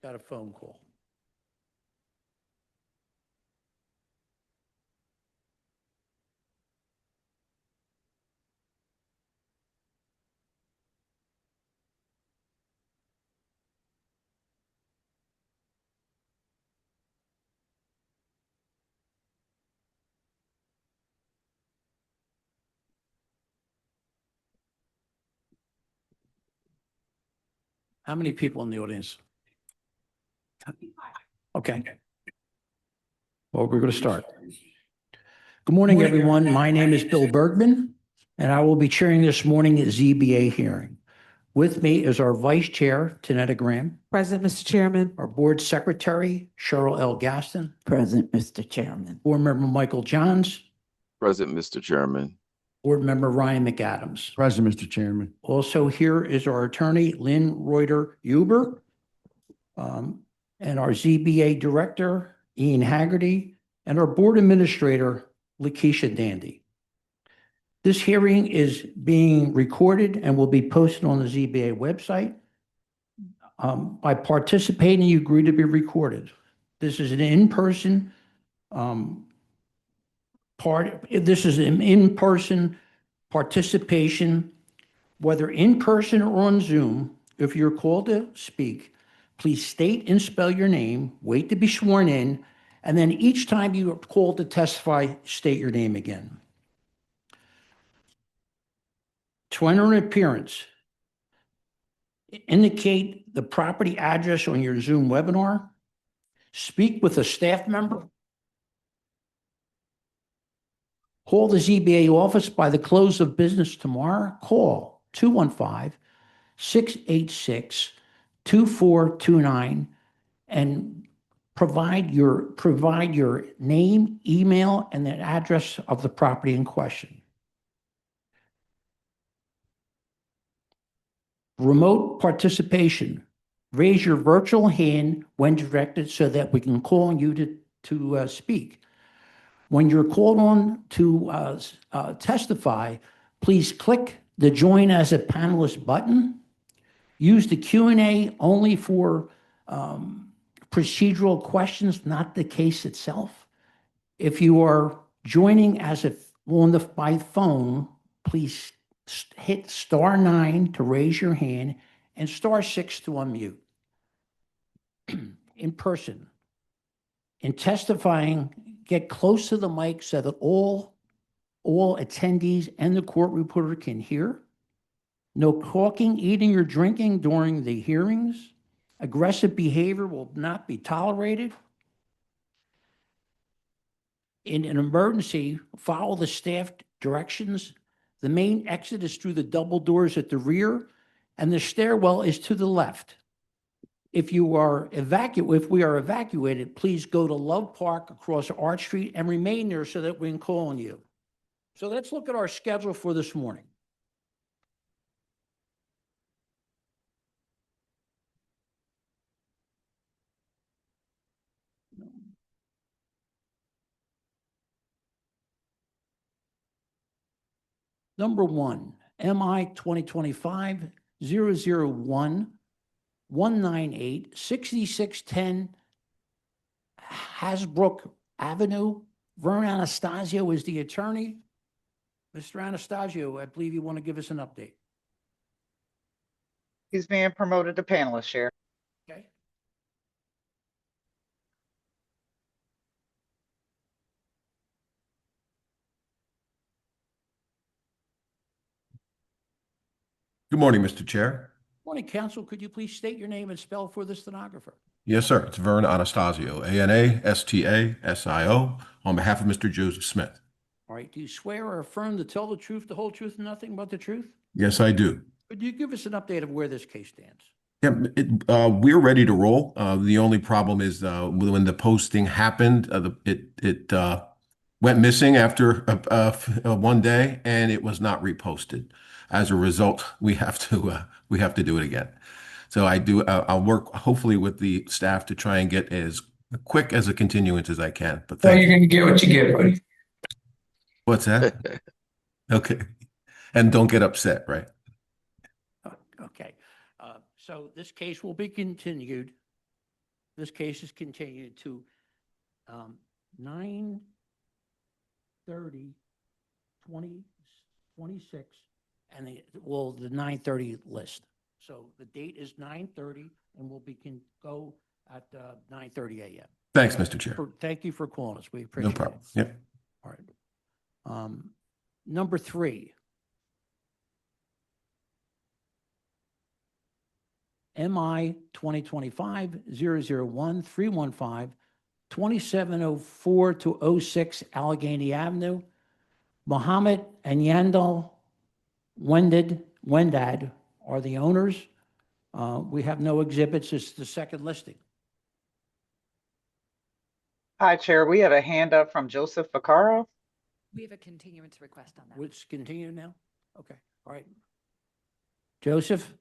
Got a phone call. How many people in the audience? Okay. Well, we're going to start. Good morning, everyone. My name is Bill Bergman, and I will be chairing this morning's ZBA hearing. With me is our Vice Chair, Tanetta Graham, Present, Mr. Chairman. our Board Secretary, Cheryl L. Gaston, Present, Mr. Chairman. Board Member Michael Johns, Present, Mr. Chairman. Board Member Ryan McAdams. Present, Mr. Chairman. Also here is our attorney, Lynn Reuter Huber, and our ZBA Director, Ian Haggerty, and our Board Administrator, Lakeisha Dandy. This hearing is being recorded and will be posted on the ZBA website. By participating, you agree to be recorded. This is an in-person this is an in-person participation, whether in person or on Zoom. If you're called to speak, please state and spell your name, wait to be sworn in, and then each time you are called to testify, state your name again. To enter an appearance, indicate the property address on your Zoom webinar, speak with a staff member, call the ZBA office by the close of business tomorrow. Call 215-686-2429 and provide your name, email, and the address of the property in question. Remote participation. Raise your virtual hand when directed so that we can call on you to speak. When you're called on to testify, please click the Join as a Panelist button. Use the Q&A only for procedural questions, not the case itself. If you are joining by phone, please hit *9 to raise your hand and *6 to unmute. In person, in testifying, get close to the mic so that all attendees and the court reporter can hear. No talking, eating, or drinking during the hearings. Aggressive behavior will not be tolerated. In an emergency, follow the staff directions. The main exit is through the double doors at the rear, and the stairwell is to the left. If we are evacuated, please go to Love Park across Arch Street and remain there so that we can call on you. So let's look at our schedule for this morning. Number 1, MI 2025-001-198, 6610 Hasbrook Avenue. Vern Anastasio is the attorney. Mr. Anastasio, I believe you want to give us an update. He's being promoted to panelist, Chair. Okay. Good morning, Mr. Chair. Morning, counsel. Could you please state your name and spell for the stenographer? Yes, sir. It's Vern Anastasio, Anastasio, on behalf of Mr. Joseph Smith. All right. Do you swear or affirm to tell the truth, the whole truth, and nothing but the truth? Yes, I do. Could you give us an update of where this case stands? Yeah, we're ready to roll. The only problem is when the posting happened, it went missing after one day, and it was not reposted. As a result, we have to do it again. So I'll work hopefully with the staff to try and get as quick as a continuance as I can. But So you're going to get what you get, buddy. What's that? Okay. And don't get upset, right? Okay. So this case will be continued This case is continued to 9/30, 2026, and the 9/30 list. So the date is 9/30 and will go at 9:30 a.m. Thanks, Mr. Chair. Thank you for calling us. We No appreciate it. problem. Yep. All right. Number 3. MI 2025-001-315, 2704 to 06 Allegheny Avenue. Mohammed and Yandel Wendad are the owners. We have no exhibits. It's the second listing. Hi, Chair. We have a hand up from Joseph Vaccaro. We have a continuance request on that. Let's continue now? Okay, all right. Joseph?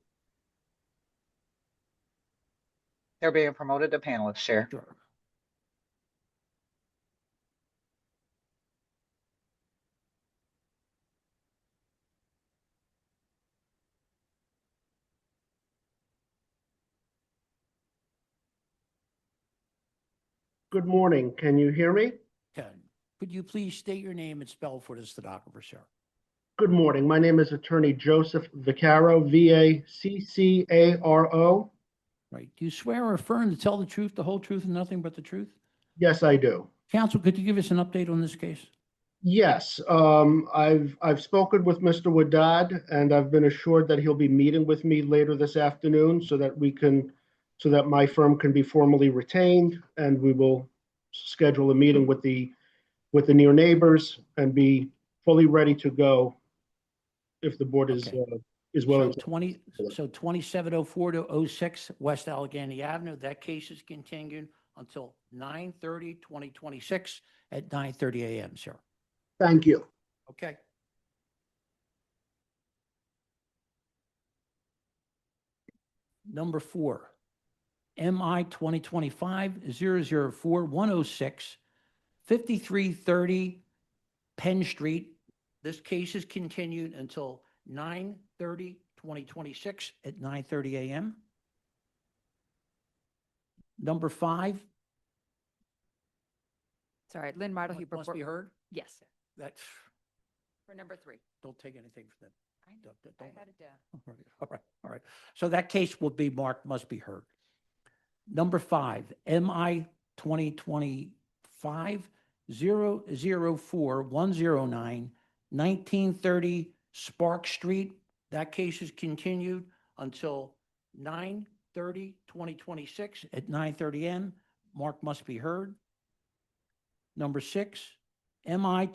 They're being promoted to panelists, Chair. Sure. Good morning. Can you hear me? Okay. Could you please state your name and spell for the stenographer, sir? Good morning. My name is Attorney Joseph Vaccaro, Vaccaro. Right. Do you swear or affirm to tell the truth, the whole truth, and nothing but the truth? Yes, I do. Counsel, could you give us an update on this case? Yes, I've spoken with Mr. Wadad, and I've been assured that he'll be meeting with me later this afternoon so that my firm can be formally retained, and we will schedule a meeting with the near neighbors and be fully ready to go if the board is Okay. willing So to. 2704 to 06 West Allegheny Avenue, that case is continued until 9/30/2026 at 9:30 a.m., sir. Thank you. Okay. Number 4, MI 2025-004-106, 5330 Penn Street. This case is continued until 9/30/2026 at 9:30 a.m. Number 5. Sorry, Lynn Martle Must Huber. be heard? Yes, That's, for number 3. don't take anything from them. I know, Don't- I don't- had it down. All right, all right. So that case will be marked, must be heard. Number 5, MI 2025-004-109, 1930 Spark Street. That case is continued until 9/30/2026 at 9:30 a.m. Mark must be heard. Number 6, MI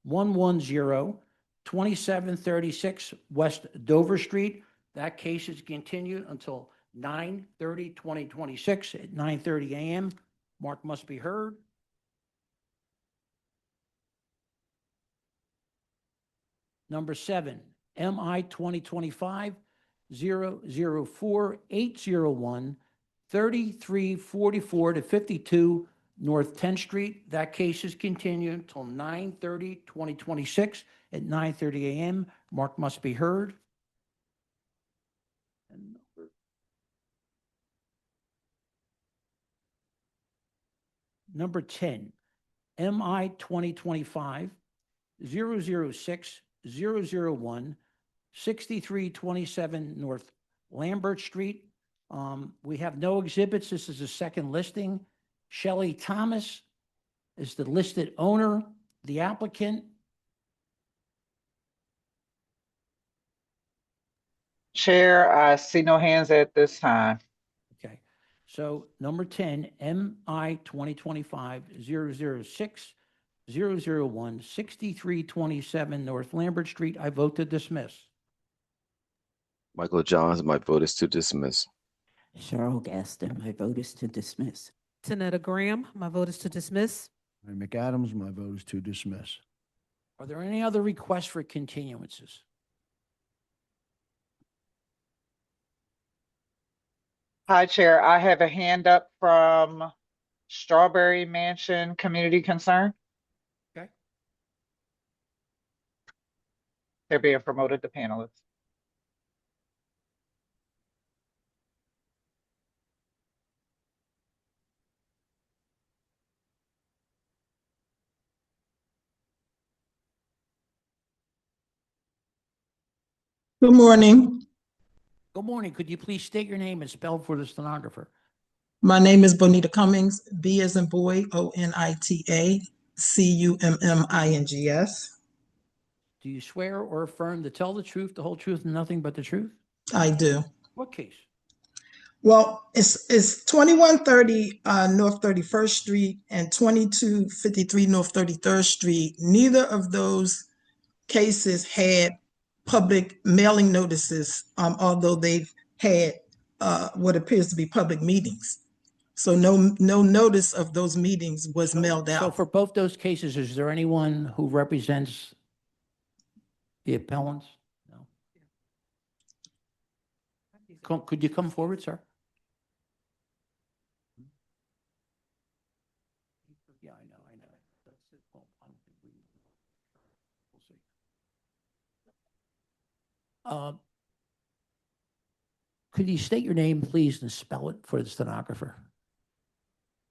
2025-004-110, 2736 West Dover Street. That case is continued until 9/30/2026 at 9:30 a.m. Mark must be heard. Number 7, MI 2025-004-801, 3344 to 52 North 10th Street. That case is continued until 9/30/2026 at 9:30 a.m. Mark must be heard. And number 10, MI 2025-006-001, 6327 North Lambert Street. We have no exhibits. This is a second listing. Shelley Thomas is the listed owner, the applicant. Chair, I see no hands at this time. Okay. So number 10, MI 2025-006-001, 6327 North Lambert Street. I vote to dismiss. Michael Johns, my vote is to dismiss. Cheryl Gaston, my vote is to dismiss. Tanetta Graham, my vote is to dismiss. Ray McAdams, my vote is to dismiss. Are there any other requests for continuances? Hi, Chair. I have a hand up from Strawberry Mansion Community Concern. Okay. They're being promoted to panelists. Good morning. Good morning. Could you please state your name and spell for the stenographer? My name is Bonita Cummings, B as in boy, Onita, Cummings. Do you swear or affirm to tell the truth, the whole truth, and nothing but the truth? I do. What case? Well, it's 2130 North 31st Street and 2253 North 33rd Street. Neither of those cases had public mailing notices, although they've had what appears to be public meetings. So no notice of those meetings was mailed So out. for both those cases, is there anyone who represents the appellants? No. Could you come forward, sir? Yeah, I know. That's it. Well, I don't think we'll see. Could you state your name, please, and spell it for the stenographer?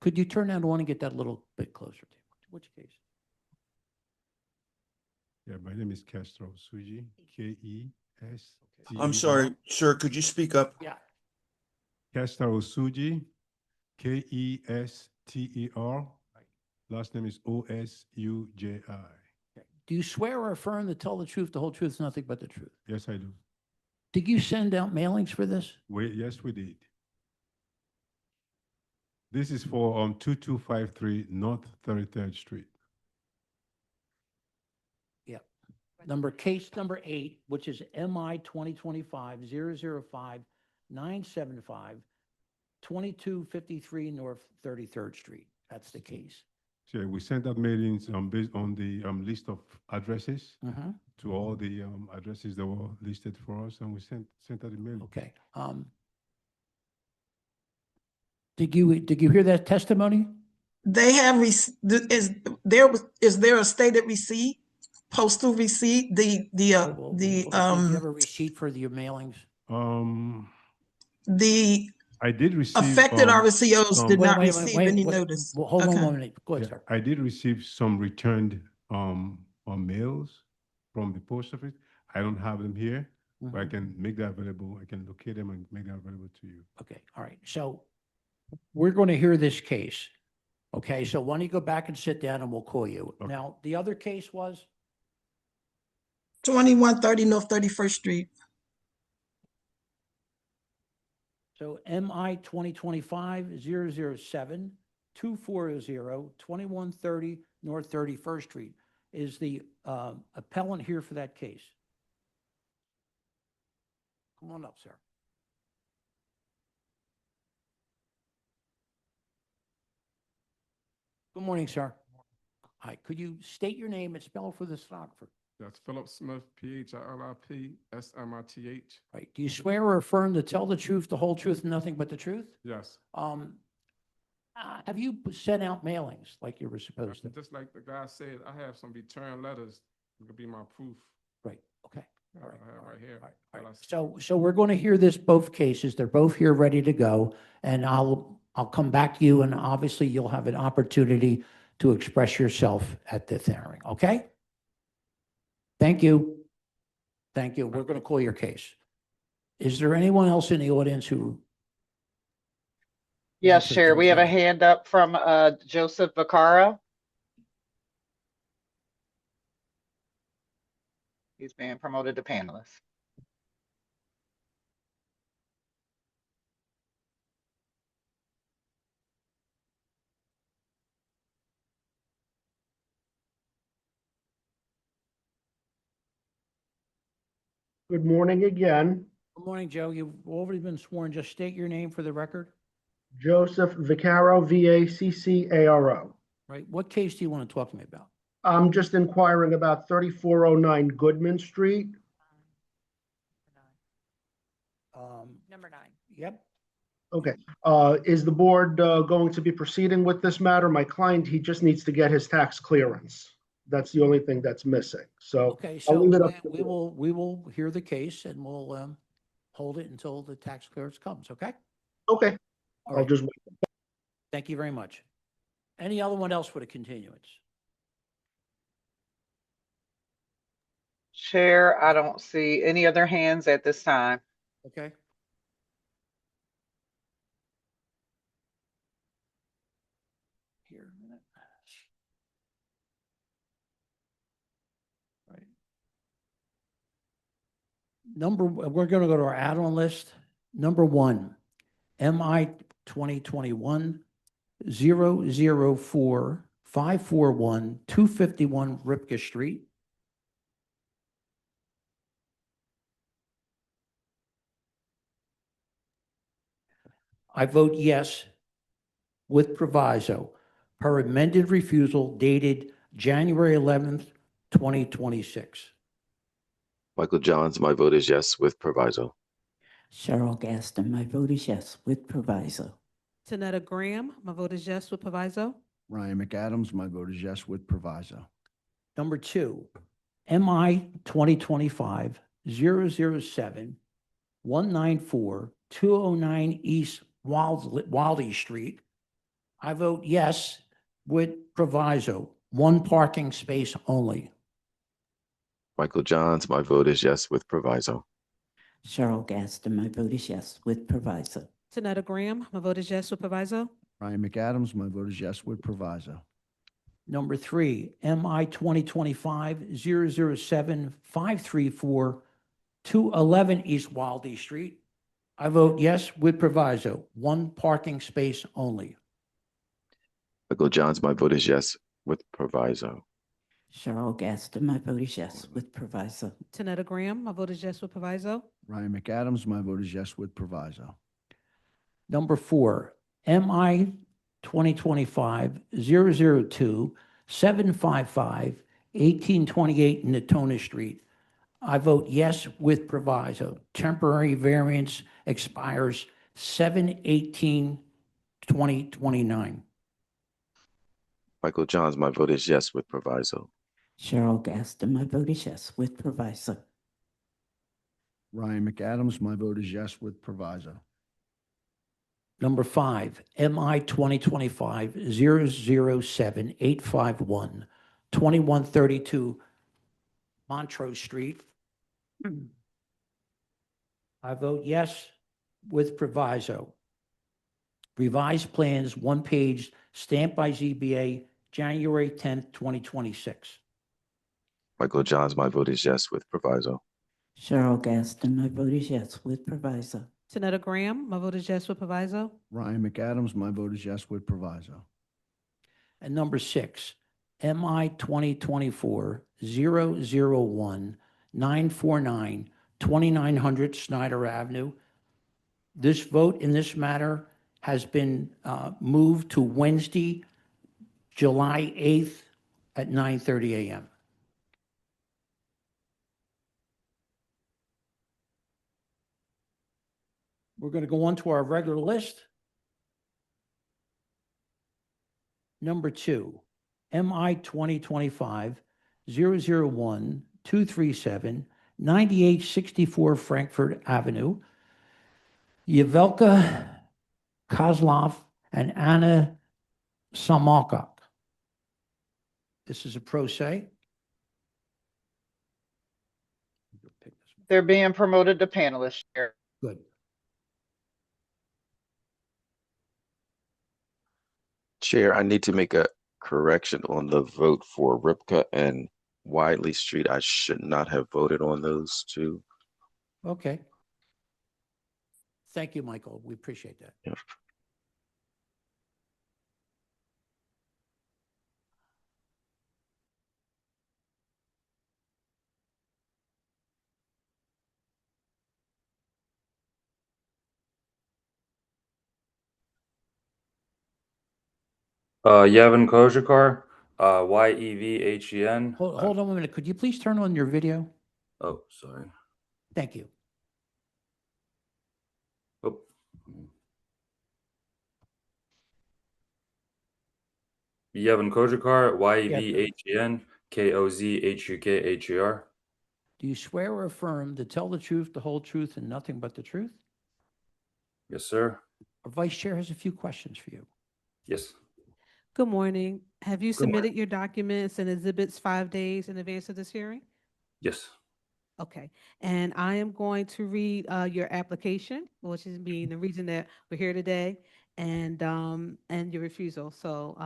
Could you turn that on and get that a little bit closer to you? Which case? Yeah, my name is Castro Suji, Kester. I'm sorry, sir, could you speak up? Yeah. Castro Suji, Kester. Last name is Osuji. Okay. Do you swear or affirm to tell the truth, the whole truth, nothing but the truth? Yes, I do. Did you send out mailings for this? Yes, we did. This is for 2253 North 33rd Street. Yeah. Case number 8, which is MI 2025-005-975, 2253 North 33rd Street. That's the case. So we sent out mailings based on the list of addresses Mm-hmm. to all the addresses that were listed for us, and we sent out a mail. Okay. Did you hear that testimony? They have, is there a stated receipt, postal receipt, Did you have a receipt for your mailings? the I did receive affected RCOs did Wait, not wait, receive wait, any wait. notice. Well, hold on Okay. 1 minute. Go ahead, Yeah, sir. I did receive some returned mails from the post office. I don't have them here, but I Mhm. can make that available. I can locate them and make that available to you. Okay, all right. So we're going to hear this case. Okay, so why don't you go back and sit down and we'll call you. Okay. Now, the other case was? 2130 North 31st Street. So MI 2025-007-240-2130 North 31st Street. Is the appellant here for that case? Come on up, sir. Good morning, sir. Hi, could you state your name and spell for the stenographer? That's Philip Smith, PHILIP, SMITH. Right. Do you swear or affirm to tell the truth, the whole truth, and nothing but the truth? Yes. Have you sent out mailings like you were supposed to? Just like the guy said, I have some return letters. It could be my proof. Right, okay. All right. I have right here. All right. So we're going to hear both cases. They're both here ready to go. And I'll come back to you, and obviously you'll have an opportunity to express yourself at the hearing, okay? Thank you. Thank you. We're going to call your case. Is there anyone else in the audience who? Yes, wants to Chair, we have a jump in? hand up from Joseph Vaccaro. He's being promoted to panelist. Good morning again. Good morning, Joe. You've already been sworn. Just state your name for the record. Joseph Vaccaro, Vaccaro. Right. What case do you want to talk to me about? I'm just inquiring about 3409 Goodman Street. Number 9. Yep. Okay. Is the board going to be proceeding with this matter? My client, he just needs to get his tax clearance. That's the only thing that's missing. So Okay, I'll so leave it up to the we board. we will hear the case and we'll hold it until the tax clearance comes, okay? Okay, All I'll right. just wait. Thank you very much. Any other one else for the continuance? Chair, I don't see any other hands at this time. Okay. Here a minute. Right. We're going to go to our add-on list. Number 1, MI 2021 004 541 251 Ripka Street. I vote yes with proviso per amended refusal dated January 11th, 2026. Michael Johns, my vote is yes with proviso. Cheryl Gaston, my vote is yes with proviso. Janetta Graham, my vote is yes with proviso. Ryan McAdams, my vote is yes with proviso. Number 2, MI 2025 007 194 209 East Wildey Street. I vote yes with proviso, 1 parking space only. Michael Johns, my vote is yes with proviso. Cheryl Gaston, my vote is yes with proviso. Janetta Graham, my vote is yes with proviso. Ryan McAdams, my vote is yes with proviso. Number 3, MI 2025 007 534 211 East Wildey Street. I vote yes with proviso, 1 parking space only. Michael Johns, my vote is yes with proviso. Cheryl Gaston, my vote is yes with proviso. Janetta Graham, my vote is yes with proviso. Ryan McAdams, my vote is yes with proviso. Number 4, MI 2025 002 755 1828 Natona Street. I vote yes with proviso. Temporary variance expires 7/18/2029. Michael Johns, my vote is yes with proviso. Cheryl Gaston, my vote is yes with proviso. Ryan McAdams, my vote is yes with proviso. Number 5, MI 2025 007 851 2132 Montrose Street. I vote yes with proviso. Revised plans, 1 page, stamped by ZBA, January 10th, 2026. Michael Johns, my vote is yes with proviso. Cheryl Gaston, my vote is yes with proviso. Janetta Graham, my vote is yes with proviso. Ryan McAdams, my vote is yes with proviso. And number 6, MI 2024 001 949 2900 Snyder Avenue. This vote in this matter has been moved to Wednesday, July 8th at 9:30 a.m. We're going to go on to our regular list. Number 2, MI 2025 001 237 9864 Frankfurt Avenue. Yavelka Kozlov and Anna Samalkok. This is a pro se. They're being promoted to panelists, Chair. Good. Chair, I need to make a correction on the vote for Ripka and Widely Street. I should not have voted on those two. Okay. Thank you, Michael. We appreciate that. Yeah. Yevon Kojakar, Yeven. Hold on a minute. Could you please turn on your video? Oh, sorry. Thank you. Oh. Yevon Kojakar, Yeven Kozhukher. Do you swear or affirm to tell the truth, the whole truth, and nothing but the truth? Yes, sir. Our vice chair has a few questions for you. Yes. Good morning. Have you Good morning. submitted your documents and exhibits 5 days in advance of this hearing? Yes. Okay, and I am going to read your application, which is being the reason that we're here today, and your refusal. So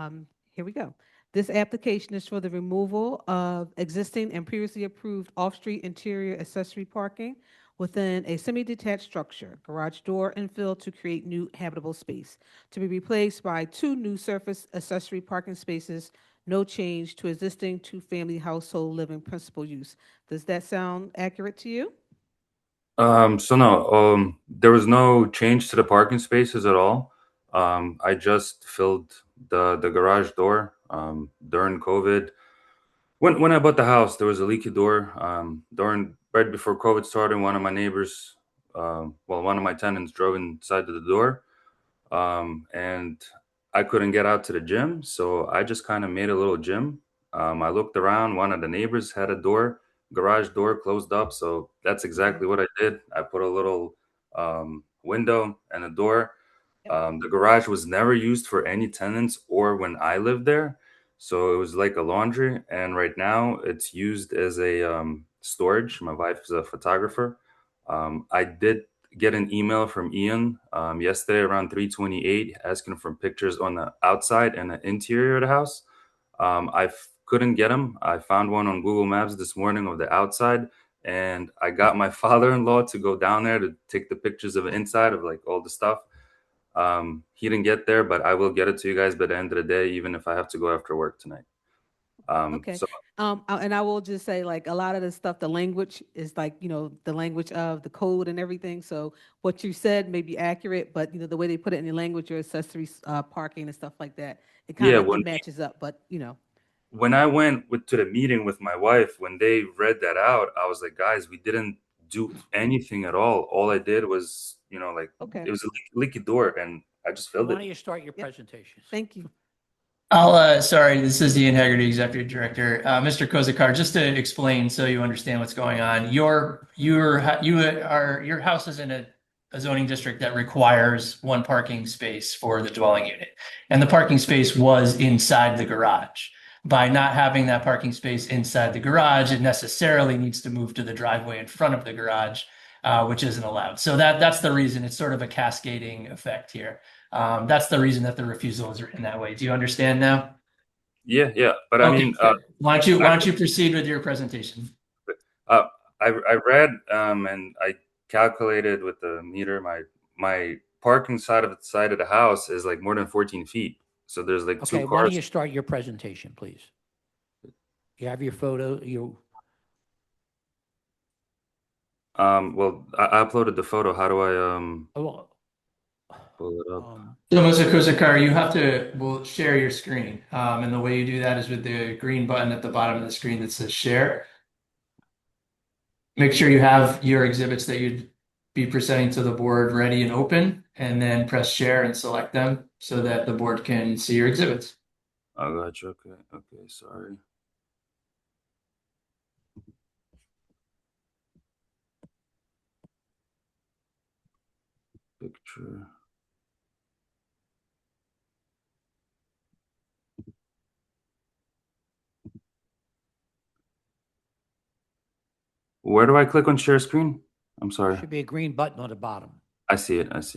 here we go. This application is for the removal of existing and previously approved off-street interior accessory parking within a semi-detached structure, garage door infill to create new habitable space, to be replaced by 2 new surface accessory parking spaces, no change to existing 2-family household living principal use. Does that sound accurate to you? So no, there was no change to the parking spaces at all. I just filled the garage door during COVID. When I bought the house, there was a leaky door. During right before COVID started, one of my neighbors, one of my tenants drove inside to the door, and I couldn't get out to the gym, so I just kind of made a little gym. I looked around. One of the neighbors had a garage door closed up, so that's exactly what I did. I put a little window and a door. The garage was never used for any tenants or when I lived there, so it was like a laundry. And right now, it's used as a storage. My wife is a photographer. I did get an email from Ian yesterday around 3:28 asking for pictures on the outside and the interior of the house. Couldn't get them. I found one on Google Maps this morning of the outside, and I got my father-in-law to go down there to take the pictures of the inside of like all the stuff. He didn't get there, but I will get it to you guys by the end of the day, even if I have to go after work tonight. Okay. So And I will just say, like, a lot of the stuff, the language is like, the language of the code and everything. So what you said may be accurate, but the way they put it in the language, your accessories, parking and stuff like that, it kind yeah, of it matches up. But when I went to the meeting with my wife, when they read that out, I was like, guys, we didn't do anything at all. All I did was, like okay. it was a leaky door, and I just filled Why it. don't you start your presentation? Thank you. Sorry, this is Ian Haggerty, Executive Director. Mr. Kozakar, just to explain so you understand what's going on, your house is in a zoning district that requires 1 parking space for the dwelling unit. And the parking space was inside the garage. By not having that parking space inside the garage, it necessarily needs to move to the driveway in front of the garage, which isn't allowed. So that's the reason. It's sort of a cascading effect here. That's the reason that the refusal is written that way. Do you understand now? Yeah. But I mean, why don't you proceed with your presentation? I read and I calculated with the meter. My parking side of the house is like more than 14 feet. So there's like 2 cars. Why don't you start your presentation, please? You have your photo. Well, I uploaded the photo. How do I pull it up? So, Mr. Kozakar, we'll share your screen. And the way you do that is with the green button at the bottom of the screen that says share. Make sure you have your exhibits that you'd be presenting to the board ready and open, and then press share and select them so that the board can see your exhibits. I got you. Okay, sorry. Picture. Where do I click on share screen? I'm sorry. Should be a green button on the bottom. I see it. Yes.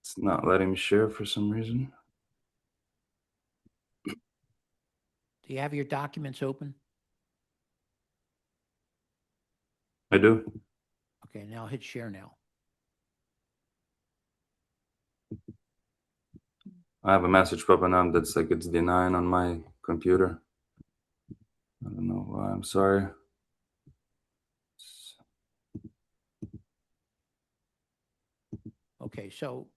It's not letting me share for some reason. Do you have your documents open? I do. Okay, now hit share now. I have a message popping up that's like it's denying on my computer. I don't know why. I'm sorry. Okay, so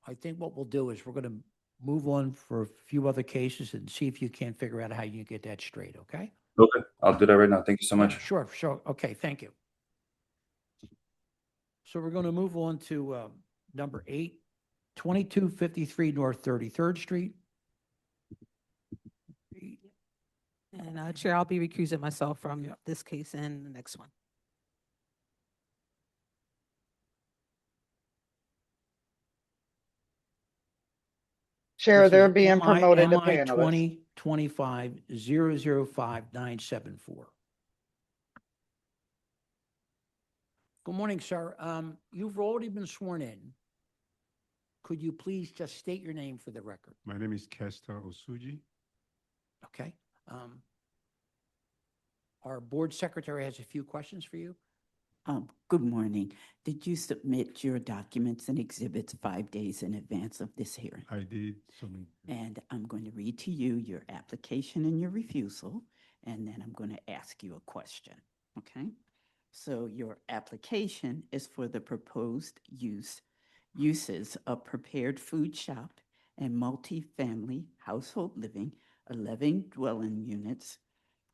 I think what we'll do is we're going to move on for a few other cases and see if you can't figure out how you get that straight, okay? Okay, I'll do that right now. Thank you so much. Sure. Okay, thank you. So we're going to move on to number 8, 2253 North 33rd Street. And Chair, I'll be recusing myself from this case and the next one. Chair, This they're is being promoted to MI panelists. 2025-005974. Good morning, sir. You've already been sworn in. Could you please just state your name for the record? My name is Kester Osuji. Okay. Our board secretary has a few questions for you. Good morning. Did you submit your documents and exhibits 5 days in advance of this hearing? I did submit. And I'm going to read to you your application and your refusal, and then I'm going to ask you a question, okay? So your application is for the proposed uses of prepared food shop and multifamily household living, 11 dwelling units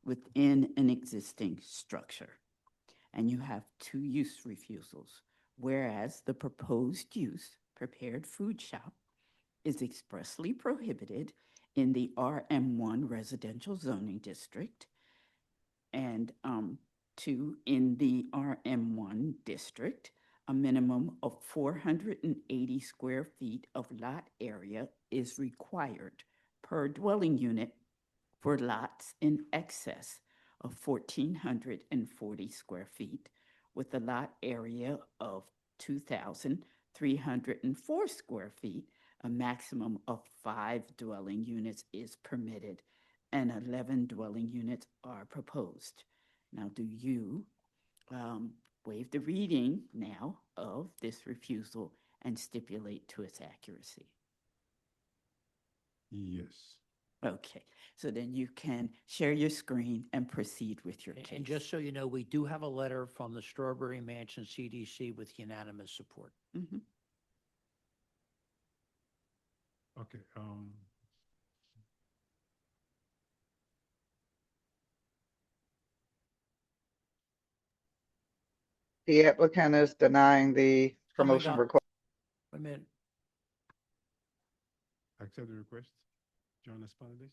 within an existing structure. And you have 2 use refusals, whereas the proposed use, prepared food shop, is expressly prohibited in the RM1 residential zoning district, and 2, in the RM1 district, a minimum of 480 square feet of lot area is required per dwelling unit for lots in excess of 1,440 square feet, with a lot area of 2,304 square feet. A maximum of 5 dwelling units is permitted, and 11 dwelling units are proposed. Now, do you waive the reading now of this refusal and stipulate to its accuracy? Yes. Okay, so then you can share your screen and proceed with your case. And just so you know, we do have a letter from the Strawberry Mansion CDC with unanimous support. Mhm. Okay. The applicant is denying the Coming promotion up. request. Wait a minute. Accept the request. John Esponadis?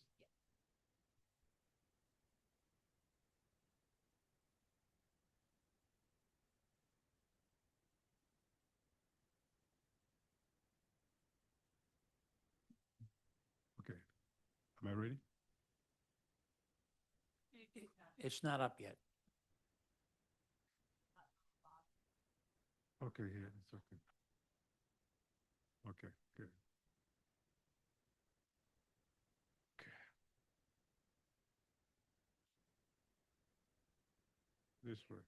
Okay. Am I ready? It's not up yet. Okay, yeah, it's okay. Okay, good. Okay. This way.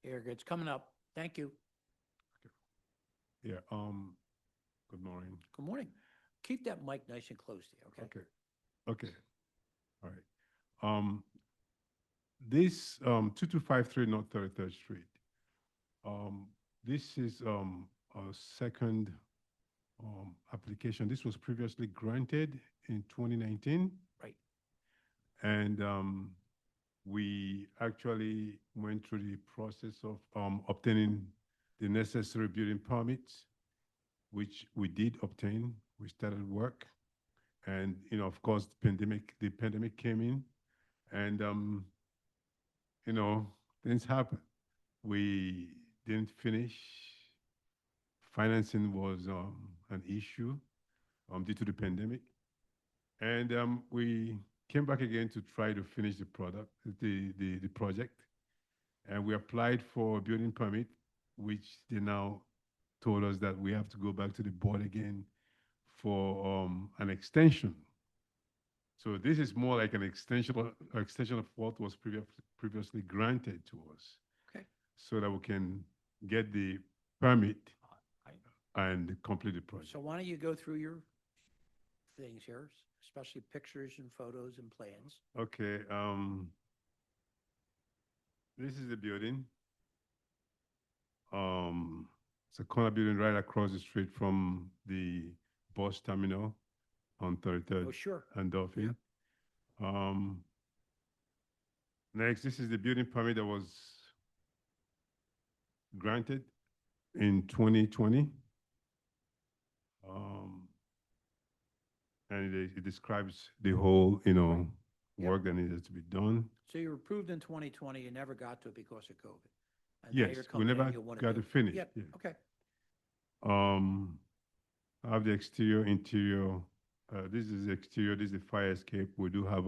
Here, it's coming up. Thank you. Yeah, good morning. Good morning. Keep that mic nice and close to you, okay? Okay. Okay. All right. This 2253 North 33rd Street. This is a second application. This was previously granted in 2019. Right. And we actually went through the process of obtaining the necessary building permits, which we did obtain. We started work, and of course, the pandemic came in, and things happened. We didn't finish. Financing was an issue due to the pandemic, and we came back again to try to finish the project, and we applied for a building permit, which they now told us that we have to go back to the board again for an extension. So this is more like an extension of what was previously granted to us. Okay. So that we can get the permit and complete the project. So why don't you go through your things here, especially pictures and photos and plans. Okay, this is the building. It's a corner building right across the street from the bus terminal on 33rd Oh, sure. and Dolphin. Next, this is the building permit that was granted in 2020. and it describes the whole, Yep. work that needed to be done. So you were approved in 2020, you never got to it because of COVID. And now Yes, you're we coming in, never you wanna got do to it. finish. Yep, Yeah. okay. I have the exterior, interior. This is the exterior. This is the fire escape. We do have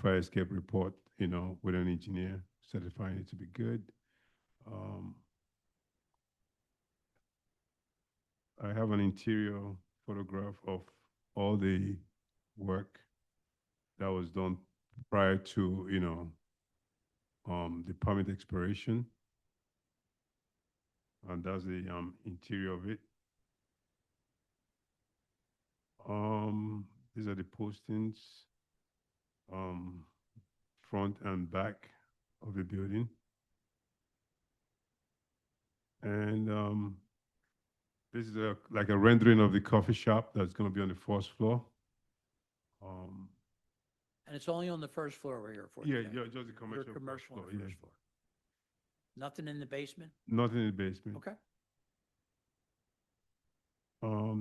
fire escape report, with an engineer certifying it to be good. I have an interior photograph of all the work that was done prior to, the permit expiration. And that's the interior of it. These are the postings, front and back of the building. And this is like a rendering of the coffee shop that's going to be on the first floor. And it's only on the first floor we're here for Yeah, today. yeah, just the Your commercial. first commercial on floor, the yeah. first floor. Nothing in the basement? Nothing in the basement. Okay.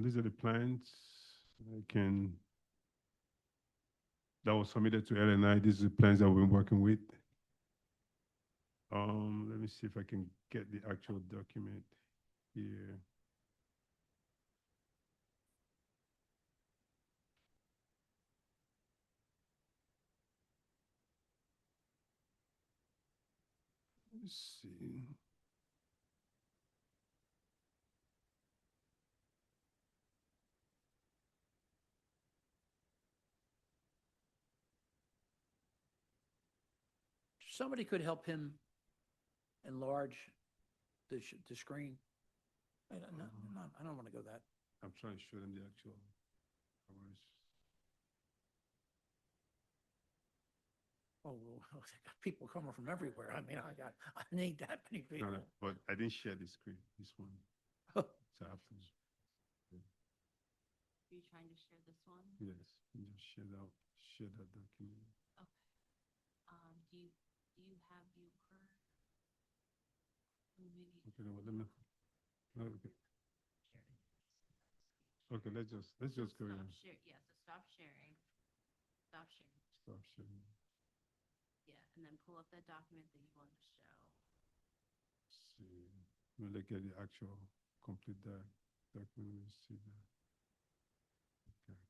These are the plans. That was submitted to LNI. These are the plans that we've been working with. Let me see if I can get the actual document here. Let's see. Somebody could help him enlarge the screen. I don't want to go that. I'm trying to show them the actual hours. Oh, well, people coming from everywhere. I mean, I need that many people. No, but I didn't share the screen, this one. Oh. So I have to. Are you trying to share this one? Yes, you just share that document. Okay. Do you have your per? Maybe. Okay, no, let me. Okay. Okay, let's just go in. Share, yeah, so stop sharing. Stop sharing. Stop sharing. Yeah, and then pull up that document that you want to show. See, we'll look at the actual complete document. We see that. Okay.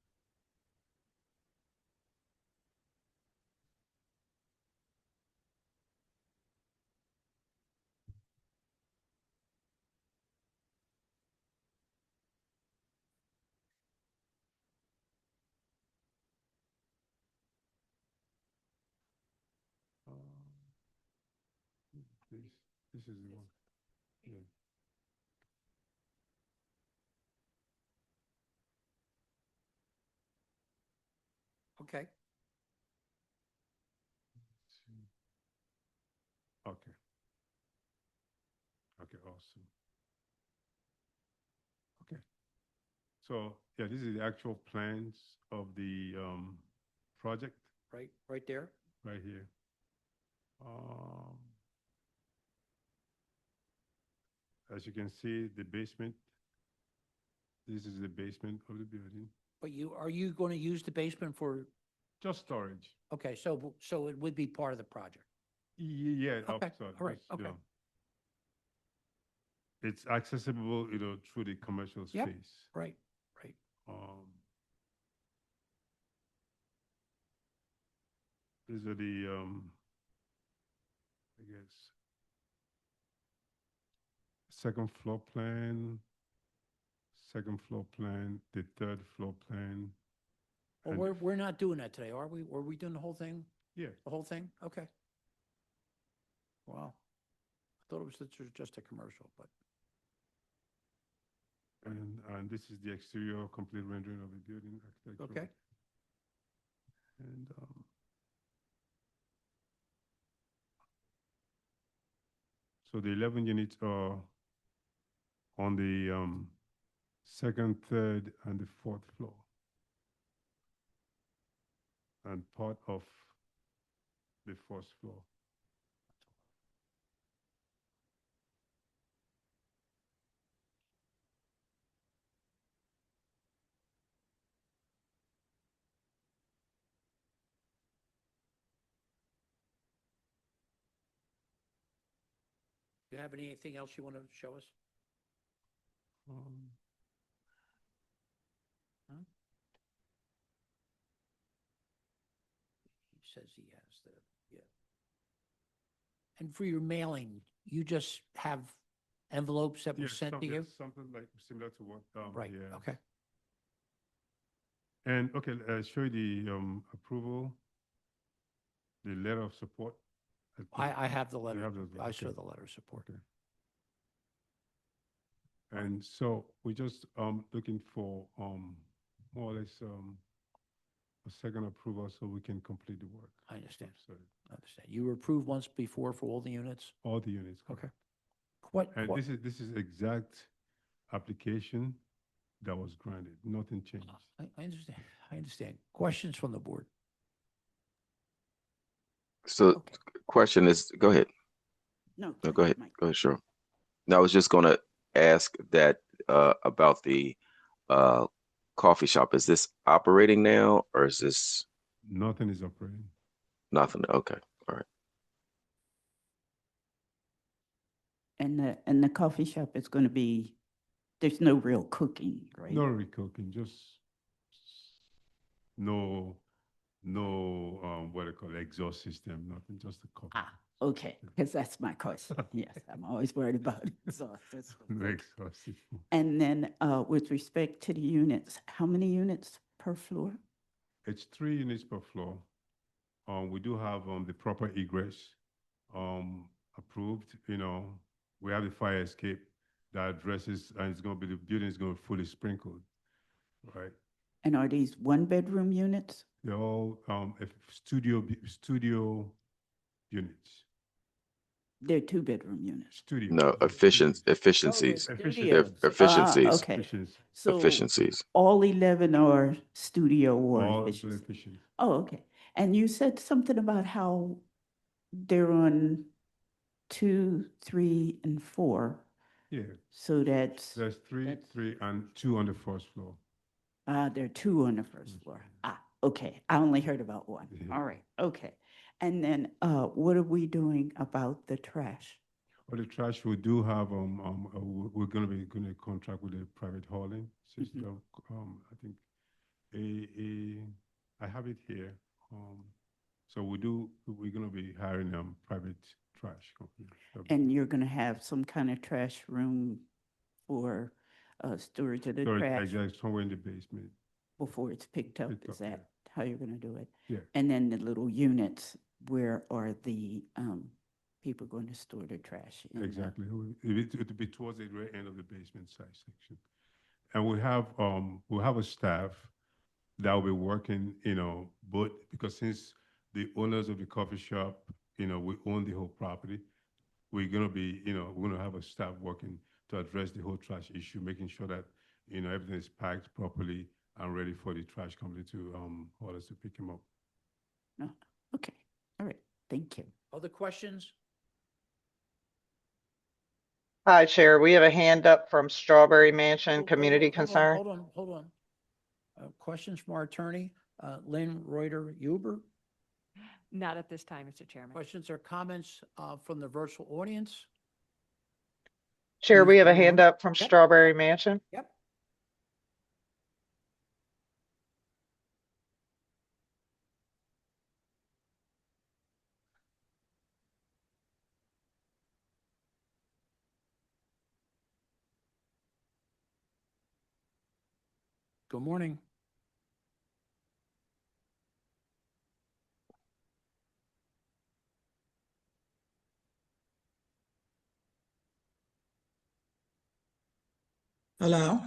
This is the one. Yeah. Okay. Okay. Okay, awesome. Okay. So, yeah, this is the actual plans of the project Right there. right here. As you can see, the basement. This is the basement of the building. But are you going to use the basement for, Just storage. okay, so it would be part of the project? Yeah, Okay, outside, all right, just, okay. It's accessible, through the commercial Yep. space. Right. These are the, I guess, second floor plan, the third floor plan. Well, and we're not doing that today, are we? Were we doing the whole thing? Yeah, The whole thing? Okay. Wow. I thought it was just a commercial, but. and this is the exterior complete rendering of the building architecture. Okay. And so the 11 units are on the second, third, and the fourth floor. And part of the first floor. you have anything else you want to show us? Huh? He says he has the, yeah. And for your mailing, you just have envelopes that were Yeah, sent to something, you? something like similar to what, Right, yeah. okay. And, okay, show you the, approval, the letter of support. I have the letter. have those, I show okay. the letter of support. Okay. And so we're just, looking for, more or less, a second approval so we can complete the work. I understand. So I understand. You were approved once before for all the units? all the units. Okay. What, And this is exact application that was granted, nothing changed. I understand. I understand. Questions from the board? So question is, go ahead. No, No, go ahead. Mike. Go ahead, sure. Now, I was just gonna ask that about the coffee shop. Is this operating now or is this Nothing is operating. nothing? Okay, all right. And the coffee shop is going to be, there's no real cooking, right? No recooking, just no, what do you call it, exhaust system, nothing, just a coffee. Ah, okay, because that's my question. Yes, I'm always worried about exhaust. No exhaust system. And then with respect to the units, how many units per floor? It's 3 units per floor. We do have the proper egress approved. We have the fire escape that addresses, and it's going to be, the building is going to be fully sprinkled, right? And are these one-bedroom units? They're all studio units. They're two-bedroom units. Studio. No, efficiencies. Studios. Efficiencies. Okay. Efficiencies. So Efficiencies. all 11 are studio or All efficiency? efficient. Oh, okay. And you said something about how they're on 2, 3, and 4. Yeah, So that's, there's 3, and 2 on the first floor. there are 2 on the first floor. Ah, okay. I only heard about 1. Mhm. All right, okay. And then what are we doing about the trash? For the trash, we do have, we're going to contract with a private hauling system. I think I have it here. So we're going to be hiring private trash company. And you're going to have some kind of trash room for storage of the Storage, trash exactly, somewhere in the basement. before it's picked up? Picked Is up, that how you're going to do it? Yeah. And then the little units, where are the people going to store their trash? in the- Exactly. It'll be towards the very end of the basement side section. And we'll have a staff that will be working, both, because since the owners of the coffee shop, we own the whole property, we're going to be, we're going to have a staff working to address the whole trash issue, making sure that, everything is packed properly and ready for the trash company to haul us to pick them up. No, okay, all right, thank you. Other questions? Hi, Chair. We have a hand up from Strawberry Mansion Community Concern. Hold on. Questions from our attorney, Lynn Reuter Huber? Not at this time, Mr. Chairman. Questions or comments from the virtual audience? Chair, we have a Please, hand up from Yep. Strawberry Mansion. Yep. Good morning. Hello?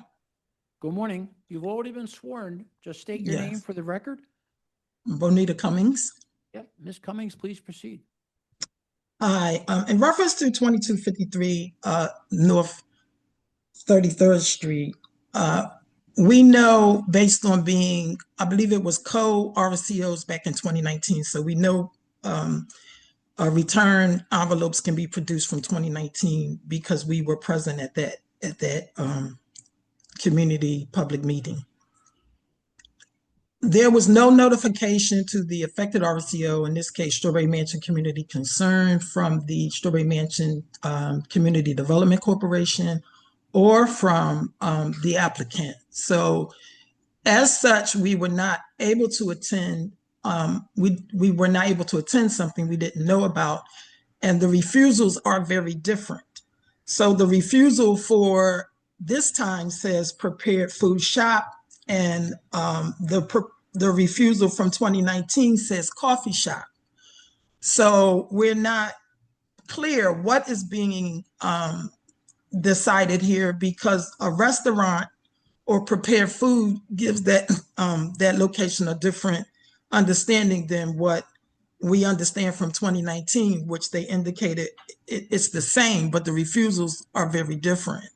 Good morning. You've already been sworn. Just state your name Yes. for the record. Bonita Cummings. Yep. Ms. Cummings, please proceed. Hi, in reference to 2253 North 33rd Street, we know based on being, I believe it was co-RCOs back in 2019, so we know return envelopes can be produced from 2019 because we were present at that community public meeting. there was no notification to the affected RCO, in this case, Strawberry Mansion Community Concern, from the Strawberry Mansion Community Development Corporation or from the applicant. So as such, we were not able to attend. We were not able to attend something we didn't know about, and the refusals are very different. So the refusal for this time says prepared food shop, and the refusal from 2019 says coffee shop. So we're not clear what is being decided here, because a restaurant or prepared food gives that that location a different understanding than what we understand from 2019, which they indicated it's the same, but the refusals are very different.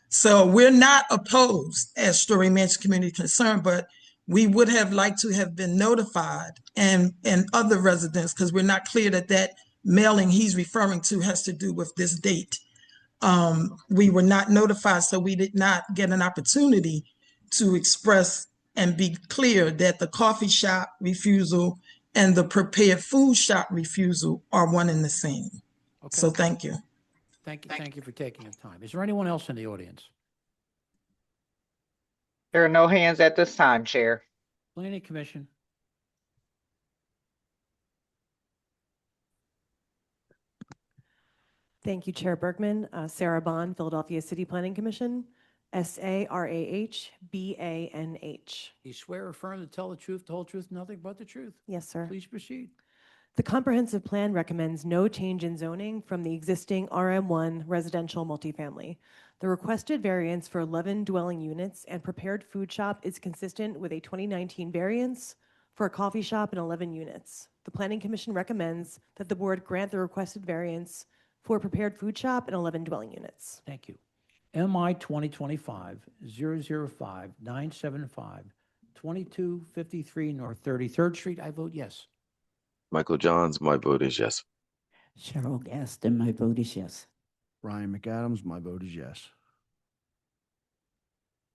So we're not opposed as Strawberry Mansion Community Concern, but we would have liked to have been notified, and other residents, because we're not clear that that mailing he's referring to has to do with this date. We were not notified, so we did not get an opportunity to express and be clear that the coffee shop refusal and the prepared food shop refusal are one and the same. Okay. So thank you. Thank you for taking the time. Is there anyone else in the audience? There are no hands at this time, Chair. Planning Commission? Thank you, Chair Bergman. Sarah Bond, Philadelphia City Planning Commission, SARAHBANH. Do you swear or affirm to tell the truth, the whole truth, nothing but the truth? Yes, sir. Please proceed. The comprehensive plan recommends no change in zoning from the existing RM1 residential multifamily. The requested variance for 11 dwelling units and prepared food shop is consistent with a 2019 variance for a coffee shop and 11 units. The Planning Commission recommends that the board grant the requested variance for prepared food shop and 11 dwelling units. Thank you. MI 2025-005-975, 2253 North 33rd Street. I vote yes. Michael Johns, my vote is yes. Cheryl Gaston, my vote is yes. Ryan McAdams, my vote is yes.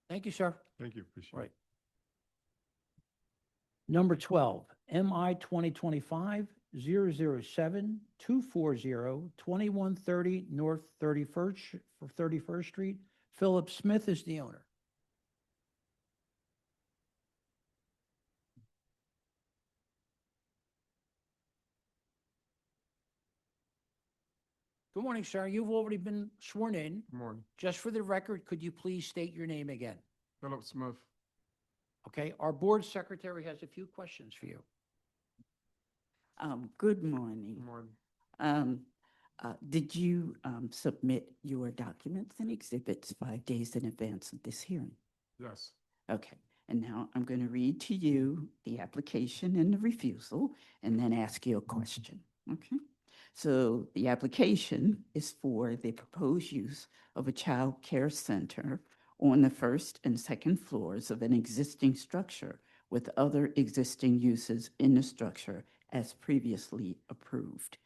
Thank you, sir. Thank you. Appreciate Right. Number 12, MI 2025-007-240, 2130 North 31st Street. Philip Smith is the owner. Good morning, sir. You've already been sworn in. Good morning. Just for the record, could you please state your name again? Philip Smith. Okay, our board secretary has a few questions for you. Good morning. Good morning. Did you submit your documents and exhibits 5 days in advance of this hearing? Yes. Okay, and now I'm going to read to you the application and the refusal, and then ask you a question, okay? So the application is for the proposed use of a child care center on the first and second floors of an existing structure with other existing uses in the structure as previously approved.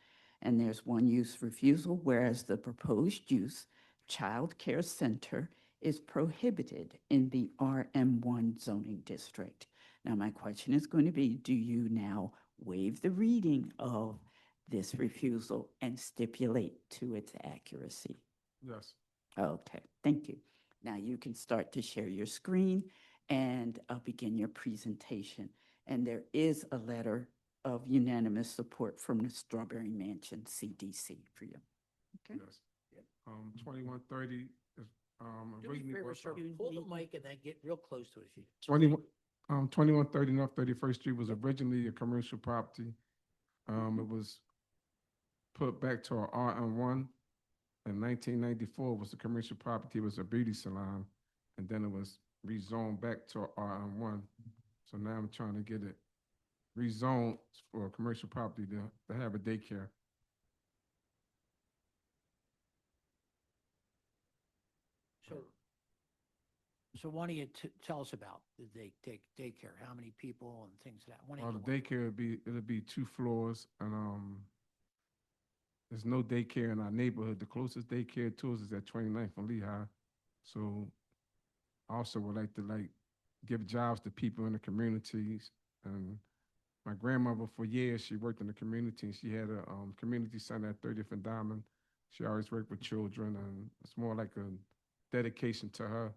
And there's one use refusal, whereas the proposed use, child care center, is prohibited in the RM1 zoning district. Now, my question is going to be, do you now waive the reading of this refusal and stipulate to its accuracy? Yes. Okay, thank you. Now you can start to share your screen and begin your presentation. And there is a letter of unanimous support from the Strawberry Mansion CDC for you. Okay. Yes. 2130 is, Do me a originally favor, was, sir. Pull the mic and then get real close to it. If you 2130 North 31st Street was originally a commercial property. It was put back to our RM1. In 1994 was the commercial property. It was a beauty salon, and then it was rezoned back to our RM1. So now I'm trying to get it rezoned for a commercial property to have a daycare. So why don't you tell us about the daycare? How many people and things like that? Why don't you The go on? daycare it'll be 2 floors, and there's no daycare in our neighborhood. The closest daycare to us is at 29th and Lehigh. So I also would like to give jobs to people in the communities. And my grandmother, for years, she worked in the community. She had a community center at 30th and Diamond. She always worked with children, and it's more like a dedication to her.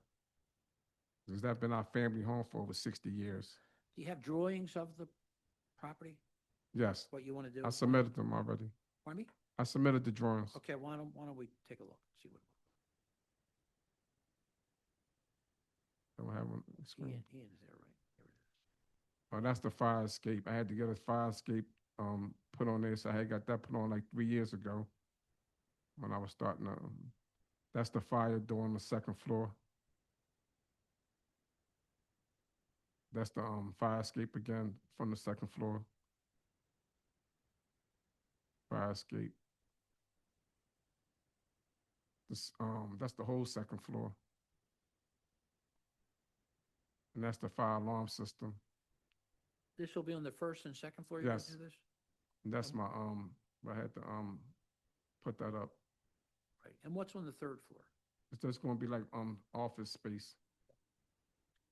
Because that's been our family home for over 60 years. Do you have drawings of the property, Yes, what you want to do? I submitted them already. Pardon me? I submitted the drawings. Okay, why don't we take a look, see what, I don't have one on the screen. Ian is there, right? There it is. Oh, that's the fire escape. I had to get a fire escape put on there, so I had got that put on like 3 years ago when I was starting. That's the fire door on the second floor. That's the fire escape again from the second floor. Fire escape. This that's the whole second floor. And that's the fire alarm system. This will be on the first and second floor, you're going Yes. to do this? And that's my I had to put that up. Right, and what's on the third floor? It's just gonna be like office space.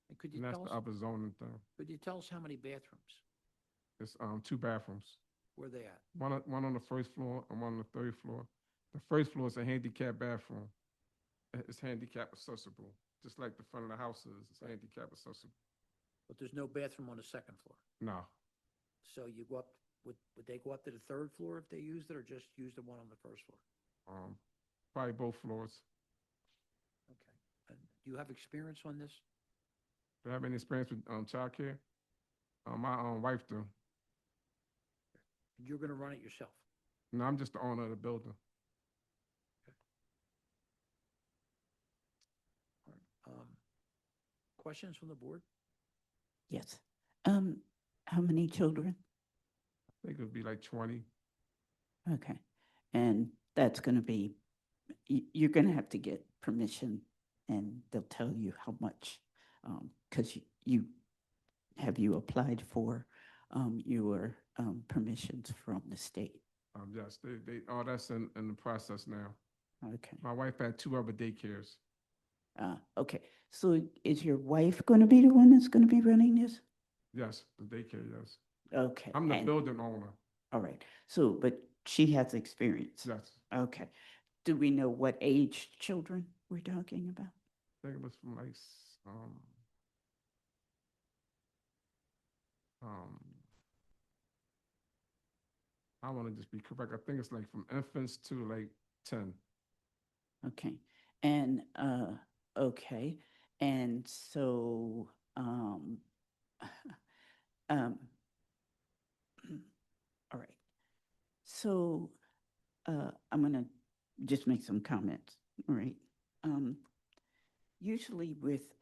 And could you And that's tell the us, upper zoning thing. could you tell us how many bathrooms? It's 2 bathrooms. Where they at? One on the first floor and one on the third floor. The first floor is a handicap bathroom. It's handicap accessible, just like the front of the house is. It's handicap accessible. But there's no bathroom on the second floor. No, So you go up, would they go up to the third floor if they used it, or just use the one on the first floor? probably both floors. Okay. And do you have experience on this? Do you have any experience with childcare? My wife do. You're gonna run it yourself? No, I'm just the owner of the building. All right. Questions from the board? Yes. How many children? I think it would be like 20. Okay. And that's going to be, you're going to have to get permission and they'll tell you how much. Because have you applied for your permissions from the state? Yes, all that's in the process now. Okay. My wife had 2 other daycares. Okay. So is your wife going to be the one that's going to be running this? Yes, the daycare, yes. Okay. I'm the and- building owner. All right. So, but she has experience. Yes. Okay. Do we know what age children we're talking about? I think it was from like, I want to just be correct. I think it's like from infants to like 10. Okay. And, okay. And so, all right. So, I'm gonna just make some comments, all right? Usually with,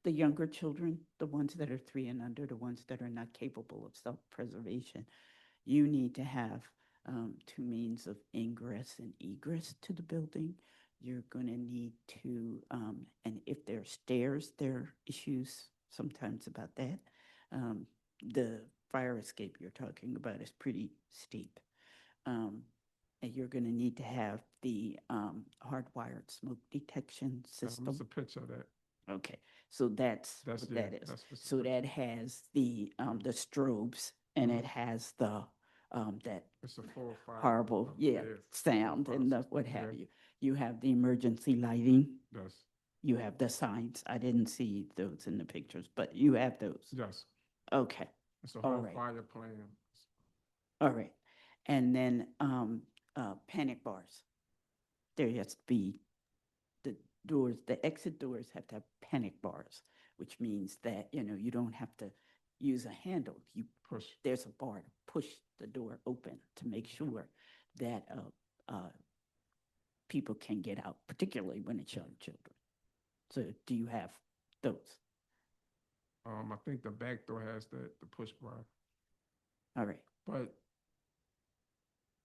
the younger children, the ones that are 3 and under, the ones that are not capable of self-preservation, you need to have, 2 means of ingress and egress to the building. You're gonna need to, and if there are stairs, there are issues sometimes about that. The fire escape you're talking about is pretty steep. And you're gonna need to have the hardwired smoke detection system. There's a picture of that. Okay, so that's That's what it. that is. That's what's- So that has the strobes and it has the, that It's a 4 or 5. horrible, yeah, sound and the what have you. You have the emergency lighting. Yes, You have the signs. I didn't see those in the pictures, but you have those. yes. Okay, It's a All whole right. fire plan. all right. And then, panic bars. There has to be the doors, the exit doors have to have panic bars, which means that, you don't have to use a handle. You Push. there's a bar to push the door open to make sure that, people can get out, particularly when it's young children. So do you have those? I think the back door has the push bar. All right, But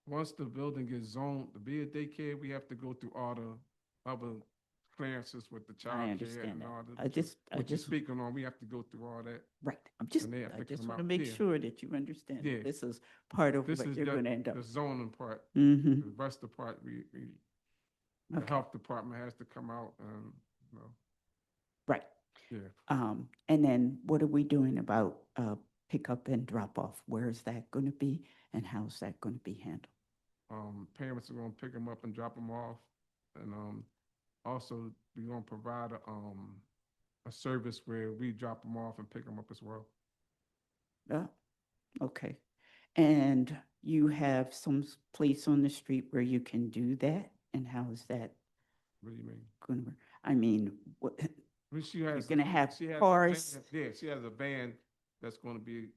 once the building gets zoned to be a daycare, we have to go through all the other clearances with the child care understand and that. all the. I just- What you're speaking on, we have to go through all that. right. And they have I to just come want to out make here. sure that you understand Yeah. that this is part of This what is you're going to end up. the zoning part. Mm-hmm. The rest of the part, the Okay. health department has to come out and, Right. Yeah. And then what are we doing about pickup and drop off? Where is that going to be and how's that going to be handled? Parents are gonna pick them up and drop them off. And, also we're gonna provide a service where we drop them off and pick them up as well. Okay. And you have some place on the street where you can do that? And how is that What do you mean? going to work? I mean, what, I mean, she you're has. going to have she has a cars? van- Yeah, she has a van that's gonna be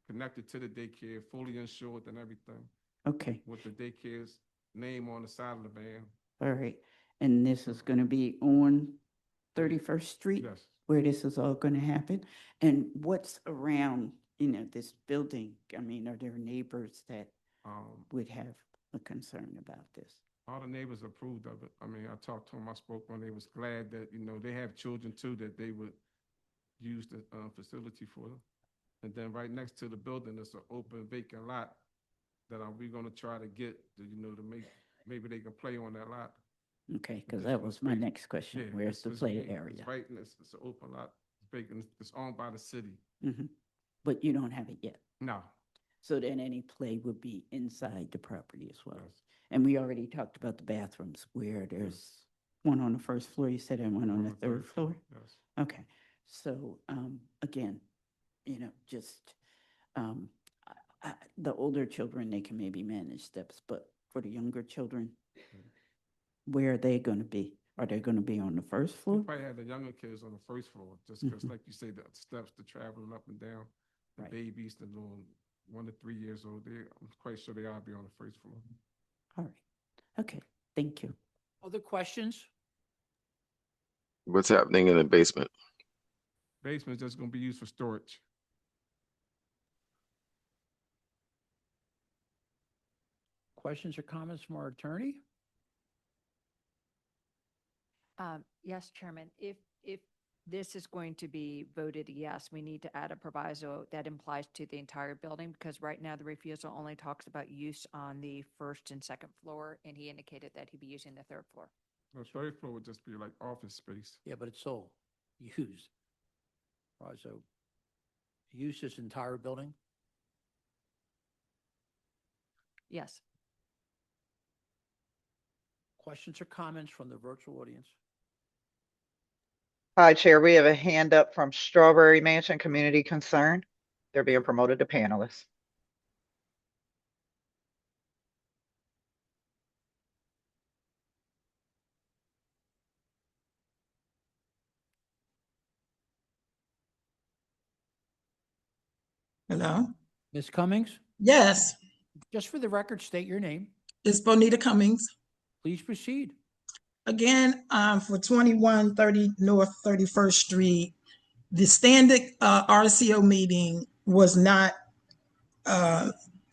connected to the daycare, fully insured and everything, Okay, with the daycare's name on the side of the van. all right. And this is going to be on 31st Street? Yes. Where this is all going to happen? And what's around, this building? I mean, are there neighbors that would have a concern about this? All the neighbors approved of it. I mean, I talked to them, I spoke when they was glad that, they have children too, that they would use the facility for them. And then right next to the building, there's an open vacant lot that we're gonna try to get, to make, maybe they can play on that lot. Okay, because that was my next question. Yeah, Where's the it's play big. area? It's right, and it's an open lot, it's vacant, it's owned by the city. Mhm. But you don't have it yet. No, So then any play would be inside the property as well. Yes. And we already talked about the bathrooms where there's one on the first floor, you said, and one on the third floor? Yes. Okay, so, again, just, the older children, they can maybe manage steps, but for the younger children, where are they gonna be? Are they gonna be on the first We floor? probably have the younger kids on the first floor, just because, like you say, the steps, the traveling up and down, the Right. babies, the little 1 to 3 years old, I'm quite sure they all be on the first floor. All right, okay, thank you. Other questions? What's happening in the basement? Basement's just gonna be used for storage. Questions or comments from our attorney? Yes, Chairman, if this is going to be voted yes, we need to add a proviso that implies to the entire building, because right now the refusal only talks about use on the first and second floor, and he indicated that he'd be using the third floor. The third floor would just be like office space. Yeah, but it's all used. Right, so use this entire building? Yes. Questions or comments from the virtual audience? Hi, Chair. We have a hand up from Strawberry Mansion Community Concern. They're being promoted to panelists. Hello? Ms. Cummings, Yes, just for the record, state your name. it's Bonita Cummings. Please proceed. Again, for 2130 North 31st Street, the standard RCO meeting was not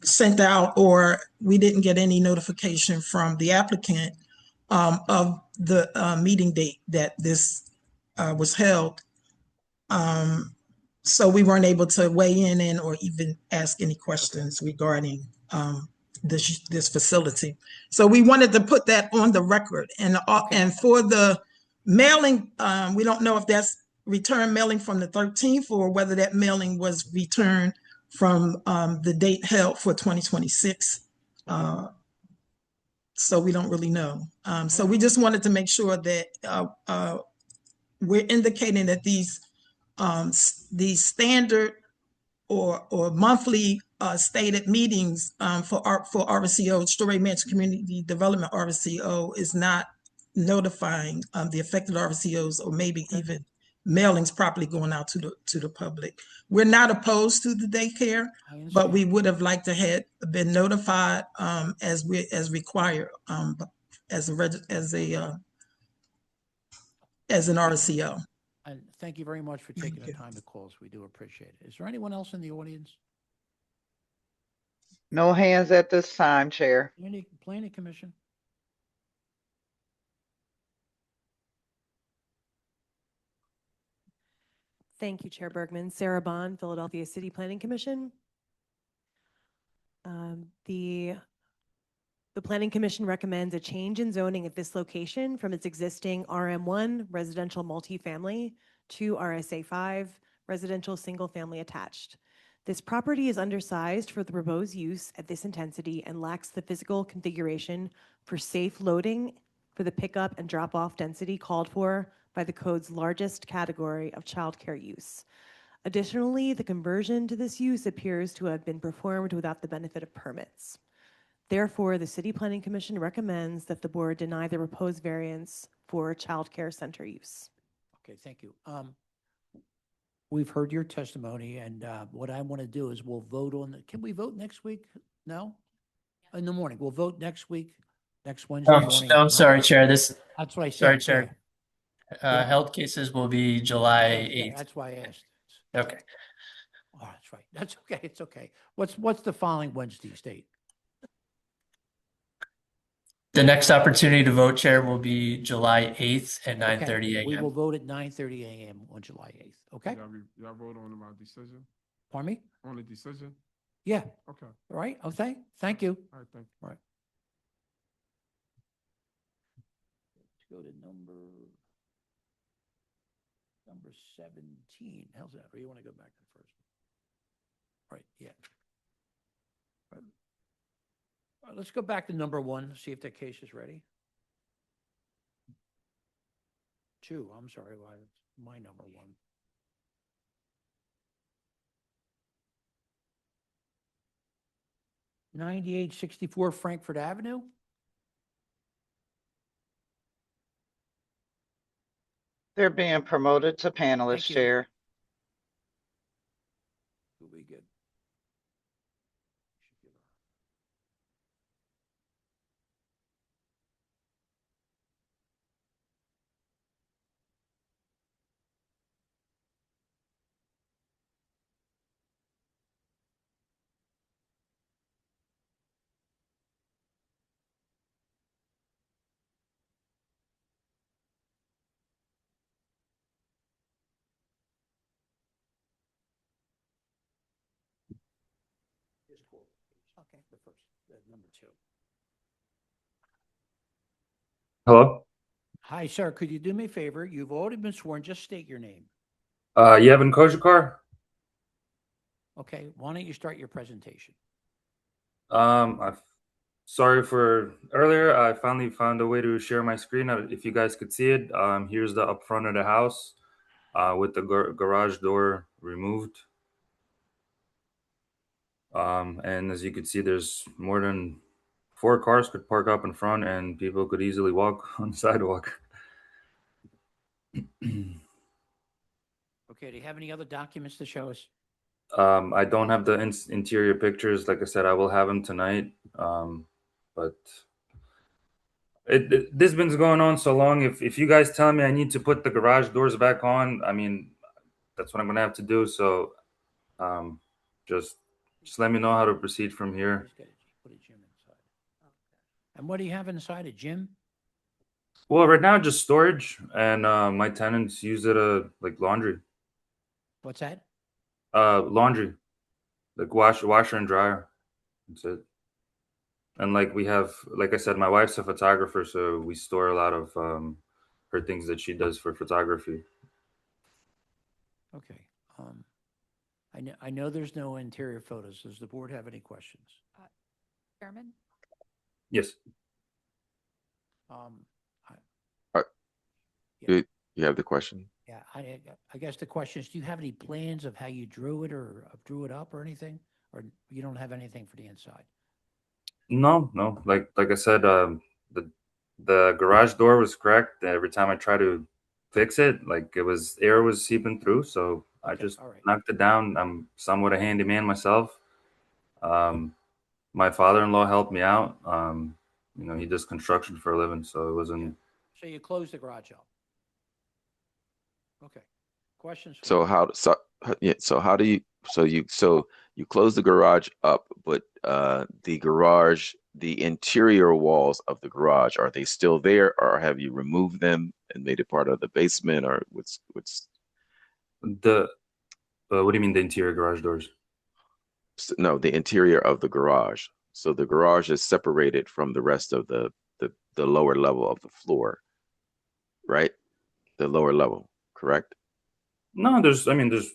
sent out, or we didn't get any notification from the applicant of the meeting date that this was held. So we weren't able to weigh in or even ask any questions regarding this facility. So we wanted to put that on the record. And for the mailing, we don't know if that's return mailing from the 13th or whether that mailing was returned from the date held for 2026. So we don't really know. So we just wanted to make sure that we're indicating that these standard or monthly stated meetings for RCO, Strawberry Mansion Community Development RCO, is not notifying the affected RCOs, or maybe even mailings properly going out to the public. We're not opposed to the daycare, but we would have liked to have been notified as required as an RCO. And thank you very much for taking the time to call us. We do appreciate it. Is there anyone else in the audience? No hands at this time, Chair. Planning Commission? Thank you, Chair Bergman. Sarah Bond, Philadelphia City Planning Commission. The Planning Commission recommends a change in zoning at this location from its existing RM1 residential multifamily 2 RSA 5, residential single-family attached. This property is undersized for the proposed use at this intensity and lacks the physical configuration for safe loading for the pickup and drop-off density called for by the code's largest category of childcare use. Additionally, the conversion to this use appears to have been performed without the benefit of permits. Therefore, the City Planning Commission recommends that the board deny the proposed variance for childcare center use. Okay, thank you. We've heard your testimony, and what I want to do is we'll vote on, can we vote next week? No? In the morning. We'll vote next week, next Wednesday morning. No, sorry, Chair. That's what I said. Sorry, Chair. Yeah. Held cases will be July Okay, 8th. that's why I asked. Okay. Oh, that's right. That's okay. It's okay. What's the following Wednesday date? The next opportunity to vote, Chair, will be July 8th at Okay, 9:30 We will a.m. vote at 9:30 a.m. on July 8th. Okay? Y'all vote on my decision? Pardon me? On the decision? Yeah. Okay. All right. Oh, thank you. All right, thank you. All right. Let's go to number 17. How's that? Or you want to go back to the first? Right, yeah. All right, let's go back to number 1, see if that case is ready. 2, I'm sorry, why, it's my number 1. $9864 Frankfurt Avenue. They're being promoted to panelist, Thank you. Chair. Will be good. Okay, the first, number 2. Hello? Hi, sir. Could you do me a favor? You've already been sworn. Just state your name. Yevon Koshikar. Okay, why don't you start your presentation? Sorry for earlier. I finally found a way to share my screen. If you guys could see it, here's the up front of the house with the garage door removed. And as you can see, there's more than 4 cars could park up in front, and people could easily walk on the sidewalk. Okay, do you have any other documents to show us? I don't have the interior pictures. Like I said, I will have them tonight. But this been going on so long. If you guys tell me I need to put the garage doors back on, I mean, that's what I'm gonna have to do. So, just let me know how to proceed from here. Put a gym inside. And what do you have inside a gym? Well, right now just storage, and my tenants use it like laundry. What's that? Laundry, like washer and dryer. That's it. And like we have, like I said, my wife's a photographer, so we store a lot of her things that she does for photography. Okay. I know there's no interior photos. Does the board have any questions? Chairman? Yes. You have the question? Yeah, I guess the question is, do you have any plans of how you drew it or drew it up or anything? Or you don't have anything for the inside? No. Like I said, the garage door was cracked. Every time I try to fix it, like air was seeping through. So I just knocked it down. I'm somewhat a handyman myself. My father-in-law helped me out. He does construction for a living, so it wasn't. So you closed the garage up? Okay. Questions? So how do you close the garage up, but the interior walls of the garage, are they still there, or have you removed them and made it part of the basement, or what's the what do you mean, the interior garage doors? No, the interior of the garage. So the garage is separated from the rest of the lower level of the floor, right? The lower level, correct? No, there's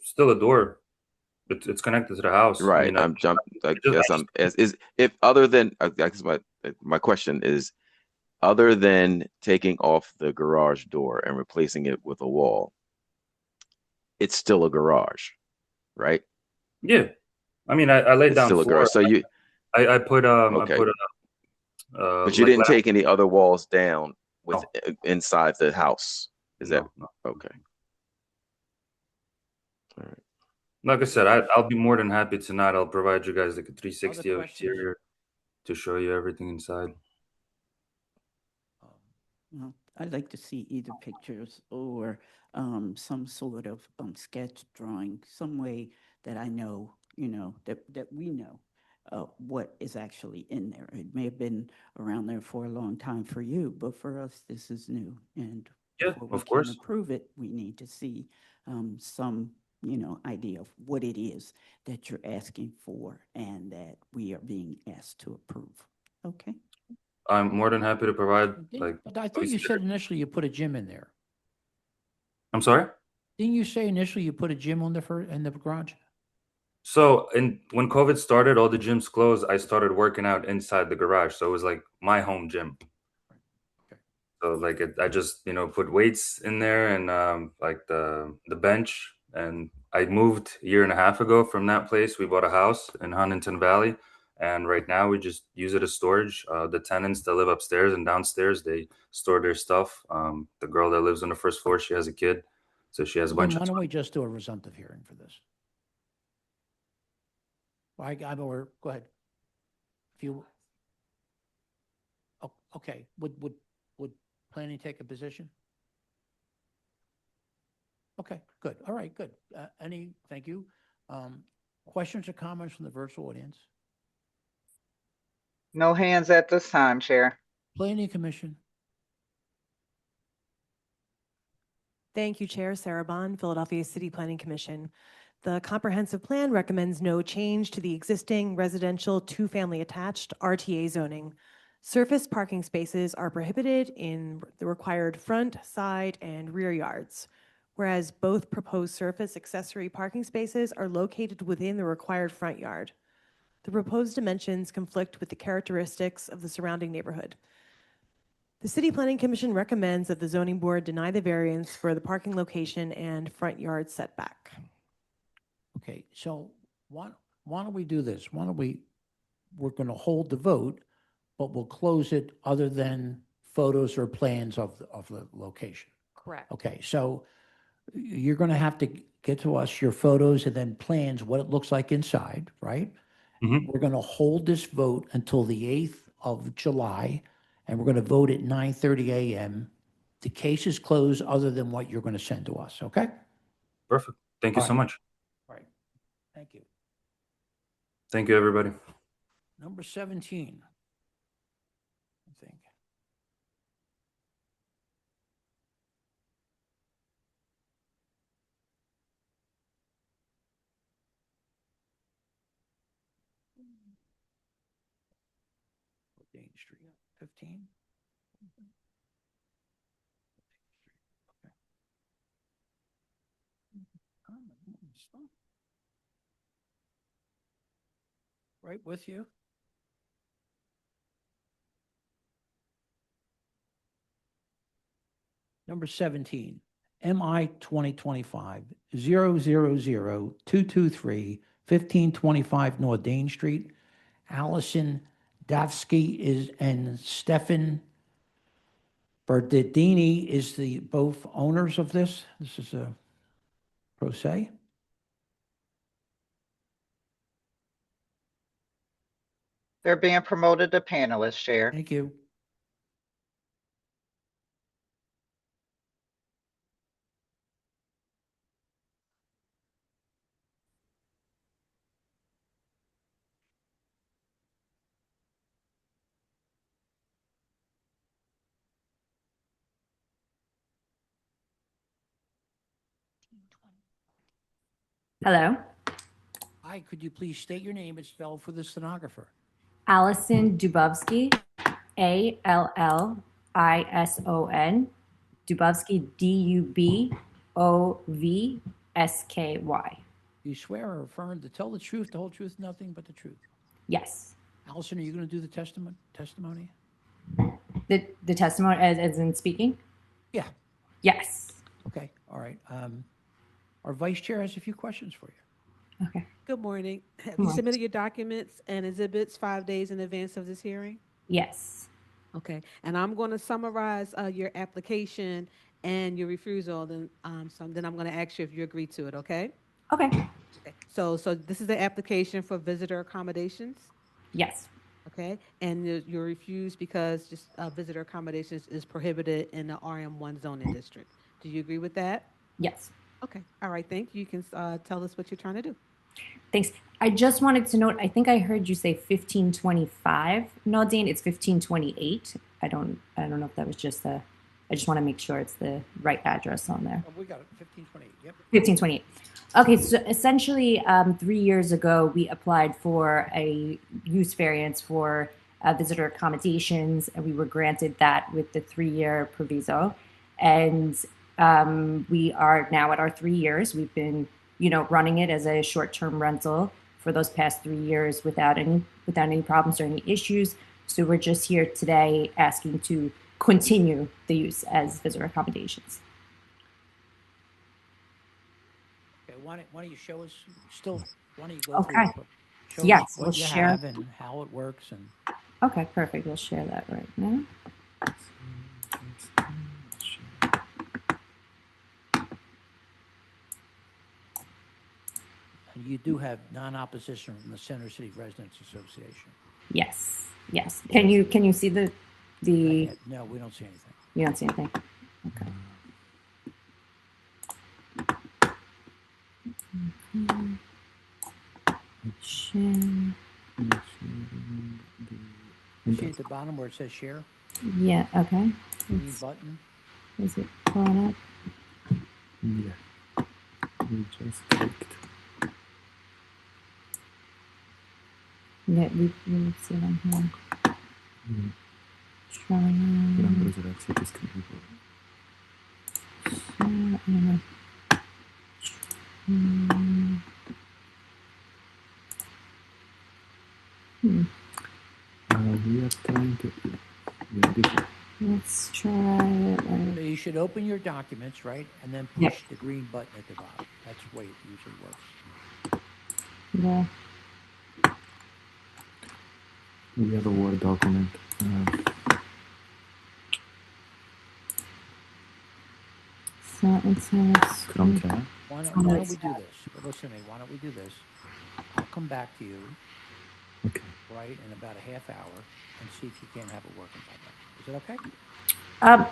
still a door. It's connected to the house. I Right. mean, I just, guess I'm is if other than I guess my question is other than taking off the garage door and replacing it with a wall, it's still a garage, right? yeah. I mean, I laid It's down still a floor. garage. So you I put okay, but you like didn't take any other walls down with no, inside the house. Is that no. okay? All right. Like I said, I'll be more than happy tonight. I'll provide you guys like a 360 of questions? exterior to show you everything inside. Well, I'd like to see either pictures or some sort of sketch drawing, some way that I know, that we know what is actually in there. It may have been around there for a long time for you, but for us, this is new. And Yeah, before we of can course. approve it, we need to see some, idea of what it is that you're asking for and that we are being asked to approve. Okay? I'm more than happy to provide like. But I thought you said initially you put a gym in there. I'm sorry. Didn't you say initially you put a gym on in the garage? So, when COVID started, all the gyms closed. I started working out inside the garage, so it was like my home gym. Okay. So, like, I just put weights in there and like the bench. And I moved a year and a half ago from that place. We bought a house in Huntington Valley, and right now we just use it as storage. The tenants that live upstairs and downstairs, they store their stuff. The girl that lives on the first floor, she has a kid, so she has a bunch Why of. don't we just do a resumptive hearing for this? Or go ahead. If you. Oh, okay, would planning take a position? Okay, good. All right, good. Thank you. Questions or comments from the virtual audience? No hands at this time, Chair. Planning Commission. Thank you, Chair. Sarah Bond, Philadelphia City Planning Commission. The comprehensive plan recommends no change to the existing residential two-family attached RTA zoning. Surface parking spaces are prohibited in the required front, side, and rear yards, whereas both proposed surface accessory parking spaces are located within the required front yard. The proposed dimensions conflict with the characteristics of the surrounding neighborhood. The City Planning Commission recommends that the zoning board deny the variance for the parking location and front yard setback. Okay, so why don't we do this? We're going to hold the vote, but we'll close it other than photos or plans of the location. Correct. Okay, so you're going to have to get to us your photos and then plans, what it looks like inside, right? Mhm. We're going to hold this vote until the 8th of July, and we're going to vote at 9:30 a.m. The case is closed other than what you're going to send to us, okay? Perfect. Thank you All so right. much. All right. Thank you. Thank you, everybody. Number 17, I think. Dane Street, 15. Right with you. Number 17, MI 2025-000-223-1525 North Dane Street. Allison Davsky and Stefan Berdini is the both owners of this. This is a pro se. They're being promoted to panelists, Chair. Thank you. Hello, Hi, could you please state your name and spell for the stenographer? Allison Dubovsky, Allison, Dubovsky, SKY. Do you swear or affirm to tell the truth, the whole truth, nothing but the truth? Yes. Allison, are you going to do the testimony? The testimony as in speaking? Yeah. Yes. Okay. All right. Our vice chair has a few questions for you. Okay. Good morning. Have you morning. submitted your documents and exhibits 5 days in advance of this hearing? Yes. Okay, and I'm going to summarize your application and your refusal, then then I'm going to ask you if you agree to it, okay? Okay. Okay. So this is the application for visitor accommodations, Yes. okay? And you're refused because just visitor accommodations is prohibited in the RM1 zoning district. Do you agree with that? Yes. Okay, all right, thank you. You can tell us what you're trying to do. Thanks. I just wanted to note, I think I heard you say 1525. Nadine, it's 1528. I don't know if that was just I just want to make sure it's the right address on there. Oh, we got it. 1528. Yep. 1528. Okay, so essentially 3 years ago, we applied for a use variance for visitor accommodations, and we were granted that with the 3-year proviso. And we are now at our 3 years. We've been, running it as a short-term rental for those past 3 years without any problems or any issues. So we're just here today asking to continue the use as visitor accommodations. Okay. Why don't you show us? Why don't you go Okay. through? Show Yes, us we'll what you share. have and how it works and. Okay, perfect. We'll share that right now. And you do have non-opposition from the Center City Residents Association. Yes. Yes. Can you see the? No, we don't see anything. You don't see anything. Okay. Share. You see at the bottom where it says share? Yeah. Okay. Green button. Is it pulling up? Yeah. We just clicked. Yeah, we see it on here. Gran Try. presentazione che scrivo. We are trying to. Let's try it. So you should open your documents, right? And then push Yep. the green button at the bottom. That's the way it usually works. Yeah. We have a Word document. So it says. Chrome tab. Why don't we do this? Listen to me. Why don't we do this? I'll come back to you, Okay. right, in about a half hour and see if you can't have it working by then. Is it okay?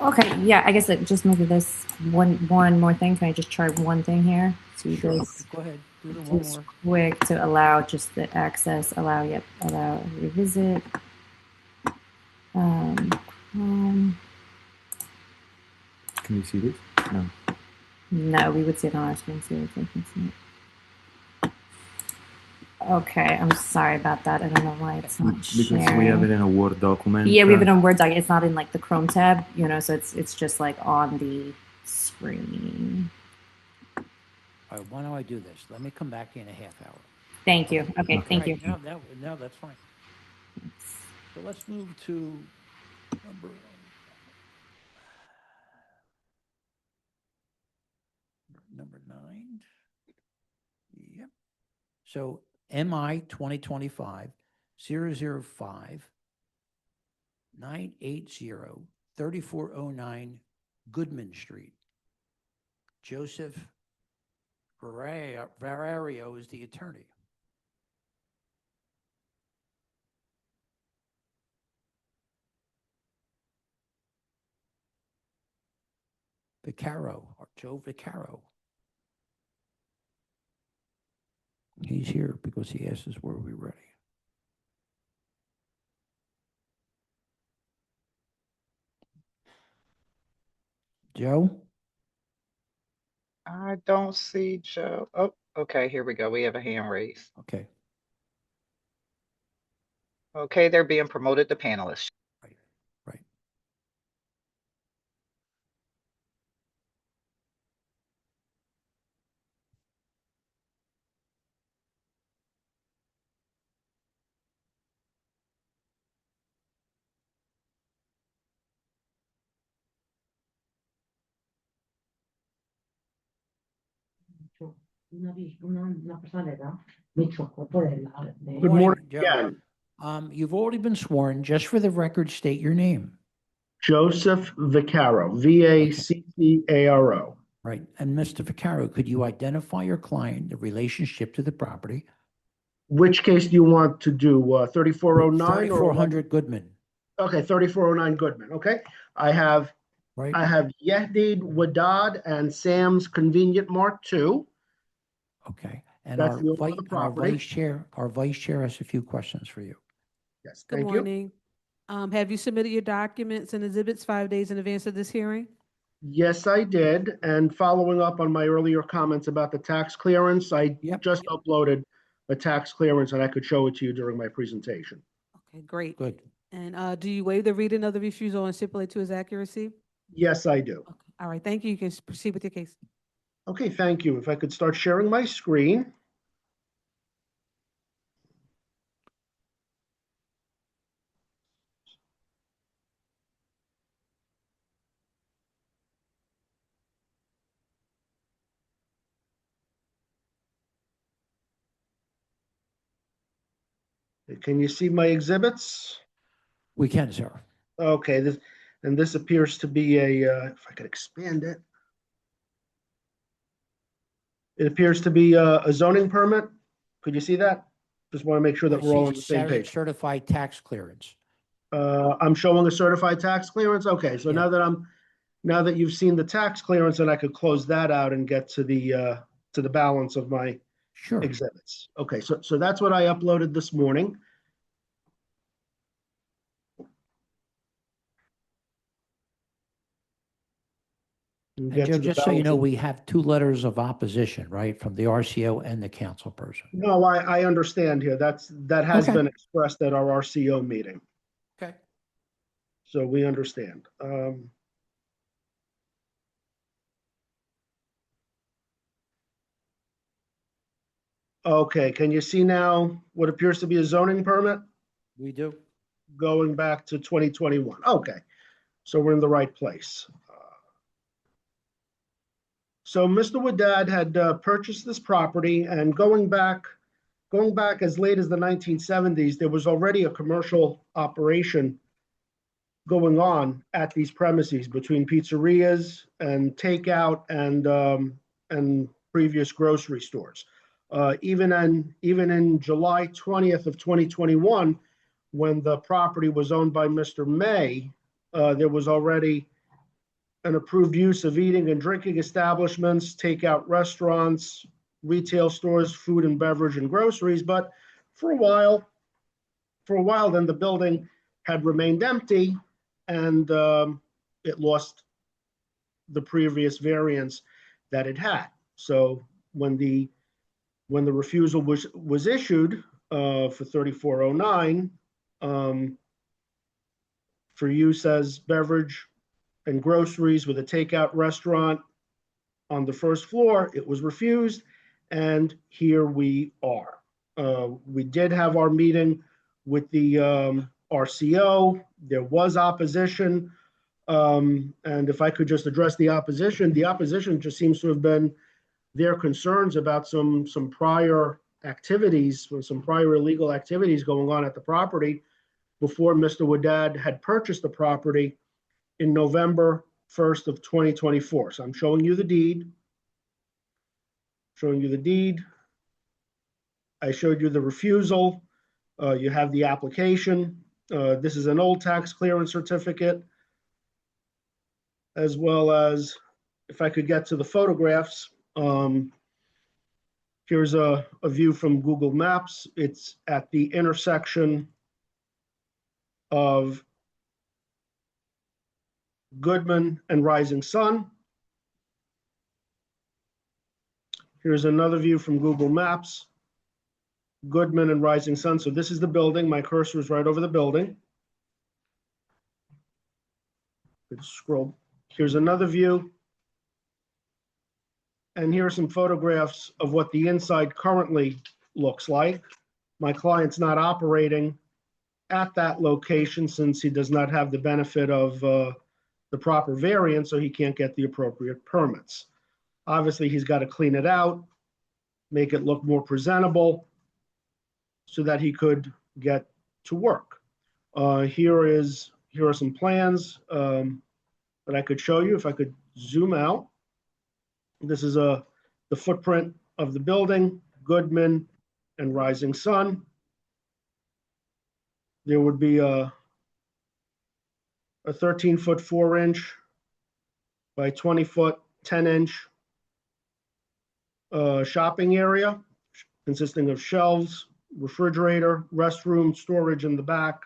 Okay. Yeah. I guess just maybe this one more thing. Can I just try one thing here? See Sure. this. Go ahead. Do the one Just more. quick to allow just the access. Allow revisit. Can you see this? No. No, we would see it on our screen so they can see it. Okay, I'm sorry about that. I don't know why it's not Because sharing. we have it in a Word document. Yeah, we have it on Word doc. It's not in like the Chrome tab, so it's just like on the screen. All right, why don't I do this? Let me come back in a half hour. Thank you. Okay, thank you. No, that's fine. So let's move to number 9. Yep. So MI 2025 005 980 3409 Goodman Street. Joseph Varario is the attorney. Vicaro, or Joe Vicaro. He's here because he asked us, were we ready? Joe? I don't see Joe. Oh, okay, here we go. We have a hand raised. Okay. Okay, they're being promoted to panelists. Right. Good morning Joe. again. You've already been sworn. Just for the record, state your name. Joseph Vaccaro, Vaccaro. Right. And Mr. Vaccaro, could you identify your client, the relationship to the property? Which case do you want to do? 3409 or 3400 Goodman. Okay, 3409 Goodman. Okay. I have Right. Yehdid Wadad and Sam's Convenient Mart 2. Okay. And That's our, the owner of the property. our vice chair has a few questions for you. Yes, Good thank you. morning. Have you submitted your documents and exhibits 5 days in advance of this hearing? Yes, I did. And following up on my earlier comments about the tax clearance, I just uploaded a tax clearance and I could show it to you during my presentation. Okay, great. Good. And do you waive the reading of the refusal and stipulate to its accuracy? Yes, I do. All right, thank you. You can proceed with your case. Okay, thank you. If I could start sharing my screen. Can you see my exhibits? We can, sir. Okay, this appears to be if I could expand it. It appears to be a zoning permit. Could you see that? Just want to make sure that we're all on the same page. Certified tax clearance. I'm showing a certified tax clearance. Okay, so now that you've seen the tax clearance, then I could close that out and get to the balance of my exhibits. Okay, so that's what I uploaded this morning. And Joe, just so you know, we have 2 letters of opposition, right, from the RCO and the council person. No, I understand here. That has been expressed at our RCO meeting. Okay. So we understand. Okay, can you see now what appears to be a zoning permit? We do. Going back to 2021. Okay, so we're in the right place. So Mr. Wadad had purchased this property, and going back as late as the 1970s, there was already a commercial operation going on at these premises between pizzerias and takeout and previous grocery stores. Even in July 20th of 2021, when the property was owned by Mr. May, there was already an approved use of eating and drinking establishments, takeout restaurants, retail stores, food and beverage and groceries. But for a while then the building had remained empty and it lost the previous variance that it had. So when the refusal was issued for 3409 for use as beverage and groceries with a takeout restaurant on the first floor, it was refused, and here we are. We did have our meeting with the RCO. There was opposition, and if I could just address the opposition just seems to have been their concerns about some prior activities, or some prior illegal activities going on at the property before Mr. Wadad had purchased the property in November 1st of 2024. So I'm showing you the deed. I showed you the refusal. You have the application. This is an old tax clearance certificate, as well as, if I could get to the photographs, here's a view from Google Maps. It's at the intersection of Goodman and Rising Sun. Here's another view from Google Maps, Goodman and Rising Sun. So this is the building. My cursor is right over the building. Let's scroll. Here's another view. And here are some photographs of what the inside currently looks like. My client's not operating at that location since he does not have the benefit of the proper variance, so he can't get the appropriate permits. Obviously, he's got to clean it out, make it look more presentable so that he could get to work. Here are some plans that I could show you if I could zoom out. This is the footprint of the building, Goodman and Rising Sun. There would be a 13-foot 4-inch by 20-foot 10-inch shopping area consisting of shelves, refrigerator, restroom, storage in the back.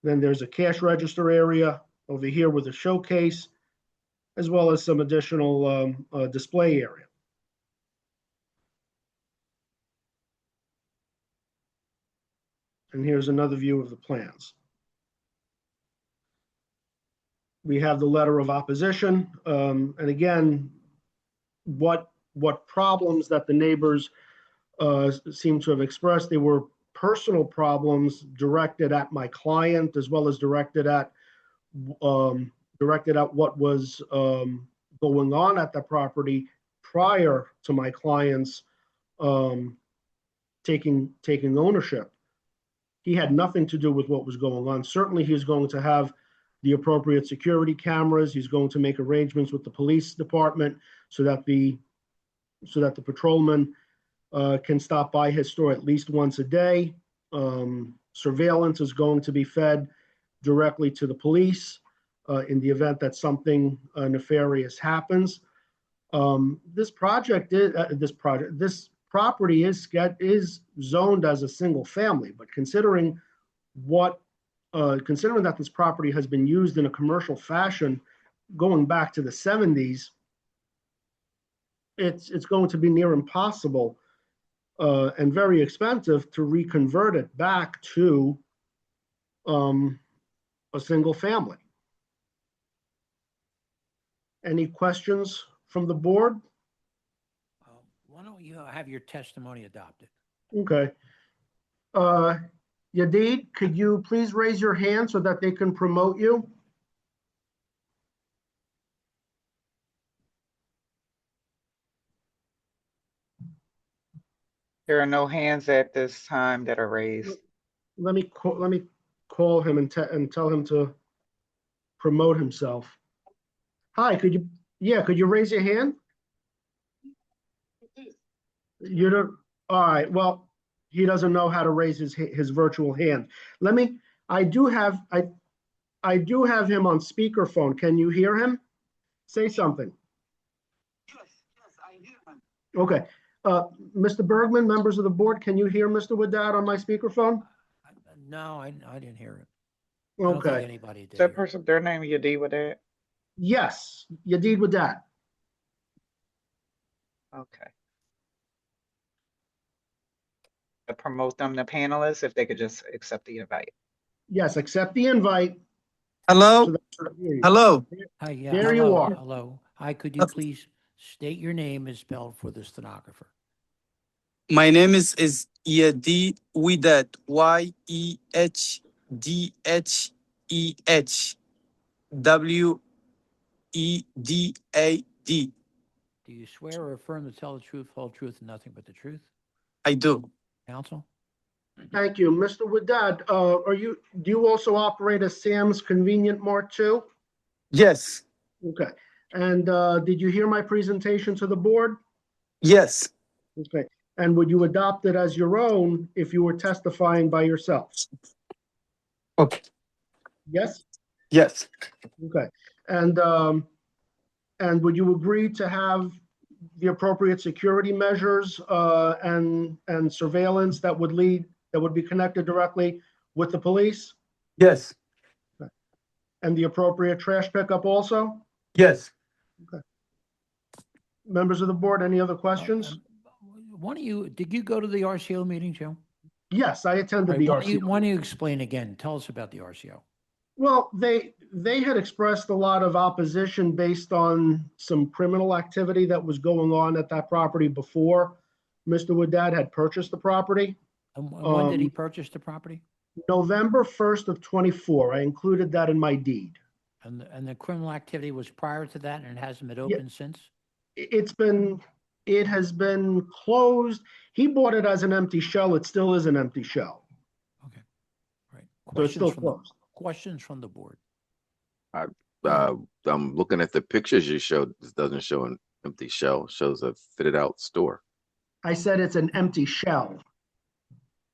Then there's a cash register area over here with a showcase, as well as some additional display area. And here's another view of the plans. We have the letter of opposition. And again, what problems that the neighbors seem to have expressed, they were personal problems directed at my client, as well as directed at what was going on at the property prior to my client's taking ownership. He had nothing to do with what was going on. Certainly, he was going to have the appropriate security cameras. He's going to make arrangements with the police department so that the patrolman can stop by his store at least once a day. Surveillance is going to be fed directly to the police in the event that something nefarious happens. This property is zoned as a single family, but considering that this property has been used in a commercial fashion going back to the 70s, it's going to be near impossible and very expensive to reconvert it back to a single family. Any questions from the board? Why don't you have your testimony adopted? Okay. Yadid, could you please raise your hand so that they can promote you? There are no hands at this time that are raised. Let me call him and tell him to promote himself. Hi, could you raise your hand? You don't, all right, well, he doesn't know how to raise his virtual hand. I do have him on speakerphone. Can you hear him? Say something. Yes, I hear him. Okay. Mr. Bergman, members of the board, can you hear Mr. Wadad on my speakerphone? No, I didn't hear it. I don't think Okay. anybody did. That person, their name Yadid with that? Yes, Yadid Wadad. Okay. To promote them to panelists, if they could just accept the invite. Yes, accept the invite. Hello? Hello? Hi, yeah, There you hello, are. hello. Hi, could you please state your name as spelled for the stenographer? My name is Yehdi Widad, YEHDHEH, WEDAD. Do you swear or affirm to tell the truth, whole truth, and nothing but the truth? I do. Counsel? Thank you. Mr. Wadad, do you also operate a Sam's Convenient Mart too? Yes, Okay. And did you hear my presentation to the board? yes, Okay. And would you adopt it as your own if you were testifying by yourself? okay, Yes? yes, Okay. And would you agree to have the appropriate security measures and surveillance that would be connected directly with the police? yes, And the appropriate trash pickup also? yes. Members of the board, any other questions? Did you go to the RCO meeting, Joe? Yes, I attended the RCO. Why don't you explain again? Tell us about the RCO. Well, they had expressed a lot of opposition based on some criminal activity that was going on at that property before Mr. Wadad had purchased the property. And when did he purchase the property? November 1st of 24. I included that in my deed. And the criminal activity was prior to that and it hasn't been open since? it has been closed. He bought it as an empty shell. It still is an empty shell. Right. So it's still Questions from the, closed. questions from the board. I'm looking at the pictures you showed. This doesn't show an empty shell. It shows a fitted out store. I said it's an empty shell.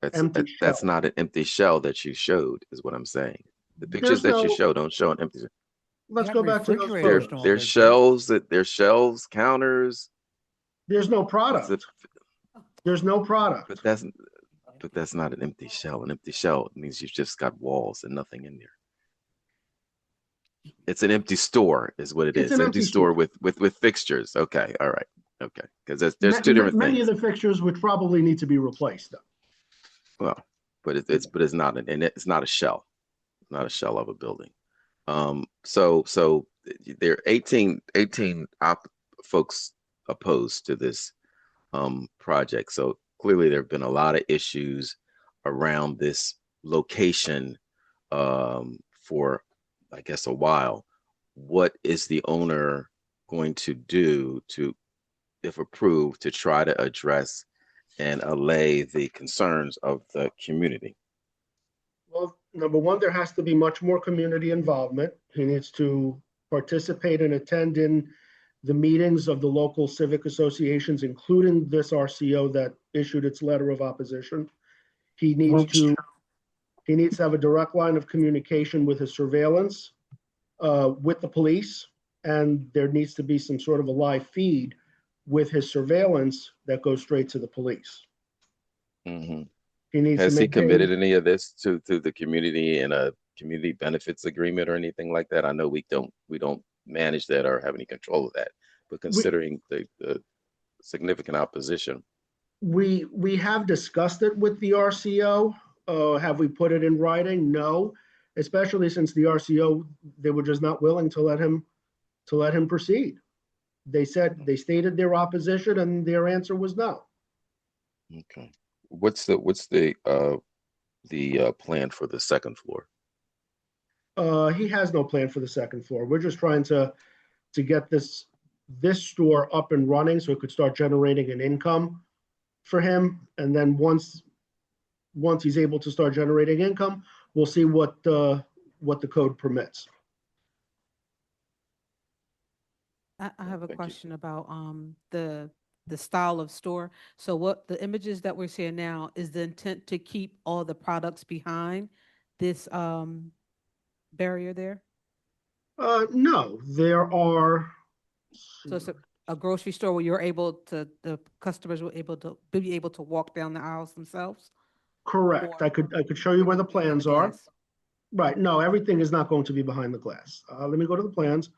That's not an empty shell that you showed, is what I'm saying. The pictures There's that you no- show don't show an empty. Let's go back to those refrigerators photos. and all There's that. shelves, there's shelves, counters. There's no product. There's no product. But that's not an empty shell. An empty shell means you've just got walls and nothing in there. It's an empty store, is what it It's is. an Empty empty store with fixtures. Okay, all right, okay. Because there's two different Many things. of the fixtures would probably need to be replaced, though. Well, but it's not it's not a shell. It's not a shell of a building. So there are 18 folks opposed to this project. So clearly there have been a lot of issues around this location for, I guess, a while. What is the owner going to do to, if approved, to try to address and allay the concerns of the community? Well, number one, there has to be much more community involvement. He needs to participate and attend in the meetings of the local civic associations, including this RCO that issued its letter of opposition. He needs to have a direct line of communication with his surveillance, with the police, and there needs to be some sort of a live feed with his surveillance that goes straight to the police. Mm-hmm. He needs Has to he maintain- committed any of this to the community in a community benefits agreement or anything like that? I know we don't manage that or have any control of that, but considering the significant opposition. We have discussed it with the RCO. Have we put it in writing? No, especially since the RCO, they were just not willing to let him proceed. They stated their opposition and their answer was no. Okay. What's the plan for the second floor? He has no plan for the second floor. We're just trying to get this store up and running so it could start generating an income for him. And then once he's able to start generating income, we'll see what the code permits. I have a question about the style of store. So what the images that we're seeing now, is the intent to keep all the products behind this barrier there? No, there are. So it's a grocery store where the customers will be able to walk down the aisles themselves? Correct. I could show you where the plans are. Right. No, everything is not going to be behind the glass. Let me go to the plans.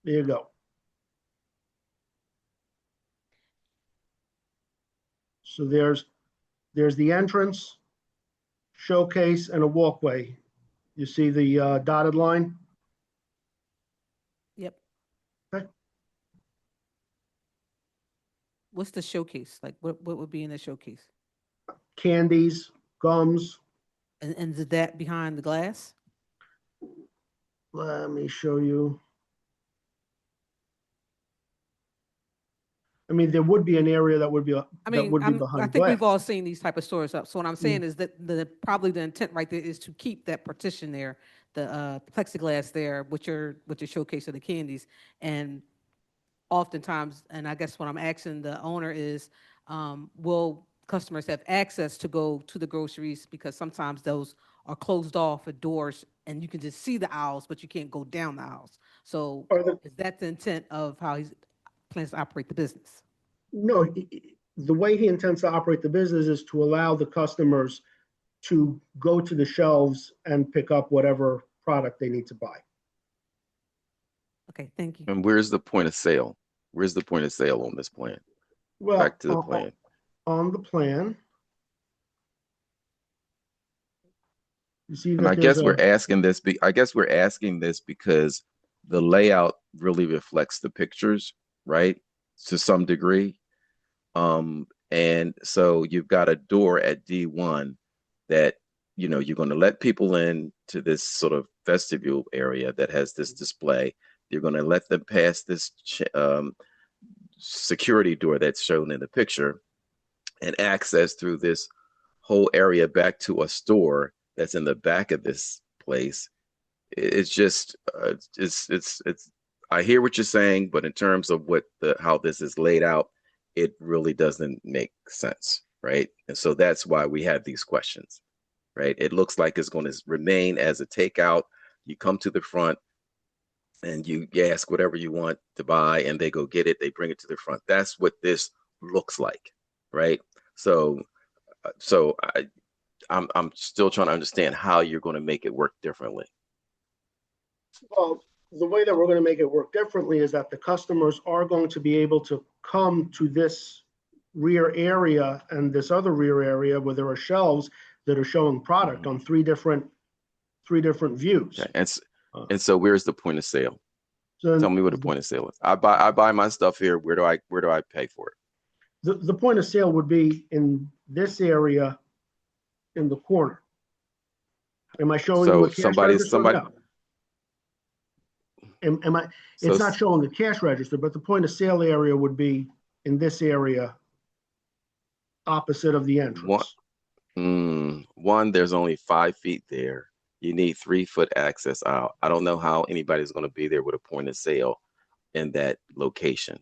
There you go. So there's the entrance, showcase, and a walkway. You see the dotted line? Yep. Okay. What's the showcase? Like what would be in the showcase? Candies, gums. And is that behind the glass? Let me show you. I mean, there would be an area that would be behind I think glass. we've all seen these type of stores up. So what I'm saying is that probably the intent right there is to keep that partition there, the plexiglass there with your showcase of the candies. And oftentimes, and I guess what I'm asking the owner is, will customers have access to go to the groceries? Because sometimes those are closed off at doors and you can just see the aisles, but you can't go down the aisles. So is that the intent of how he plans to operate the business? No, the way he intends to operate the business is to allow the customers to go to the shelves and pick up whatever product they need to buy. Okay, thank you. And where's the point of sale? Where's the point of sale on this plan? Well, back to the plan. On the plan, you see And that I guess there's we're asking this. I guess we're asking this because the layout really reflects the pictures, right? To some degree. And so you've got a door at D1 that, you're going to let people in to this sort of vestibule area that has this display. You're going to let them pass this security door that's shown in the picture and access through this whole area back to a store that's in the back of this place. It's just, it's, I hear what you're saying, but in terms of how this is laid out, it really doesn't make sense, right? And so that's why we have these questions, right? It looks like it's going to remain as a takeout. You come to the front and you ask whatever you want to buy and they go get it. They bring it to the front. That's what this looks like, right? So I'm still trying to understand how you're going to make it work differently. Well, the way that we're going to make it work differently is that the customers are going to be able to come to this rear area and this other rear area where there are shelves that are showing product on three different views. Okay. And so where's the point of sale? So tell me what the point of sale is. I buy my stuff here. Where do I pay for it? The point of sale would be in this area in the corner. Am I showing you a cash register? No. It's not showing the cash register, but the point of sale area would be in this area opposite of the entrance. One, there's only 5 feet there. You need 3-foot access out. I don't know how anybody's going to be there with a point of sale in that location.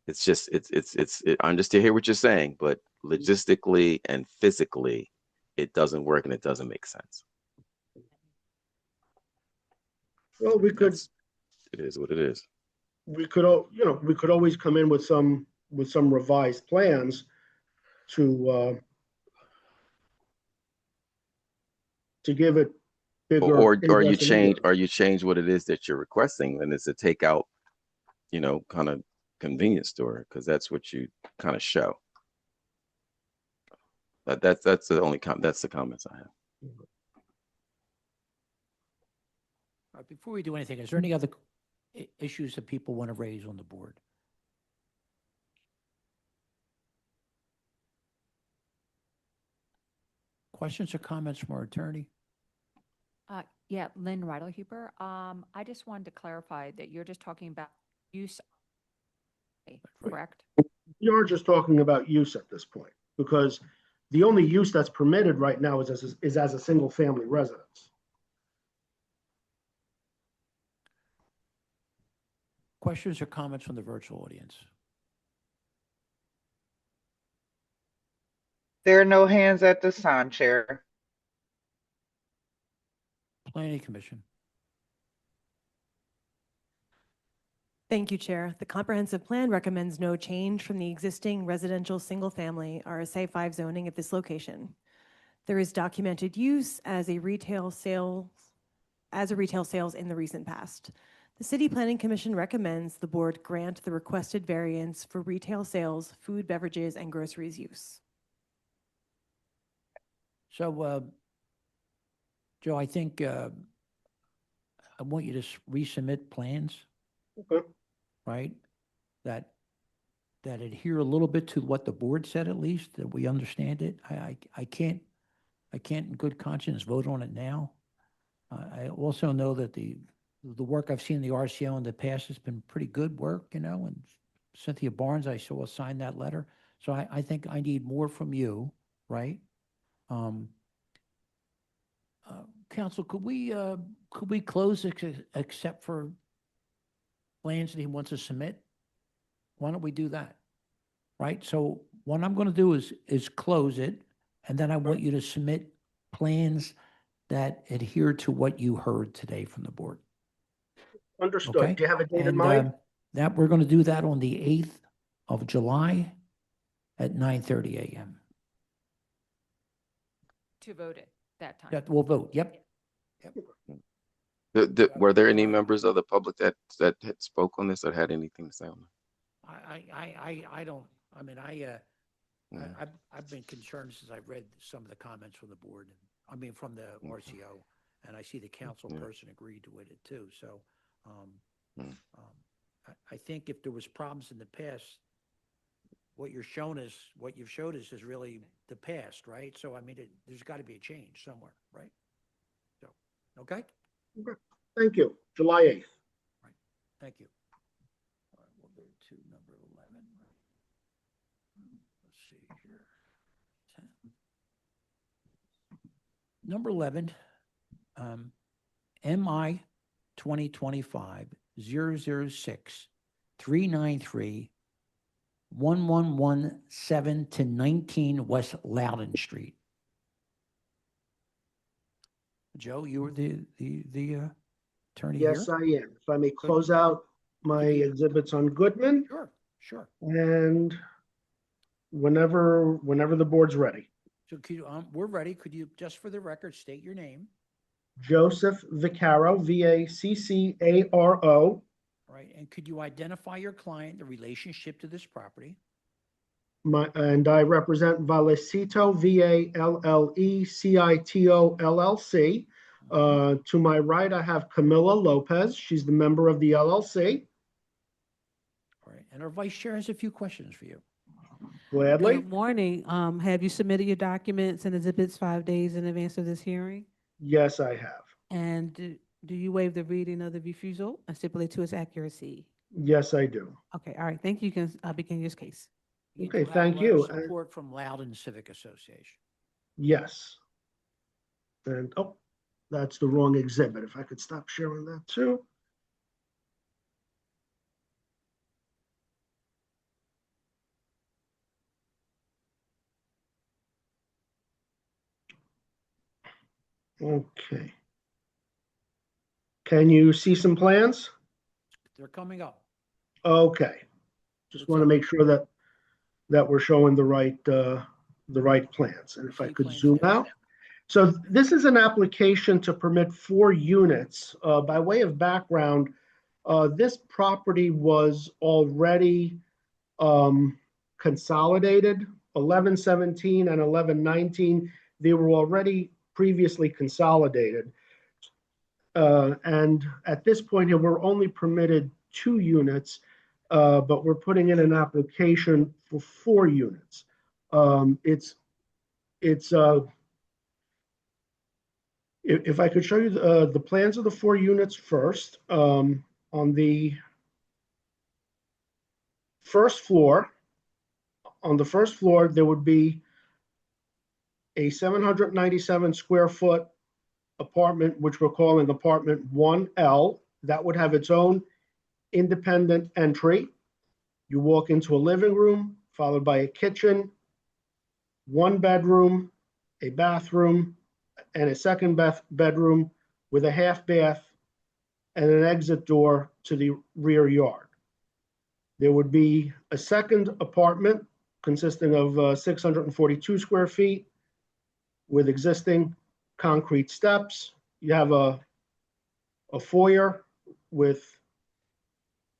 It's just, I understand hear what you're saying, but logistically and physically, it doesn't work and it doesn't make sense. Well, we could. It is what it is. We could, we could always come in with some revised plans to give it bigger. Or you change what it is that you're requesting, and it's a takeout, kind of convenience store, because that's what you kind of show. That's the only that's the comments I have. Before we do anything, is there any other issues that people want to raise on the board? Questions or comments from our attorney? Yeah, Lynn Reidelhuber. I just wanted to clarify that you're just talking about use, correct? You're just talking about use at this point, because the only use that's permitted right now is as a single family residence. Questions or comments from the virtual audience? There are no hands at this time, Chair. Planning Commission. Thank you, Chair. The comprehensive plan recommends no change from the existing residential single-family RSA 5 zoning at this location. There is documented use as a retail sales in the recent past. The City Planning Commission recommends the board grant the requested variance for retail sales, food, beverages, and groceries use. So, Joe, I think I want you to resubmit plans. Okay. Right? That adhere a little bit to what the board said, at least, that we understand it. I can't in good conscience vote on it now. I also know that the work I've seen in the RCO in the past has been pretty good work, and Cynthia Barnes, I saw sign that letter. So I think I need more from you, right? Council, could we close except for plans that he wants to submit? Why don't we do that? Right? So what I'm going to do is close it, and then I want you to submit plans that adhere to what you heard today from the board. Understood. Okay? Do you have a date in And mind? that we're going to do that on the 8th of July at 9:30 a.m. To vote it that time. That we'll vote. Yep. Were there any members of the public that had spoke on this or had anything to say on it? I don't. I mean, I've been concerned since I've read some of the comments from the board. I mean, from the RCO, and I see the council person agreed to it too. So, I think if there was problems in the past, what you've showed us is really the past, right? So, I mean, there's got to be a change somewhere, right? So, okay. Okay. Thank you. July 8th. Thank you. All right, we'll go to number 11. Let's see here. 10. Number 11, MI 2025-006 393 1117 to 19 West Loudon Street. Joe, you were the attorney here? Yes, I am. If I may close out my exhibits on Goodman, Sure, sure. and whenever the board's ready. So could you, we're ready. Could you, just for the record, state your name? Joseph Vaccaro, Vaccaro. All right, and could you identify your client, the relationship to this property? And I represent Valecito, Vallecito LLC. To my right, I have Camilla Lopez. She's the member of the LLC. All right, and our vice chair has a few questions for you. Gladly. Good morning. Have you submitted your documents and exhibits 5 days in advance of this hearing? Yes, I have. And do you waive the reading of the refusal and stipulate to its accuracy? Yes, I do. Okay, all right. Thank you. You can begin your case. Okay, do have thank a letter you. of Support from Loudon Civic Association. Yes. And, oh, that's the wrong exhibit. If I could stop sharing that too. Okay. Can you see some plans? They're coming up. Okay. Just want to make sure that we're showing the right plans. And if I could zoom out. So this is an application to permit 4 units. By way of background, this property was already consolidated. 1117 and 1119, they were already previously consolidated. And at this point here, we're only permitted 2 units, but we're putting in an application for 4 units. If I could show you the plans of the 4 units first. On the first floor, there would be a 797 square foot apartment, which we're calling apartment 1L. That would have its own independent entry. You walk into a living room, followed by a kitchen, 1 bedroom, a bathroom, and a second bedroom with a half bath and an exit door to the rear yard. There would be a second apartment consisting of 642 square feet with existing concrete steps. You have a foyer with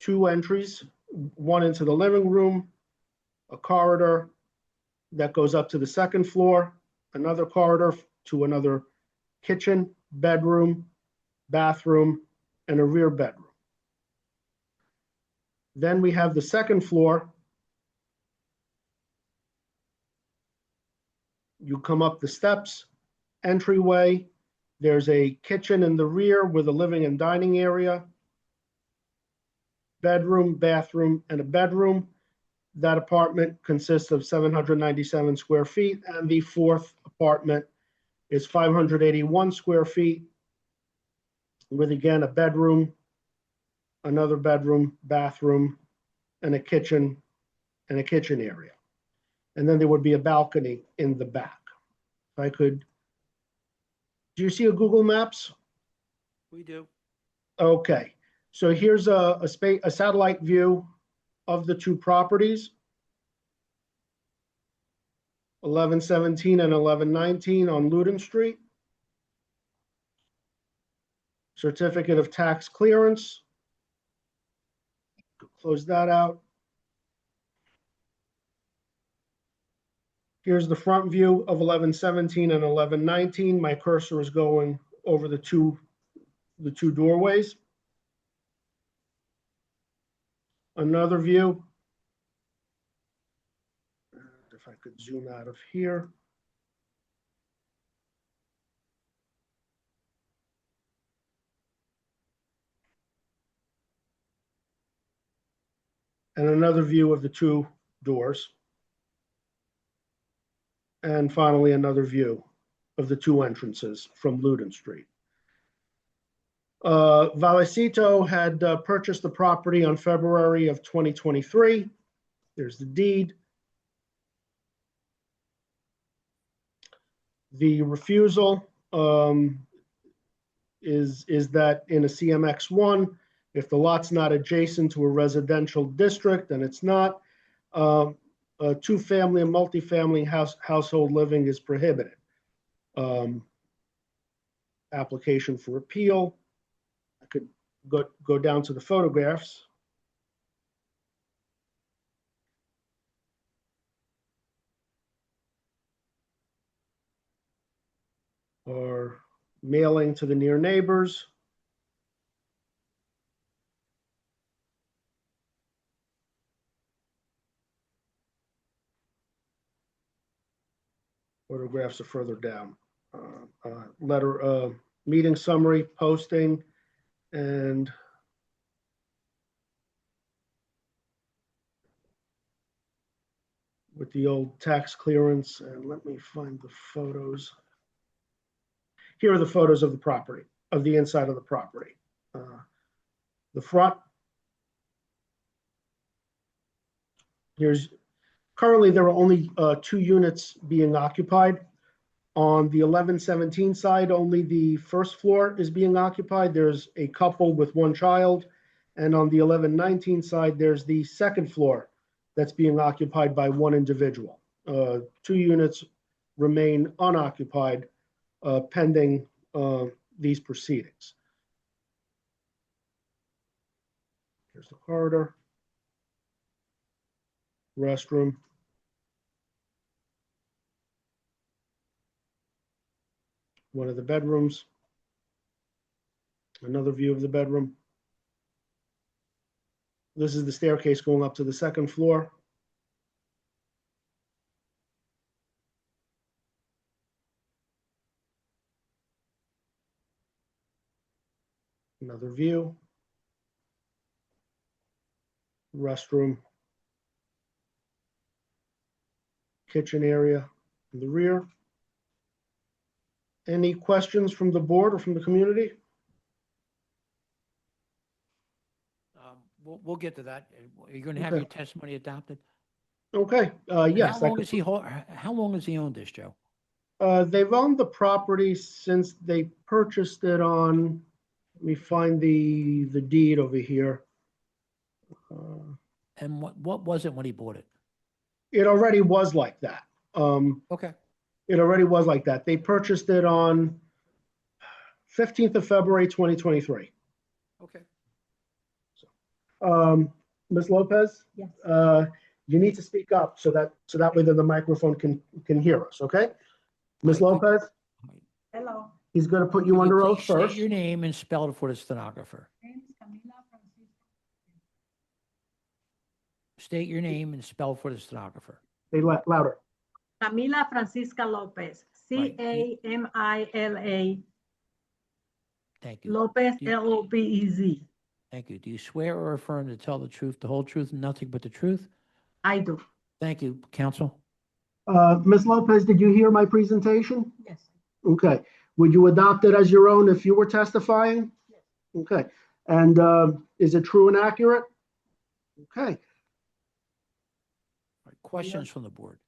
2 entries, one into the living room, a corridor that goes up to the second floor, another corridor to another kitchen, bedroom, bathroom, and a rear bedroom. Then we have the second floor. You come up the steps, entryway. There's a kitchen in the rear with a living and dining area, bedroom, bathroom, and a bedroom. That apartment consists of 797 square feet, and the 4th apartment is 581 square feet with, again, a bedroom, another bedroom, bathroom, and a kitchen area. And then there would be a balcony in the back. If I could, do you see a Google Maps? We do. Okay, so here's a satellite view of the 2 properties, 1117 and 1119 on Loudon Street. Certificate of tax clearance. Close that out. Here's the front view of 1117 and 1119. My cursor is going over the two doorways. Another view. If I could zoom out of here. and another view of the two doors. And finally, another view of the two entrances from Loudon Street. Valecito had purchased the property on February of 2023. There's the deed. The refusal is that in a CMX1, if the lot's not adjacent to a residential district, and it's not, a two-family and multifamily household living is prohibited. Application for appeal. I could go down to the photographs. Or mailing to the near neighbors. Photographs are further down. Letter, meeting summary, posting, and with the old tax clearance. And let me find the photos. Here are the photos of the property, of the inside of the property. The front. Currently, there are only 2 units being occupied. On the 1117 side, only the first floor is being occupied. There's a couple with 1 child. And on the 1119 side, there's the second floor that's being occupied by 1 individual. 2 units remain unoccupied pending these proceedings. Here's the corridor, restroom. One of the bedrooms. Another view of the bedroom. This is the staircase going up to the second floor. Another view. Restroom. Kitchen area in the rear. Any questions from the board or from the community? We'll get to that. Are you going to have Okay. your testimony adopted? Okay, yes. How long has he owned this, Joe? They've owned the property since they purchased it on, let me find the deed over here. And what was it when he bought it? It already was like that. Okay. It already was like that. They purchased it on 15th of February, 2023. Okay. Ms. Lopez? Yes. You need to speak up so that way the microphone can hear us, okay? Ms. Lopez, Hello. he's going to put you under oath Please state first. your name and spell it for the stenographer. State your name and spell for the stenographer. Say louder. Camila Francisca Lopez, Camila Thank you. Lopez, Do you- Lopez. Thank you. Do you swear or affirm to tell the truth, the whole truth, and nothing but the truth? I do. Thank you, counsel. Ms. Lopez, did you hear my presentation? Yes. Okay. Would you adopt it as your own if you were testifying? Yes. Okay. And is it true and accurate? Okay. All right, questions from the board?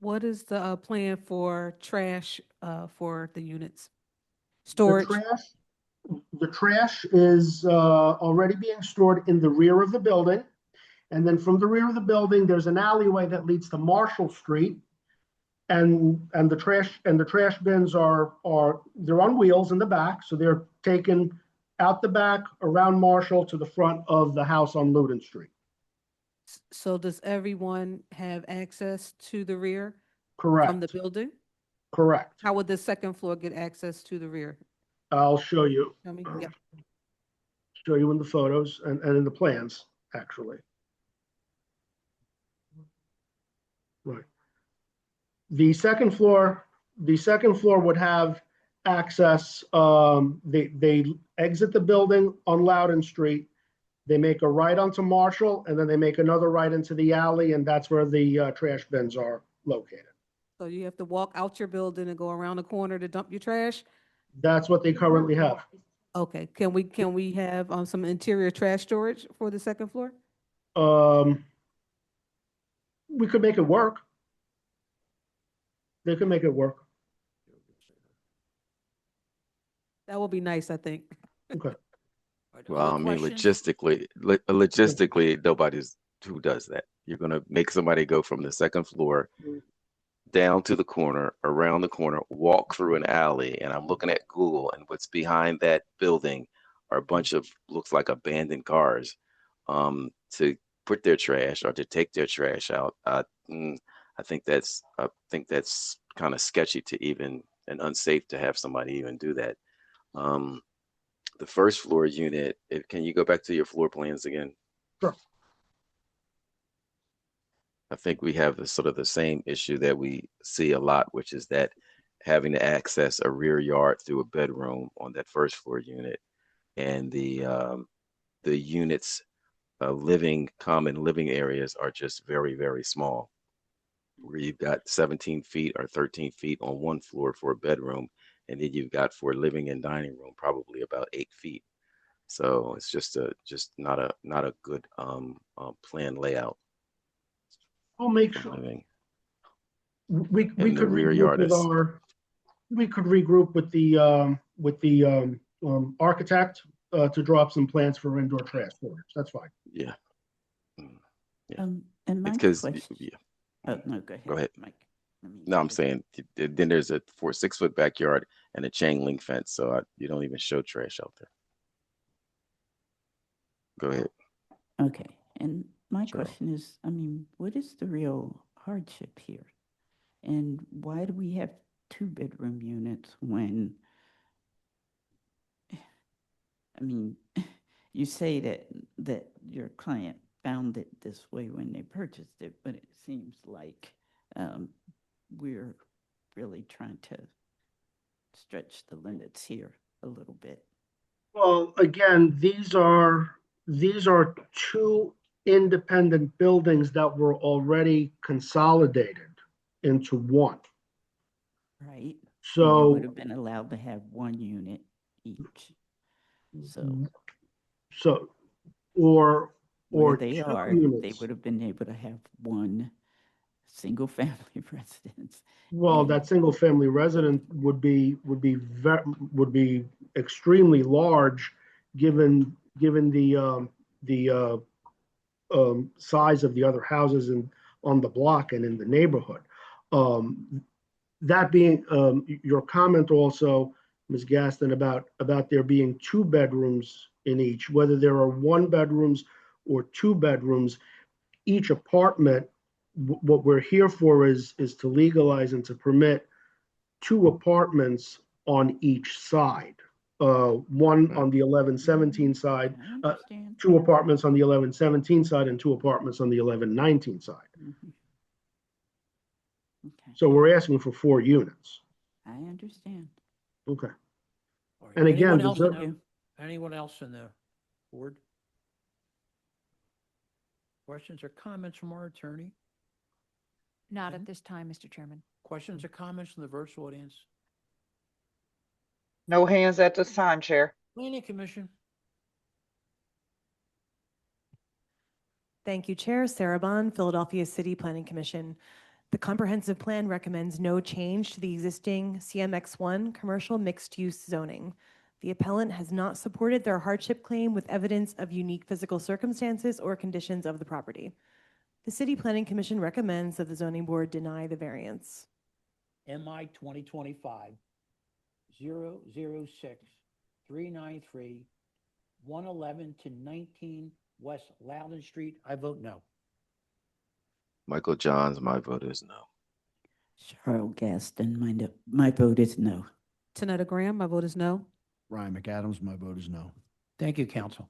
What is the plan for trash for the units? Storage? The trash is already being stored in the rear of the building. And then from the rear of the building, there's an alleyway that leads to Marshall Street. And the trash bins are they're on wheels in the back. So they're taken out the back, around Marshall to the front of the house on Loudon Street. So does everyone have access to the rear? Correct. From the building? Correct. How would the second floor get access to the rear? I'll show you. Show me, yeah. Show you in the photos and in the plans, actually. Right. The second floor would have access. They exit the building on Loudon Street, They make a right onto Marshall, and then they make another right into the alley, and that's where the trash bins are located. So you have to walk out your building and go around the corner to dump your trash? That's what they currently have. Okay, can we have some interior trash storage for the second floor? We could make it work. They could make it work. That would be nice, I think. Okay. Well, I mean, logistically, nobody's who does that. You're gonna make somebody go from the second floor down to the corner, around the corner, walk through an alley, and I'm looking at Google, and what's behind that building are a bunch of looks like abandoned cars, to put their trash or to take their trash out. I think that's kind of sketchy to even and unsafe to have somebody even do that. The first floor unit, can you go back to your floor plans again? Sure. I think we have sort of the same issue that we see a lot, which is that having to access a rear yard through a bedroom on that first floor unit, and the units, common living areas are just very, very small, where you've got 17 feet or 13 feet on one floor for a bedroom, and then you've got for living and dining room probably about 8 feet. So it's just not a good plan layout. I'll make for sure living. we And the could rear regroup yard with is- we could regroup with the architect to draw up some plans for indoor trash storage. That's fine. Yeah. And my Because question. yeah. Oh, no, go ahead. Go ahead. Mike. Let me No, I'm get it. saying then there's a 6-foot backyard and a chain link fence, so you don't even show trash out there. Go ahead. Okay, and my Sure. question is, I mean, what is the real hardship here? And why do we have 2-bedroom units when, I mean, you say that your client found it this way when they purchased it, but it seems like we're really trying to stretch the limits here a little bit. Well, again, these are two independent buildings that were already consolidated into one. Right? So- And you would have been allowed to have 1 unit each. So Or where they 2 are, they units. would have been able to have 1 single-family residence. Well, that single family resident would be extremely large, given the size of the other houses on the block and in the neighborhood. That being your comment also, Ms. Gaston, about there being 2 bedrooms in each, whether there are 1 bedrooms or 2 bedrooms, each apartment. What we're here for is to legalize and to permit 2 apartments on each side. One on the 1117 side, 2 apartments on the 1117 side, and 2 apartments on the 1119 side. So we're asking for 4 units. I understand. Okay. And again, Anyone else in the board? Questions or comments from our attorney? Not at this time, Mr. Chairman. Questions or comments from the virtual audience? No hands at this time, Chair. Planning Commission? Thank you, Chair. Sarah Bond, Philadelphia City Planning Commission. The comprehensive plan recommends no change to the existing CMX1 commercial mixed-use zoning. The appellant has not supported their hardship claim with evidence of unique physical circumstances or conditions of the property. The City Planning Commission recommends that the zoning board deny the variance. MI 2025 006 393 111 to 19 West Loudon Street. I vote no. Michael Johns, my vote is no. Cheryl Gaston, my vote is no. Tanetta Graham, my vote is no. Ryan McAdams, my vote is no. Thank you, council.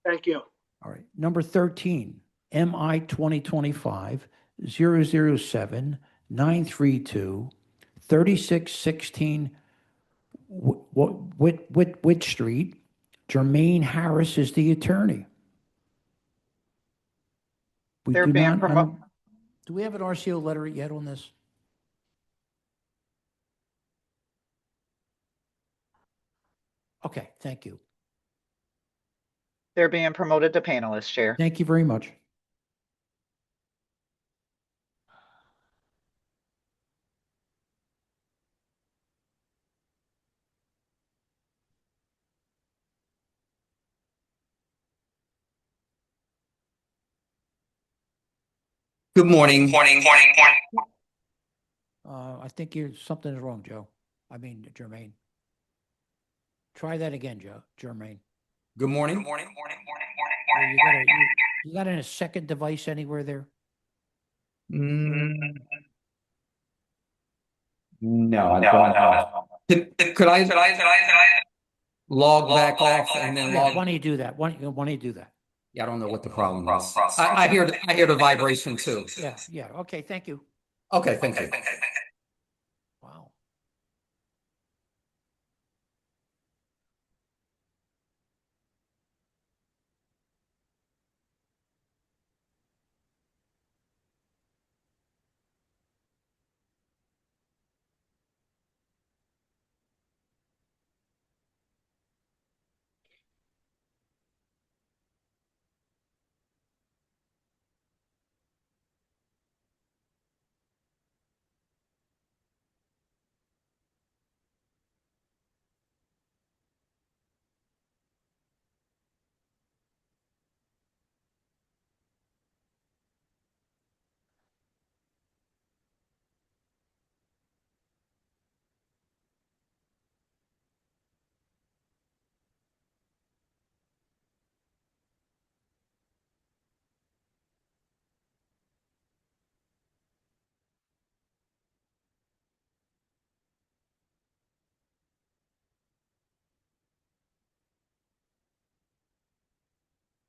Thank you. All right. Number 13, MI 2025 007 932 3616 Whit Street. Jermaine Harris is the attorney. We They're do being not, I promo- don't- do we have an RCO letter yet on this? Okay, thank you. They're being promoted to panelist, Chair. Thank you very much. Good morning. I think something is wrong, Joe. I mean, Jermaine. Try that again, Joe, Jermaine. Good morning. You got a second device anywhere there? No, I don't. Could I log back off and then Yeah, log? why don't you do that? Why don't you do that? Yeah, I don't know what the problem is. I hear the vibration too. Yeah, okay, thank you. Okay, thank you. Wow.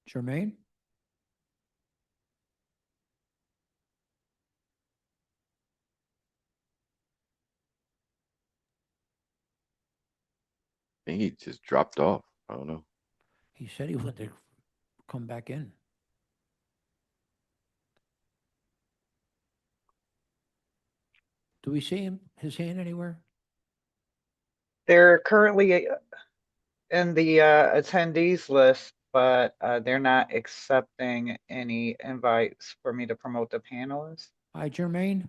Jermaine? I think he just dropped off. I don't know. He said he wanted to come back in. Do we see his hand anywhere? They're currently in the attendees list, but they're not accepting any invites for me to promote the panelists. Hi, Jermaine?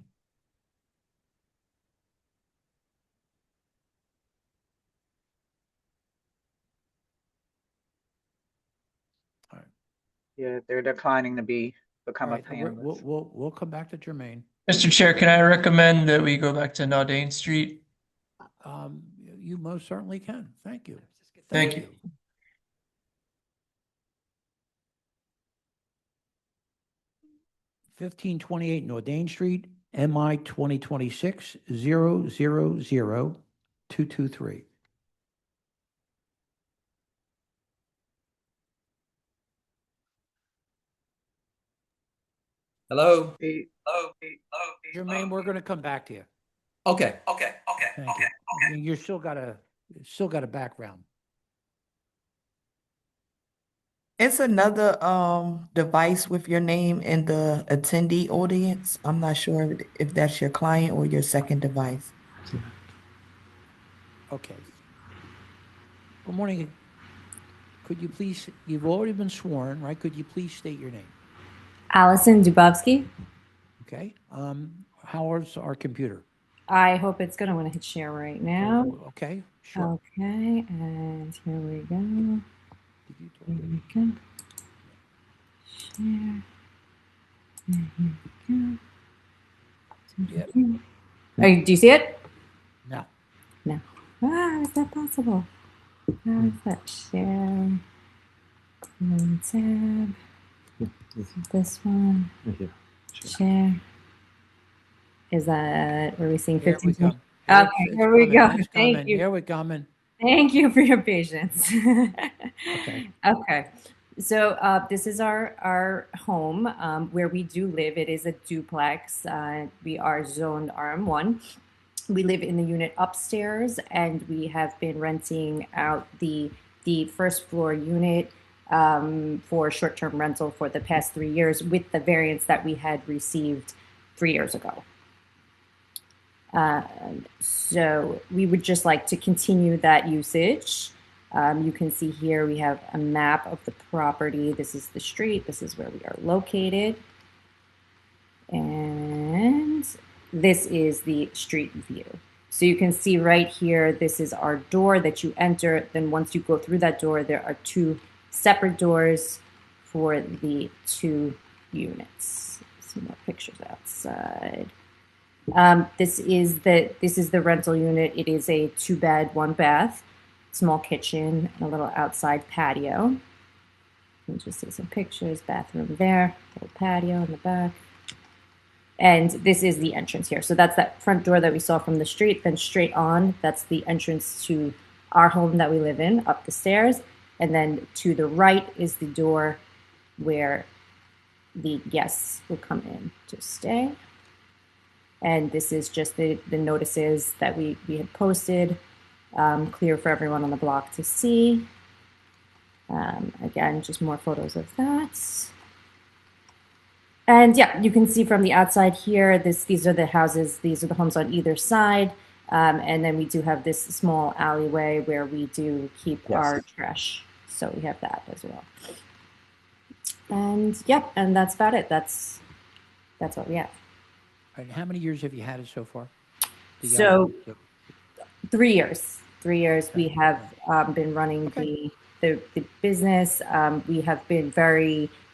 Yeah, they're declining to become All a right, panelist. we'll come back to Jermaine. Mr. Chair, can I recommend that we go back to Naldane Street? You most certainly can. Thank you. Thank you. you. 1528 Nordane Street, MI 2026-000223. Hello. Jermaine, we're going to come back to you. Okay. Thank you. You still got a background. It's another device with your name in the attendee audience. I'm not sure if that's your client or your second device. Okay. Good morning. Could you please, you've already been sworn, right? Could you please state your name? Allison Dubovsky. Okay. How is our computer? I hope it's going to want to hit share right now. Okay, sure. Okay, and here we go. Here we go. Share. And here we go. Yep. Oh, do you see it? No. No. How is that possible? How is that? Share. And tab. This one. Share. Is that, were we seeing 15? Here we go. Okay, here we go. It's Thank coming. you. Here we coming. Thank you for your patience. Okay. Okay. So this is our home where we do live. It is a duplex. We are zoned RM1. We live in the unit upstairs, and we have been renting out the first floor unit for short-term rental for the past 3 years with the variance that we had received 3 years ago. So we would just like to continue that usage. You can see here we have a map of the property. This is the street. This is where we are located. And this is the street view. So you can see right here, this is our door that you enter. Then once you go through that door, there are 2 separate doors for the 2 units. Some more pictures outside. This is the rental unit. It is a 2-bed, 1-bath, small kitchen, and a little outside patio. You can just see some pictures, bathroom there, little patio in the back. And this is the entrance here. So that's that front door that we saw from the street, then straight on, that's the entrance to our home that we live in, up the stairs. And then to the right is the door where the guests will come in to stay. And this is just the notices that we had posted, clear for everyone on the block to see. Again, just more photos of that. And yeah, you can see from the outside here, these are the houses, these are the homes on either side. And then we do have this small alleyway where we do keep our trash. So we have that as well. And yep, and that's about it. That's what we have. All right, how many years have you had it so far? So 3 years. 3 years we have been running the business. We have been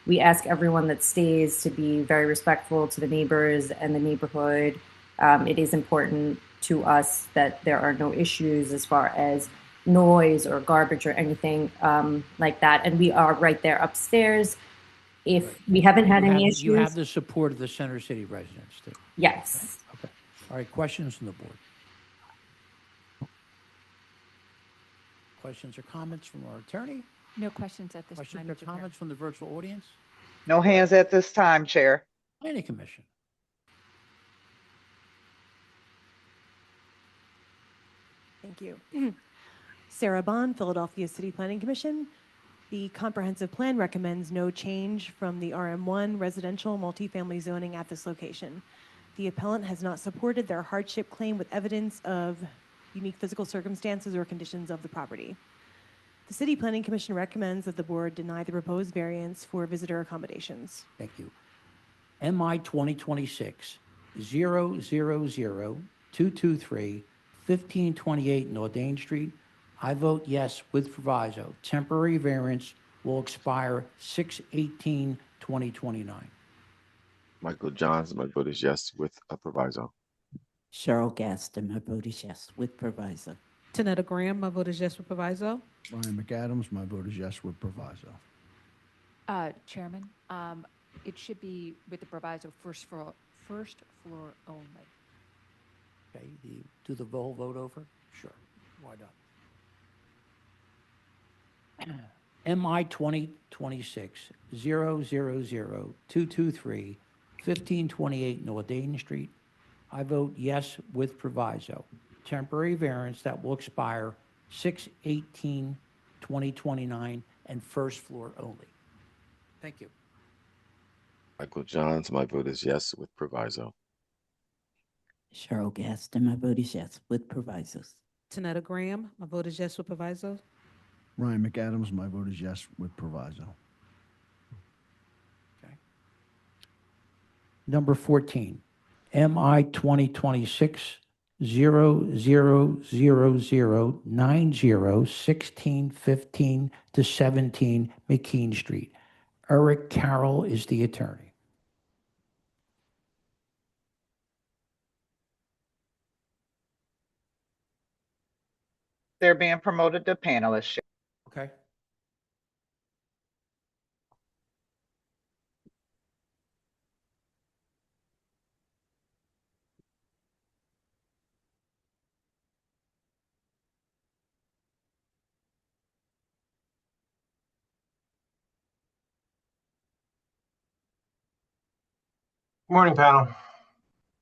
we ask everyone that stays to be very respectful to the neighbors and the neighborhood. It is important to us that there are no issues as far as noise or garbage or anything like that. And we are right there upstairs. If we haven't had any issues. You have the support of the Center City residents too? Yes. Okay. All right, questions from the board? Questions or comments from our attorney? No questions at this time. Questions or Mr. Chair. comments from the virtual audience? No hands at this time, Chair. Planning Commission? Thank you. Sarah Bond, Philadelphia City Planning Commission. The comprehensive plan recommends no change from the RM1 residential multifamily zoning at this location. The appellant has not supported their hardship claim with evidence of unique physical circumstances or conditions of the property. The City Planning Commission recommends that the board deny the proposed variance for visitor accommodations. Thank you. MI 2026 000223 1528 Nordain Street. I vote yes with proviso. Temporary variance will expire 6/18/2029. Michael Johns, my vote is yes with a proviso. Cheryl Gaston, my vote is yes with proviso. Tanetta Graham, my vote is yes with proviso. Brian McAdams, my vote is yes with proviso. Chairman, it should be with the proviso first floor only. Okay, do the whole vote over? Sure, why not? MI 2026 000223 1528 Nordain Street. I vote yes with proviso. Temporary variance that will expire 6/18/2029 and first floor only. Thank you. Michael Johns, my vote is yes with proviso. Cheryl Gaston, my vote is yes with provisos. Tanetta Graham, my vote is yes with proviso. Ryan McAdams, my vote is yes with proviso. Okay. Number 14, MI 2026 0000901615 to 17 McKean Street. Eric Carroll is the attorney. They're being promoted to panelists. Okay. Morning, panel.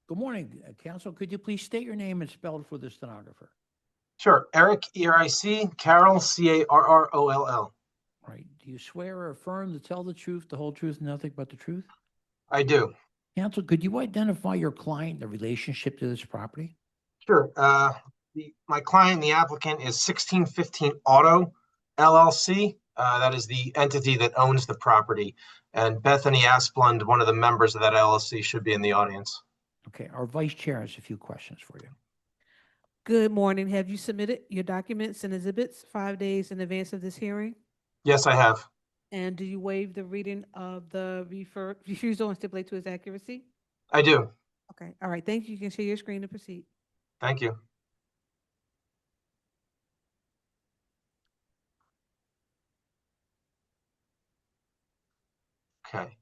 Good morning, Council. Could you please state your name and spell it for the stenographer? Sure. Eric, E-R-I-C, Carroll, C-A-R-R-O-L-L. All right. Do you swear or affirm to tell the truth, the whole truth, and nothing but the truth? I do. Counsel, could you identify your client, the relationship to this property? Sure. My client, the applicant, is 1615 Auto LLC. That is the entity that owns the property. And Bethany Asplund, one of the members of that LLC, should be in the audience. Okay, our vice chair has a few questions for you. Good morning. Have you submitted your documents and exhibits 5 days in advance of this hearing? Yes, I have. And do you waive the reading of the refusal and stipulate to its accuracy? I do. Okay, all right, thank you. You can share your screen to proceed. Thank you. Okay.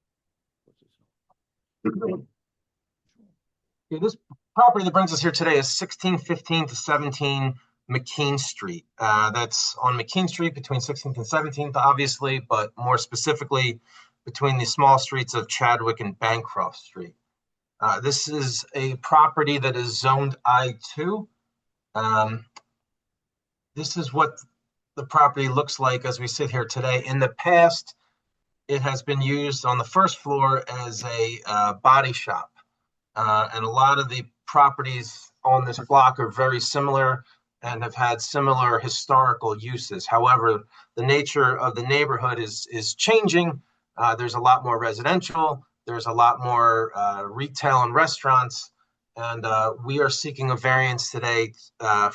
Yeah, this property that brings us here today is 1615 to 17 McKean Street. That's on McKean Street between 16th and 17th, obviously, but more specifically between the small streets of Chadwick and Bancroft Street. This is a property that is zoned I2. This is what the property looks like as we sit here today. In the past, it has been used on the first floor as a body shop. And a lot of the properties on this block are very similar and have had similar historical uses. However, the nature of the neighborhood is changing. There's a lot more residential. There's a lot more retail and restaurants. And we are seeking a variance today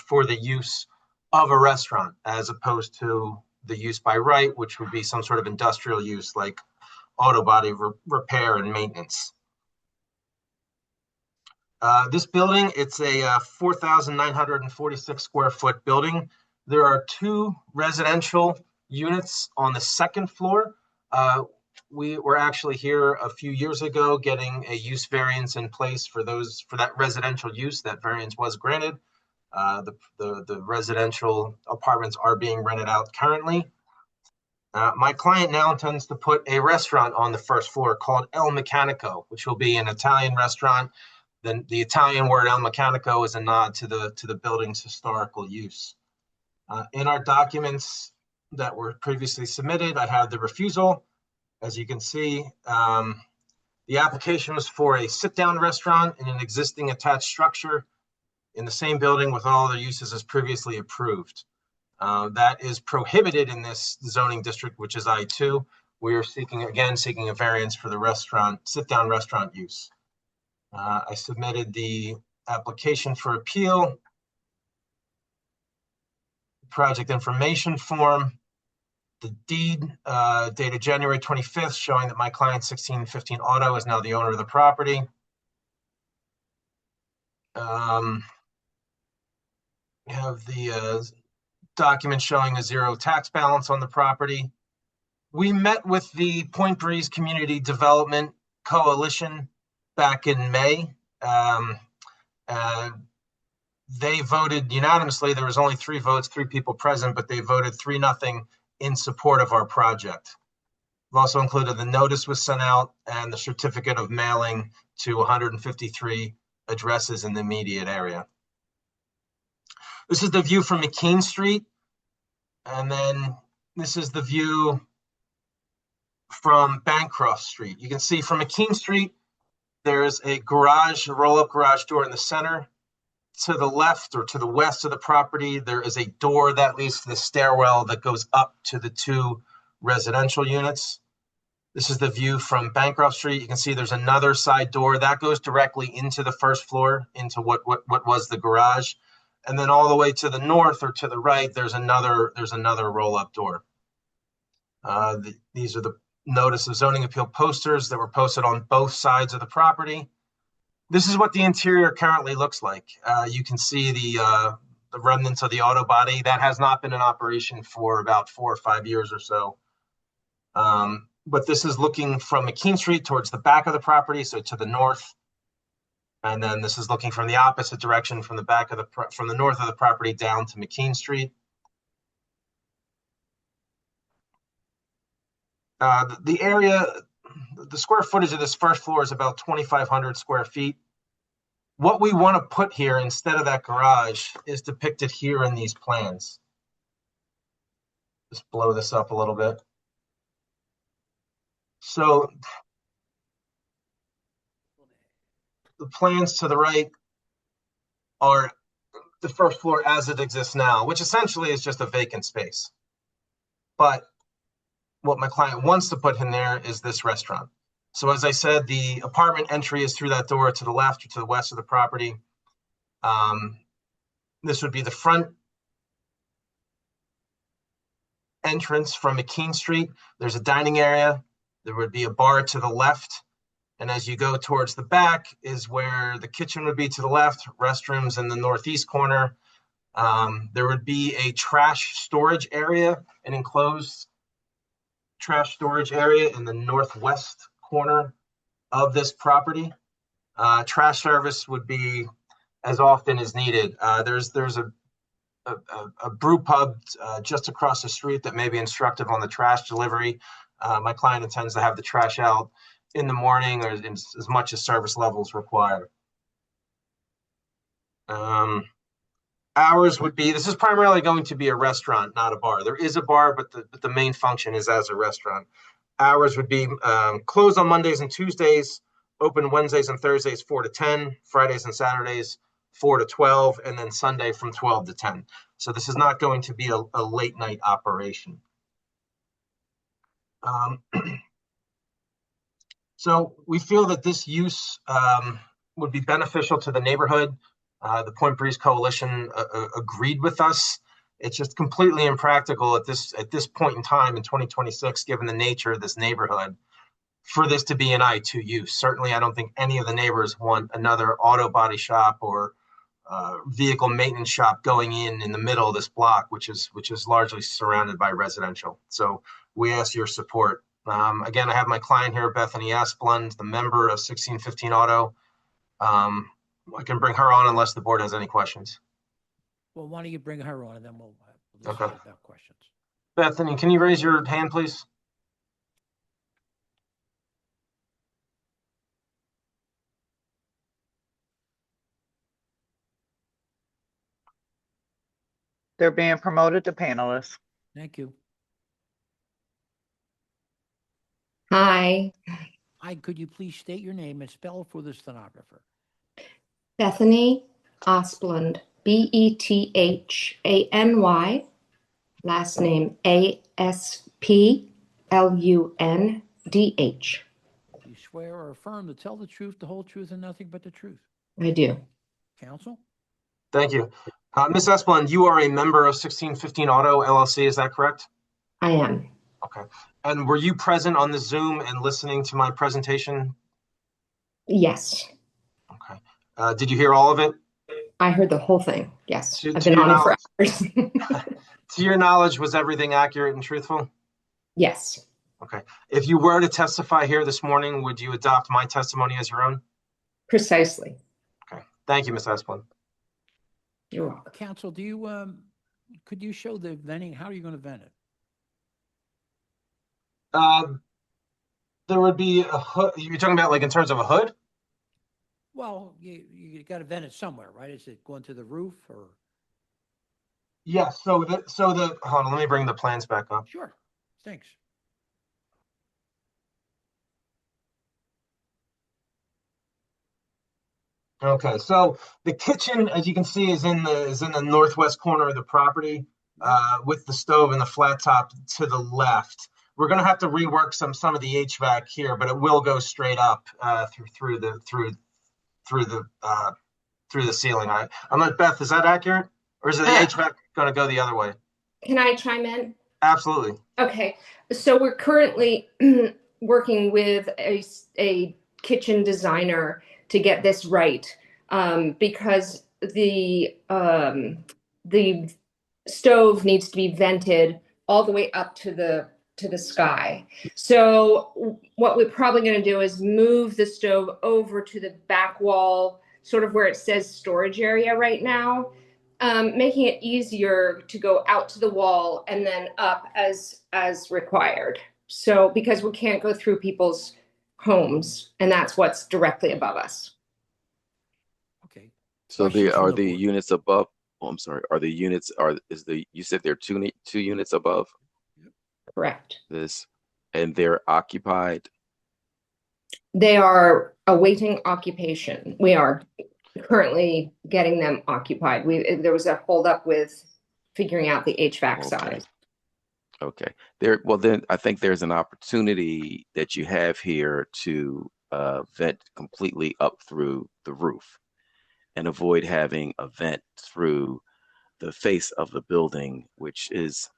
for the use of a restaurant as opposed to the use by right, which would be some sort of industrial use like auto body repair and maintenance. This building, it's a 4,946 square foot building. There are 2 residential units on the second floor. We were actually here a few years ago getting a use variance in place for that residential use. That variance was granted. The residential apartments are being rented out currently. My client now intends to put a restaurant on the first floor called El Meccanico, which will be an Italian restaurant. Then the Italian word El Meccanico is a nod to the building's historical use. In our documents that were previously submitted, I have the refusal. As you can see, the application was for a sit-down restaurant in an existing attached structure in the same building with all other uses as previously approved. That is prohibited in this zoning district, which is I2. We are seeking a variance for the restaurant, sit-down restaurant use. I submitted the application for appeal, project information form, the deed dated January 25th, showing that my client 1615 Auto is now the owner of the property. We have the document showing a 0 tax balance on the property. We met with the Point Breeze Community Development Coalition back in May. They voted unanimously. There was only 3 votes, 3 people present, but they voted 3-0 in support of our project. We've also included the notice was sent out and the certificate of mailing to 153 addresses in the immediate area. This is the view from McKean Street. And then this is the view from Bancroft Street. You can see from McKean Street, there's a garage, a roll-up garage door in the center. To the left or to the west of the property, there is a door that leads to the stairwell that goes up to the 2 residential units. This is the view from Bancroft Street. You can see there's another side door that goes directly into the first floor, into what was the garage. And then all the way to the north or to the right, there's another roll-up door. These are the notice of zoning appeal posters that were posted on both sides of the property. This is what the interior currently looks like. You can see the remnants of the auto body. That has not been in operation for about 4 or 5 years or so. But this is looking from McKean Street towards the back of the property, so to the north. And then this is looking from the opposite direction from the back of from the north of the property down to McKean Street. The area, the square footage of this first floor is about 2,500 square feet. What we want to put here instead of that garage is depicted here in these plans. Just blow this up a little bit. So the plans to the right are the first floor as it exists now, which essentially is just a vacant space. But what my client wants to put in there is this restaurant. So as I said, the apartment entry is through that door to the left or to the west of the property. This would be the front entrance from McKean Street. There's a dining area. There would be a bar to the left. And as you go towards the back is where the kitchen would be to the left, restrooms in the northeast corner. There would be a trash storage area, an enclosed trash storage area in the northwest corner of this property. Trash service would be as often as needed. There's a brew pub just across the street that may be instructive on the trash delivery. My client intends to have the trash out in the morning or as much as service levels require. Hours would be, this is primarily going to be a restaurant, not a bar. There is a bar, but the main function is as a restaurant. Hours would be closed on Mondays and Tuesdays, open Wednesdays and Thursdays 4 to 10, Fridays and Saturdays 4 to 12, and then Sunday from 12 to 10. So this is not going to be a late night operation. So we feel that this use would be beneficial to the neighborhood. The Point Breeze Coalition agreed with us. It's just completely impractical at this point in time in 2026, given the nature of this neighborhood, for this to be an I2 use. Certainly, I don't think any of the neighbors want another auto body shop or vehicle maintenance shop going in the middle of this block, which is largely surrounded by residential. So we ask your support. Again, I have my client here, Bethany Asplund, the member of 1615 Auto. I can bring her on unless the board has any questions. Well, why don't you bring her on and then we'll decide about questions. Bethany, can you raise your hand, please? They're being promoted to panelists. Thank you. Hi, Hi, could you please state your name and spell for the stenographer? Bethany Asplund, Bethany, last name Asplundh. Do you swear or affirm to tell the truth, the whole truth, and nothing but the truth? I do. Counsel? Thank you. Ms. Asplund, you are a member of 1615 Auto LLC, is that correct? I am. Okay. And were you present on the Zoom and listening to my presentation? Yes, Okay. Did you hear all of it? I heard the whole thing. Yes, To I've been your on for knowledge- hours. To your knowledge, was everything accurate and truthful? Yes, Okay. If you were to testify here this morning, would you adopt my testimony as your own? precisely. Okay. Thank you, Ms. Asplund. You're welcome. Counsel, do you, could you show the venting? How are you going to vent it? There would be a hood. You're talking about like in terms of a hood? Well, you got to vent it somewhere, right? Is it going to the roof or? Yes. So hold on, let me bring the plans back up. Sure. Thanks. Okay, so the kitchen, as you can see, is in the northwest corner of the property, with the stove and the flat top to the left. We're gonna have to rework some of the HVAC here, but it will go straight up through the ceiling. I'm like, Beth, is that accurate, or is it the HVAC gonna go the other way? Can I chime in? Absolutely. Okay, so we're currently working with a kitchen designer to get this right, because the stove needs to be vented all the way up to the sky. So what we're probably going to do is move the stove over to the back wall, sort of where it says storage area right now, making it easier to go out to the wall and then up as required. So because we can't go through people's homes, and that's what's directly above us. Okay. So Questions from are the the board? units above? Oh, I'm sorry. Are the units you said there are two units above Correct. this, and they're occupied? They are awaiting occupation. We are currently getting them occupied. There was a holdup with figuring out the HVAC Okay. side. Okay. Well, then I think there's an opportunity that you have here to vent completely up through the roof and avoid having a vent through the face of the building, which is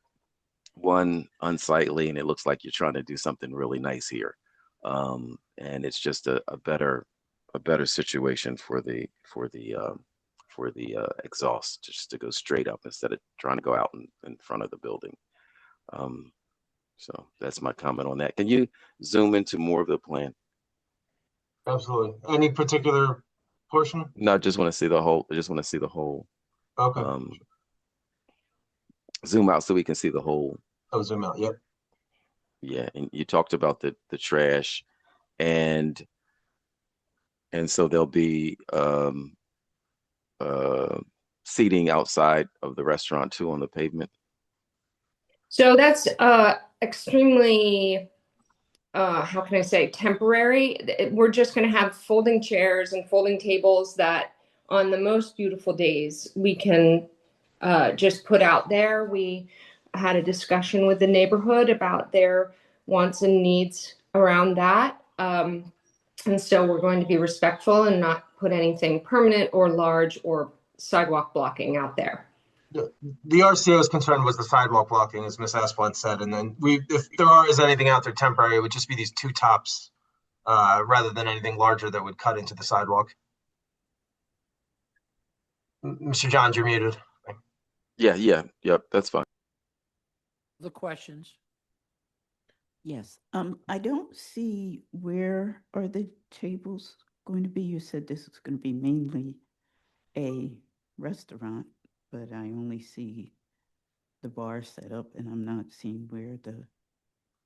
one, unsightly, and it looks like you're trying to do something really nice here. And it's just a better situation for the exhaust, just to go straight up instead of trying to go out in front of the building. So that's my comment on that. Can you zoom into more of the plan? Absolutely. Any particular portion? No, I just want to see the whole. I just want to see the whole. Okay. Zoom out so we can see the whole. Oh, zoom out. Yep. Yeah, and you talked about the trash, and so there'll be seating outside of the restaurant too on the pavement. So that's extremely, how can I say, temporary. We're just going to have folding chairs and folding tables that on the most beautiful days we can just put out there. We had a discussion with the neighborhood about their wants and needs around that. And so we're going to be respectful and not put anything permanent or large or sidewalk blocking out there. The RCO's concern was the sidewalk blocking, as Ms. Asplund said, and then if there is anything out there temporary, it would just be these two tops, rather than anything larger that would cut into the sidewalk. Mr. Johns, you're muted. Yep, that's fine. The questions? Yes, I don't see where are the tables going to be. You said this is going to be mainly a restaurant, but I only see the bar set up and I'm not seeing where the.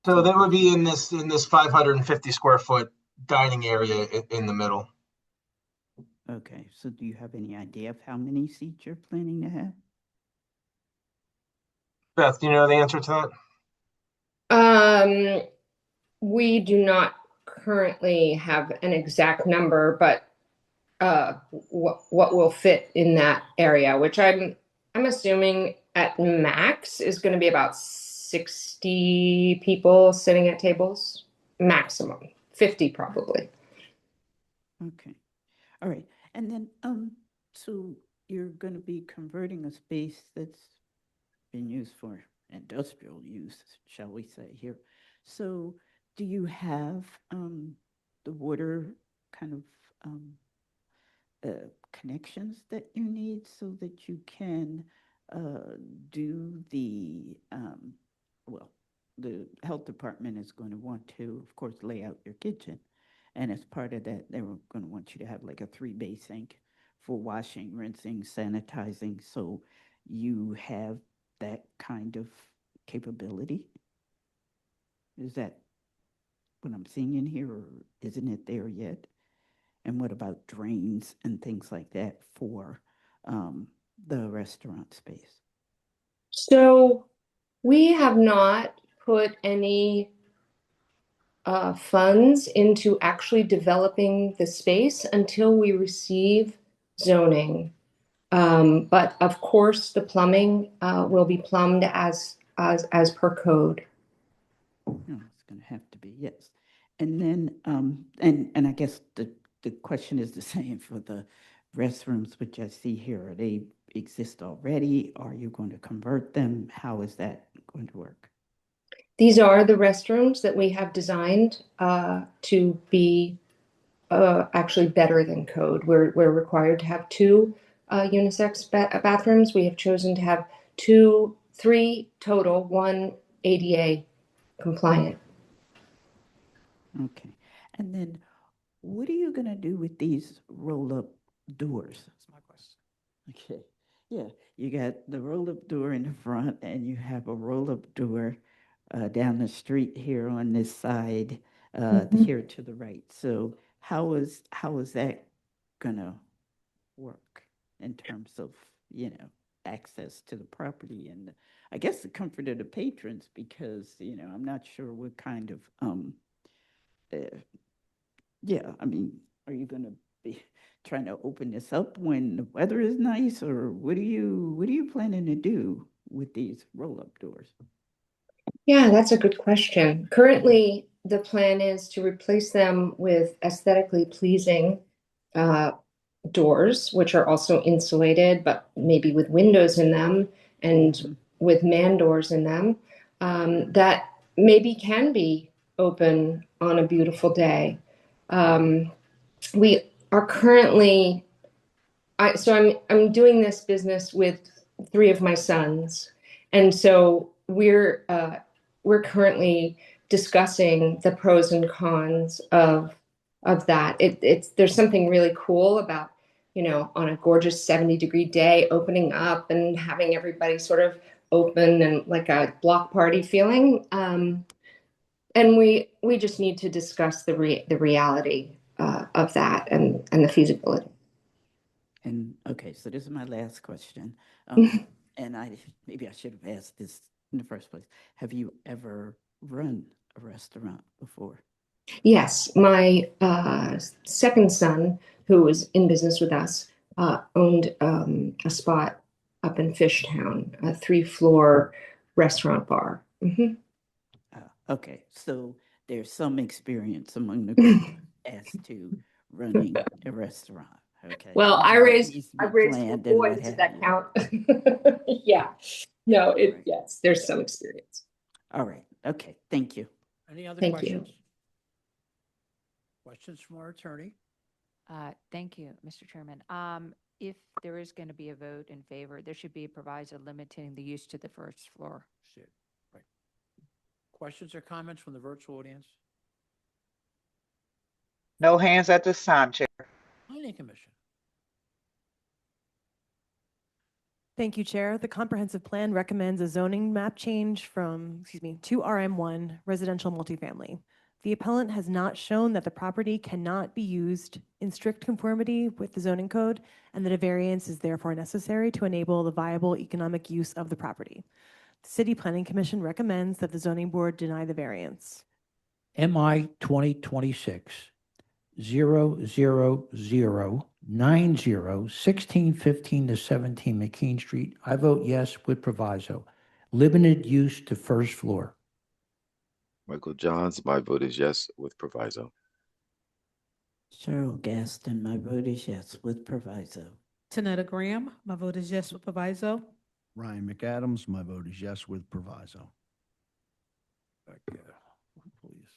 So they would be in this 550 square foot dining area in the middle. Okay, so do you have any idea of how many seats you're planning to have? Beth, do you know the answer to that? We do not currently have an exact number, but what will fit in that area, which I'm assuming at max is going to be about 60 people sitting at tables, maximum 50 probably. Okay, all right, and then so you're going to be converting a space that's been used for industrial use, shall we say here. So do you have the water kind of connections that you need so that you can do the, well, the health department is going to want to, of course, lay out your kitchen. And as part of that, they were going to want you to have like a 3-bay sink for washing, rinsing, sanitizing. So you have that kind of capability. Is that what I'm seeing in here, or isn't it there yet? And what about drains and things like that for the restaurant space? So we have not put any funds into actually developing the space until we receive zoning. But of course, the plumbing will be plumbed as per code. No, it's going to have to be, yes. And then, and I guess the question is the same for the restrooms, which I see here. Are they exist already? Are you going to convert them? How is that going to work? These are the restrooms that we have designed to be actually better than code. We're required to have 2 unisex bathrooms. We have chosen to have 3 total, 1 ADA compliant. Okay. And then what are you going to do with these roll-up doors? That's my question. Okay. Yeah, you got the roll-up door in the front and you have a roll-up door down the street here on this side, here to the right. So how is that gonna work in terms of, you know, access to the property and I guess the comfort of the patrons, because, you know, I'm not sure what kind of, yeah, I mean, are you gonna be trying to open this up when the weather is nice, or what are you planning to do with these roll-up doors? Yeah, that's a good question. Currently, the plan is to replace them with aesthetically pleasing doors, which are also insulated, but maybe with windows in them and with man doors in them, that maybe can be open on a beautiful day. We are currently, I'm doing this business with 3 of my sons, and so we're currently discussing the pros and cons of that. There's something really cool about, you know, on a gorgeous 70-degree day, opening up and having everybody sort of open and like a block party feeling. And we just need to discuss the reality of that and the feasibility. And okay, so this is my last question. And maybe I should have asked this in the first place. Have you ever run a restaurant before? Yes, my second son, who was in business with us, owned a spot up in Fishtown, a 3-floor restaurant bar. Okay, so there's some experience among the group as to running a restaurant. Okay. Well, I It raised needs to 4 be planned and what boys. Does have that you. count? Yeah. No, yes, there's some experience. All right. Okay. Thank you. Any other Thank you. questions? Questions from our attorney? Thank you, Mr. Chairman. If there is going to be a vote in favor, there should be a proviso limiting the use to the first floor. See it. Right. Questions or comments from the virtual audience? No hands at this time, Chair. Planning Commission. Thank you, Chair. The comprehensive plan recommends a zoning map change from, to RM1 residential multifamily. The appellant has not shown that the property cannot be used in strict conformity with the zoning code and that a variance is therefore necessary to enable the viable economic use of the property. The City Planning Commission recommends that the zoning board deny the variance. MI 2026 00090 1615 to 17 McKean Street. I vote yes with proviso. Limited use to first floor. Michael Johns, my vote is yes with proviso. Cheryl Gaston, my vote is yes with proviso. Tanetta Graham, my vote is yes with proviso. Ryan McAdams, my vote is yes with proviso. Back there, please.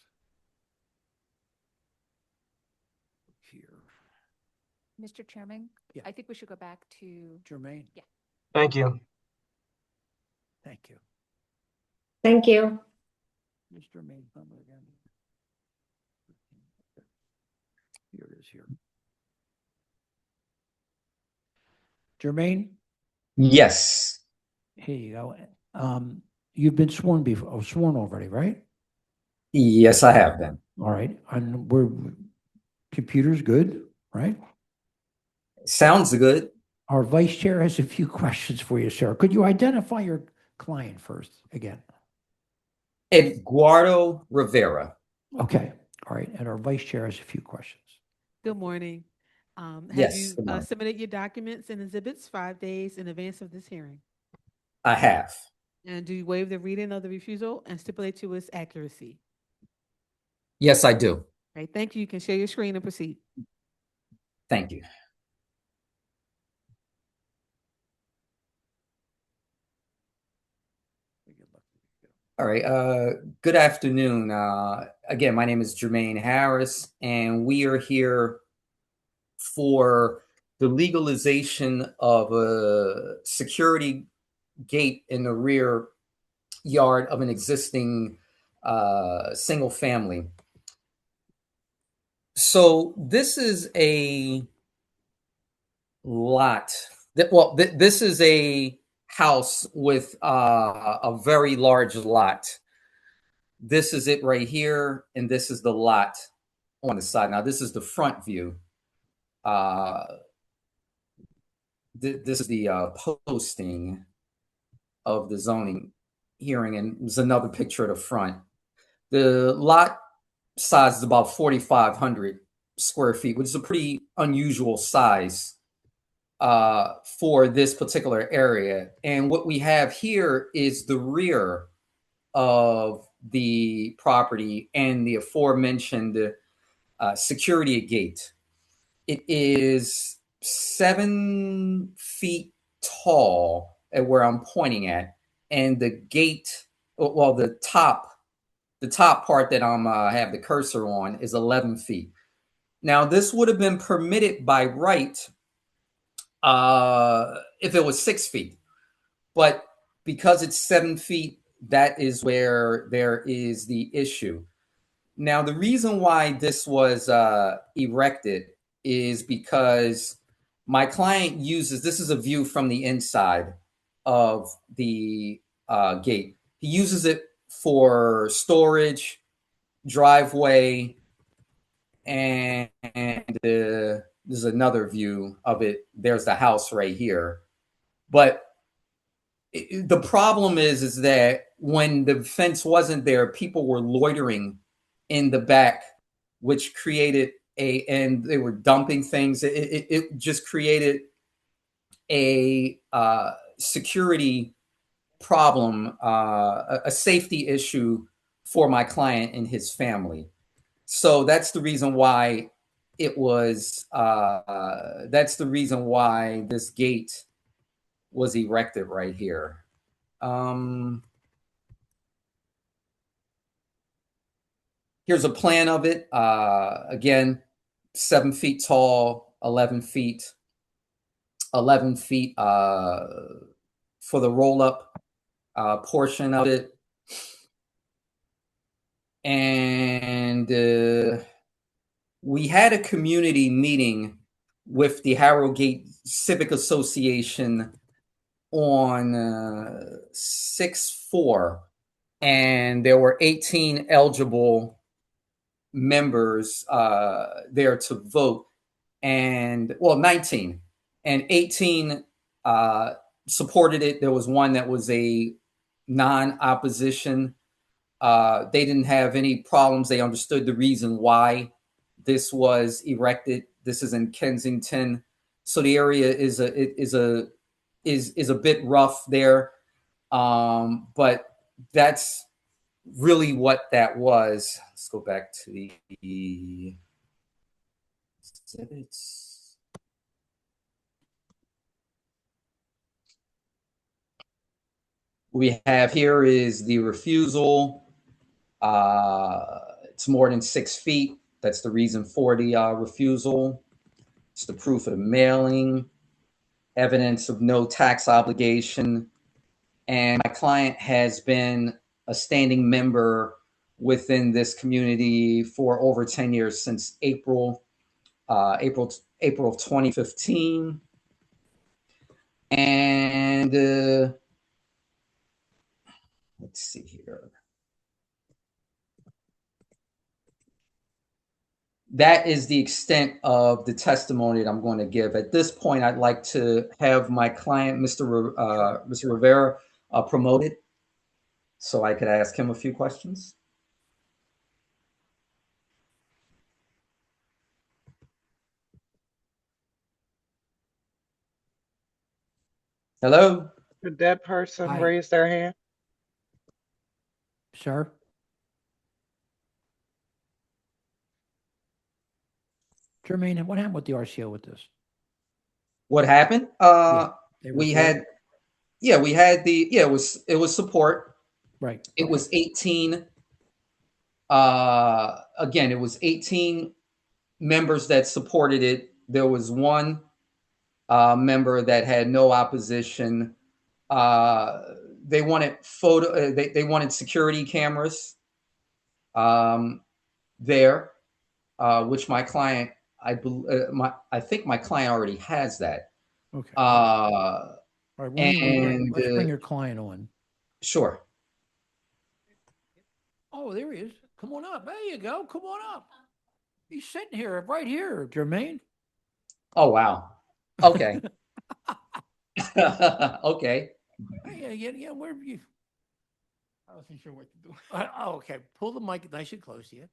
Here. Mr. Chairman, Yeah. I think we should go back to. Jermaine? Yeah. Thank you. Thank you. Thank you. Mr. Jermaine, number again. Here it is here. Jermaine, Yes. Here you go. You've been sworn before, sworn already, right? Yes, I have been. All right, and computer's good, right? Sounds good. Our vice chair has a few questions for you, sir. Could you identify your client first again? Eduardo Rivera. Okay, all right, and our vice chair has a few questions. Good morning. Have Yes, you good morning. submitted your documents and exhibits 5 days in advance of this hearing? I have. And do you waive the reading of the refusal and stipulate to its accuracy? Yes, I do. Right, thank you. You can share your screen and proceed. Thank you. All right. Good afternoon. Again, my name is Jermaine Harris, and we are here for the legalization of a security gate in the rear yard of an existing single family. So this is a lot. This is a house with a very large lot. This is it right here, and this is the lot on the side. Now, this is the front view. this is the posting of the zoning hearing, and there's another picture of the front. The lot size is about 4,500 square feet, which is a pretty unusual size for this particular area. And what we have here is the rear of the property and the aforementioned security gate. It is 7 feet tall at where I'm pointing at, and the gate, well, the top part that I'm have the cursor on is 11 feet. Now, this would have been permitted by right if it was 6 feet, but because it's 7 feet, that is where there is the issue. Now, the reason why this was erected is because my client uses, this is a view from the inside of the gate. He uses it for storage, driveway, and there's another view of it. There's the house right here. But the problem is that when the fence wasn't there, people were loitering in the back, which created and they were dumping things. It just created a security problem, a safety issue for my client and his family. So that's the reason why it was, that's the reason why this gate was erected right here. Here's a plan of it. Again, 7 feet tall, 11 feet for the roll-up portion of it. And we had a community meeting with the Harrogate Civic Association on 6/4, and there were 18 eligible members there to vote, and 19, and 18 supported it. There was one that was a non-opposition. They didn't have any problems. They understood the reason why this was erected. This is in Kensington, so the area is a bit rough there, but that's really what that was. Let's go back to the exhibits. We have here is the refusal. It's more than 6 feet. That's the reason for the refusal. It's the proof of the mailing, evidence of no tax obligation. And my client has been a standing member within this community for over 10 years, since April of 2015. And let's see here. That is the extent of the testimony that I'm going to give. At this point, I'd like to have my client, Mr. Rivera, promoted so I could ask him a few questions. Hello? Did that person Hi. raise their hand? Sir? Jermaine, what happened with the RCO with this? What happened? They We were- had, we had it was support. Right. It was 18. Again, it was 18 members that supported it. There was one member that had no opposition. They wanted they wanted security cameras there, which my client, I think my client already has that. Okay. All right, And let's bring your client on. Sure. Oh, there he is. Come on up. There you go. Come on up. He's sitting here, right here, Jermaine. Oh, wow. Okay. Okay. Yeah, wherever you, I wasn't sure what to do. okay, pull the mic nice and close to you,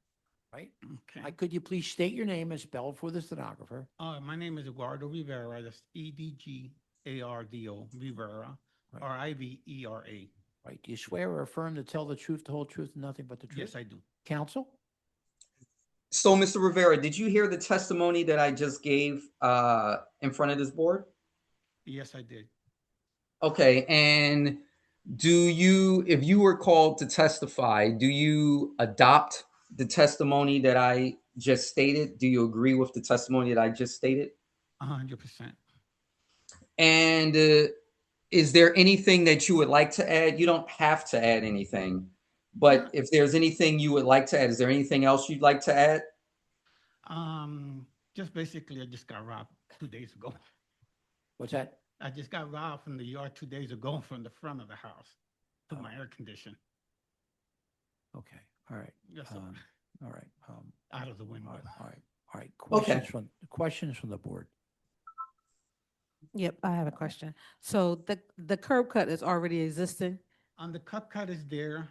right? Okay. Could you please state your name and spell for the stenographer? My name is Eduardo Rivera. That's EDGARDO Rivera, Right. RIVERA. Right, do you swear or affirm to tell the truth, the whole truth, and nothing but the truth? Yes, I do. Counsel? So, Mr. Rivera, did you hear the testimony that I just gave in front of this board? Yes, I did. Okay, and do you, if you were called to testify, do you adopt the testimony that I just stated? Do you agree with the testimony that I just stated? 100%. And is there anything that you would like to add? You don't have to add anything, but if there's anything you would like to add, is there anything else you'd like to add? Just basically, I just got robbed 2 days ago. What's that? I just got robbed from the yard 2 days ago from the front of the house to my air condition. Okay, all right. Yes, sir. All right. Out of the window. All right. Okay. Questions from the board? Yep, I have a question. So the curb cut is already existing? And the cut is there.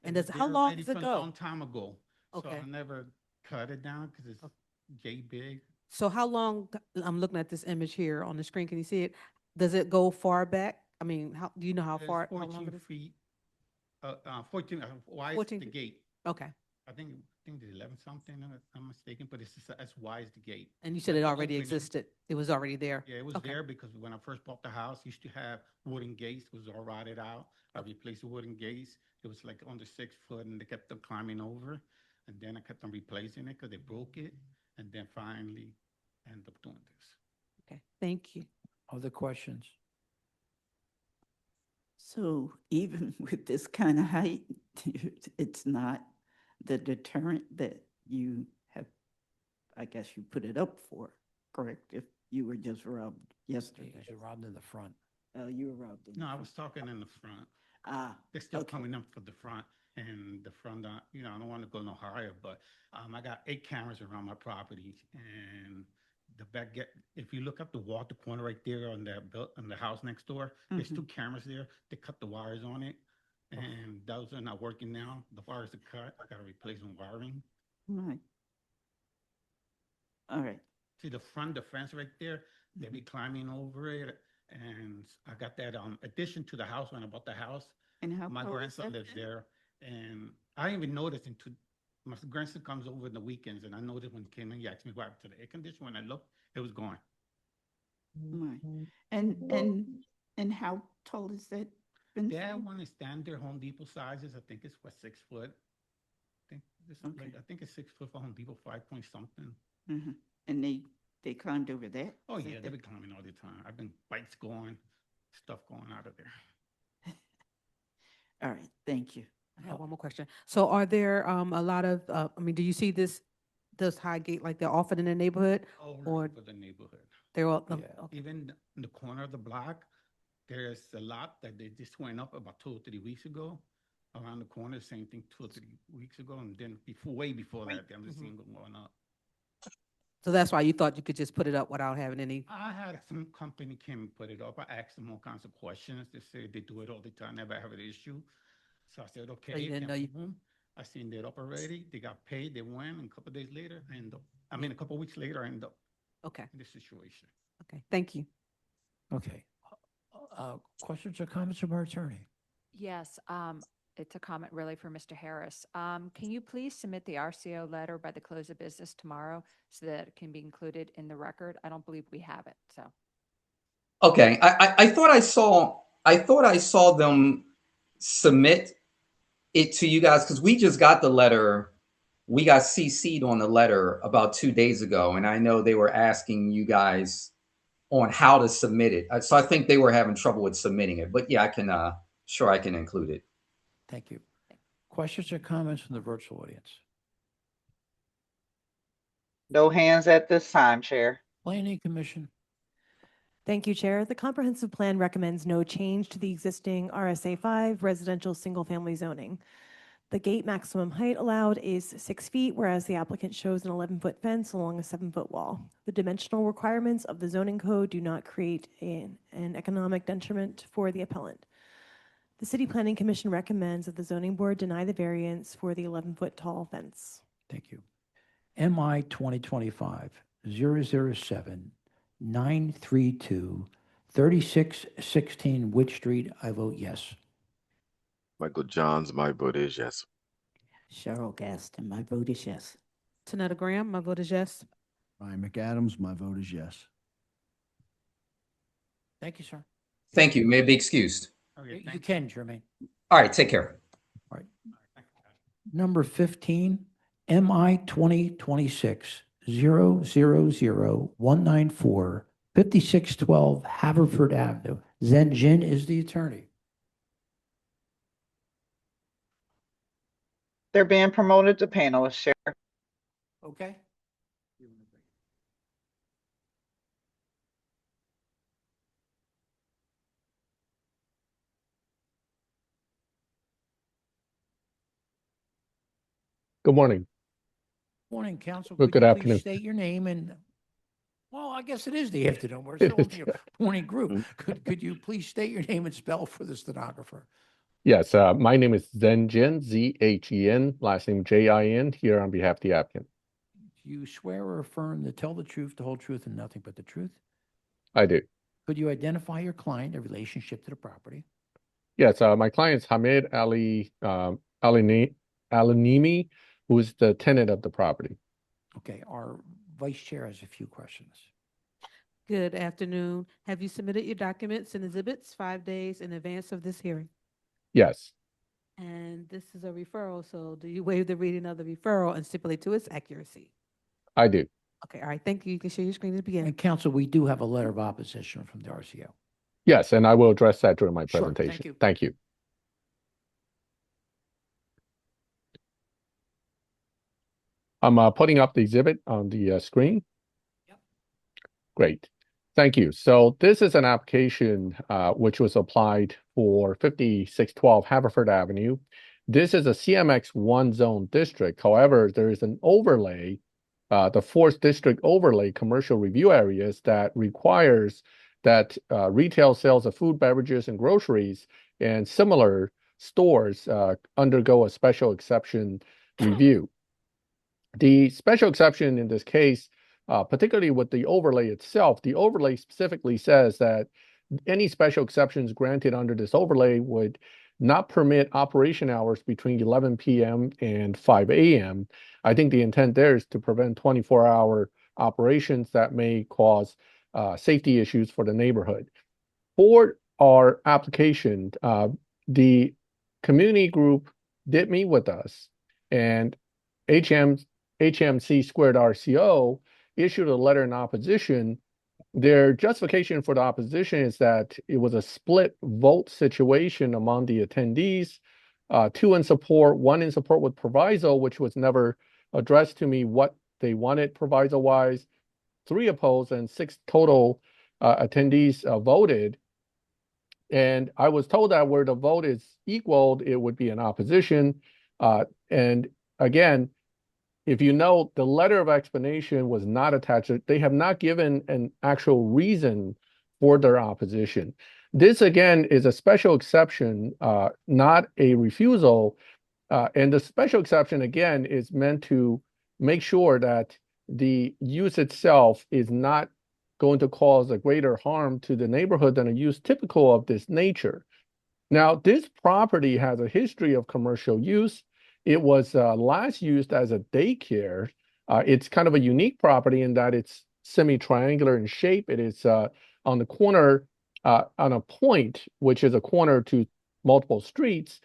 And It's does, how there long already does it from a go? long time ago. So Okay. I never cut it down because it's yay big. So how long, I'm looking at this image here on the screen, can you see it? Does it go far back? I mean, how, do you know how It's far, how long 14 it is? feet, 14, wide 14 the feet. gate. Okay. I think it's 11 something, if I'm mistaken, but it's just as wide as the gate. And you said Like it the already opening. existed? It was already there? Yeah, it was Okay. there because when I first bought the house, used to have wooden gates, it was all rotted out. I replaced the wooden gates. It was like under 6 foot and they kept on climbing over. And then I kept on replacing it because they broke it. And then finally ended up doing this. Okay, thank you. Other questions? So even with this kind of height, it's not the deterrent that you have, I guess you put it up for, correct? If you were just robbed yesterday. Because you're robbed in the front. You were robbed. No, I was talking in the front. They're still coming up for the front and the front, I don't want to go no higher, but I got 8 cameras around my property and the back if you look up the wall, the corner right there on the house next door, there's 2 cameras there. They cut the wires on it and those are not working now. The wires are cut. I got to replace some wiring. Right. All right. See the fence right there, they be climbing over it. And I got that addition to the house when I bought the house. And how My tall is grandson that lives thing? there, and I didn't even notice until my grandson comes over in the weekends, and I noticed when he came in, he asked me what happened to the air conditioner. When I looked, it was gone. Right. And how tall is that? fence? That one is standard Home Depot sizes. I think it's 6 foot. I think it's 6 foot for Home Depot, 5 point something. Mhm. And they climbed over that? Oh Is that yeah, the- they be climbing all the time. I've been bikes going, stuff going out of there. All right, thank you. I have one more question. So are there a lot of, do you see this high gate like they're often in the neighborhood? All Or over the neighborhood. they're all, Even in the corner of the block, there's a lot that they just went up about 2 or 3 weeks ago. Around the corner, same thing 2 or 3 weeks ago, and then way before that, I'm just seeing them going up. so that's why you thought you could just put it up without having any, I had some company came and put it up. I asked them all kinds of questions. They said they do it all the time, never have an issue. So I said, okay. you didn't know you- I seen it up already. They got paid. They went, and a couple of days later, a couple of weeks later, I ended up okay, in this situation. okay, thank you. Okay. Questions or comments from our attorney? Yes, it's a comment really for Mr. Harris. Can you please submit the RCO letter by the close of business tomorrow so that it can be included in the record? I don't believe we have it, so. Okay, I thought I saw them submit it to you guys because we just got the letter. We got CC'd on the letter about 2 days ago, and I know they were asking you guys on how to submit it. So I think they were having trouble with submitting it. But yeah, I can include it. Thank you. Questions or comments from the virtual audience? No hands at this time, Chair. Planning Commission? Thank you, Chair. The comprehensive plan recommends no change to the existing RSA 5 residential single-family zoning. The gate maximum height allowed is 6 feet, whereas the applicant shows an 11-foot fence along a 7-foot wall. The dimensional requirements of the zoning code do not create an economic detriment for the appellant. The City Planning Commission recommends that the zoning board deny the variance for the 11-foot tall fence. Thank you. MI 2025-007 932 3616 Wood Street. I vote yes. Michael Johns, my vote is yes. Cheryl Gaston, my vote is yes. Tanetta Graham, my vote is yes. Ryan McAdams, my vote is yes. Thank you, sir. Thank you. May I be excused? You can, Jermaine. All right, take care. All right. Number 15, MI 2026-000-194, 5612 Haverford Avenue. Zen Jin is the attorney. They're being promoted to panelists, Chair. Okay. Good morning. Morning, counsel. Well, Could good you afternoon. please state your name and, well, I guess it is the afternoon. We're still in the morning group. Could you please state your name and spell for the stenographer? Yes, my name is Zen Jin, Z-H-E-N, last name J-I-N, here on behalf of the applicant. Do you swear or affirm to tell the truth, the whole truth, and nothing but the truth? I do. Could you identify your client in relationship to the property? Yes, my client is Hamid Ali Alanimi, who is the tenant of the property. Okay, our vice chair has a few questions. Good afternoon. Have you submitted your documents and exhibits 5 days in advance of this hearing? Yes, And this is a referral, so do you waive the reading of the referral and stipulate to its accuracy? I do. Okay, all right, thank you. You can share your screen to begin. And counsel, we do have a letter of opposition from the RCO. Yes, and I will address that during my Sure, thank presentation. you. Thank you. I'm putting up the exhibit on the screen. Yep. Great. Thank you. So this is an application which was applied for 5612 Haverford Avenue. This is a CMX1 zone district. However, there is an overlay, the 4th district overlay commercial review areas that requires that retail sales of food, beverages, and groceries and similar stores undergo a special exception review. The special exception in this case, particularly with the overlay itself, the overlay specifically says that any special exceptions granted under this overlay would not permit operation hours between 11 p.m. and 5 a.m. I think the intent there is to prevent 24-hour operations that may cause safety issues for the neighborhood. For our application, the community group did meet with us, and HMC squared RCO issued a letter in opposition. Their justification for the opposition is that it was a split vote situation among the attendees, 2 in support, 1 in support with proviso, which was never addressed to me what they wanted proviso-wise, 3 opposed, and 6 total attendees voted. And I was told that where the vote is equaled, it would be an opposition. And again, if you note, the letter of explanation was not attached. They have not given an actual reason for their opposition. This, again, is a special exception, not a refusal. And the special exception, again, is meant to make sure that the use itself is not going to cause a greater harm to the neighborhood than a use typical of this nature. Now, this property has a history of commercial use. It was last used as a daycare. It's kind of a unique property in that it's semi-triangular in shape. It is on the corner, on a point, which is a corner to multiple streets.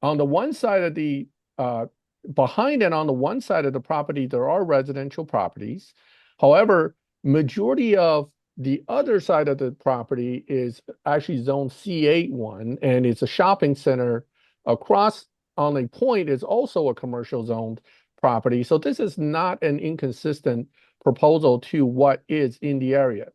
On the one side of the, behind and on the one side of the property, there are residential properties. However, majority of the other side of the property is actually zone C81, and it's a shopping center. Across on a point is also a commercial zoned property. So this is not an inconsistent proposal to what is in the area.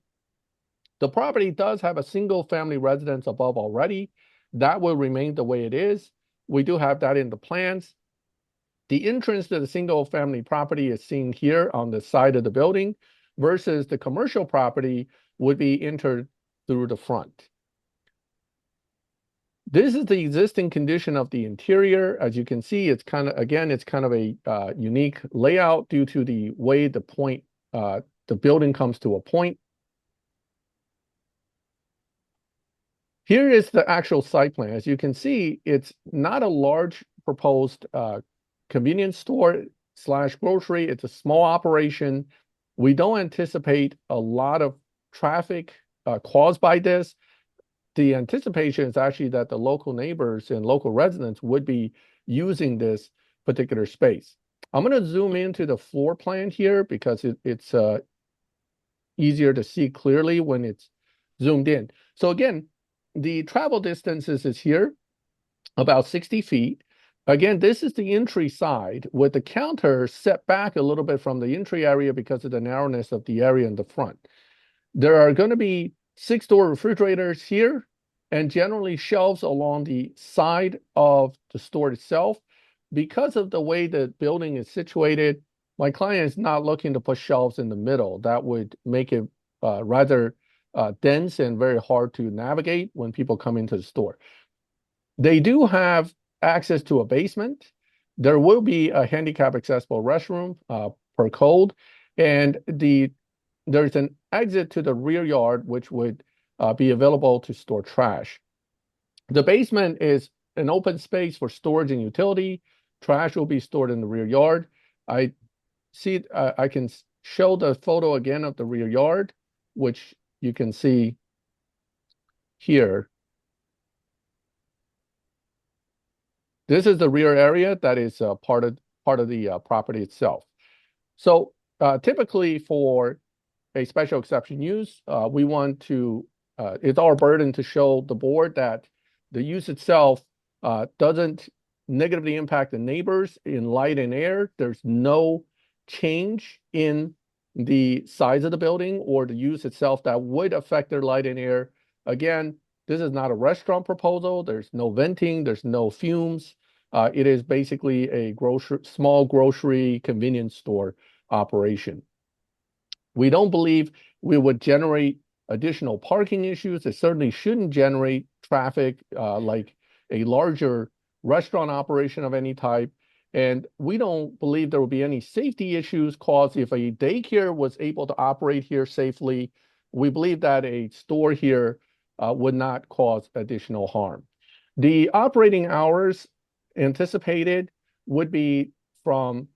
The property does have a single family residence above already. That will remain the way it is. We do have that in the plans. The entrance to the single-family property is seen here on the side of the building versus the commercial property would be entered through the front. This is the existing condition of the interior. As you can see, it's kind of, again, it's kind of a unique layout due to the way the building comes to a point. Here is the actual site plan. As you can see, it's not a large proposed convenience store / grocery. It's a small operation. We don't anticipate a lot of traffic caused by this. The anticipation is actually that the local neighbors and local residents would be using this particular space. I'm going to zoom into the floor plan here because it's easier to see clearly when it's zoomed in. So again, the travel distances is here, about 60 feet. Again, this is the entry side with the counter set back a little bit from the entry area because of the narrowness of the area in the front. There are going to be 6-door refrigerators here and generally shelves along the side of the store itself. Because of the way the building is situated, my client is not looking to put shelves in the middle. That would make it rather dense and very hard to navigate when people come into the store. They do have access to a basement. There will be a handicap accessible restroom per code, and there's an exit to the rear yard which would be available to store trash. The basement is an open space for storage and utility. Trash will be stored in the rear yard. I can show the photo again of the rear yard, which you can see here. This is the rear area that is part of the property itself. So typically for a special exception use, we want to, it's our burden to show the board that the use itself doesn't negatively impact the neighbors in light and air. There's no change in the size of the building or the use itself that would affect their light and air. Again, this is not a restaurant proposal. There's no venting, there's no fumes. It is basically a small grocery convenience store operation. We don't believe we would generate additional parking issues. It certainly shouldn't generate traffic like a larger restaurant operation of any type. And we don't believe there will be any safety issues caused if a daycare was able to operate here safely. We believe that a store here would not cause additional harm. The operating hours anticipated would be from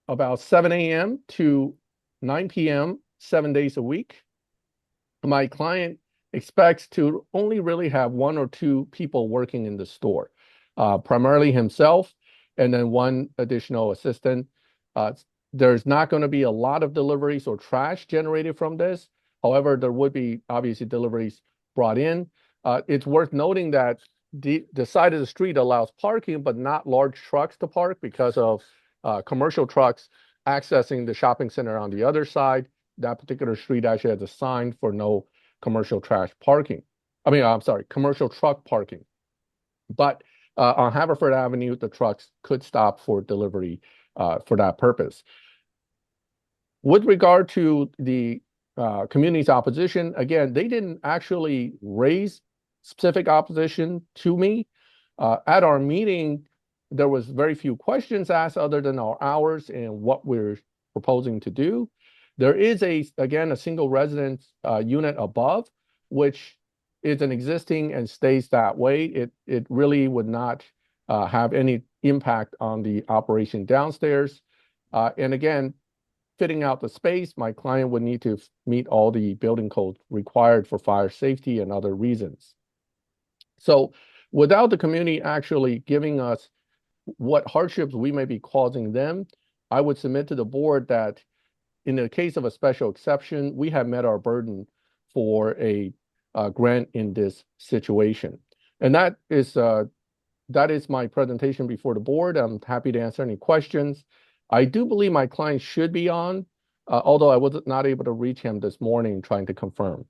about 7 a.m. to 9 p.m., 7 days a week. My client expects to only really have 1 or 2 people working in the store, primarily himself and then 1 additional assistant. There's not going to be a lot of deliveries or trash generated from this. However, there would be obviously deliveries brought in. It's worth noting that the side of the street allows parking, but not large trucks to park because of commercial trucks accessing the shopping center on the other side. That particular street actually has a sign for no commercial trash parking. Commercial truck parking. But on Haverford Avenue, the trucks could stop for delivery for that purpose. With regard to the community's opposition, again, they didn't actually raise specific opposition to me. At our meeting, there was very few questions asked other than our hours and what we're proposing to do. There is again, a single residence unit above, which is an existing and stays that way. It really would not have any impact on the operation downstairs. And again, fitting out the space, my client would need to meet all the building codes required for fire safety and other reasons. So without the community actually giving us what hardships we may be causing them, I would submit to the board that in the case of a special exception, we have met our burden for a grant in this situation. And that is my presentation before the board. I'm happy to answer any questions. I do believe my client should be on, although I was not able to reach him this morning trying to confirm.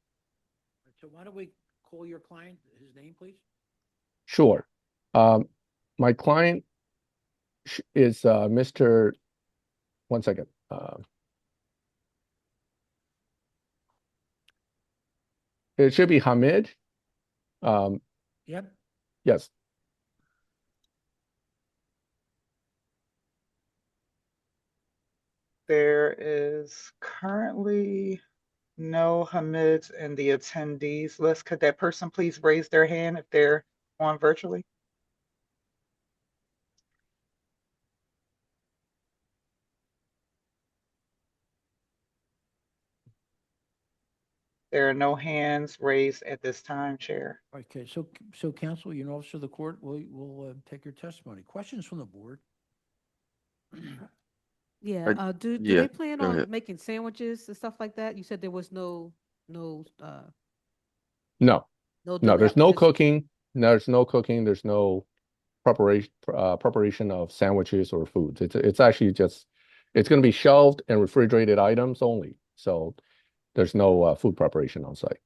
So why don't we call your client, his name, please? Sure. My client is Mr. One second. It should be Hamid. Yep. Yes. There is currently no Hamids in the attendees list. Could that person please raise their hand if they're on virtually? There are no hands raised at this time, Chair. Okay, so counsel, you're an officer of the court, we'll take your testimony. Questions from the board? Yeah, do yeah, they plan go on ahead. making sandwiches and stuff like that? You said there was no, No. no No, doing there's no application. cooking. There's no cooking. There's no preparation of sandwiches or foods. It's actually just it's going to be shelved and refrigerated items only. So there's no food preparation on site.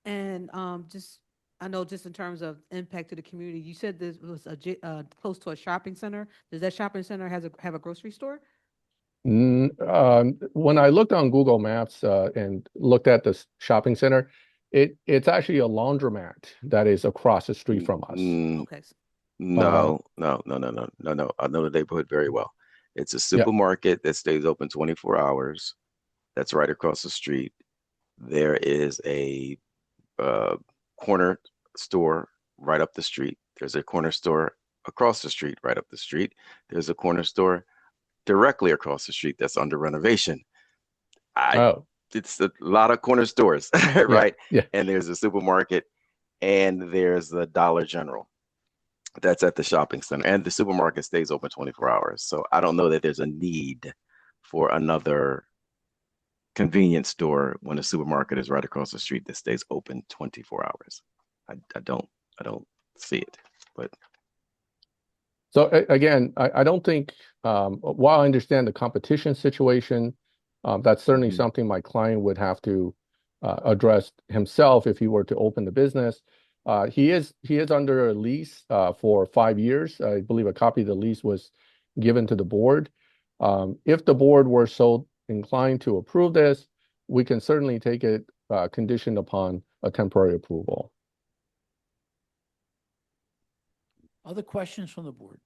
And just I know just in terms of impact to the community, you said this was close to a shopping center. Does that shopping center have a grocery store? When I looked on Google Maps and looked at the shopping center, it's actually a laundromat that is across the street from us. Okay. No. I know the neighborhood very well. It's a supermarket that stays open 24 hours. That's right across the street. There is a corner store right up the street. There's a corner store across the street, right up the street. There's a corner store directly across the street that's under renovation. It's a lot of corner stores, right? Yeah. And there's a supermarket and there's the Dollar General that's at the shopping center. And the supermarket stays open 24 hours. So I don't know that there's a need for another convenience store when a supermarket is right across the street that stays open 24 hours. I don't see it, but. So again, I don't think, while I understand the competition situation, that's certainly something my client would have to address himself if he were to open the business. He is under a lease for 5 years. I believe a copy of the lease was given to the board. If the board were so inclined to approve this, we can certainly take it conditioned upon a temporary approval. Other questions from the board?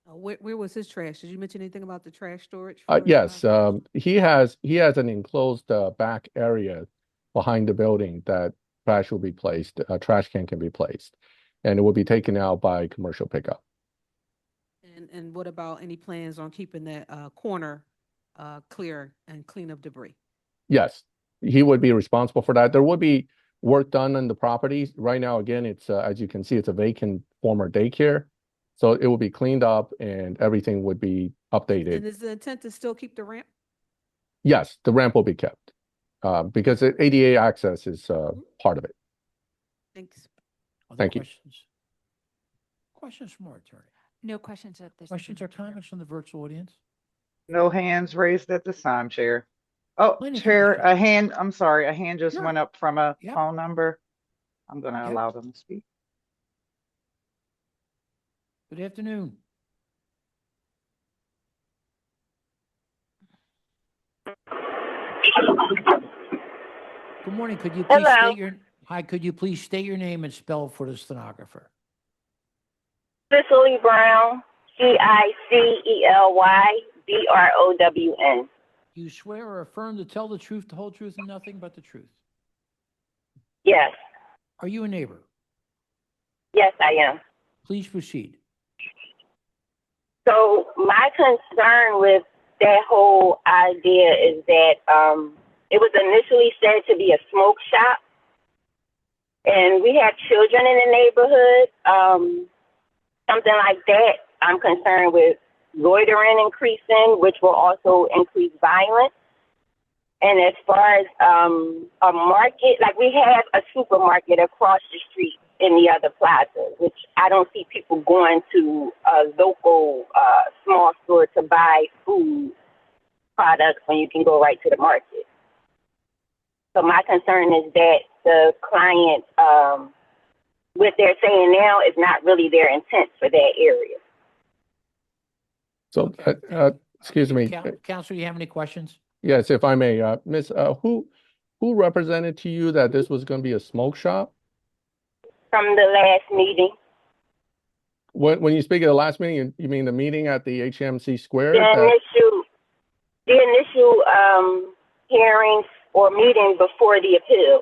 Where was his trash? Did you mention anything about the trash storage? Yes, he has an enclosed back area behind the building that trash will be placed. A trash can be placed, and it will be taken out by commercial pickup. And what about any plans on keeping that corner clear and clean of debris? Yes, he would be responsible for that. There would be work done on the property. Right now, again, it's as you can see, it's a vacant former daycare. So it will be cleaned up and everything would be updated. And is the intent to still keep the ramp? Yes, the ramp will be kept because ADA access is part of it. Thanks. Thank you. Questions from our attorney? No questions at this. Questions or comments from the virtual audience? No hands raised at this time, Chair. Oh, Chair, a hand just went up from a phone number. I'm going to allow them to speak. Good afternoon. Good morning. Could you please could you please state your name and spell for the stenographer? Cicely Brown, CICELYBROWN. You swear or affirm to tell the truth, the whole truth, and nothing but the truth? Yes. Are you a neighbor? Yes, I am. Please proceed. So my concern with that whole idea is that it was initially said to be a smoke shop, and we have children in the neighborhood. Something like that, I'm concerned with loitering increasing, which will also increase violence. And as far as a market, like we have a supermarket across the street in the other plaza, which I don't see people going to a local small store to buy food products when you can go right to the market. So my concern is that the client what they're saying now is not really their intent for that area. So, excuse me. Counselor, you have any questions? Yes, if I may, Miss, who represented to you that this was going to be a smoke shop? From the last meeting, When you speak of the last meeting, you mean the meeting at the HMC Square? the initial hearings or meeting before the appeal,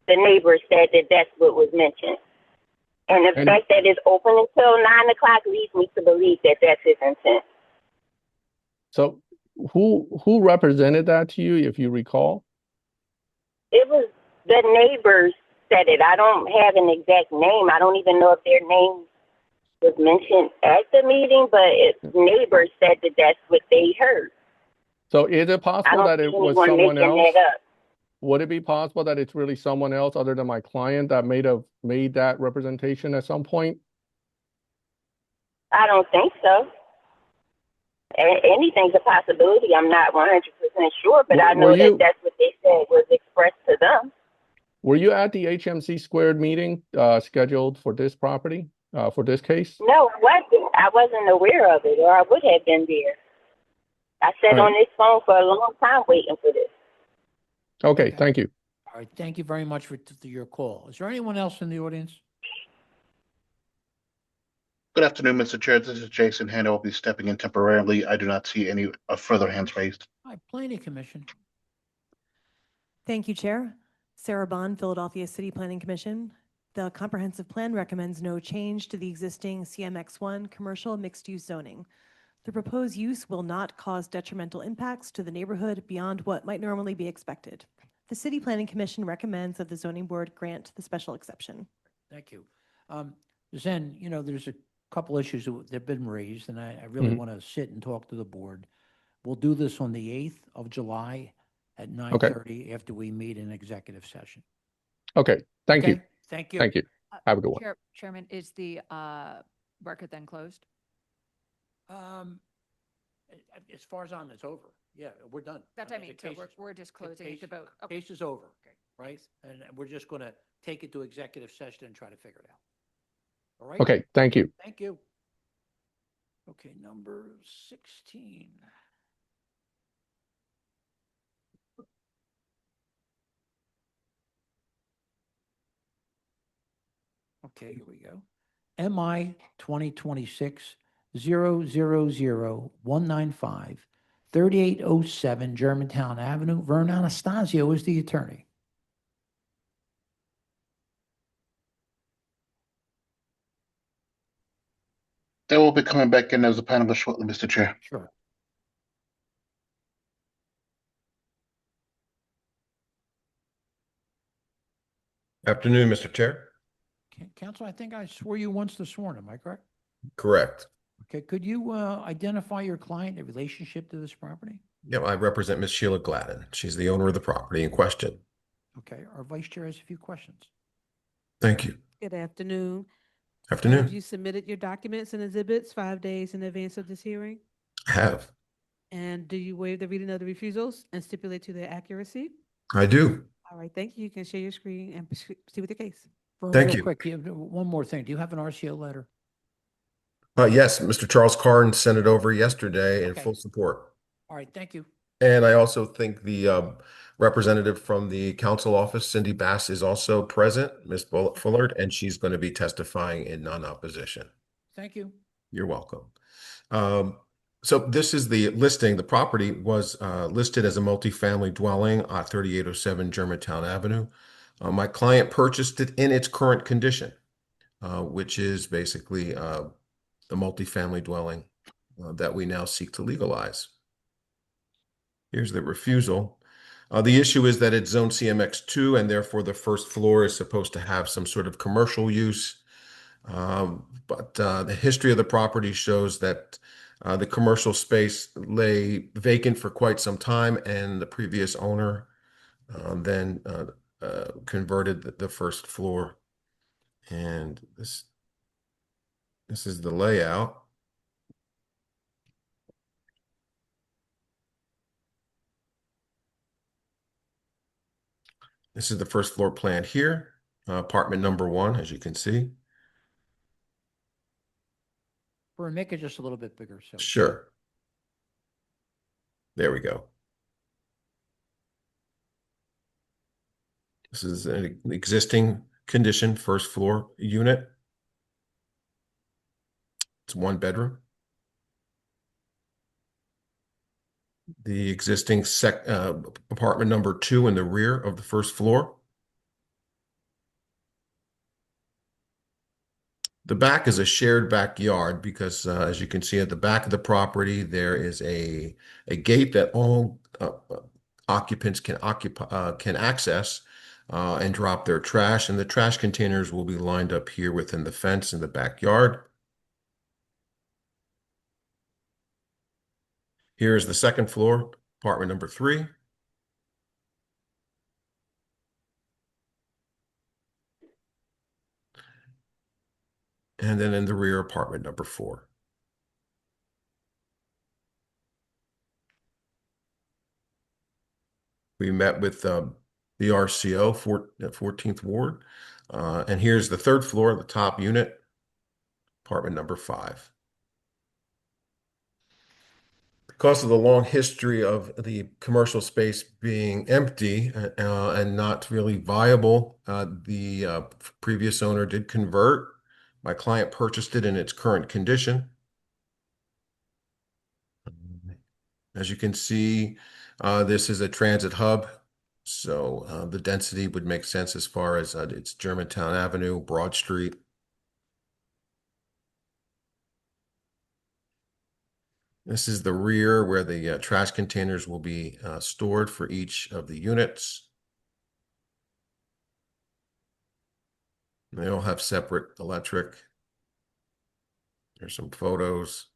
the neighbors said that that's what was mentioned. And the fact that it's open until 9 o'clock leads me to believe that that's his intent. So who represented that to you, if you recall? It was the neighbors said it. I don't have an exact name. I don't even know if their name was mentioned at the meeting, but neighbors said that that's what they heard. So is it possible that it was someone else? Would it be possible that it's really someone else other than my client that made that representation at some point? I don't think so. Anything's a possibility. I'm not 100% sure, but I know that that's what they said was expressed to them. Were you at the HMC Squared meeting scheduled for this property, for this case? No, I wasn't. I wasn't aware of it, or I would have been there. I sat on this phone for a long time waiting for this. Okay, thank you. All right, thank you very much for your call. Is there anyone else in the audience? Good afternoon, Mr. Chair. This is Jason Hand. I will be stepping in temporarily. I do not see any further hands raised. Hi, Planning Commission. Thank you, Chair. Sarah Bond, Philadelphia City Planning Commission. The comprehensive plan recommends no change to the existing CMX1 commercial mixed-use zoning. The proposed use will not cause detrimental impacts to the neighborhood beyond what might normally be expected. The City Planning Commission recommends that the zoning board grant the special exception. Thank you. Zen, there's a couple issues that have been raised, and I really want to sit and talk to the board. We'll do this on the 8th of July at 9:30 after we meet in executive session. Okay, thank you. Thank you. Thank you. Have a good one. Chairman, is the record then closed? As far as it's over. Yeah, we're done. That's what I mean. So we're just closing it to vote. Okay. Case is over, right? And we're just going to take it to executive session and try to figure it out. All right? Okay, thank you. Thank you. Okay, number 16. Okay, here we go. MI 2026-000195, 3807 Germantown Avenue. Vern Anastasio is the attorney. They will be coming back in as a panelist shortly, Mr. Chair. Sure. Afternoon, Mr. Chair. Counsel, I think I swore you once to sworn. Am I correct? Correct. Okay, could you identify your client, the relationship to this property? Yeah, I represent Ms. Sheila Gladden. She's the owner of the property in question. Okay, our vice chair has a few questions. Thank you. Good afternoon. Afternoon. Have you submitted your documents and exhibits 5 days in advance of this hearing? I have. And do you waive the reading of the refusals and stipulate to their accuracy? I do. All right, thank you. You can share your screen and proceed with your case. Thank you. Quick, one more thing. Do you have an RCO letter? Yes, Mr. Charles Carn sent it over yesterday in full support. All right, thank you. And I also think the representative from the council office, Cindy Bass, is also present, Ms. Fullard, and she's going to be testifying in non-opposition. Thank you. You're welcome. So this is the listing. The property was listed as a multifamily dwelling at 3807 Germantown Avenue. My client purchased it in its current condition, which is basically the multifamily dwelling that we now seek to legalize. Here's the refusal. The issue is that it's zone CMX2, and therefore the first floor is supposed to have some sort of commercial use. But the history of the property shows that the commercial space lay vacant for quite some time, and the previous owner then converted the first floor. And this is the layout. This is the first floor plan here. apartment number 1, as you can see. Or make it just a little bit bigger, so. Sure. There we go. This is an existing condition, first floor unit. It's 1 bedroom. The existing apartment number 2 in the rear of the first floor. The back is a shared backyard because, as you can see at the back of the property, there is a gate that all occupants can access and drop their trash, and the trash containers will be lined up here within the fence in the backyard. Here is the second floor, apartment number 3. And then in the rear, apartment number 4. We met with the RCO, 14th Ward. And here's the third floor, the top unit, apartment number 5. Because of the long history of the commercial space being empty and not really viable, the previous owner did convert. My client purchased it in its current condition. As you can see, this is a transit hub, so the density would make sense as far as it's Germantown Avenue, Broad Street. This is the rear where the trash containers will be stored for each of the units. They all have separate electric. There's some photos.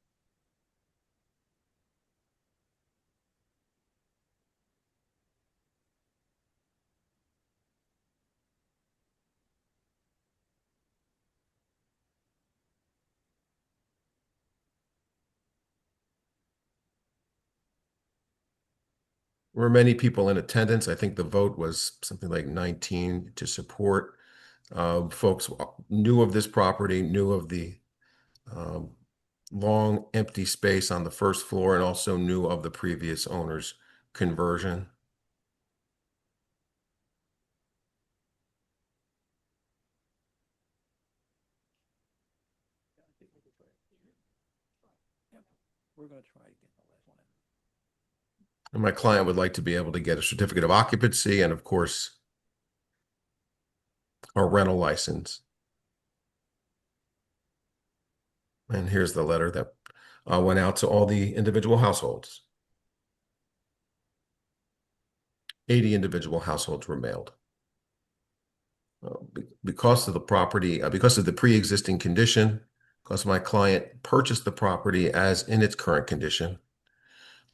There were many people in attendance. I think the vote was something like 19 to support. Folks knew of this property, knew of the long empty space on the first floor, and also knew of the previous owner's conversion. We're going to try to get the last one in. And my client would like to be able to get a certificate of occupancy and, of course, a rental license. And here's the letter that went out to all the individual households. 80 individual households were mailed. Because of the property, because of the pre-existing condition, because my client purchased the property as in its current condition,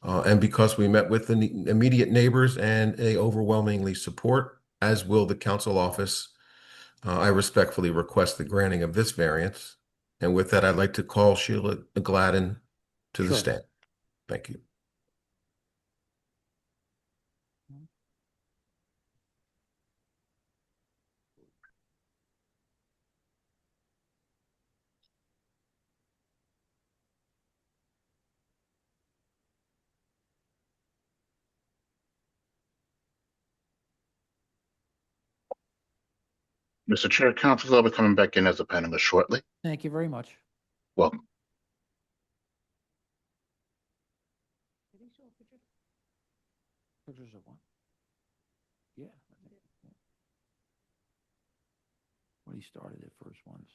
and because we met with the immediate neighbors and they overwhelmingly support, as will the council office, I respectfully request the granting of this variance. And with that, I'd like to call Sheila Gladden to the Sure. stand. Thank you. Mr. Chair, council will be coming back in as a panelist shortly. Thank you very much. Welcome. Pictures of one? Yeah. I think, yeah. When he started the first ones.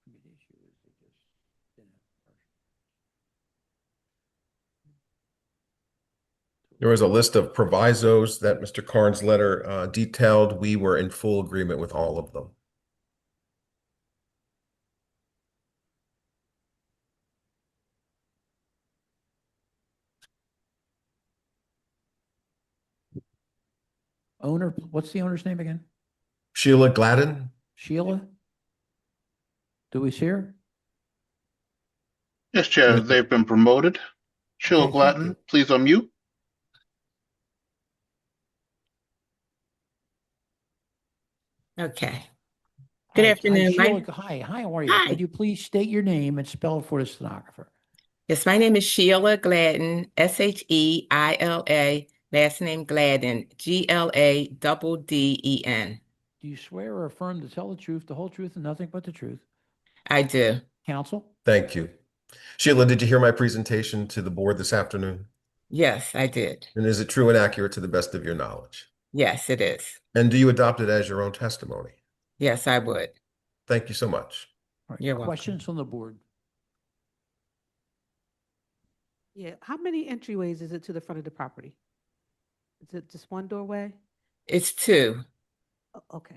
I mean, the issue is they just didn't have commercial. There was a list of provisos that Mr. Karn's letter detailed. We were in full agreement with all of them. Owner, what's the owner's name again? Sheila Gladden? Sheila? Do we see her? Yes, Chair, they've been promoted. Sheila Okay, thank Gladden, you. please unmute. Okay. Good Hi, afternoon. Sheila, hi, how are you? Hi. Could you please state your name and spell it for the stenographer? Yes, my name is Sheila Gladden, Sheila, last name Gladden, Gladden. Do you swear or affirm to tell the truth, the whole truth, and nothing but the truth? I do. Counsel? Thank you. Sheila, did you hear my presentation to the board this afternoon? Yes, I did. And is it true and accurate to the best of your knowledge? Yes, it is. And do you adopt it as your own testimony? Yes, I would. Thank you so much. All right, You're welcome. questions from the board? Yeah, how many entryways is it to the front of the property? Is it just one doorway? It's two. Okay,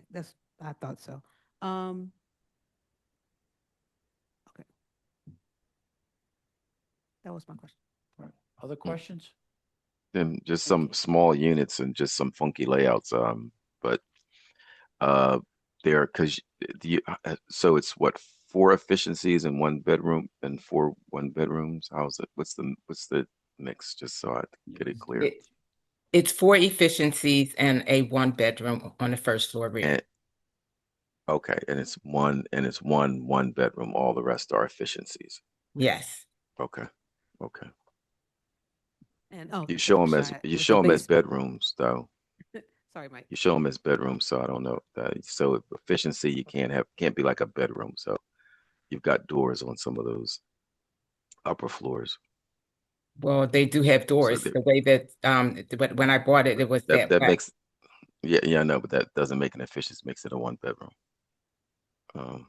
I thought so. Okay. That was my question. All right, other questions? Then just some small units and just some funky layouts. But there, so it's what, 4 efficiencies in 1 bedroom and 4 1-bedrooms? How's it? What's the mix? Just so I get it clear. It's 4 efficiencies and a 1-bedroom on the first floor rear. Okay, and it's one 1-bedroom. All the rest are efficiencies. Yes. Okay. And You show them as bedrooms, though. Sorry, Mike. You show them as bedrooms, so I don't know. So efficiency, you can't be like a bedroom. So you've got doors on some of those upper floors. Well, they do have doors. The way that when I bought it, it was that way. Makes I know, but that doesn't make an efficiency. Makes it a 1-bedroom. All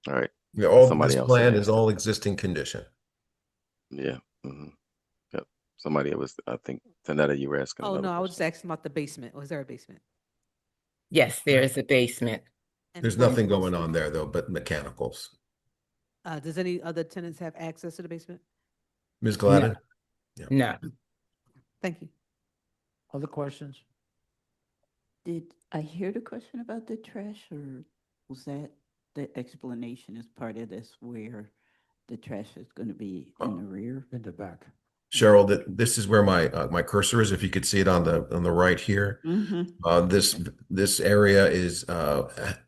right. Yeah, all Somebody this else plan had is all existing condition. Yeah. Yep. Somebody was, I think, Tanetta, you were asking. Oh, another no, I was question. just asking about the basement. Was there a basement? Yes, there is a basement. There's nothing going on there though, but mechanicals. Does any other tenants have access to the basement? Ms. Gladden? No. Thank you. Other questions? Did I hear the question about the trash, or was that the explanation as part of this where the trash is going to be in the rear? In the back. Cheryl, this is where my my cursor is. If you could see it on the right here, this area is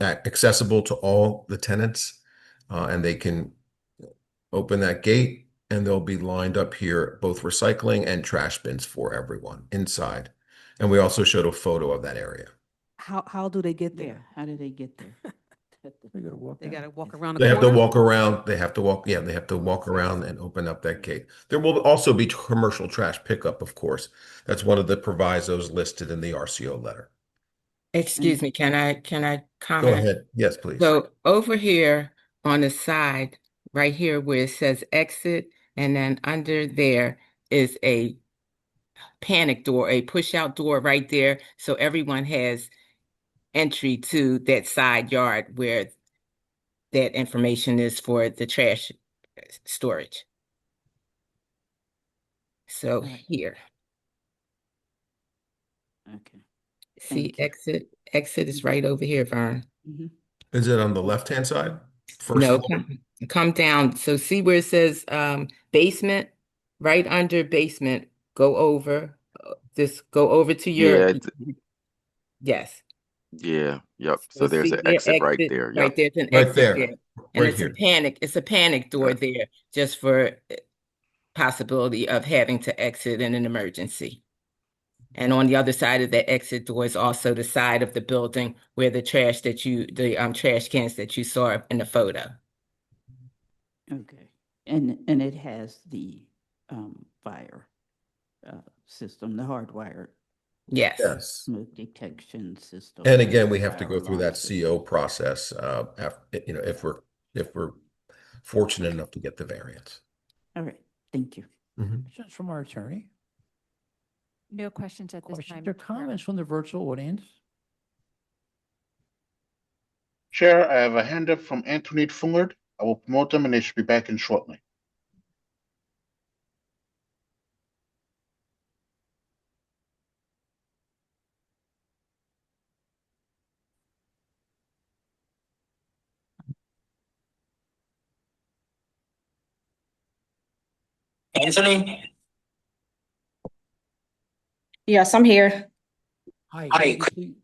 accessible to all the tenants, and they can open that gate, and they'll be lined up here, both recycling and trash bins for everyone inside. And we also showed a photo of that area. How do they get there? How do they get there? They gotta walk. They gotta walk around the They have to corner? walk around. They have to walk. Yeah, they have to walk around and open up that gate. There will also be commercial trash pickup, of course. That's one of the provisos listed in the RCO letter. Excuse me, can I comment? Go ahead. Yes, please. So over here on the side, right here where it says exit, and then under there is a panic door, a push-out door right there. So everyone has entry to that side yard where that information is for the trash storage. So here. Okay. See, exit is right over here, Vern. Is it on the left-hand side? First No, floor? come down. So see where it says basement, right under basement, go over, just go over to your, yes. Yeah. Yep. So So there's see an your exit right there. Yep. Right, there's an Right exit there. there. And Right it's here. it's a panic door there just for possibility of having to exit in an emergency. And on the other side of that exit door is also the side of the building where the trash trash cans that you saw in the photo. Okay. And it has the fire system, the hardwired Yes. smoke detection system. And again, we have to fire go through alarm that system. CO process, if we're fortunate enough to get the variance. All right. Thank you. Questions from our attorney? No questions at this Questions time. or comments from the virtual audience? Chair, I have a hand up from Antoinette Fungard. I will promote them and they should be back in shortly. Anthony? Yes, I'm here. Hi,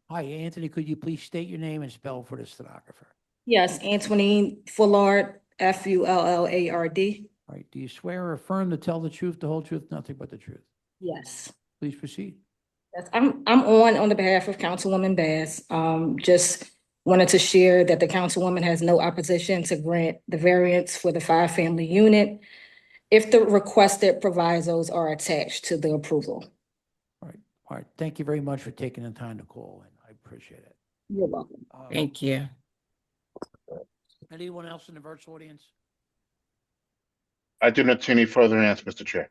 hi, Anthony, could you please state your name and spell for the stenographer? Yes, Antoinine Fullard, Fullard. All right, do you swear or affirm to tell the truth, the whole truth, nothing but the truth? Yes. Please proceed. Yes, I'm on the behalf of Councilwoman Bass. Just wanted to share that the councilwoman has no opposition to grant the variance for the 5-family unit if the requested provisos are attached to the approval. All right, thank you very much for taking the time to call, and I appreciate it. You're welcome. Thank you. Anyone else in the virtual audience? I do not see any further answer, Mr. Chair.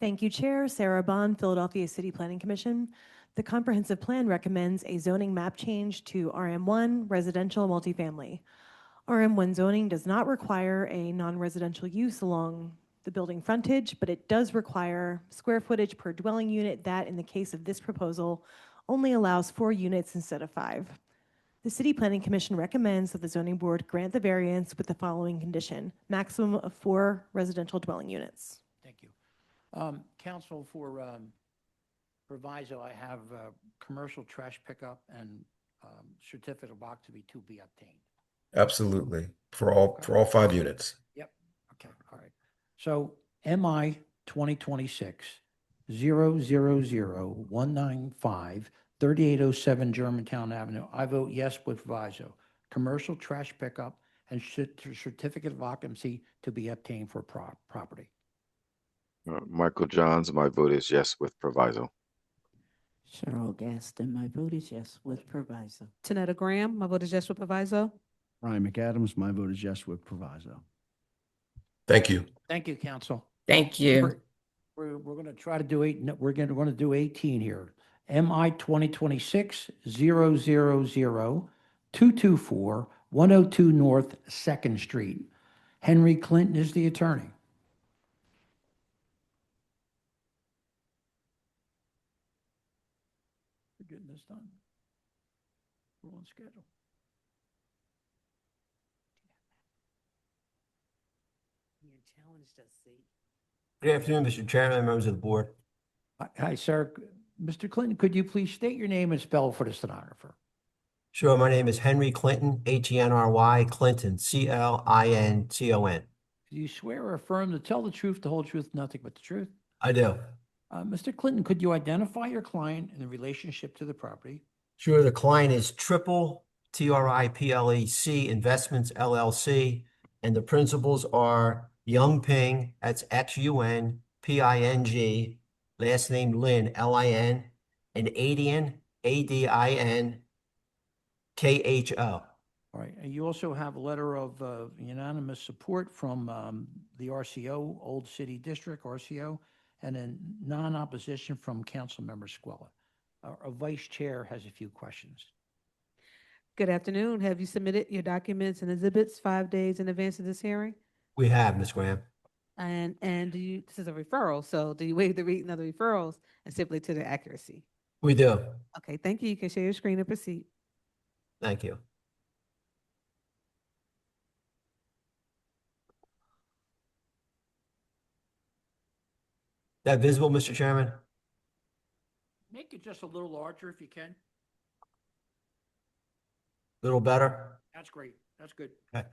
Thank you, Chair. Sarah Bond, Philadelphia City Planning Commission. The comprehensive plan recommends a zoning map change to RM1 residential multifamily. RM1 zoning does not require a non-residential use along the building frontage, but it does require square footage per dwelling unit that, in the case of this proposal, only allows 4 units instead of 5. The City Planning Commission recommends that the zoning board grant the variance with the following condition: maximum of 4 residential dwelling units. Thank you. Council, for proviso, I have commercial trash pickup and certificate of occupancy to be obtained. Absolutely. For all 5 units. Yep. Okay. All right. So MI 2026-000-195, 3807 Germantown Avenue. I vote yes with proviso. Commercial trash pickup and certificate of occupancy to be obtained for property. Michael Johns, my vote is yes with proviso. Cheryl Gaston, my vote is yes with proviso. Tanetta Graham, my vote is yes with proviso. Ryan McAdams, my vote is yes with proviso. Thank you. Thank you, Council. Thank you. We're going to try to do we're going to do 18 here. MI 2026-000-224-102 North 2nd Street. Henry Clinton is the attorney. We're getting this done. We're on schedule. Good afternoon, Mr. Chairman, members of the board. Hi, sir. Mr. Clinton, could you please state your name and spell for the stenographer? Sure, my name is Henry Clinton, Henry Clinton, Clinton. Do you swear or affirm to tell the truth, the whole truth, nothing but the truth? I do. Mr. Clinton, could you identify your client in relationship to the property? Sure, the client is Triplec Investments LLC, and the principals are Young Ping, that's XUNPING, last name Lin, LIN, and Adin, ADINKHO. All right. And you also have a letter of unanimous support from the RCO, Old City District, RCO, and a non-opposition from Councilmember Squilla. Our vice chair has a few questions. Good afternoon. Have you submitted your documents and exhibits 5 days in advance of this hearing? We have, Ms. Graham. And do you, this is a referral, so do you waive the reading of the referrals and simply to the accuracy? We do. Okay, thank you. You can share your screen and proceed. Thank you. That visible, Mr. Chairman? Make it just a little larger if you can. A little better? That's great. That's good. Okay.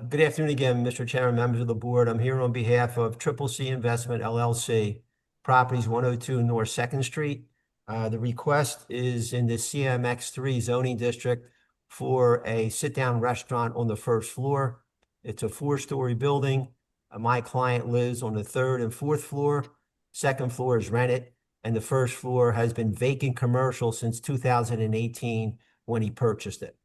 Good afternoon again, Mr. Chairman, members of the board. I'm here on behalf of CCC Investment LLC, Properties 102 North 2nd Street. The request is in the CMX3 zoning district for a sit-down restaurant on the first floor. It's a 4-story building. My client lives on the 3rd and 4th floor. 2nd floor is rented, and the 1st floor has been vacant commercial since 2018 when he purchased it.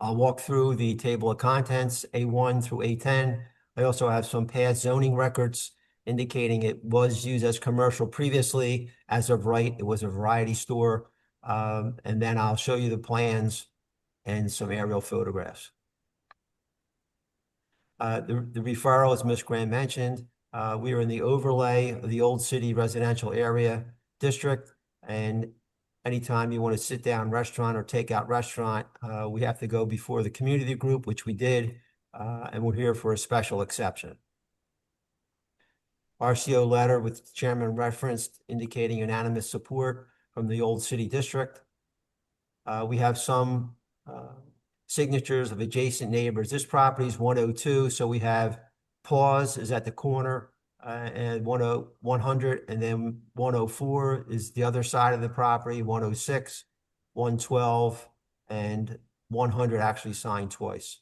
I'll walk through the table of contents, A1 through A10. I also have some past zoning records indicating it was used as commercial previously. As of right, it was a variety store. And then I'll show you the plans and some aerial photographs. The referral, as Ms. Graham mentioned, we are in the overlay of the Old City Residential Area District, and anytime you want to sit down restaurant or takeout restaurant, we have to go before the community group, which we did, and we're here for a special exception. RCO letter with the chairman referenced indicating unanimous support from the old city district. We have some signatures of adjacent neighbors. This property is 102, so we have Paws is at the corner, and 100, and then 104 is the other side of the property, 106, 112, and 100 actually signed twice.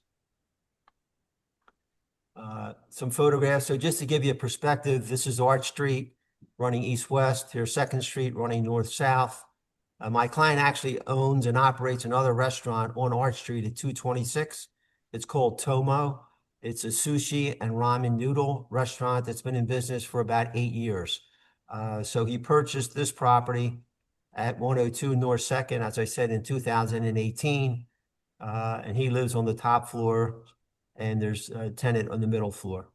Some photographs. So just to give you a perspective, this is Arch Street running east-west. Here's 2nd Street running north-south. My client actually owns and operates another restaurant on Arch Street at 226. It's called Tomo. It's a sushi and ramen noodle restaurant that's been in business for about 8 years. So he purchased this property at 102 North 2nd, as I said, in 2018. And he lives on the top floor, and there's a tenant on the middle floor.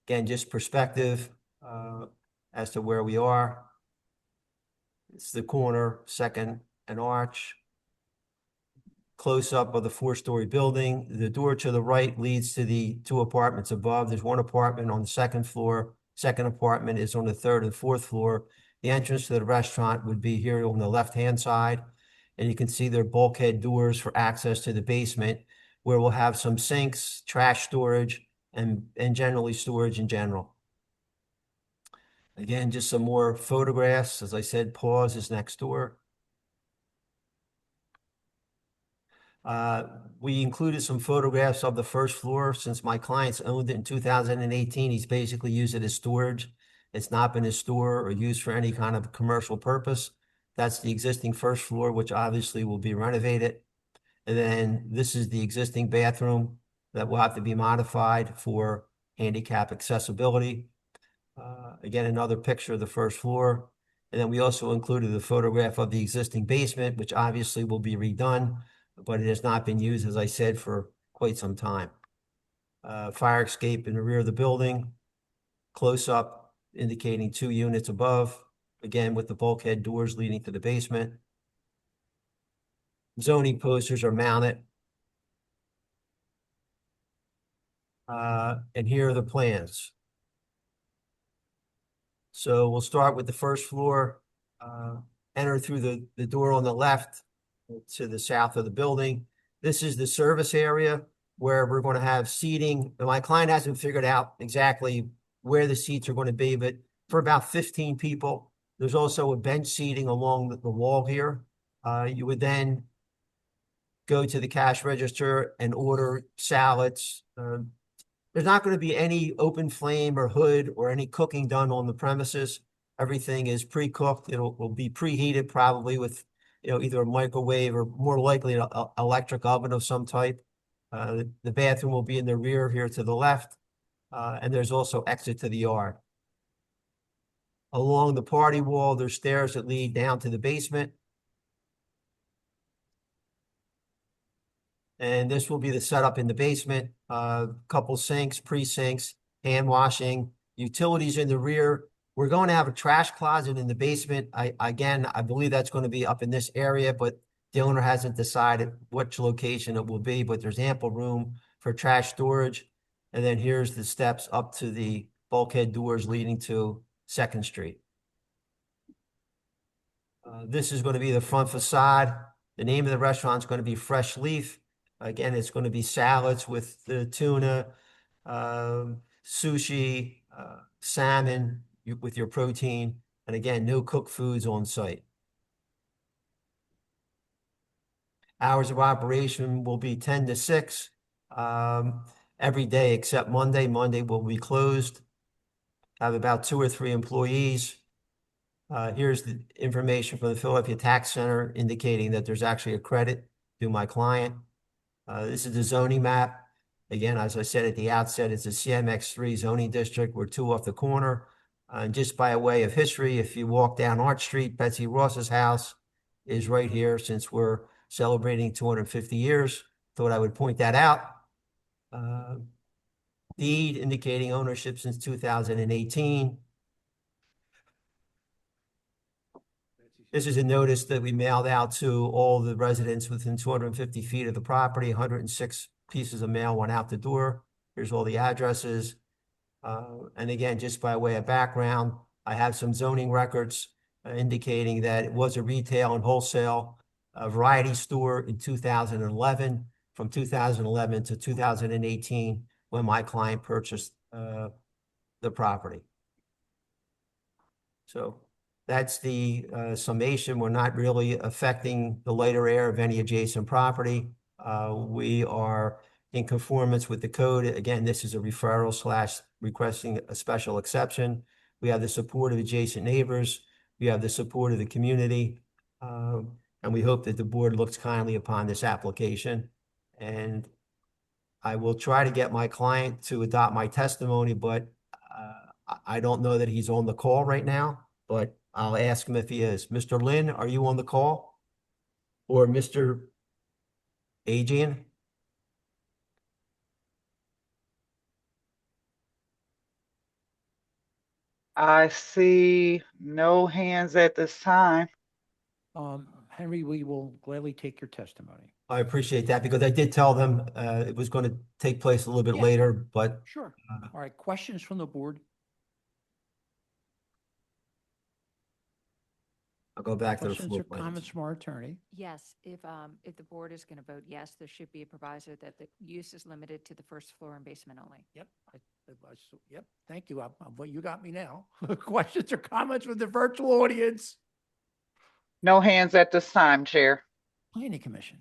Again, just perspective as to where we are. It's the corner, 2nd and Arch. Close up of the 4-story building. The door to the right leads to the 2 apartments above. There's 1 apartment on the 2nd floor. 2nd apartment is on the 3rd and 4th floor. The entrance to the restaurant would be here on the left-hand side. And you can see their bulkhead doors for access to the basement, where we'll have some sinks, trash storage, and generally storage in general. Again, just some more photographs. As I said, Paws is next door. We included some photographs of the 1st floor. Since my clients owned it in 2018, he's basically used it as storage. It's not been a store or used for any kind of commercial purpose. That's the existing 1st floor, which obviously will be renovated. And then this is the existing bathroom that will have to be modified for handicap accessibility. Again, another picture of the 1st floor. And then we also included a photograph of the existing basement, which obviously will be redone, but it has not been used, as I said, for quite some time. Fire escape in the rear of the building. Close up indicating 2 units above. Again, with the bulkhead doors leading to the basement. Zoning posters are mounted. And here are the plans. So we'll start with the 1st floor, enter through the door on the left to the south of the building. This is the service area where we're going to have seating. My client hasn't figured out exactly where the seats are going to be, but for about 15 people, there's also a bench seating along the wall here. You would then go to the cash register and order salads. There's not going to be any open flame or hood or any cooking done on the premises. Everything is pre-cooked. Will be preheated probably with either a microwave or more likely an electric oven of some type. The bathroom will be in the rear here to the left. And there's also exit to the yard. Along the party wall, there's stairs that lead down to the basement. And this will be the setup in the basement. Couple sinks, pre-sinks, hand washing, utilities in the rear. We're going to have a trash closet in the basement. I believe that's going to be up in this area, but the owner hasn't decided which location it will be, but there's ample room for trash storage. And then here's the steps up to the bulkhead doors leading to 2nd Street. This is going to be the front facade. The name of the restaurant is going to be Fresh Leaf. Again, it's going to be salads with the tuna, sushi, salmon with your protein, and again, no cooked foods on site. Hours of operation will be 10 to 6 every day except Monday. Monday will be closed. Have about 2 or 3 employees. Here's the information from the Philadelphia Tax Center indicating that there's actually a credit to my client. This is the zoning map. Again, as I said at the outset, it's a CMX3 zoning district. We're 2 off the corner. And just by way of history, if you walk down Arch Street, Betsy Ross's house is right here. Since we're celebrating 250 years, thought I would point that out. Deed indicating ownership since 2018. This is a notice that we mailed out to all the residents within 250 feet of the property. 106 pieces of mail went out the door. Here's all the addresses. And again, just by way of background, I have some zoning records indicating that it was a retail and wholesale variety store in 2011, from 2011 to 2018, when my client purchased the property. So that's the summation. We're not really affecting the light or air of any adjacent property. We are in conformance with the code. Again, this is a referral / requesting a special exception. We have the support of adjacent neighbors. We have the support of the community. And we hope that the board looks kindly upon this application. And I will try to get my client to adopt my testimony, but I don't know that he's on the call right now, but I'll ask him if he is. Mr. Lin, are you on the call? Or Mr. Adrian? I see no hands at this time. Henry, we will gladly take your testimony. I appreciate that because I did tell them it was going to take place a little bit Yeah. later, but Sure. All right, questions from the board? I'll go back to the Questions floor or plans. comments from our attorney? Yes, if the board is going to vote yes, there should be a proviso that the use is limited to the first floor and basement only. Yep. Yep. Thank you. Well, you got me now. Questions or comments from the virtual audience? No hands at this time, Chair. Planning Commission.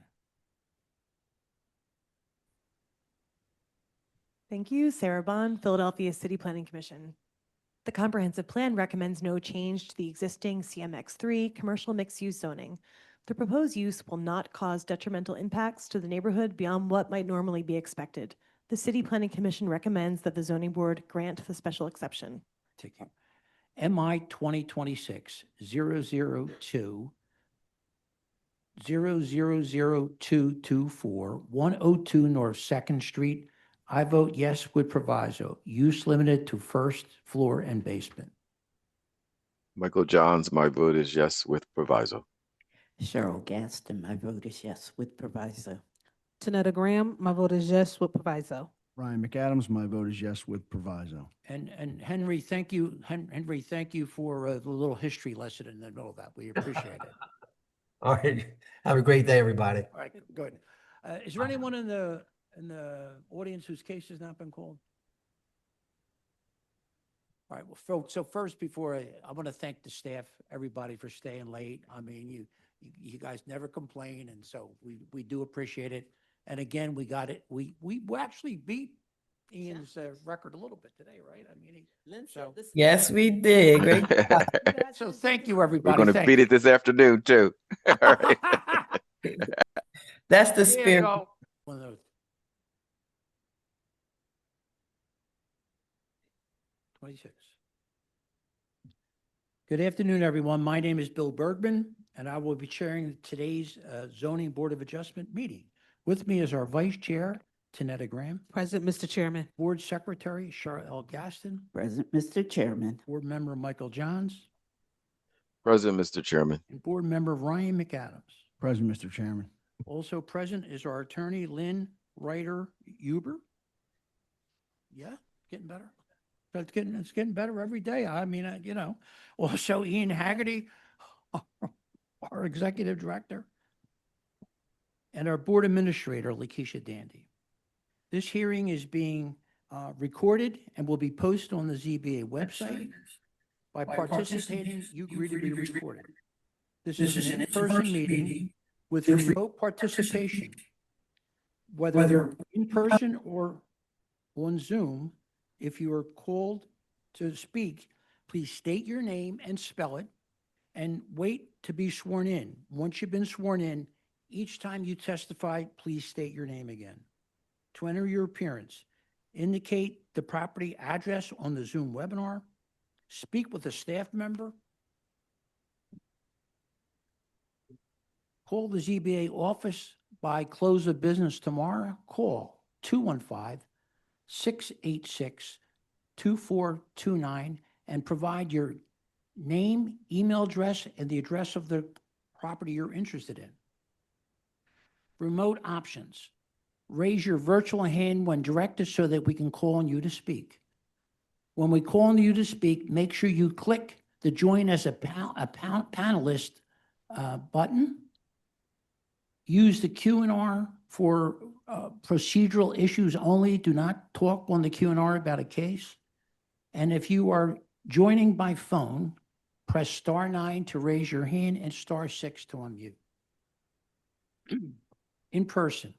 Thank you. Sarah Bond, Philadelphia City Planning Commission. The comprehensive plan recommends no change to the existing CMX3 commercial mixed-use zoning. The proposed use will not cause detrimental impacts to the neighborhood beyond what might normally be expected. The City Planning Commission recommends that the zoning board grant the special exception. Thank you. MI 2026 002 000224 102 North Second Street. I vote yes with proviso. Use limited to first floor and basement. Michael Johns, my vote is yes with proviso. Cheryl Gaston, my vote is yes with proviso. Tanetta Graham, my vote is yes with proviso. Ryan McAdams, my vote is yes with proviso. And Henry, thank you. Henry, thank you for the little history lesson in the middle of that. We appreciate it. All right. Have a great day, everybody. All right, good. Is there anyone in the audience whose case has not been called? All right, well, folks, so first, before I want to thank the staff, everybody for staying late. I mean, you guys never complain, and so we do appreciate it. And again, we got it. We actually beat Ian's record a little bit today, right? I mean, Yes, we did. Great. so thank you, We're everybody. going to Thank beat you. it this afternoon too. All right. That's the There you spirit. go. One of those. 26. Good afternoon, everyone. My name is Bill Bergman, and I will be chairing today's Zoning Board of Adjustment meeting. With me is our Vice Chair, Tanetta Graham, Present, Mr. Chairman. Board Secretary, Cheryl L. Gaston, Present, Mr. Chairman. Board Member Michael Johns, Present, Mr. Chairman. and Board Member Ryan McAdams. Present, Mr. Chairman. Also present is our attorney, Lynn Ryder Huber. Yeah, getting better. It's getting better every day. I mean, you know, also Ian Haggerty, our executive director, and our board administrator, Lakeisha Dandy. This hearing is being recorded and will be posted on the ZBA website. By participating, you agree to be recorded. This is an in-person meeting with remote participation, whether in person or on Zoom. If you are called to speak, please state your name and spell it, and wait to be sworn in. Once you've been sworn in, each time you testify, please state your name again. To enter your appearance, indicate the property address on the Zoom webinar, speak with a staff member, call the ZBA office by close of business tomorrow. Call 215-686-2429 and provide your name, email address, and the address of the property you're interested in. Remote options. Raise your virtual hand when directed so that we can call on you to speak. When we call on you to speak, make sure you click the join as a panelist button. Use the Q&R for procedural issues only. Do not talk on the Q&R about a case. And if you are joining by phone, press *9 to raise your hand and *6 to unmute. In person,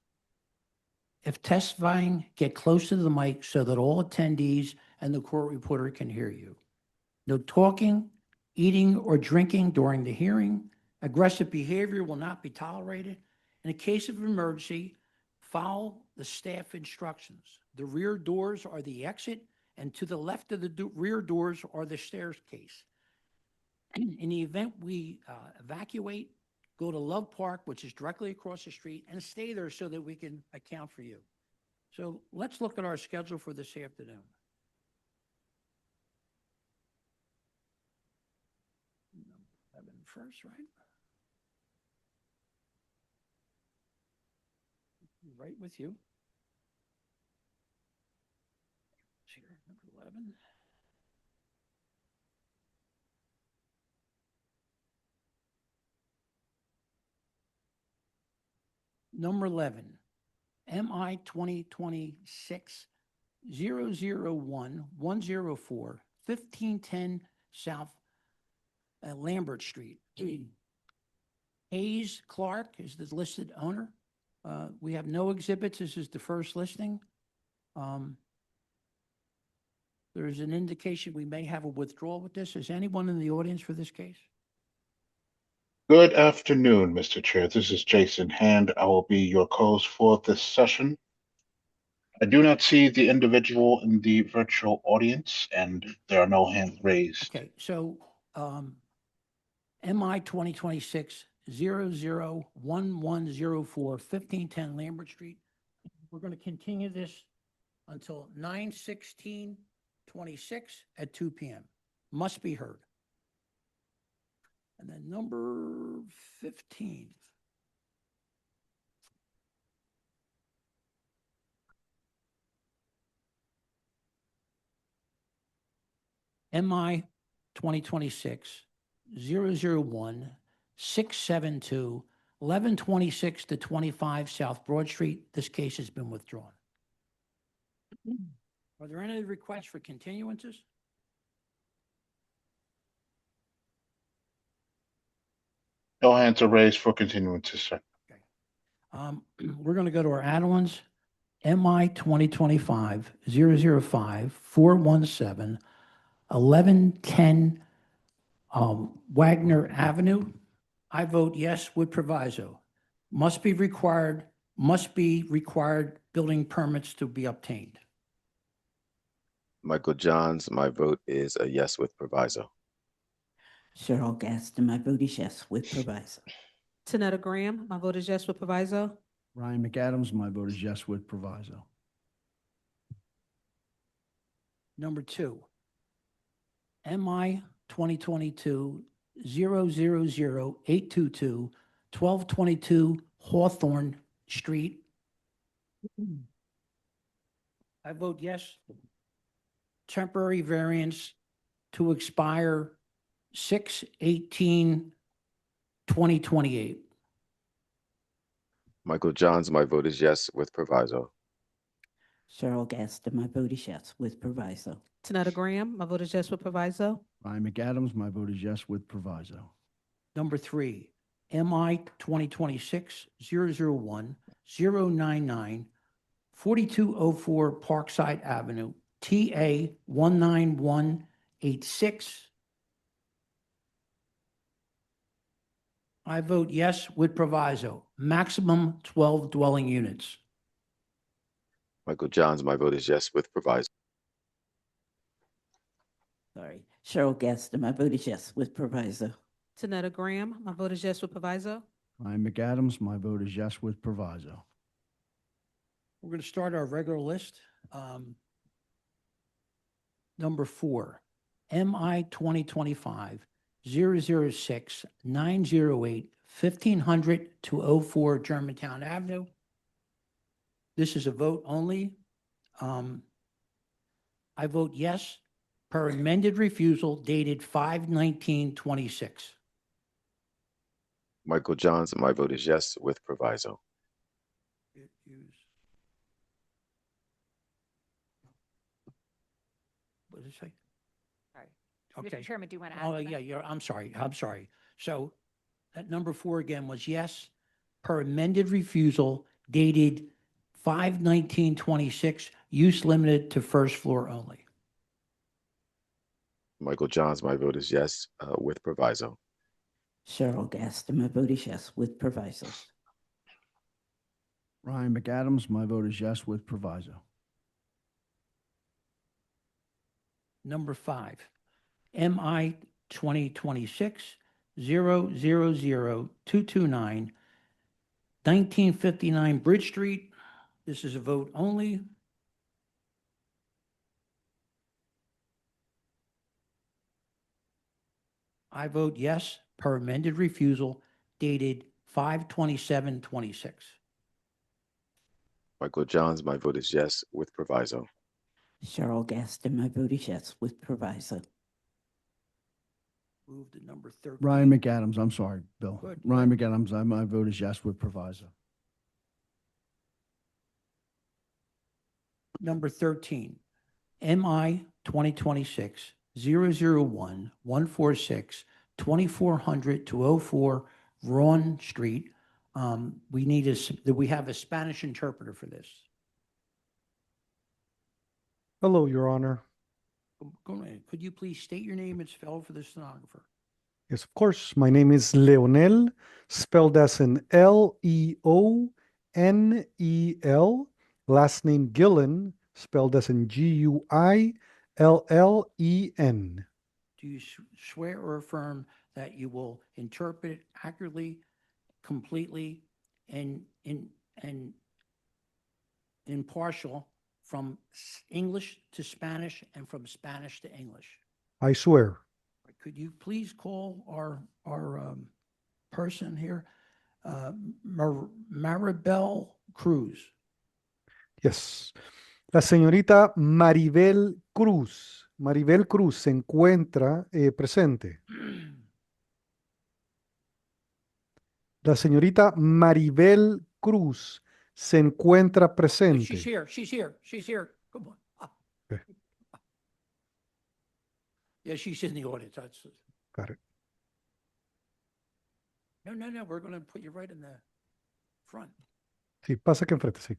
if testifying, get close to the mic so that all attendees and the court reporter can hear you. No talking, eating, or drinking during the hearing. Aggressive behavior will not be tolerated. In a case of emergency, follow the staff instructions. The rear doors are the exit, and to the left of the rear doors are the staircase. In the event we evacuate, go to Love Park, which is directly across the street, and stay there so that we can account for you. So let's look at our schedule for this afternoon. First, right? Right with you. Here, number 11. Number 11, MI 2026-001-104, 1510 South Lambert Street. Hayes Clark is the listed owner. We have no exhibits. This is the first listing. There's an indication we may have a withdrawal with this. Is anyone in the audience for this case? Good afternoon, Mr. Chair. This is Jason Hand. I will be your co-host for this session. I do not see the individual in the virtual audience, and there are no hands raised. Okay, so MI 2026-001104, 1510 Lambert Street. We're going to continue this until 9/16/26 at 2 p.m. Must be heard. And then number 15. MI 2026-001-672, 1126 to 25 South Broad Street. This case has been withdrawn. Are there any requests for continuances? No hands are raised for continuances, sir. We're going to go to our add-ons. MI 2025-005-417, 1110 Wagner Avenue. I vote yes with proviso. Must be required building permits to be obtained. Michael Johns, my vote is a yes with proviso. Cheryl Gaston, my vote is yes with proviso. Tanetta Graham, my vote is yes with proviso. Ryan McAdams, my vote is yes with proviso. Number 2, MI 2022-000-822, 1222 Hawthorne Street. I vote yes. Temporary variance to expire 6/18/2028. Michael Johns, my vote is yes with proviso. Cheryl Gaston, my vote is yes with proviso. Tanetta Graham, my vote is yes with proviso. Ryan McAdams, my vote is yes with proviso. Number 3, MI 2026-001-099, 4204 Parkside Avenue, TA 19186. I vote yes with proviso. Maximum 12 dwelling units. Michael Johns, my vote is yes with proviso. Sorry. Cheryl Gaston, my vote is yes with proviso. Tanetta Graham, my vote is yes with proviso. Ryan McAdams, my vote is yes with proviso. We're going to start our regular list. Number 4, MI 2025-006-908, 1500 to 04 Germantown Avenue. This is a vote only. I vote yes per amended refusal dated 5/19/26. Michael Johns, my vote is yes with proviso. What did it say? Sorry. Okay. Mr. Chairman, do you want to add? Oh, to that? yeah, I'm sorry. So that number 4 again was yes, per amended refusal dated 5/19/26, use limited to first floor only. Michael Johns, my vote is yes with proviso. Cheryl Gaston, my vote is yes with provisos. Ryan McAdams, my vote is yes with proviso. Number 5, MI 2026-000229, 1959 Bridge Street. This is a vote only. I vote yes per amended refusal dated 5/27/26. Michael Johns, my vote is yes with proviso. Cheryl Gaston, my vote is yes with proviso. Move to number 13. Ryan McAdams, I'm sorry, Bill. Good. Ryan McAdams, my vote is yes with proviso. Number 13, MI 2026-001-146, 2400 to 04 Ron Street. Do we have a Spanish interpreter for this? Hello, Your Honor. Go ahead. Could you please state your name and spell for the stenographer? Yes, of course. My name is Leonel, spelled as in Leonel. Last name Gillen, spelled as in Guillen. Do you swear or affirm that you will interpret it accurately, completely, and impartial from English to Spanish and from Spanish to English? I swear. Could you please call our person here, Maribel Cruz? Yes. La señorita Maribel Cruz. Maribel Cruz se encuentra presente. La señorita Maribel Cruz se encuentra presente. She's here. She's here. Come on. Okay. Yeah, she's in the audience. Got it. No. We're going to put you right in the front. Sí, pasa aquí enfrente, sí.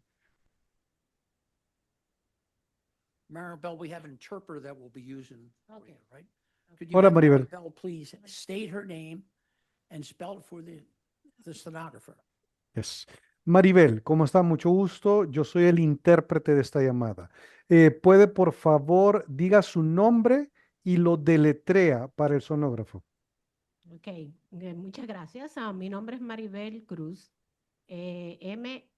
Maribel, we have an interpreter that we'll be using, for you, right? Could you Hola, have Maribel. Maribel please state her name and spell it for the stenographer? Yes. Maribel, ¿cómo está? Mucho gusto. Yo soy el intérprete de esta llamada. ¿Puede, por favor, diga su nombre y lo deletrea para el sonógrafo? Ok, muchas gracias. Mi nombre es Maribel Cruz. Maribel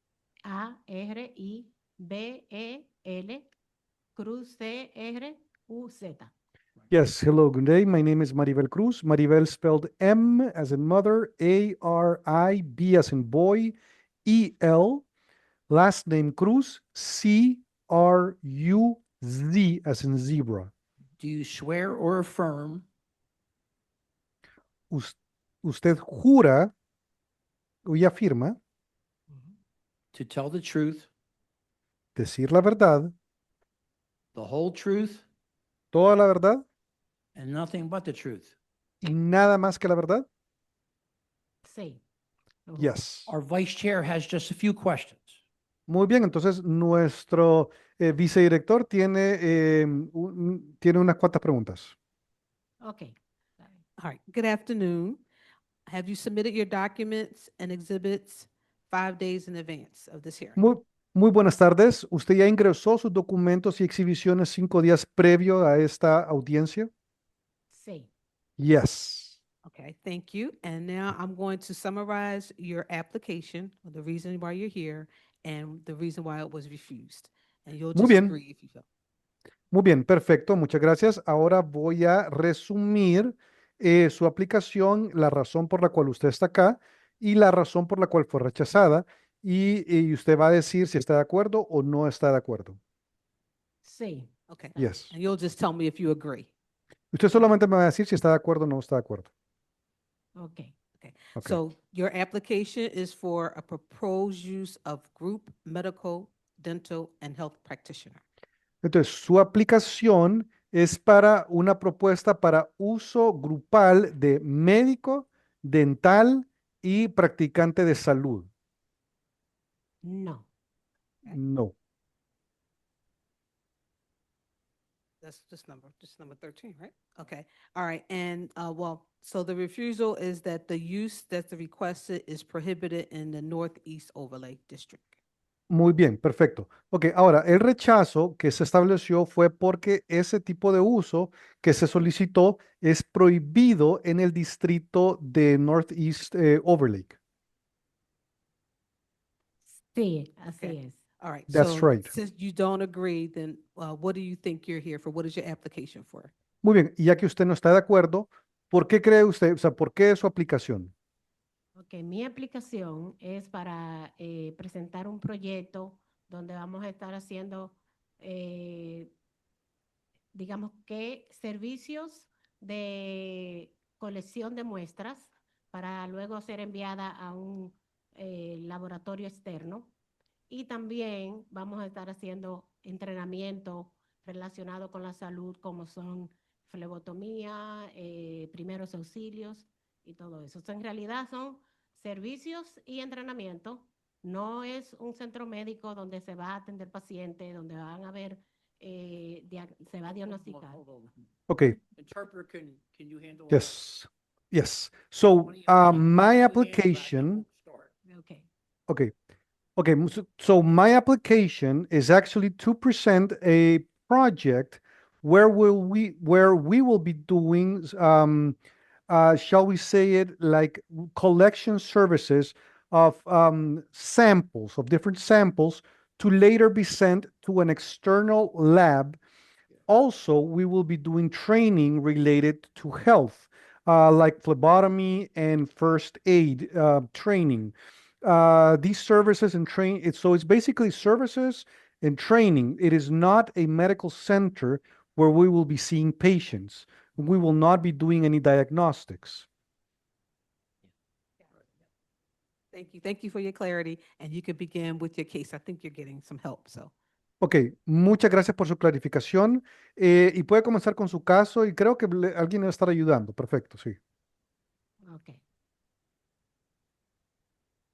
Cruz, C-R-U-Z. Yes, hello, good day. My name is Maribel Cruz. Maribel spelled M as in mother, A-R-I-B as in boy, E-L. Last name Cruz, C-R-U-Z as in zebra. Do you swear or affirm Usted jura y afirma to tell the truth, decir la verdad, the whole truth, toda la verdad and nothing but the truth? y nada más que la verdad? Sí. Yes. Our vice chair has just a few questions. Muy bien, entonces nuestro vicedirector tiene unas cuantas preguntas. Okay. All right, good afternoon. Have you submitted your documents and exhibits 5 days in advance of this hearing? Muy buenas tardes. ¿Usted ya ingresó sus documentos y exhibiciones 5 días previo a esta audiencia? Sí. Yes. Okay, thank you. And now I'm going to summarize your application, the reason why you're here, and the reason why it was refused. And you'll Muy just bien. agree if you feel. Muy bien, perfecto. Muchas gracias. Ahora voy a resumir su aplicación, la razón por la cual usted está acá y la razón por la cual fue rechazada. Y usted va a decir si está de acuerdo o no está de acuerdo. Sí. Okay. Yes. And you'll just tell me if you agree. Usted solamente me va a decir si está de acuerdo o no está de acuerdo. Okay. Okay. Okay. So your application is for a proposed use of group medical, dental, and health practitioner. Entonces, su aplicación es para una propuesta para uso grupal de médico, dental y practicante de salud. No. No. That's this number 13, right? Okay. All right. And well, so the refusal is that the use that's requested is prohibited in the Northeast Overlay District. Muy bien, perfecto. Ok, ahora, el rechazo que se estableció fue porque ese tipo de uso que se solicitó es prohibido en el distrito de Northeast Overlake. Sí, así Okay. es. All right. That's So right. since you don't agree, then what do you think you're here for? What is your application for? Muy bien, y ya que usted no está de acuerdo, ¿por qué cree usted, o sea, por qué su aplicación? Ok, mi aplicación es para presentar un proyecto donde vamos a estar haciendo, digamos que servicios de colección de muestras para luego ser enviada a un laboratorio externo. Y también vamos a estar haciendo entrenamiento relacionado con la salud, como son flebotomía, primeros auxilios y todo eso. O sea, en realidad son servicios y entrenamiento. No es un centro médico donde se va a atender pacientes, donde van a ver, se va a diagnosticar. Okay, Interpreter, can you handle? yes, yes. So, my application, Okay. okay, okay, so my application is actually to present a project where we will be doing, shall we say it, like collection services of samples, of different samples to later be sent to an external lab. Also, we will be doing training related to health, like phlebotomy and first aid training. These services and so it's basically services and training. It is not a medical center where we will be seeing patients. We will not be doing any diagnostics. Thank you. Thank you for your clarity. And you can begin with your case. I think you're getting some help, so. Ok, muchas gracias por su clarificación y puede comenzar con su caso y creo que alguien le va a estar ayudando. Perfecto, sí. Ok.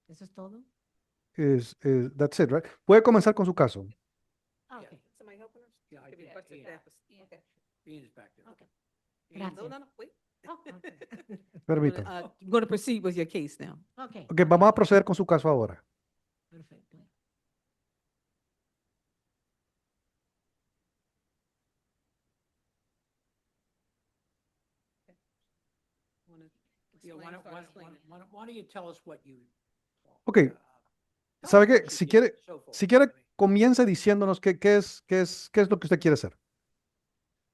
¿Eso es todo? That's it, right? Puede comenzar con su caso. Okay. Somebody helping us? Yeah, I Could be think- question yeah. status. Okay. Ian is back there. Okay. No, Gracias. no, no, wait. Oh, okay. Permítame. I'm going to proceed with your case now. Okay. Ok, vamos a proceder con su caso ahora. Perfecto. Yeah, why don't you tell us what you? Ok, ¿sabe qué? Si quiere, comience diciéndonos qué es lo que usted quiere hacer.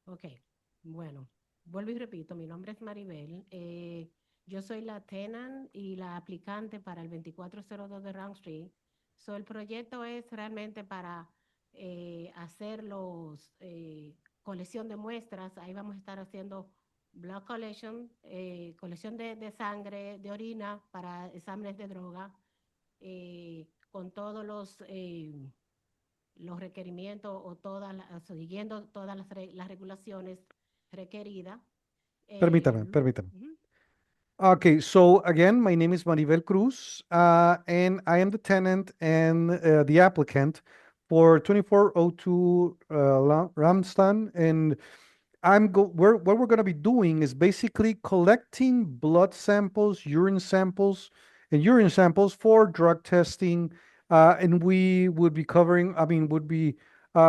Ok, bueno, vuelvo y repito, mi nombre es Maribel. Yo soy la tenant y la aplicante para el 2402 de Round Street. So, el proyecto es realmente para hacer colección de muestras. Ahí vamos a estar haciendo blood collection, colección de sangre, de orina para exámenes de droga, con todos los requerimientos o siguiendo todas las regulaciones requeridas. Permítame. Okay, so again, my name is Maribel Cruz, and I am the tenant and the applicant for 2402 Ramstan. And what we're going to be doing is basically collecting blood samples, urine samples for drug testing. And we would be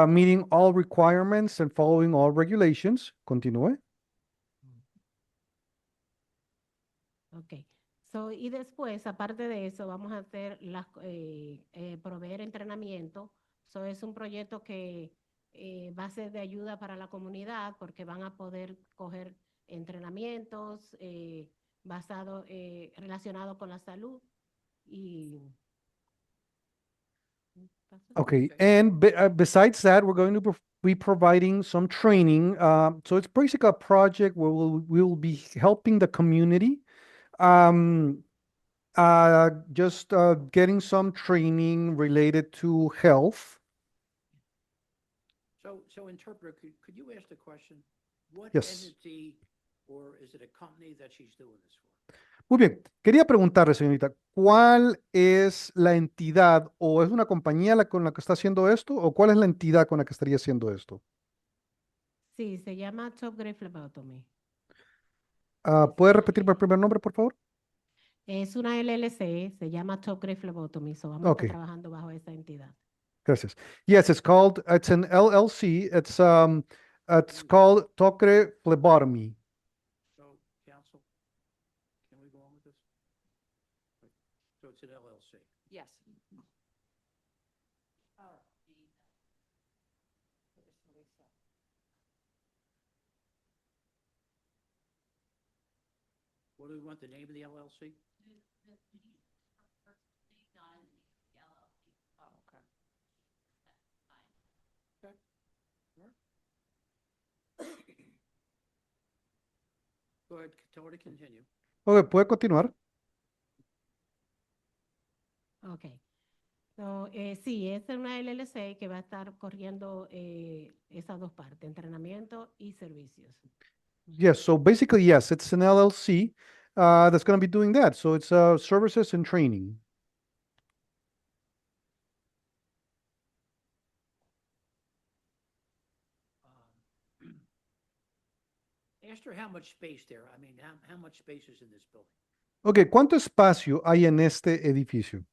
meeting all requirements and following all regulations. Continúe. Ok. So, y después, aparte de eso, vamos a hacer proveer entrenamiento. So, es un proyecto que va a ser de ayuda para la comunidad porque van a poder coger entrenamientos relacionados con la salud. Y Okay, and besides that, we're going to be providing some training. So it's basically a project where we'll be helping the community. Just getting some training related to health. So interpreter, could you ask the question? What Yes. entity or is it a company that she's doing this for? Muy bien, quería preguntarle, señorita, ¿cuál es la entidad o es una compañía con la que está haciendo esto o cuál es la entidad con la que estaría haciendo esto? Sí, se llama Top Grade Phlebotomy. ¿Puede repetirme el primer nombre, por favor? Es una LLC, se llama Top Grade Phlebotomy, so vamos a Okay. estar trabajando bajo esa entidad. Gracias. Yes, it's an LLC. It's called Tokre Phlebotomy. So, counsel, can we go on with this? So it's an LLC. Yes. What do we want the name of the LLC? Go ahead, tell her to continue. Okay, ¿puede continuar? Ok. So, sí, es una LLC que va a estar corriendo esas dos partes, entrenamiento y servicios. Yes, so basically, yes, it's an LLC that's going to be doing that. So it's services and training. Ask her how much space there, I mean, how much space is in this building? Okay, ¿cuánto espacio hay en este edificio?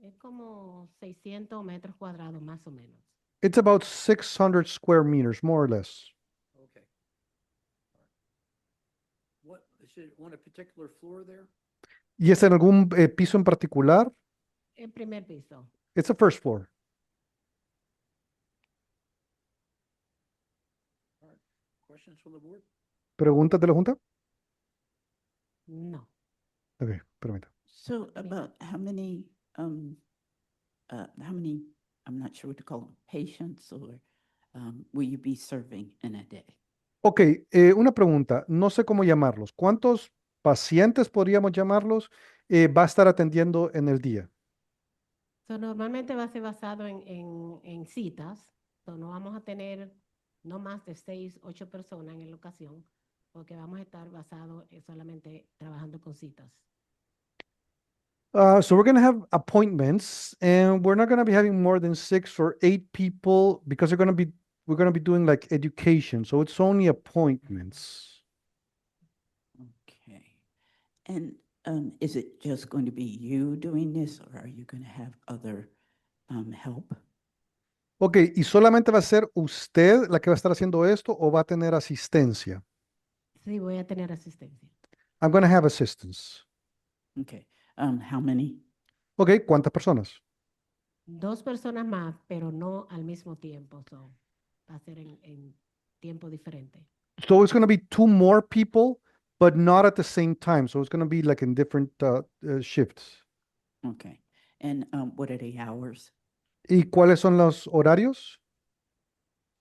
Es como 600 metros cuadrados, más o menos. It's about 600 square meters, more or less. Okay. What, is it on a particular floor there? ¿Y es en algún piso en particular? El primer piso. It's the first floor. Questions from the board? ¿Preguntas de la Junta? No. Okay, permita. So about how many, I'm not sure what to call them, patients or will you be serving in a day? Ok, una pregunta, no sé cómo llamarlos. ¿Cuántos pacientes podríamos llamarlos va a estar atendiendo en el día? So, normalmente va a ser basado en citas. So, no vamos a tener no más de 6, 8 personas en la ocasión, porque vamos a estar basados solamente trabajando con citas. So we're going to have appointments and we're not going to be having more than 6 or 8 people because we're going to be doing like education. So it's only appointments. Okay. And is it just going to be you doing this or are you going to have other help? Ok, ¿y solamente va a ser usted la que va a estar haciendo esto o va a tener asistencia? Sí, voy a tener asistencia. I'm going to have assistance. Okay. How many? Ok, ¿cuántas personas? 2 personas más, pero no al mismo tiempo. So, va a ser en tiempo diferente. So it's going to be 2 more people, but not at the same time. So it's going to be like in different shifts. Okay. And what are the hours? ¿Y cuáles son los horarios?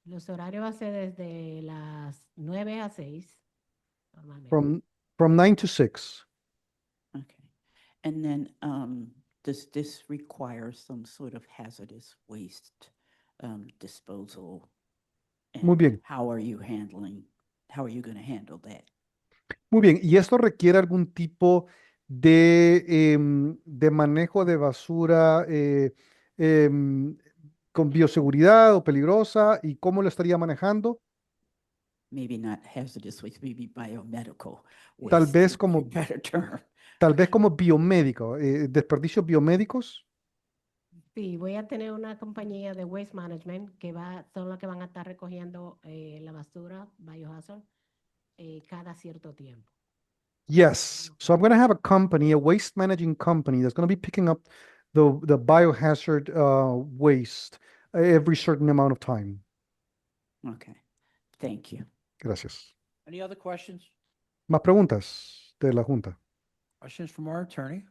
Los horarios va a ser desde las 9 a 6, normalmente. From 9 to 6. Okay. And then does this require some sort of hazardous waste disposal? Muy And bien. how are you going to handle that? Muy bien. ¿Y esto requiere algún tipo de manejo de basura con bioseguridad o peligrosa? ¿Y cómo lo estaría manejando? Maybe not hazardous waste, maybe biomedical Tal waste. vez would be a como, better term. tal vez como biomédico, desperdicios biomédicos. Sí, voy a tener una compañía de waste management que son los que van a estar recogiendo la basura, biohazard, cada cierto tiempo. Yes. So I'm going to have a company, a waste managing company that's going to be picking up the biohazard waste every certain amount of time. Okay. Thank you. Gracias. Any other questions? ¿Más preguntas de la Junta? Questions from our attorney?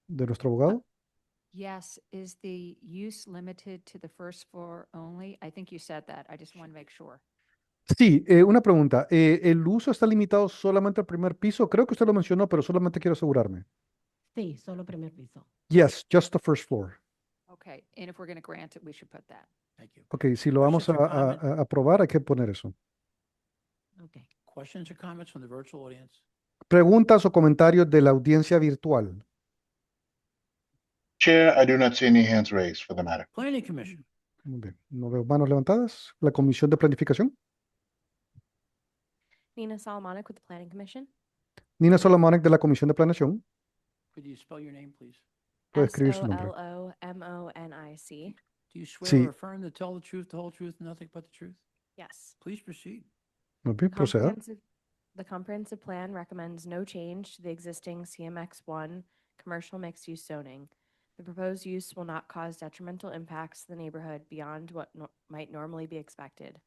¿De nuestro abogado? Yes, is the use limited to the first floor only? I think you said that. I just want to make sure. Sí, una pregunta. ¿El uso está limitado solamente al primer piso? Creo que usted lo mencionó, pero solamente quiero asegurarme. Sí, solo primer piso. Yes, just the first floor. Okay, and if we're going to grant it, we should put that. Thank you. Ok, si lo vamos Questions or comment? a aprobar, hay que poner eso. Okay. Questions or comments from the virtual audience? Preguntas o comentarios de la audiencia virtual. Chair, I do not see any hands raised for the matter. Planning Commission. Muy bien, no veo manos levantadas. La Comisión de Planificación. Nina Solomonic with the Planning Commission. Nina Solomonic de la Comisión de Planeación. Could you spell your name, please? Puede escribir su nombre. SOLOMONIC. Do you swear Sí. or affirm to tell the truth, the whole truth, and nothing but the truth? Yes. Please proceed. Muy bien, proceda. The comprehensive plan recommends no change to the existing CMX1 commercial mixed-use zoning. The proposed use will not cause detrimental impacts to the neighborhood beyond what might normally be expected.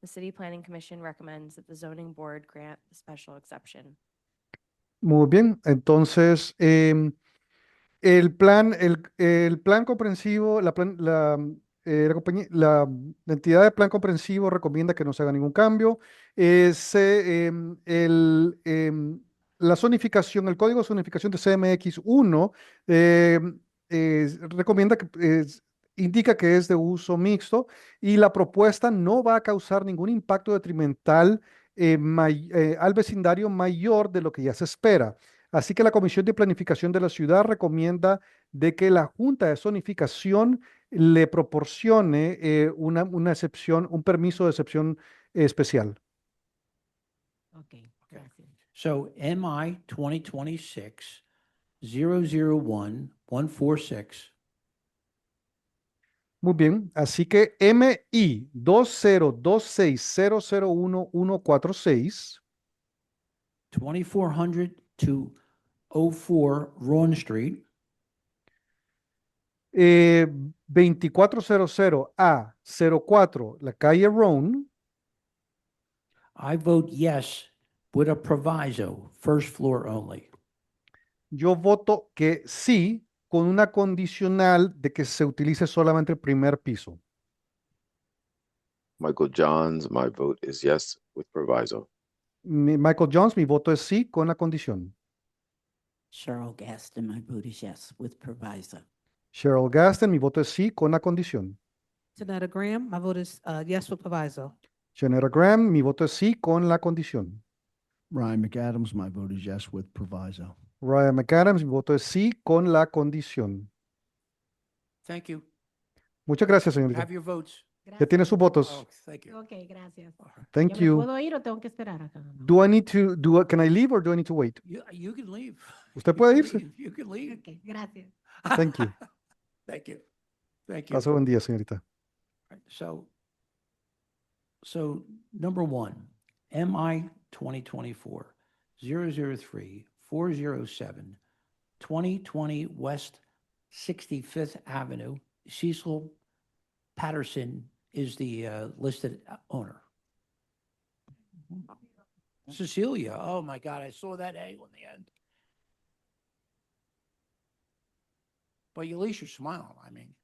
The City Planning Commission recommends that the zoning board grant the special exception. Muy bien, entonces el plan comprensivo, la compañía, la entidad de plan comprensivo recomienda que no se haga ningún cambio. La zonificación, el código de zonificación de CMX1 recomienda que indica que es de uso mixto y la propuesta no va a causar ningún impacto detrimental al vecindario mayor de lo que ya se espera. Así que la Comisión de Planificación de la Ciudad recomienda de que la Junta de Zonificación le proporcione una excepción, un permiso de excepción especial. Okay. Gracias. So MI 2026-001-146. Muy bien, así que MI 2026001146. 2400 to 04 Rowan Street. 2400 a 04, la calle Roan. I vote yes with a proviso, first floor only. Yo voto que sí, con una condicional de que se utilice solamente el primer piso. Michael Johns, my vote is yes with proviso. Michael Jones, mi voto es sí, con la condición. Cheryl Gaston, my vote is yes with proviso. Cheryl Gaston, mi voto es sí, con la condición. Janetta Graham, my vote is yes with proviso. Janetta Graham, mi voto es sí, con la condición. Ryan McAdams, my vote is yes with proviso. Ryan McAdams, mi voto es sí, con la condición. Thank you. Muchas gracias, señorita. Have your votes. Ya tiene sus votos. Oh, thank you. Okay, gracias. Thank ¿Ya me you. puedo ir o tengo que esperar acá? Do I need to can I leave or do I need to wait? You can leave. Usted You puede can irse. leave. You can leave. Okay, gracias. Thank you. Thank you. Thank you. Pase buen día, señorita. So number one, MI 2024-003-407, 2020 West 65th Avenue, Cecil Patterson is the listed owner. Cecilia, oh my God, I saw that A on the end. But at least you're smiling, I mean.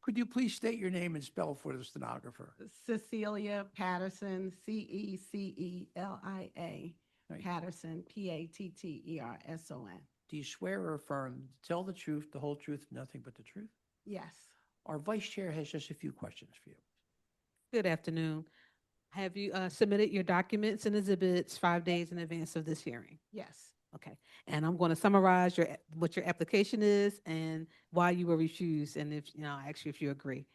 Could you please state your name and spell for the stenographer? Cecilia Patterson, Cecilia, Patterson, Patterson. Do you swear or affirm to tell the truth, the whole truth, nothing but the truth? Yes. Our vice chair has just a few questions for you. Good afternoon. Have you submitted your documents and exhibits 5 days in advance of this hearing? Yes. Okay. And I'm going to summarize what your application is and why you were refused, and if I'll ask you if you agree.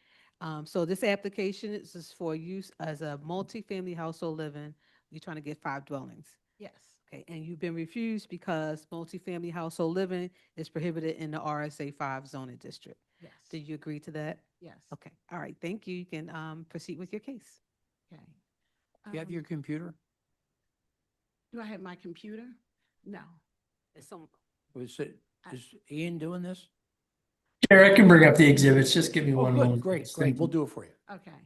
So this application is for use as a multifamily household living. You're trying to get 5 dwellings. Yes. Okay. And you've been refused because multifamily household living is prohibited in the RSA 5 zoning district. Yes. Do you agree to that? Yes. Okay. All right. Thank you. You can proceed with your case. Okay. Do you have your computer? Do I have my computer? No. Is Is Ian doing this? Chair, I can bring up the exhibits. Just give me Oh, one good. moment. Great, please. great. Thank We'll you. do it for you. Okay.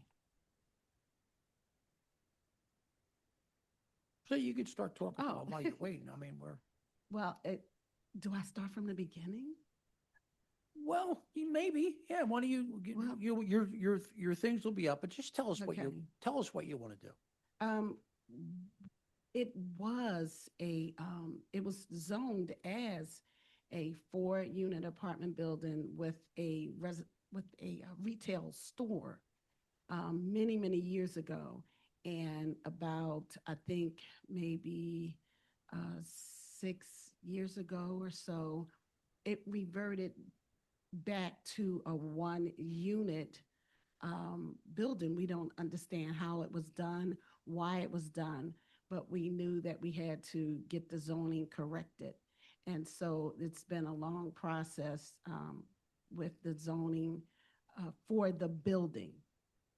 So you could start talking Oh. while you're waiting. I mean, Well, do I start from the beginning? well, maybe, yeah, why don't Well- your things will be up, but just tell us what Okay. tell us what you want to do. It was it was zoned as a 4-unit apartment building with a retail store many, many years ago. And about, I think, maybe 6 years ago or so, it reverted back to a 1-unit building. We don't understand how it was done, why it was done, but we knew that we had to get the zoning corrected. And so it's been a long process with the zoning for the building.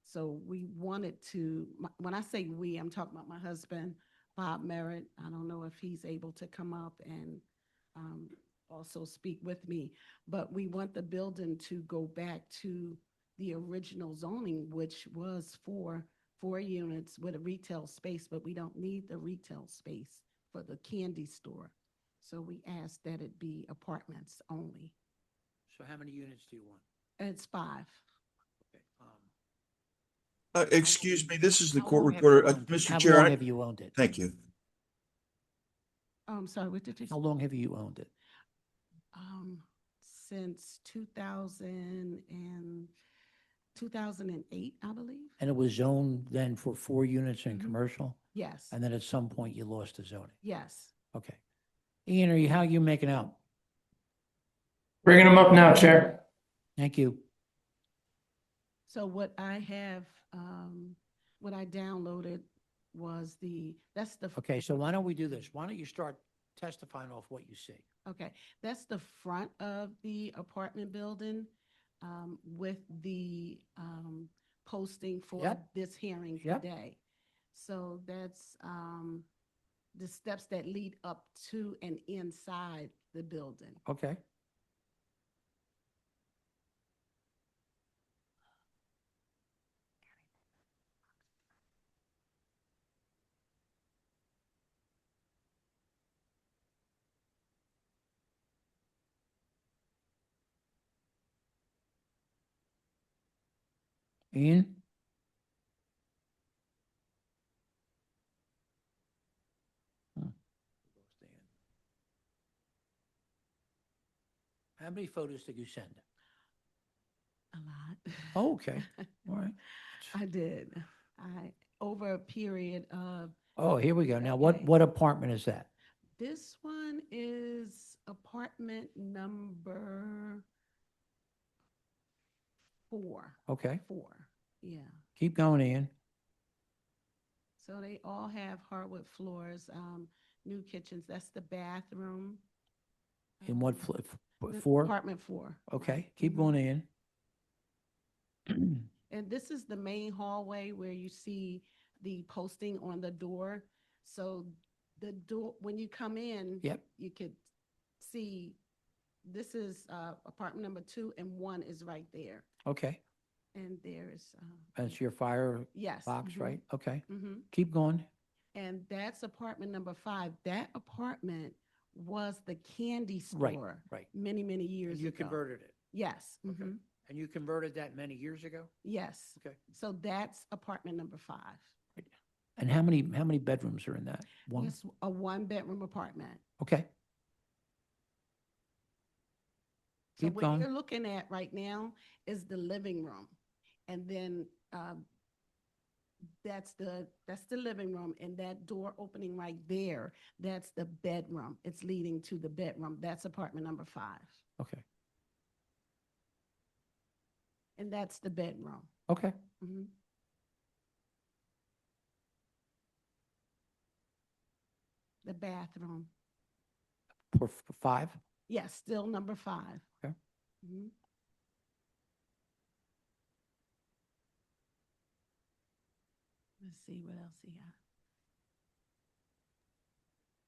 So we wanted to, when I say we, I'm talking about my husband, Bob Merritt. I don't know if he's able to come up and also speak with me, but we want the building to go back to the original zoning, which was for 4 units with a retail space, but we don't need the retail space for the candy store. So we asked that it be apartments only. So how many units do you want? It's 5. Okay. Excuse me, this is the How court long have you reporter. owned it? Mr. How Chair, long I- have you owned it? Thank you. I'm sorry, what did you How long have you owned it? Since 2008, I believe. And it was zoned then for 4 units in commercial? Yes, And then at some point you lost the zoning? yes. Okay. Ian, how are you making out? Bringing them up now, Chair. Thank you. So what I have, what I downloaded was that's the. Okay, so why don't we do this? Why don't you start testifying off what you see? Okay, that's the front of the apartment building with the posting for Yep. this hearing Yep. today. So that's the steps that lead up to and inside the building. Okay. Ian? How many photos did you send? A lot. Oh, okay. All right. I did. Over a period of, Oh, here we go. Now, Okay. what apartment is that? this one is apartment number 4. Okay. 4, yeah. Keep going, Ian. So they all have hardwood floors, new kitchens. That's the bathroom. In what, The 4? Apartment 4. Okay, keep Mhm. going, Ian. And this is the main hallway where you see the posting on the door. So the door, when you come in, Yep. you could see, this is apartment number 2 and 1 is right there. Okay, And there's, that's your fire yes. box, mhm, right? Okay, mhm. keep going. And that's apartment number 5. That apartment was the candy Right, store. right. Many, many years You ago. converted it. Yes. Okay. mhm, And you converted that many years ago? Yes. Okay. So that's apartment number 5. And how many bedrooms are in that? One? It's a 1-bedroom apartment. Okay. So Keep what going. you're looking at right now is the living room. And then that's the living room, and that door opening right there, that's the bedroom. It's leading to the bedroom. That's apartment number 5. Okay, And that's the bedroom. okay. Mhm. The bathroom. For 5? Yes, still number 5. Okay. Mhm. Let's see what else he got.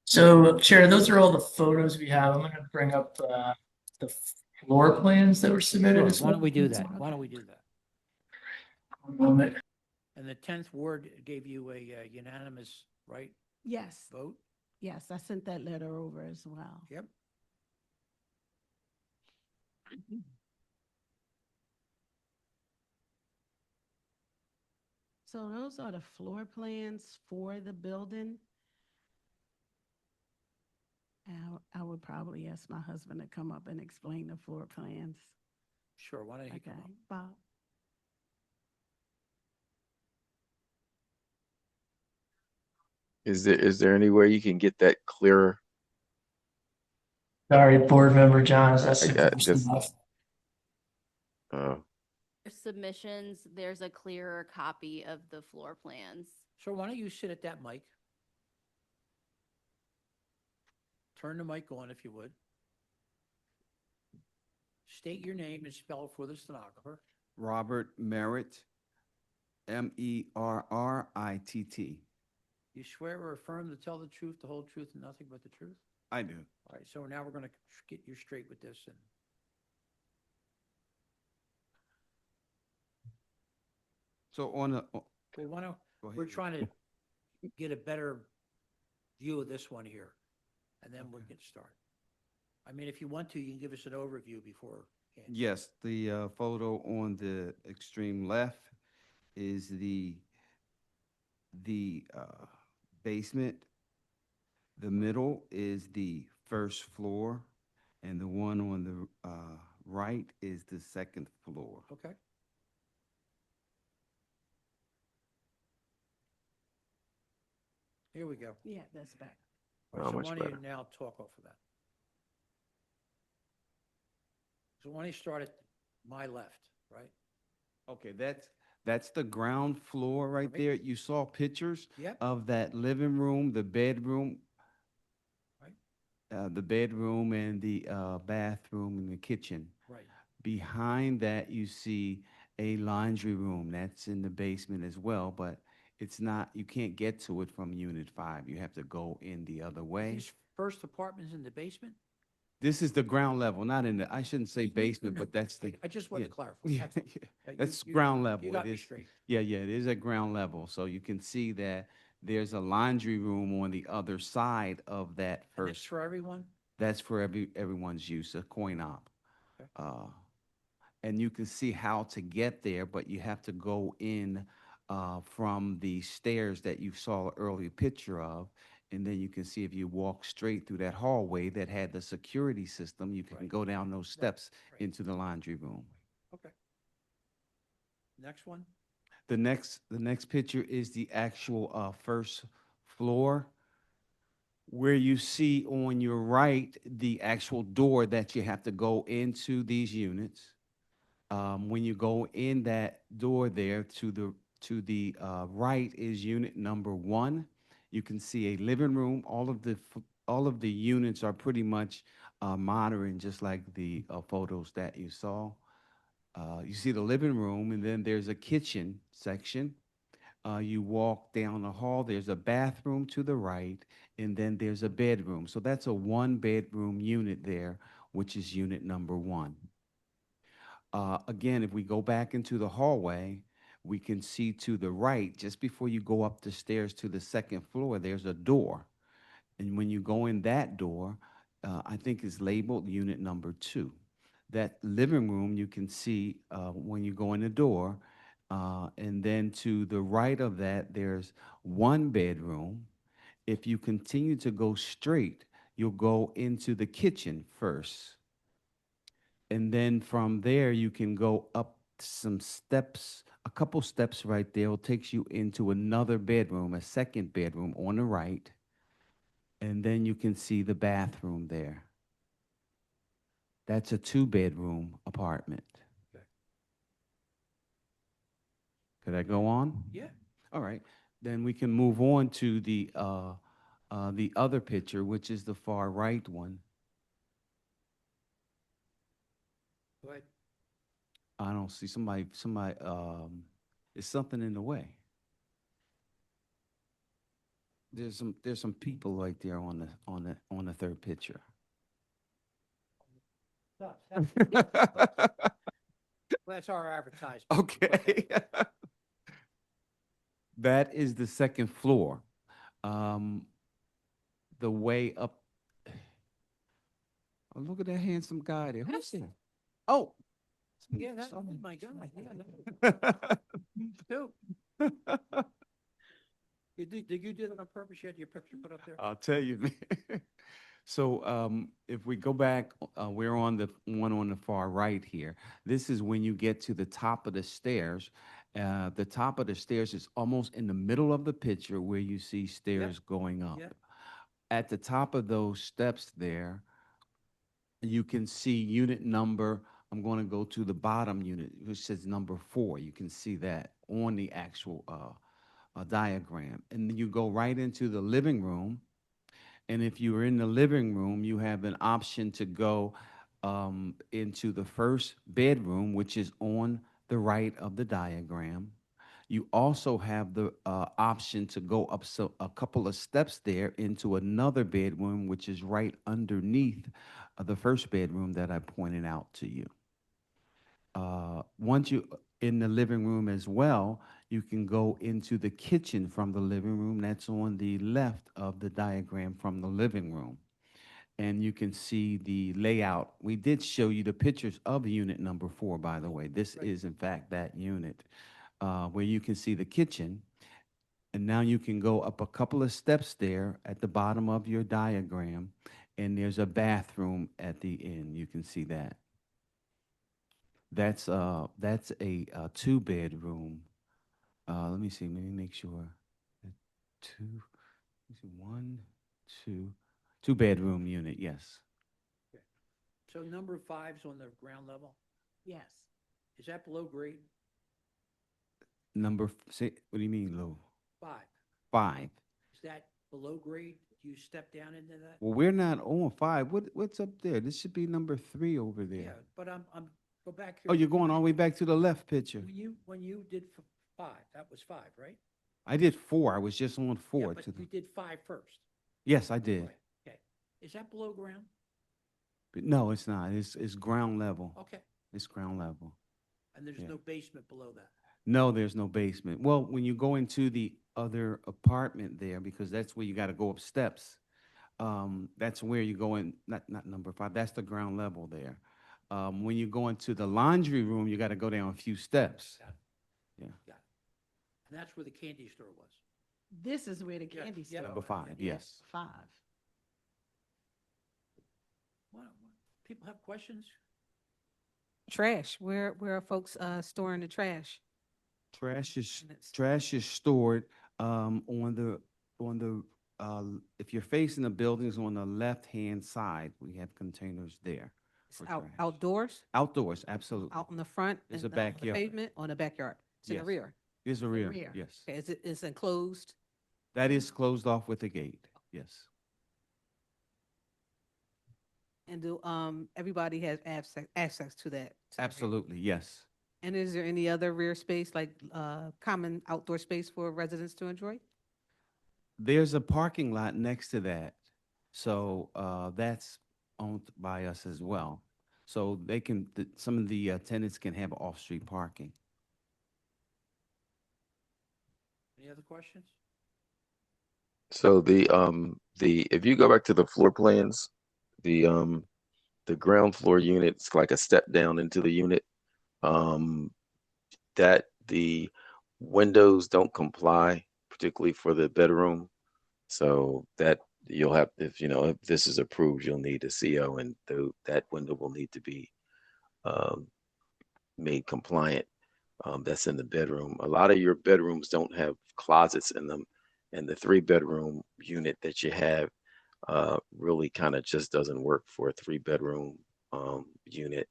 So, Chair, those are all the photos we have. I'm going to bring up the floor plans that were submitted Sure, as why don't we do well. that? Why don't we do that? One moment. And the 10th ward gave you a unanimous, right? Yes, Vote? yes, I sent that letter over as well. Yep. So those are the floor plans for the building. And I would probably ask my husband to come up and explain the floor plans. Sure, why don't you Okay, come up? Bob? Is there any way you can get that clearer? Sorry, Board Member John, is that I too got close just, enough? Submissions, there's a clearer copy of the floor plans. So why don't you sit at that mic? Turn the mic on if you would. State your name and spell it for the stenographer. Robert Merritt, Merritt. You swear or affirm to tell the truth, the whole truth, and nothing but the truth? I do. All right, so now we're going to get you straight with this. And So on the, we want to, Go ahead. we're trying to get a better view of this one here, and then we'll get started. I mean, if you want to, you can give us an overview before. yes, the photo on the extreme left is the basement. The middle is the first floor, and the one on the right is the second floor. Okay. Here we go. Yeah, that's back. All right, Oh, so much why don't you better. now talk off of that? So why don't you start at my left, right? Okay, that's the ground floor right Right. there. You saw pictures Yep. of that living room, the bedroom. Right. The bedroom and the bathroom and the kitchen. Right. Behind that, you see a laundry room. That's in the basement as well, but it's not, you can't get to it from Unit 5. You have to go in the other way. These first apartments in the basement? This is the ground level, not in the, I shouldn't say basement, but that's the. I just wanted to yeah. clarify. Yeah, That's all. yeah. You- That's you- ground level. You got It me is- straight. Yeah, it is at ground level. So you can see that there's a laundry room on the other side of that And that's first. for everyone? That's for everyone's use, a coin op. Okay. And you can see how to get there, but you have to go in from the stairs that you saw an earlier picture of. And then you can see if you walk straight through that hallway that had the security system, you can Right. go down those steps Right. into the laundry room. Okay. Next one? The next picture is the actual first floor, where you see on your right the actual door that you have to go into these units. When you go in that door there, to the right is unit number 1. You can see a living room. All of the units are pretty much modern, just like the photos that you saw. You see the living room, and then there's a kitchen section. You walk down the hall, there's a bathroom to the right, and then there's a bedroom. So that's a 1-bedroom unit there, which is unit number 1. Again, if we go back into the hallway, we can see to the right, just before you go up the stairs to the second floor, there's a door. And when you go in that door, I think it's labeled unit number 2. That living room, you can see when you go in the door, and then to the right of that, there's 1 bedroom. If you continue to go straight, you'll go into the kitchen first. And then from there, you can go up some steps, a couple steps right there. It takes you into another bedroom, a second bedroom on the right. And then you can see the bathroom there. That's a 2-bedroom apartment. Okay. Could I go on? Yeah. All right. Then we can move on to the other picture, which is the far right one. Go ahead. I don't see somebody, is something in the way. There's some people right there on the third picture. Stop, stop. Well, that's our advertisement. Okay. That is the second floor. the way up. Oh, look at that handsome guy there. Who's he? Oh. Yeah, that, oh my God. Yeah, no. Did you do that on purpose? You had your picture put up there? I'll tell you, man. So if we go back, we're on the one on the far right here. This is when you get to the top of the stairs. The top of the stairs is almost in the middle of the picture where you see stairs going up. Yep. At the top of those steps there, you can see unit number. I'm going to go to the bottom unit, which says number 4. You can see that on the actual diagram. And then you go right into the living room. And if you're in the living room, you have an option to go into the first bedroom, which is on the right of the diagram. You also have the option to go up a couple of steps there into another bedroom, which is right underneath the first bedroom that I pointed out to you. Once you in the living room as well, you can go into the kitchen from the living room. That's on the left of the diagram from the living room. And you can see the layout. We did show you the pictures of unit number 4, by the way. This is, in fact, that unit where you can see the kitchen. And now you can go up a couple of steps there at the bottom of your diagram, and there's a bathroom at the end. You can see that. That's a 2-bedroom. Let me see. Let me make sure. 2-bedroom unit. Yes. So number 5's on the ground level? Yes. Is that below grade? Say, what do you mean low? 5. 5. Is that below grade? Do you step down into that? Well, we're not on 5. What's up there? This should be number 3 over there. Yeah, but I'm go back here. Oh, you're going all the way back to the left picture. When you did 5, that was 5, right? I did 4. I was just on 4. Yeah, but you did 5 first. Yes, I did. Right. Okay. Is that below ground? But no, it's not. It's ground level. Okay. It's ground level. And there's Yeah. no basement below that? No, there's no basement. Well, when you go into the other apartment there, because that's where you got to go up steps. That's where you go in. Not number 5. That's the ground level there. When you go into the laundry room, you got to go down a few steps. Yeah. And that's where the candy store was? This is where the candy yeah. store. Number 5. Yes. 5. What, people have questions? Trash. Where are folks storing the trash? Trash is stored on the if you're facing the buildings on the left-hand side, we have containers there. for trash. Outdoors? Outdoors, absolutely. Out in the front? There's in a the- on the backyard. Pavement, on the backyard? It's in the Yes. rear? There's a rear, yes. Okay, is it enclosed? That is closed off with a gate, yes. And do, everybody has access to that? to the rear? Absolutely, yes. And is there any other rear space, like, common outdoor space for residents to enjoy? There's a parking lot next to that, so that's owned by us as well. So they can, some of the tenants can have off-street parking. Any other questions? So the if you go back to the floor plans, the ground floor unit's like a step down into the unit. That the windows don't comply, particularly for the bedroom. So that you'll have, if this is approved, you'll need a CO, and that window will need to be made compliant. That's in the bedroom. A lot of your bedrooms don't have closets in them, and the 3-bedroom unit that you have really kind of just doesn't work for a 3-bedroom unit.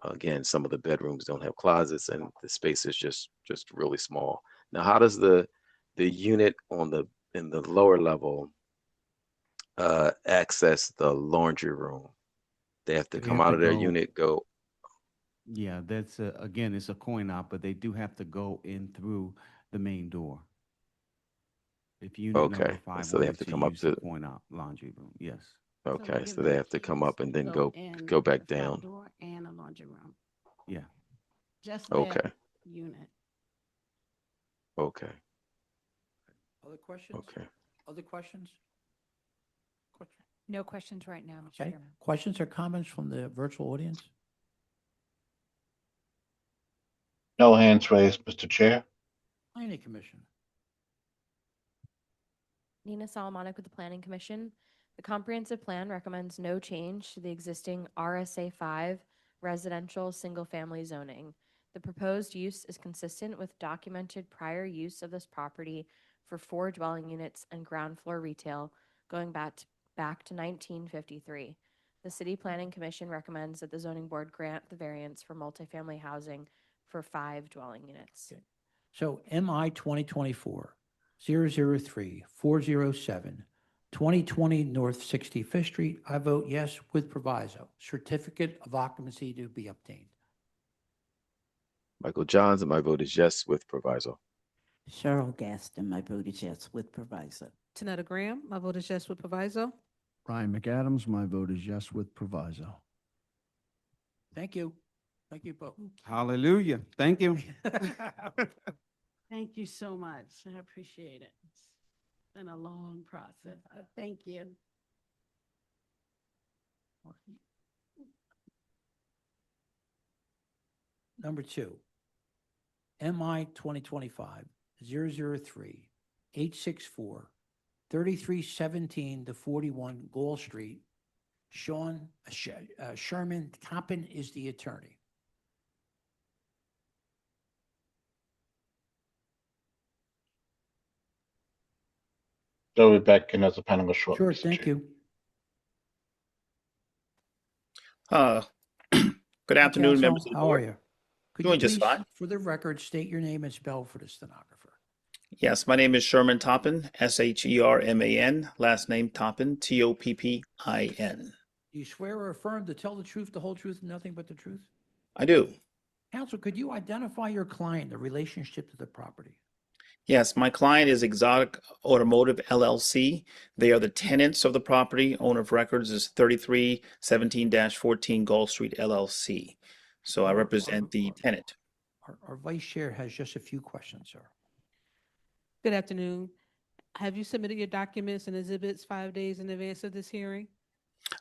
Again, some of the bedrooms don't have closets, and the space is just really small. Now, how does the unit in the lower level access the laundry room? They have to They come have out to of their go- unit, go. Yeah, that's again, it's a coin op, but they do have to go in through the main door. If unit number Okay, 5 so they have wanted to come up use to. the coin op laundry room, yes. Okay, give so them they the have to come up and then to go in back the front down. door and a laundry room. Yeah. Just Okay. that unit. Okay. Other questions? Okay. Other questions? No questions right now, Mr. Okay, Chairman. questions or comments from the virtual audience? No hands raised, Mr. Chair. Planning Commission. Nina Solomonic with the Planning Commission. The comprehensive plan recommends no change to the existing RSA 5 residential single-family zoning. The proposed use is consistent with documented prior use of this property for 4 dwelling units and ground floor retail going back to 1953. The City Planning Commission recommends that the zoning board grant the variance for multifamily housing for 5 dwelling units. Okay. So MI 2024-003-407, 2020 North 65th Street. I vote yes with proviso. Certificate of occupancy to be obtained. Michael Johns, and my vote is yes with proviso. Cheryl Gaston, my vote is yes with proviso. Tanetta Graham, my vote is yes with proviso. Brian McAdams, my vote is yes with proviso. Thank you. Thank you both. Hallelujah. Thank you. Thank you so much. I appreciate it. It's been a long process. Thank you. Number 2, MI 2025-003-864, 3317 to 41 Gall Street. Sherman Toppin is the attorney. They'll be back in as a panelist shortly. Sure, Mr. thank Chair. you. Good afternoon, Counsel, members of the how are board. you? Could Doing you just please, fine. for the record, state your name and spell for the stenographer? Yes, my name is Sherman Toppin, Sherman, last name Toppin, Toppin. Do you swear or affirm to tell the truth, the whole truth, and nothing but the truth? I do. Counsel, could you identify your client, the relationship to the property? Yes, my client is Exotic Automotive LLC. They are the tenants of the property. Owner of records is 3317-14 Gall Street LLC. So I represent the tenant. Our vice chair has just a few questions, sir. Good afternoon. Have you submitted your documents and exhibits 5 days in advance of this hearing?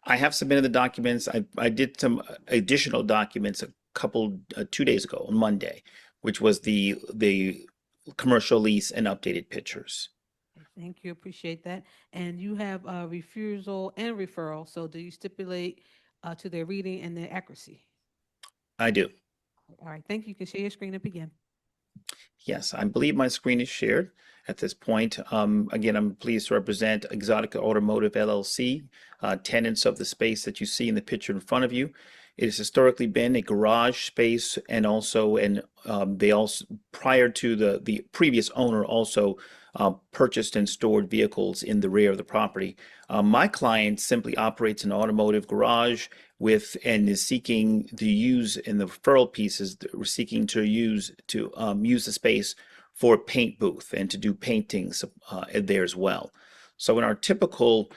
I have submitted the documents. I did some additional documents 2 days ago on Monday, which was the commercial lease and updated pictures. Thank you, appreciate that. And you have a refusal and referral, so do you stipulate to their reading and their accuracy? I do. All right, thank you. You can share your screen and begin. Yes, I believe my screen is shared at this point. Again, I'm pleased to represent Exotic Automotive LLC, tenants of the space that you see in the picture in front of you. It has historically been a garage space, and also, they also, prior to the previous owner, also purchased and stored vehicles in the rear of the property. My client simply operates an automotive garage and is seeking to use, in the referral pieces, we're seeking to use the space for a paint booth and to do paintings there as well. So in our typical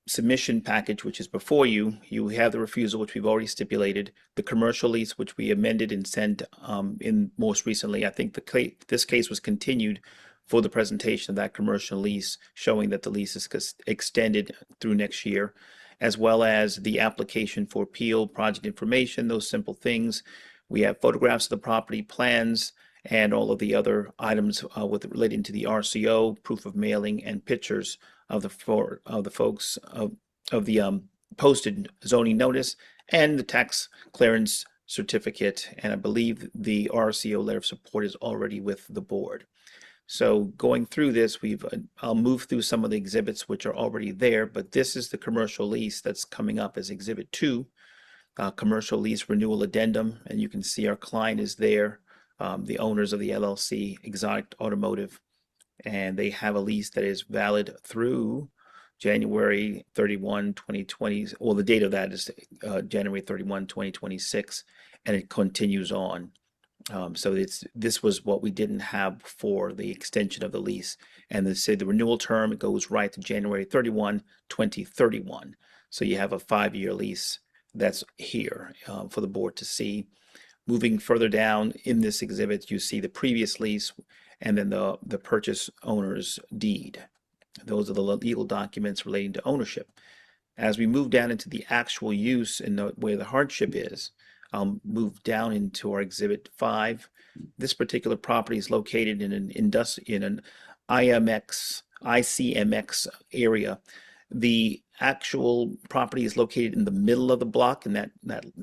submission package, which is before you, you have the refusal, which we've already stipulated, the commercial lease, which we amended and sent in most recently. I think this case was continued for the presentation of that commercial lease, showing that the lease is extended through next year, as well as the application for appeal, project information, those simple things. We have photographs of the property, plans, and all of the other items relating to the RCO, proof of mailing, and pictures of the folks of the posted zoning notice and the tax clearance certificate. And I believe the RCO letter of support is already with the board. So going through this, I'll move through some of the exhibits which are already there, but this is the commercial lease that's coming up as Exhibit 2, commercial lease renewal addendum, and you can see our client is there, the owners of the LLC, Exotic Automotive, and they have a lease that is valid through January 31, 2020, well, the date of that is January 31, 2026, and it continues on. So this was what we didn't have for the extension of the lease. And the renewal term, it goes right to January 31, 2031. So you have a 5-year lease that's here for the board to see. Moving further down in this exhibit, you see the previous lease and then the purchase owner's deed. Those are the legal documents relating to ownership. As we move down into the actual use and where the hardship is, I'll move down into our Exhibit 5. This particular property is located in an ICMX area. The actual property is located in the middle of the block in that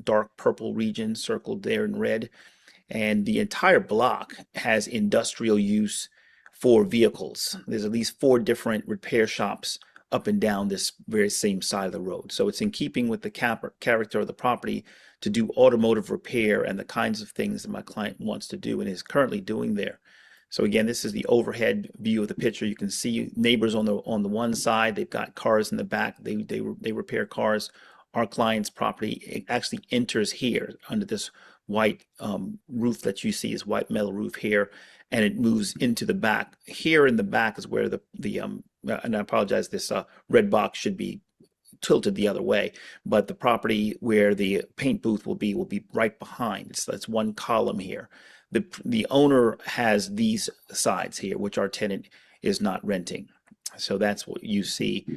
dark purple region circled there in red. And the entire block has industrial use for vehicles. There's at least 4 different repair shops up and down this very same side of the road. So it's in keeping with the character of the property to do automotive repair and the kinds of things that my client wants to do and is currently doing there. So again, this is the overhead view of the picture. You can see neighbors on the one side. They've got cars in the back. They repair cars. Our client's property actually enters here under this white roof that you see is white metal roof here, and it moves into the back. Here in the back is where and I apologize, this red box should be tilted the other way, but the property where the paint booth will be right behind. That's one column here. The owner has these sides here, which our tenant is not renting. So that's what you see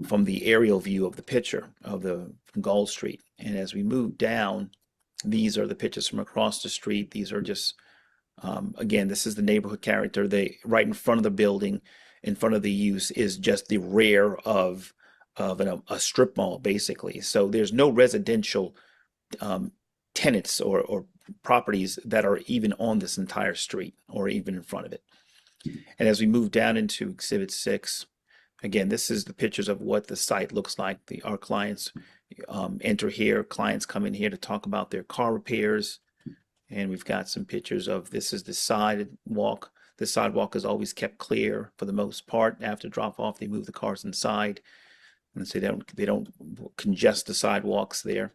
from the aerial view of the picture of the Gold Street. And as we move down, these are the pictures from across the street. These are just, again, this is the neighborhood character. Right in front of the building, in front of the use, is just the rear of a strip mall, basically. So there's no residential tenants or properties that are even on this entire street or even in front of it. And as we move down into Exhibit 6, again, this is the pictures of what the site looks like. Our clients enter here. Clients come in here to talk about their car repairs. And we've got some pictures of, this is the sidewalk. The sidewalk is always kept clear for the most part. After drop off, they move the cars inside. And so they don't congest the sidewalks there.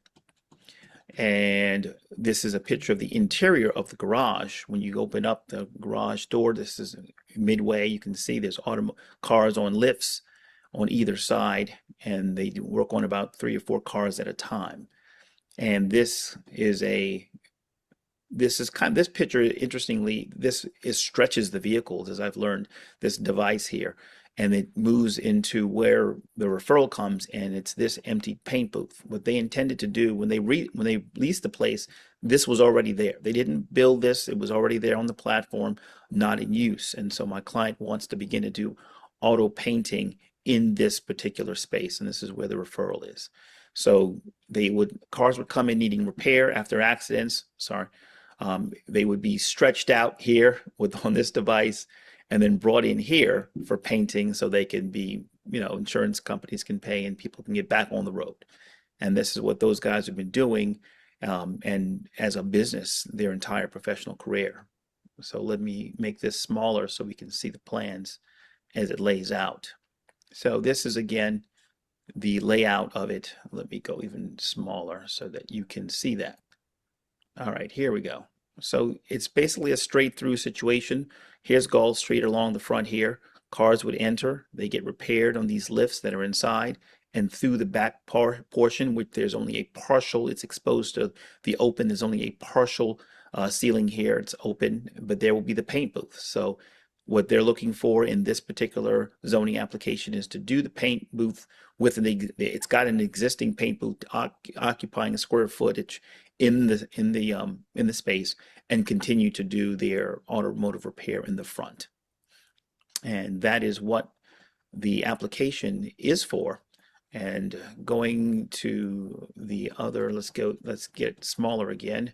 And this is a picture of the interior of the garage. When you open up the garage door, this is midway. You can see there's cars on lifts on either side, and they work on about 3 or 4 cars at a time. And this picture, interestingly, stretches the vehicles, as I've learned, this device here. And it moves into where the referral comes, and it's this empty paint booth. What they intended to do when they leased the place, this was already there. They didn't build this; it was already there on the platform, not in use. And so my client wants to begin to do auto painting in this particular space, and this is where the referral is. So cars would come in needing repair after accidents. They would be stretched out here on this device, and then brought in here for painting so they can be, insurance companies can pay and people can get back on the road. And this is what those guys have been doing, and as a business, their entire professional career. So let me make this smaller so we can see the plans as it lays out. So this is, again, the layout of it. Let me go even smaller so that you can see that. All right, here we go. So it's basically a straight through situation. Here's Gold Street along the front here. Cars would enter, they get repaired on these lifts that are inside, and through the back portion, which there's only a partial, it's exposed to the open, there's only a partial ceiling here, it's open, but there will be the paint booth. So what they're looking for in this particular zoning application is to do the paint booth with it's got an existing paint booth occupying a square footage in the space, and continue to do their automotive repair in the front. And that is what the application is for. And going to the other, let's get smaller again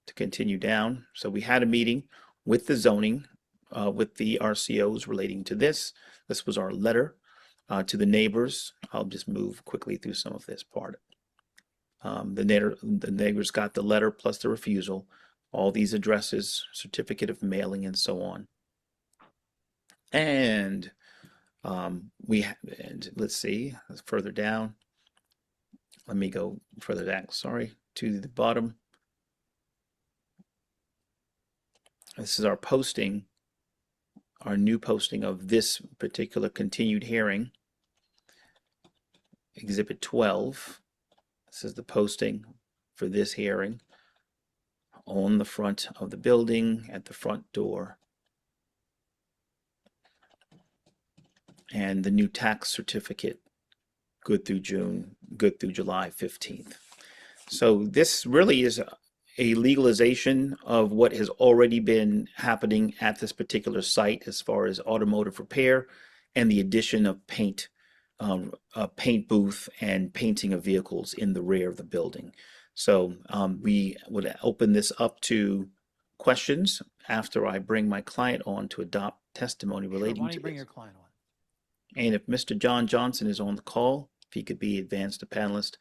to continue down. So we had a meeting with the zoning, with the RCOs relating to this. This was our letter to the neighbors. I'll just move quickly through some of this part. The neighbors got the letter plus the refusal, all these addresses, certificate of mailing, and so on. And let's see, further down. Let me go further down, to the bottom. This is our posting, our new posting of this particular continued hearing, Exhibit 12. This is the posting for this hearing on the front of the building at the front door. and the new tax certificate good through July 15th. So this really is a legalization of what has already been happening at this particular site as far as automotive repair and the addition of paint, a paint booth and painting of vehicles in the rear of the building. So we would open this up to questions after I bring my client on to adopt testimony Sure, why relating don't to you bring this. your client on? And if Mr. John Johnson is on the call, if he could be advanced to panelist.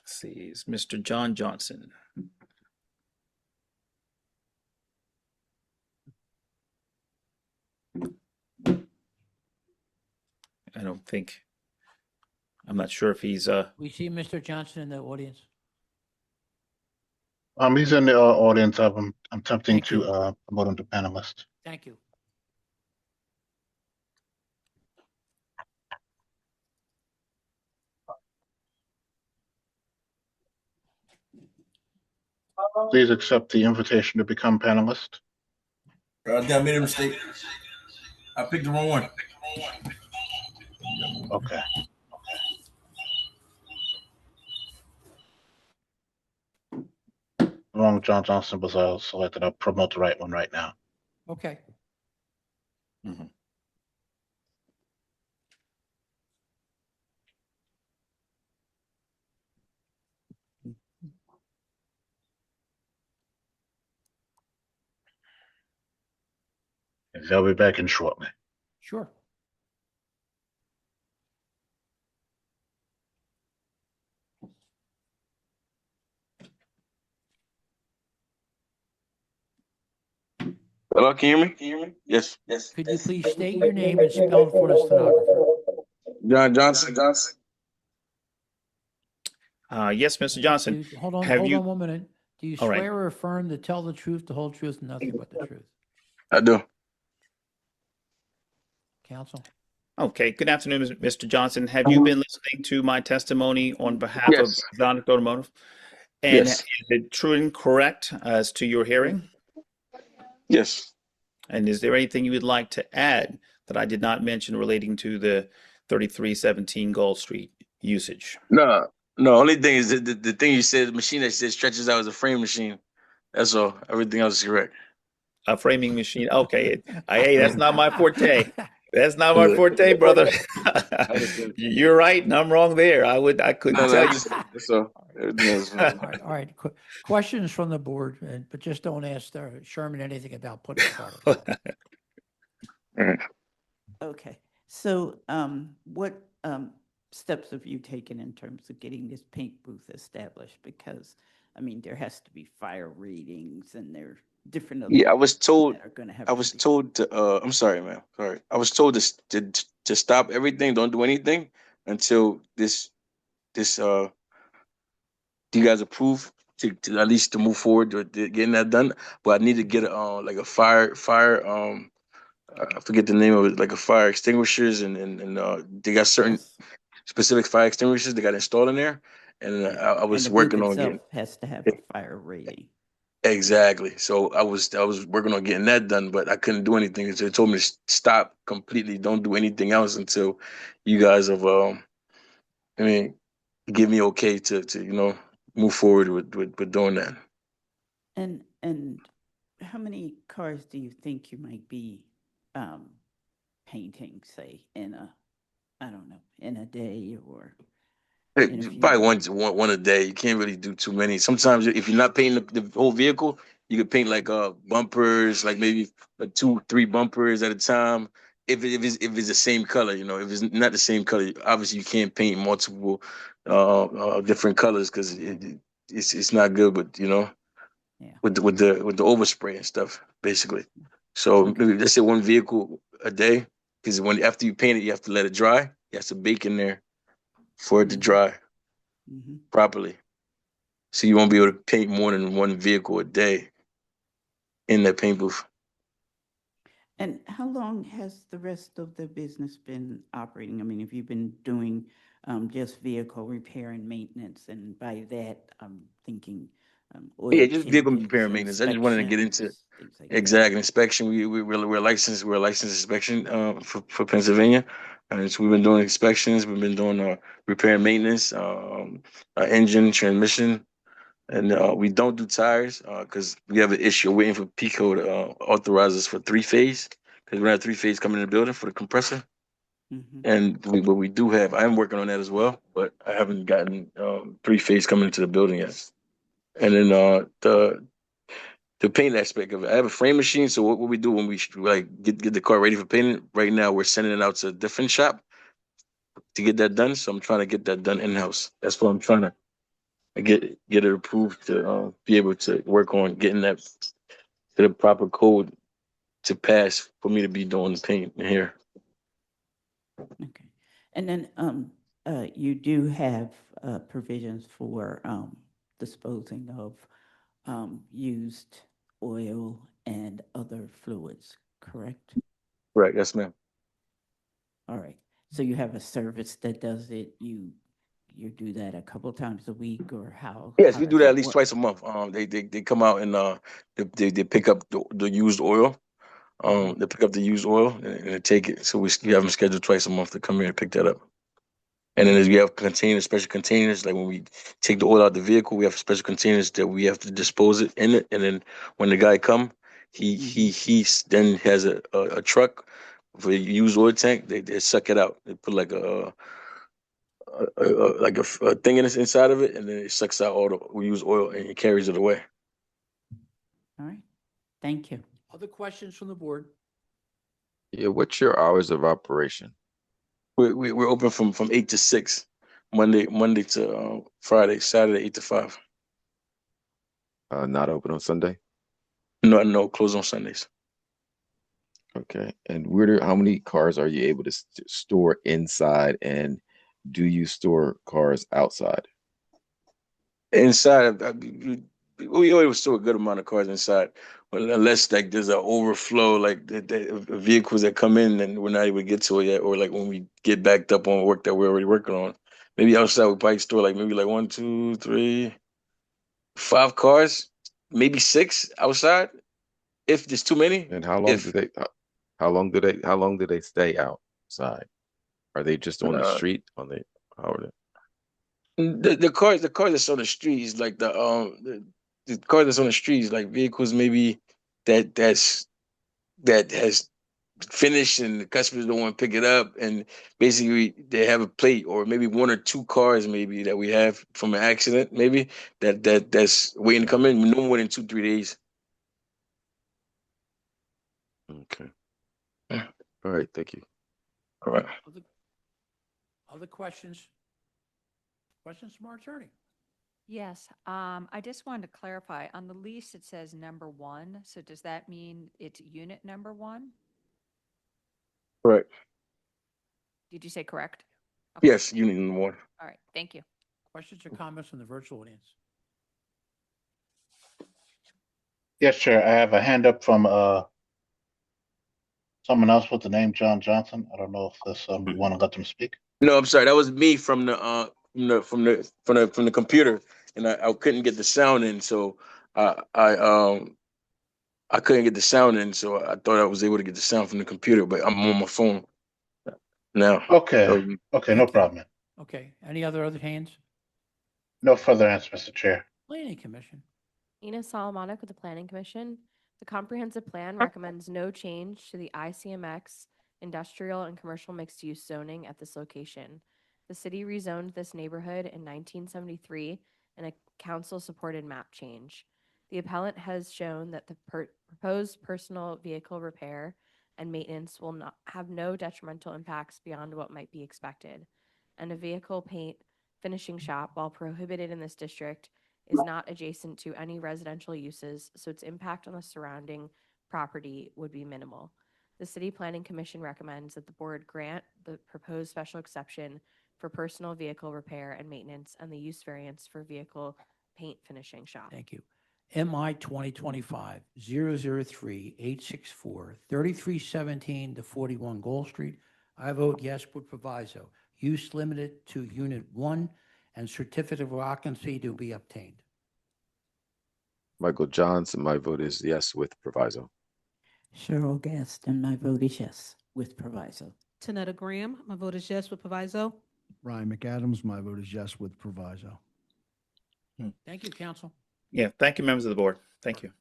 Let's see, it's Mr. John Johnson. I don't think, I'm not sure if he's, We see Mr. Johnson in the audience. He's in the audience. I'm attempting Thank you. to promote him to panelist. Thank you. Please accept the invitation to become panelist. I think I made a mistake. I picked the wrong one. Okay. Wrong John Johnson was selected. I'll promote the right one right now. Okay. They'll be back in shortly. Sure. Hello, can you hear me? Yes. Could you please state your name and spell it for the stenographer? John Johnson. yes, Mr. Johnson. Hold on, Have hold you- on 1 minute. Do you All right. swear or affirm to tell the truth, the whole truth, and nothing but the truth? I do. Counsel? Okay, good afternoon, Mr. Johnson. Have you been listening to my testimony on behalf of Yes. Exotic Automotive? And Yes. is it true and correct as to your hearing? Yes. And is there anything you would like to add that I did not mention relating to the 3317 Gold Street usage? No. Only thing is the thing you said, the machine that says stretches out is a frame machine. That's all. Everything else is correct. A framing machine. Okay. Hey, that's not my forte. That's not my forte, brother. You're right, and I'm wrong there. I couldn't tell you. That's all. Everything else is fine. All right. Questions from the board, but just don't ask Sherman anything about putting it on. Okay, so what steps have you taken in terms of getting this paint booth established? Because, I mean, there has to be fire readings and there are different other Yeah, I was told. that are gonna have I was told to. I'm sorry, ma'am. Sorry. I was told to stop everything. Don't do anything until this. Do you guys approve to at least to move forward with getting that done? But I need to get like a fire. I forget the name of it. Like a fire extinguishers and they got certain specific fire extinguishers they got installed in there, and I was and the booth working on itself getting. has to have a fire rating. Exactly. So I was working on getting that done, but I couldn't do anything. So they told me to stop completely. Don't do anything else until you guys have give me okay to move forward with doing that. And how many cars do you think you might be painting, say, in a day or in a few Probably days? one a day. You can't really do too many. Sometimes if you're not painting the whole vehicle, you could paint like bumpers, like maybe like 2-3 bumpers at a time. If it's the same color, if it's not the same color, obviously you can't paint multiple different colors because it's not good. But with the overspray and stuff, basically. So maybe let's say one vehicle a day, because after you paint it, you have to let it dry. You have to bake in there for it to dry properly. So you won't be able to paint more than one vehicle a day in that paint booth. And how long has the rest of the business been operating? I mean, have you been doing just vehicle repair and maintenance, and by that, I'm thinking Yeah, oil just vehicle repair changes, and maintenance. I just wanted to get into inspections, things like that. exact inspection. We're licensed. We're a licensed inspection for Pennsylvania, and so we've been doing inspections. We've been doing repair and maintenance, engine, transmission, and we don't do tires because we have an issue waiting for PICO to authorize us for three-phase because we have three-phase coming in the building for the compressor. And but we do have. I'm working on that as well, but I haven't gotten three-phase coming into the building yet. And then the paint aspect of it. I have a frame machine, so what we do when we like get the car ready for painting, right now we're sending it out to a different shop to get that done. So I'm trying to get that done in-house. That's what I'm trying to get it approved to be able to work on getting that to the proper code to pass for me to be doing the paint in here. And then you do have provisions for disposing of used oil and other fluids, correct? Right, yes, ma'am. All right. So you have a service that does it. You do that a couple times a week, or how? Yes, how we does do that it at least work? twice a month. They come out and they pick up the used oil. They pick up the used oil and they take it. So we have them scheduled twice a month to come here and pick that up. And then as we have containers, special containers, like when we take the oil out of the vehicle, we have special containers that we have to dispose it in it. And then when the guy come, he then has a truck for a used oil tank. They suck it out. They put like a thing inside of it, and then it sucks out all the used oil and it carries it away. All right. Thank you. Other questions from the board? Yeah, what's your hours of operation? We're open from 8 to 6, Monday to Friday, Saturday 8 to 5. Not open on Sunday? No, close on Sundays. Okay. And how many cars are you able to store inside, and do you store cars outside? Inside, we always store a good amount of cars inside, but unless like there's an overflow, like the vehicles that come in and we're not able to get to it yet, or like when we get backed up on work that we're already working on. Maybe outside we probably store like maybe like 1, 2, 3, 5 cars, maybe 6 outside, if there's too many. And how long do they stay outside? Are they just on the street? How are they? The cars that's on the street is like the car that's on the street is like vehicles maybe that has finished and the customers don't want to pick it up, and basically they have a plate or maybe 1 or 2 cars maybe that we have from an accident maybe that's waiting to come in, no more than 2-3 days. Okay. All right. Thank you. All right. Other questions? Questions from our attorney? Yes, I just wanted to clarify, on the lease, it says number 1, so does that mean it's unit number 1? Correct. Did you say correct? Yes, unit number 1. All right, thank you. Questions or comments from the virtual audience? Yes, Chair. I have a hand up from someone else with the name John Johnson. I don't know if this you want to let them speak. No, I'm sorry. That was me from the computer, and I couldn't get the sound in, so I couldn't get the sound in, so I thought I was able to get the sound from the computer, but I'm on my phone now. Okay. Okay, no problem. Okay. Any other hands? No further hands, Mr. Chair. Planning Commission. Ina Solomonic with the Planning Commission. The comprehensive plan recommends no change to the ICMX industrial and commercial mixed-use zoning at this location. The city rezoned this neighborhood in 1973 in a council-supported map change. The appellant has shown that the proposed personal vehicle repair and maintenance will not have no detrimental impacts beyond what might be expected. And a vehicle paint finishing shop, while prohibited in this district, is not adjacent to any residential uses, so its impact on the surrounding property would be minimal. The City Planning Commission recommends that the board grant the proposed special exception for personal vehicle repair and maintenance and the use variance for vehicle paint finishing shop. Thank you. MI 2025-003-864, 3317 to 41 Gold Street. I vote yes with proviso. use limited to Unit 1, and certificate of occupancy to be obtained. Michael Johnson, my vote is yes with proviso. Cheryl Gaston, my vote is yes with proviso. Tanetta Graham, my vote is yes with proviso. Ryan McAdams, my vote is yes with proviso. Thank you, council. Yeah, thank you, members of the board. Thank you.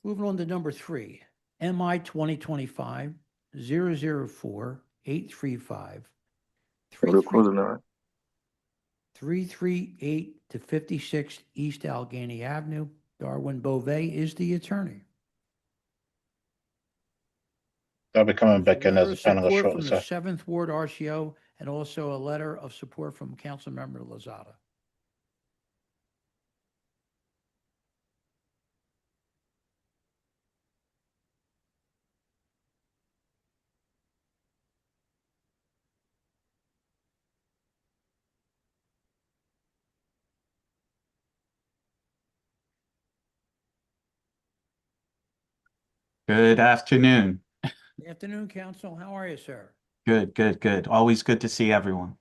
Moving on to number 3, MI 2025-004-835, 338 to 56 East Allegheny Avenue. Darwin Beauvais is the attorney. I'll be coming There's back in as a letter of panelist support shortly, from the sir. 7th Ward RCO and also a letter of support from Councilmember Lozada. Good afternoon. Good afternoon, council. How are you, sir? Good, good, good. Always good to see everyone.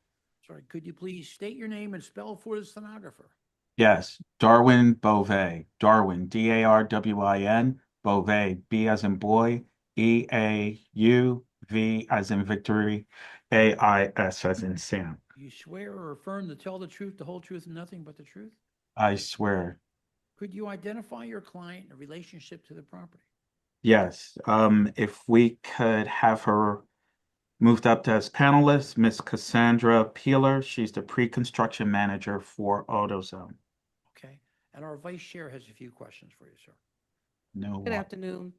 Sorry, could you please state your name and spell for the stenographer? Yes, Darwin Beauvais. Darwin, D-A-R-W-I-N, Beauvais, B as in boy, E-A-U-V as in victory, A-I-S as in Sam. You swear or affirm to tell the truth, the whole truth, and nothing but the truth? I swear. Could you identify your client in relationship to the property? Yes, if we could have her moved up as panelist, Miss Cassandra Peeler. She's the pre-construction manager for AutoZone. Okay. And our vice chair has a few questions for you, sir. No. Good afternoon.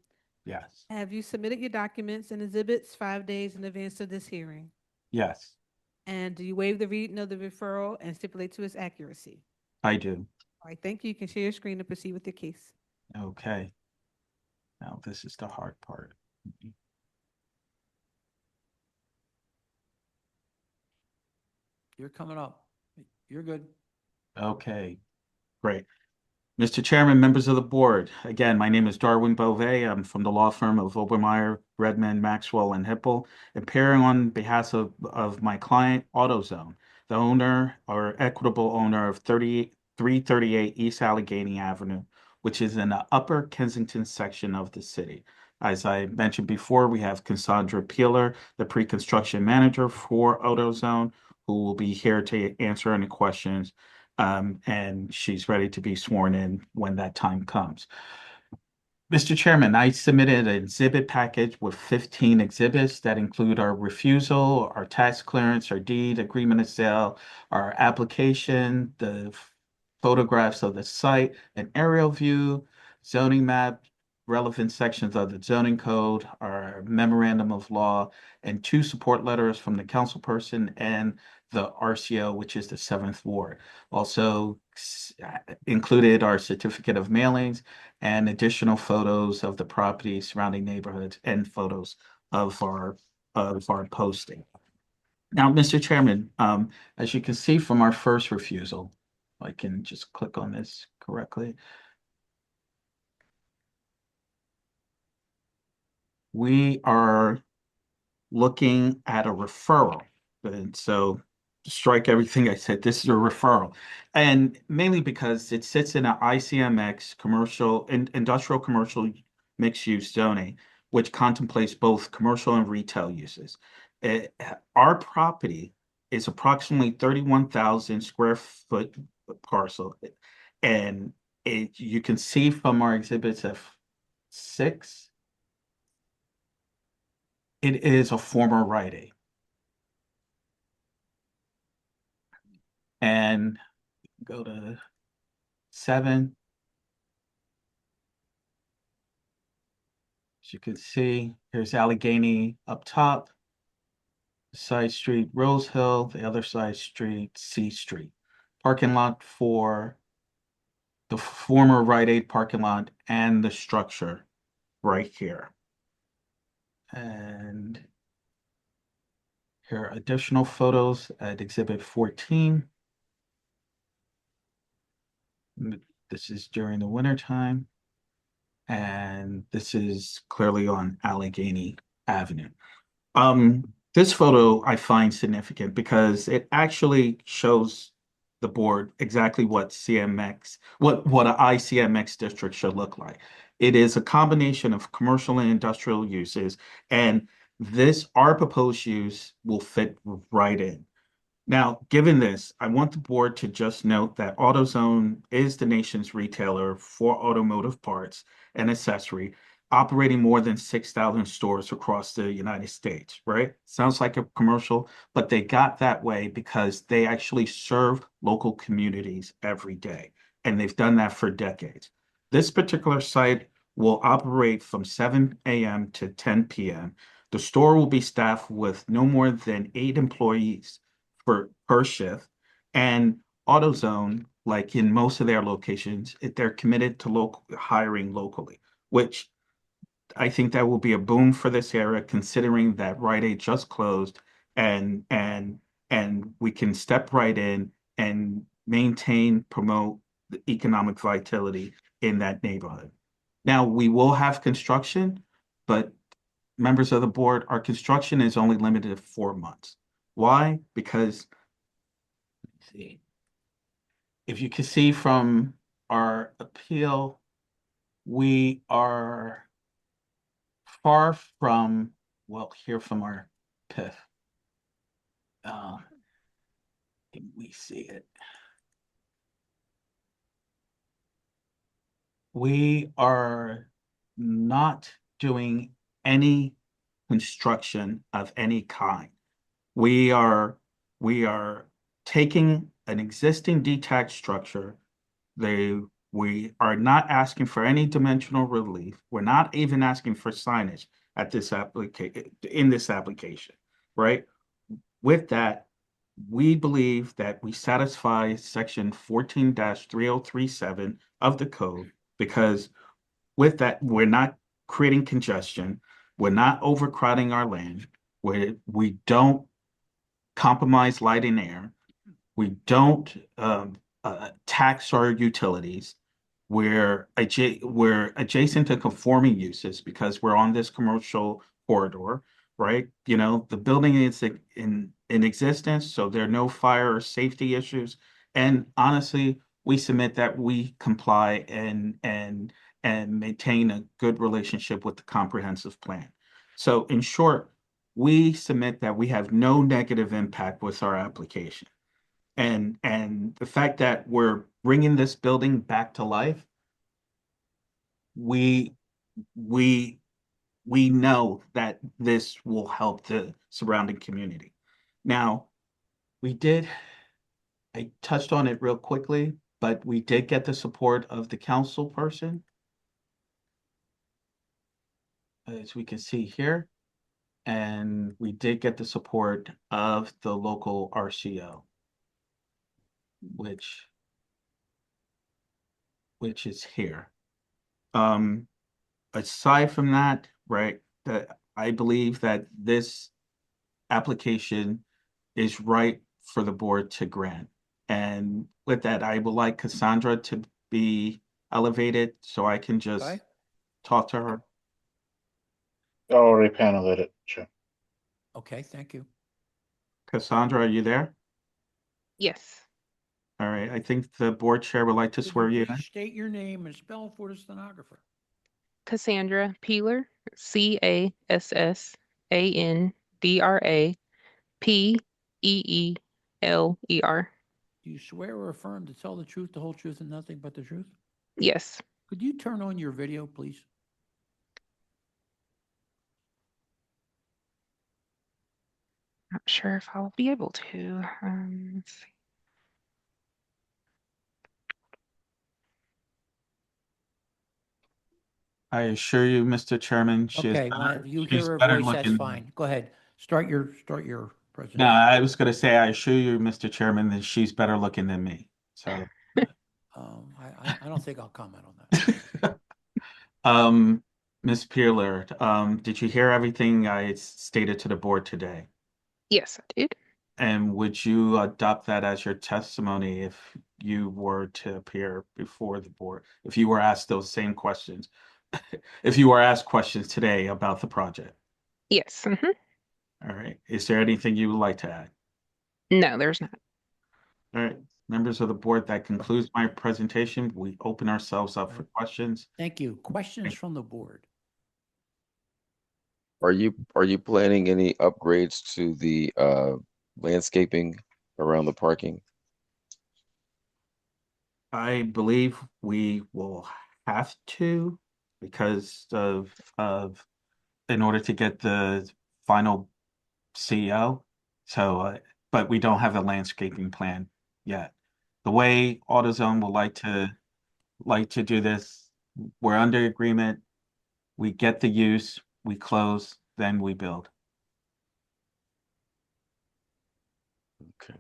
Yes. Have you submitted your documents and exhibits 5 days in advance of this hearing? Yes, And do you waive the reading of the referral and stipulate to its accuracy? I do. All right, thank you. You can share your screen to proceed with your case. Okay. Now this is the hard part. You're coming up. You're good. Okay, great. Mr. Chairman, members of the board, again, my name is Darwin Beauvais. I'm from the law firm of Obermeyer, Redmond, Maxwell, and Hippel, appearing on behalf of my client, AutoZone, the owner or equitable owner of 338 East Allegheny Avenue, which is in the Upper Kensington section of the city. As I mentioned before, we have Cassandra Peeler, the pre-construction manager for AutoZone, who will be here to answer any questions. And she's ready to be sworn in when that time comes. Mr. Chairman, I submitted an exhibit package with 15 exhibits that include our refusal, our tax clearance, our deed, agreement of sale, our application, the photographs of the site, an aerial view, zoning map, relevant sections of the zoning code, our memorandum of law, and 2 support letters from the councilperson and the RCO, which is the 7th Ward. Also included our certificate of mailings and additional photos of the property, surrounding neighborhoods, and photos of our posting. Now, Mr. Chairman, as you can see from our first refusal, I can just click on this correctly. We are looking at a referral. And so strike everything I said. This is a referral. And mainly because it sits in an ICMX industrial commercial mixed use zoning, which contemplates both commercial and retail uses. Our property is approximately 31,000 square foot parcel. And you can see from our exhibits F6, it is a former Rite Aid. And go to 7. As you can see, here's Allegheny up top, side street Rose Hill, the other side street C Street. Parking lot for the former Rite Aid parking lot and the structure right here. And here are additional photos at Exhibit 14. This is during the winter time. And this is clearly on Allegheny Avenue. This photo I find significant because it actually shows the board exactly what what an ICMX district should look like. It is a combination of commercial and industrial uses, and our proposed use will fit right in. Now, given this, I want the board to just note that AutoZone is the nation's retailer for automotive parts and accessory, operating more than 6,000 stores across the United States, right? Sounds like a commercial, but they got that way because they actually serve local communities every day, and they've done that for decades. This particular site will operate from 7 a.m. to 10 p.m. The store will be staffed with no more than 8 employees per shift. And AutoZone, like in most of their locations, they're committed to hiring locally, which I think that will be a boom for this area, considering that Rite Aid just closed, and we can step right in and promote the economic vitality in that neighborhood. Now, we will have construction, but members of the board, our construction is only limited to 4 months. Why? Because, let's see, if you can see from our appeal, we are far from, here from our PIF. Can we see it? We are not doing any construction of any kind. We are taking an existing detached structure. We are not asking for any dimensional relief. We're not even asking for signage in this application, right? With that, we believe that we satisfy section 14-3037 of the code, because with that, we're not creating congestion. We're not overcrowding our land. We don't compromise light and air. We don't tax our utilities. We're adjacent to conforming uses because we're on this commercial corridor, right? You know, the building is in existence, so there are no fire or safety issues. And honestly, we submit that we comply and maintain a good relationship with the comprehensive plan. So in short, we submit that we have no negative impact with our application. And the fact that we're bringing this building back to life, we know that this will help the surrounding community. Now, I touched on it real quickly, but we did get the support of the council person, as we can see here. And we did get the support of the local RCO, which is here. Aside from that, right, I believe that this application is right for the board to grant. And with that, I would like Cassandra to be elevated so I can just talk to her. Already paneled Chair. Okay, thank you. Cassandra, are you there? Yes. All right, I think the board chair would like to swear you in. State your name and spell for the stenographer. Cassandra Peeler, CASSANDRA Do you swear or affirm to tell the truth, the whole truth, and nothing but the truth? Yes. Could you turn on your video, please? Not sure if I'll be able to. Let's see. I assure you, Mr. Chairman, Okay, you hear her better voice, that's looking. fine. Go ahead. Start your No, presentation. I was going to say, I assure you, Mr. Chairman, that she's better looking than me. So, I don't think I'll comment on that. Ms. Peeler, did you hear everything I stated to the board today? Yes, I did. And would you adopt that as your testimony if you were to appear before the board, if you were asked those same questions, if you were asked questions today about the project? Yes. All All right. Is there anything you would like to add? No, there's not. All right, members of the board, that concludes my presentation. We open ourselves up for questions. Thank you. Questions from the board? Are you planning any upgrades to the landscaping around the parking? I believe we will have to because of in order to get the final CO. So, but we don't have a landscaping plan yet. The way AutoZone would like to do this, we're under agreement. We get the use, we close, then we build. Okay.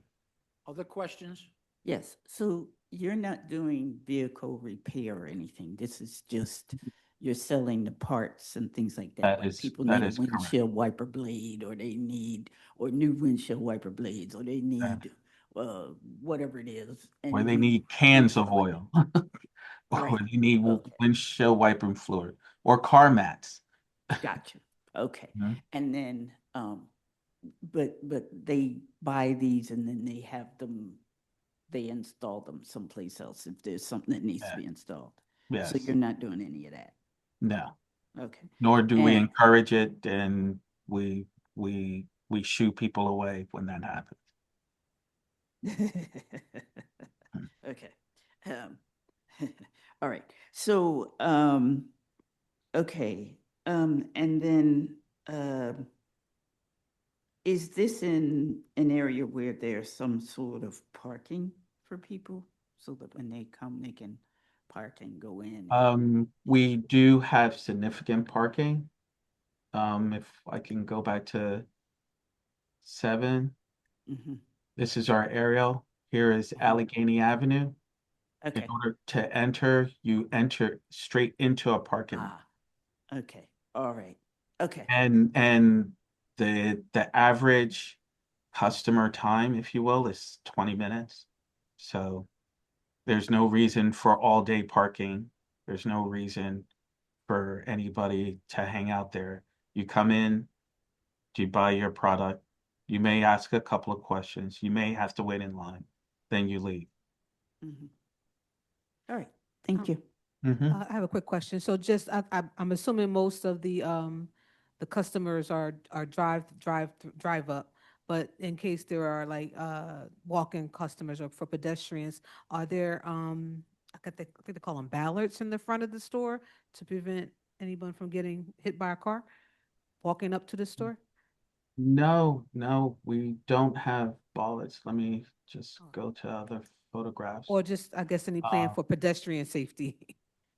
Other questions? Yes, so you're not doing vehicle repair or anything. This is just, you're selling the parts and things like that. That Like is- people that need a is correct. windshield wiper blade, or they need, or new windshield wiper blades, or they need, whatever it is. Where and they you need cans of install it. oil. Or Right. where they need windshield wiper fluid or car mats. Gotcha. Okay. Mhm. And then, but they buy these and then they have them, they install them someplace else if there's something that needs to be installed. So Yes. you're not doing any of that. No. Okay. Nor do we And- encourage it, and we shoo people away when that happens. Okay. All right. So, okay. And then, is this in an area where there's some sort of parking for people so that when they come, they can park and go in? We do have significant parking. If I can go back to 7, Mhm. this is our aerial. Here is Allegheny Avenue. Okay. In order to enter, you enter straight into a parking lot. Okay. All right. Okay. And the average customer time, if you will, is 20 minutes. So there's no reason for all day parking. There's no reason for anybody to hang out there. You come in, you buy your product, you may ask a couple of questions, you may have to wait in line, then you leave. Mhm. All right. Thank you. Mhm. I have a quick question. So just, I'm assuming most of the customers are drive up, but in case there are like, walk-in customers or for pedestrians, are there, I think they call them ballards in the front of the store to prevent anyone from getting hit by a car walking up to the store? No, we don't have bollards. Let me just go to other photographs. Or just, I guess, any plan Uh, for pedestrian safety?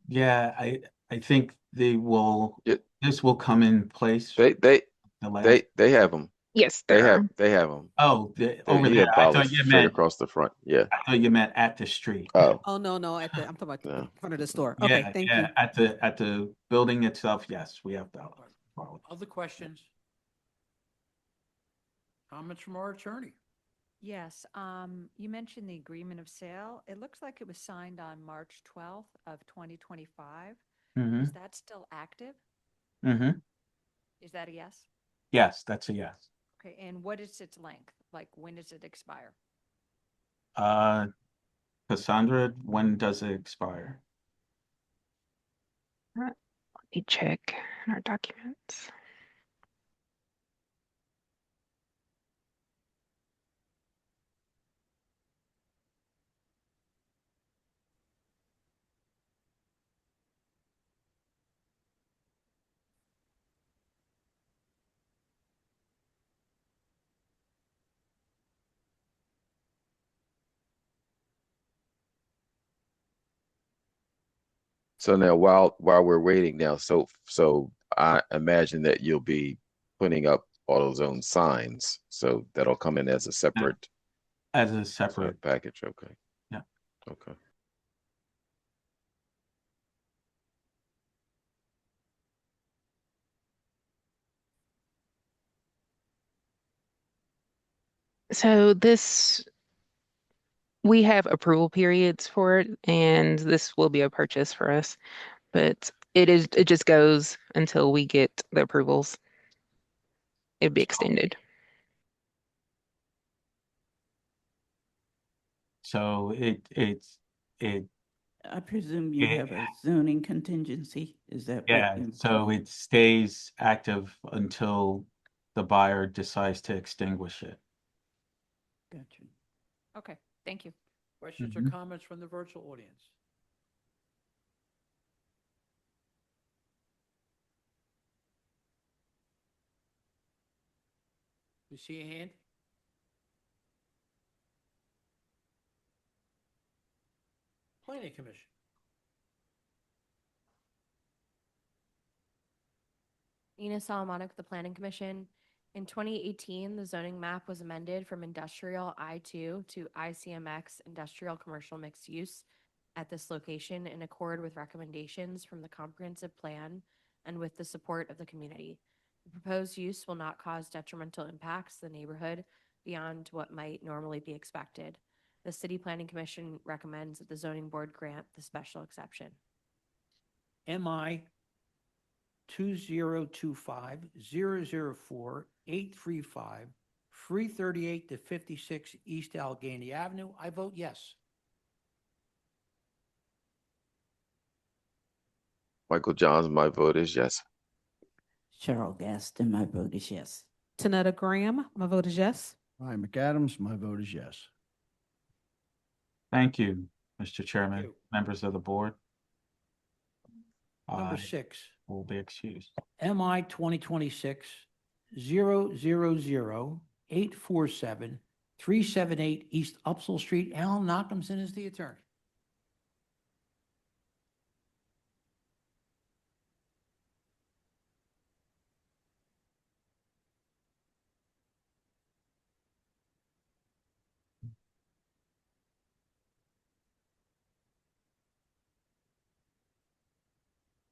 Yeah, I think this will come in place. They have them. Yes, They there have are. they have them. Oh, over You there. have I thought bollards you straight meant, across the front. Yeah. I thought you meant at the street. Oh. Oh, no, I'm talking about the No. front of the store. Okay, Yeah, thank yeah, you. at the building itself, yes, we have that. Other questions? Comments from our attorney? Yes, you mentioned the agreement of sale. It looks like it was signed on March 12th of 2025. Mhm. Is that still active? Mm-hmm. Is that a yes? Yes, that's a yes. Okay, and what is its length? Like, when does it expire? Cassandra, when does it expire? Let me check in our documents. So now while we're waiting now, so I imagine that you'll be putting up AutoZone signs. So that'll come in as a separate package. Okay. Yeah. Okay. So we have approval periods for it, and this will be a purchase for us, but it just goes until we get the approvals. it'd be extended. So it, I presume you it- have a zoning contingency, is that what? yeah, so it stays active until the buyer decides to extinguish it. Gotcha. Okay, thank you. Questions or Mhm. comments from the virtual audience? You see a hand? Planning Commission. Ina Salamanca with the Planning Commission. In 2018, the zoning map was amended from industrial I2 to ICMX industrial commercial mixed use at this location in accord with recommendations from the comprehensive plan and with the support of the community. The proposed use will not cause detrimental impacts to the neighborhood beyond what might normally be expected. The City Planning Commission recommends that the zoning board grant the special exception. MI 2025-004-835, 338 to 56 East Allegheny Avenue. I vote yes. Michael Johns, my vote is yes. Cheryl Gaston, my vote is yes. Tanetta Graham, my vote is yes. Ryan McAdams, my vote is yes. Thank you, Mr. Chairman, you. members of the board. Number I 6. will be excused. MI 2026-000-847-378 East Upsall Street. Alan Nachumson is the attorney.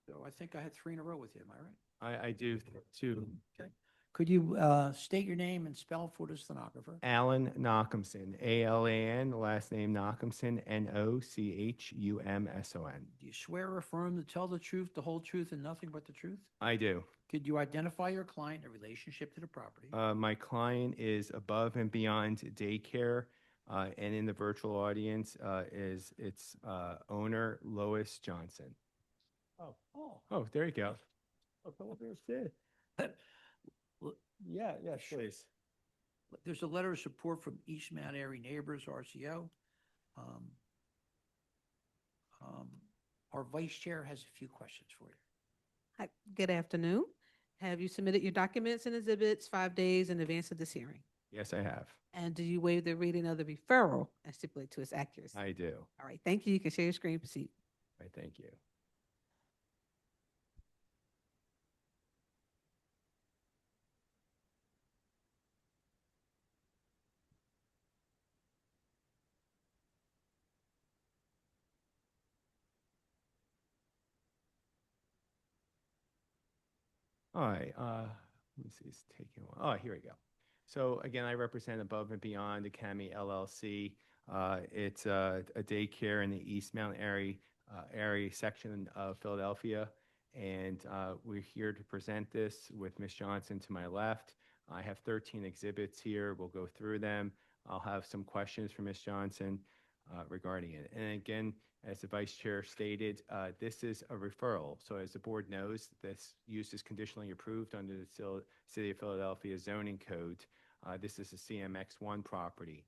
So I think I had 3 in a row with you, am I right? I do too. Okay. Could you state your name and spell for the stenographer? Alan Nachumson, A-L-A-N, last name Nachumson, N-O-C-H-U-M-S-O-N. Do you swear or affirm to tell the truth, the whole truth, and nothing but the truth? I do. Could you identify your client in relationship to the property? My client is Above and Beyond Daycare, and in the virtual audience is its owner, Lois Johnson. Oh, there you go. Yeah, please. There's a letter of support from East Mount Airy Neighbors, RCO. Our vice chair has a few questions for you. Hi, good afternoon. Have you submitted your documents and exhibits 5 days in advance of this hearing? Yes, I have. And do you waive the reading of the referral and stipulate to its accuracy? I do. All right, thank you. You can share your screen, proceed. Right, thank you. All right, let me see, it's taking a while. Oh, here we go. So again, I represent Above and Beyond Academy LLC. It's a daycare in the East Mount area section of Philadelphia. And we're here to present this with Ms. Johnson to my left. I have 13 exhibits here. We'll go through them. I'll have some questions for Ms. Johnson regarding it. And again, as the Vice Chair stated, this is a referral. So as the board knows, this use is conditionally approved under the City of Philadelphia zoning code. This is a CMX1 property.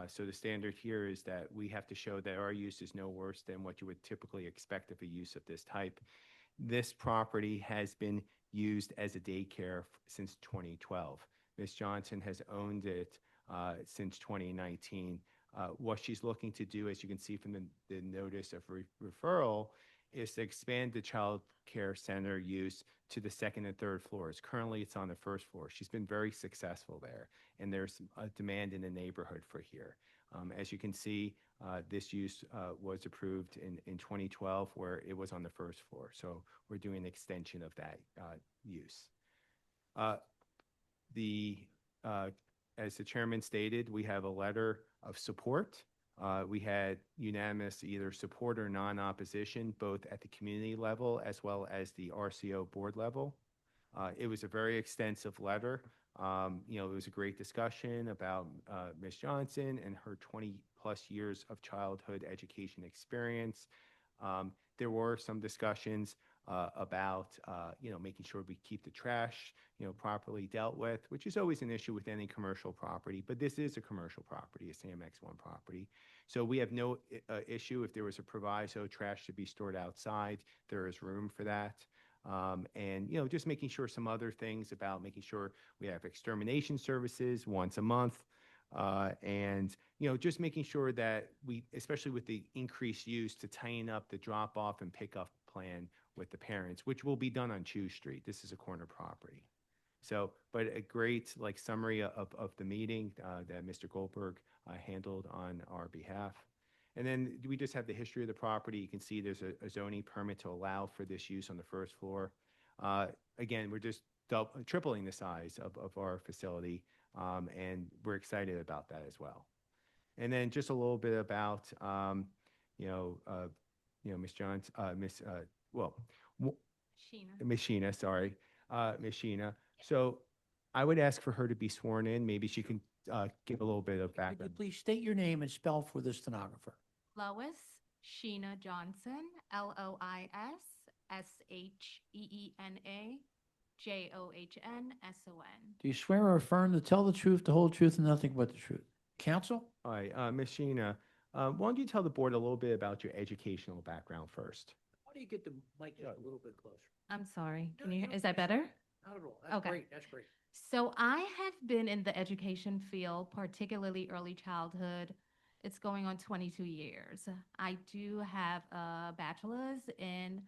So the standard here is that we have to show that our use is no worse than what you would typically expect of a use of this type. This property has been used as a daycare since 2012. Ms. Johnson has owned it since 2019. What she's looking to do, as you can see from the notice of referral, is to expand the child care center use to the second and third floors. Currently, it's on the first floor. She's been very successful there, and there's a demand in the neighborhood for here. As you can see, this use was approved in 2012, where it was on the first floor. So we're doing an extension of that use. As the chairman stated, we have a letter of support. We had unanimous either support or non-opposition, both at the community level as well as the RCO board level. It was a very extensive letter. It was a great discussion about Ms. Johnson and her 20-plus years of childhood education experience. There were some discussions about, making sure we keep the trash, properly dealt with, which is always an issue with any commercial property, but this is a commercial property, a CMX1 property. So we have no issue if there was a proviso, trash to be stored outside, there is room for that. And just making sure some other things about making sure we have extermination services once a month. And just making sure that we, especially with the increased use, to tighten up the drop off and pickup plan with the parents, which will be done on Chew Street. This is a corner property. So, but a great summary of the meeting that Mr. Goldberg handled on our behalf. And then we just have the history of the property. You can see there's a zoning permit to allow for this use on the first floor. Again, we're just tripling the size of our facility, and we're excited about that as well. And then just a little bit about, Ms. Johns, Ms. Sheena, sorry, Ms. Sheena. So I would ask for her to be sworn in. Maybe she can give a little bit of Could you background. please state your name and spell for the stenographer? Lois Sheena Johnson, LoisSheena Do you swear or affirm to tell the truth, the whole truth, and nothing but the truth? Counsel? All right, Ms. Sheena, why don't you tell the board a little bit about your educational background first? Why don't you get the mic just a little bit closer? I'm sorry. Can you, is that better? Not at all. That's Okay. great. That's great. So I have been in the education field, particularly early childhood. It's going on 22 years. I do have a bachelor's in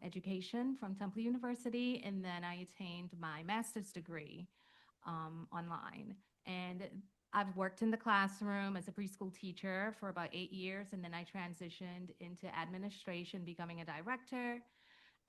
education from Temple University, and then I attained my master's degree online. And I've worked in the classroom as a preschool teacher for about 8 years, and then I transitioned into administration, becoming a director.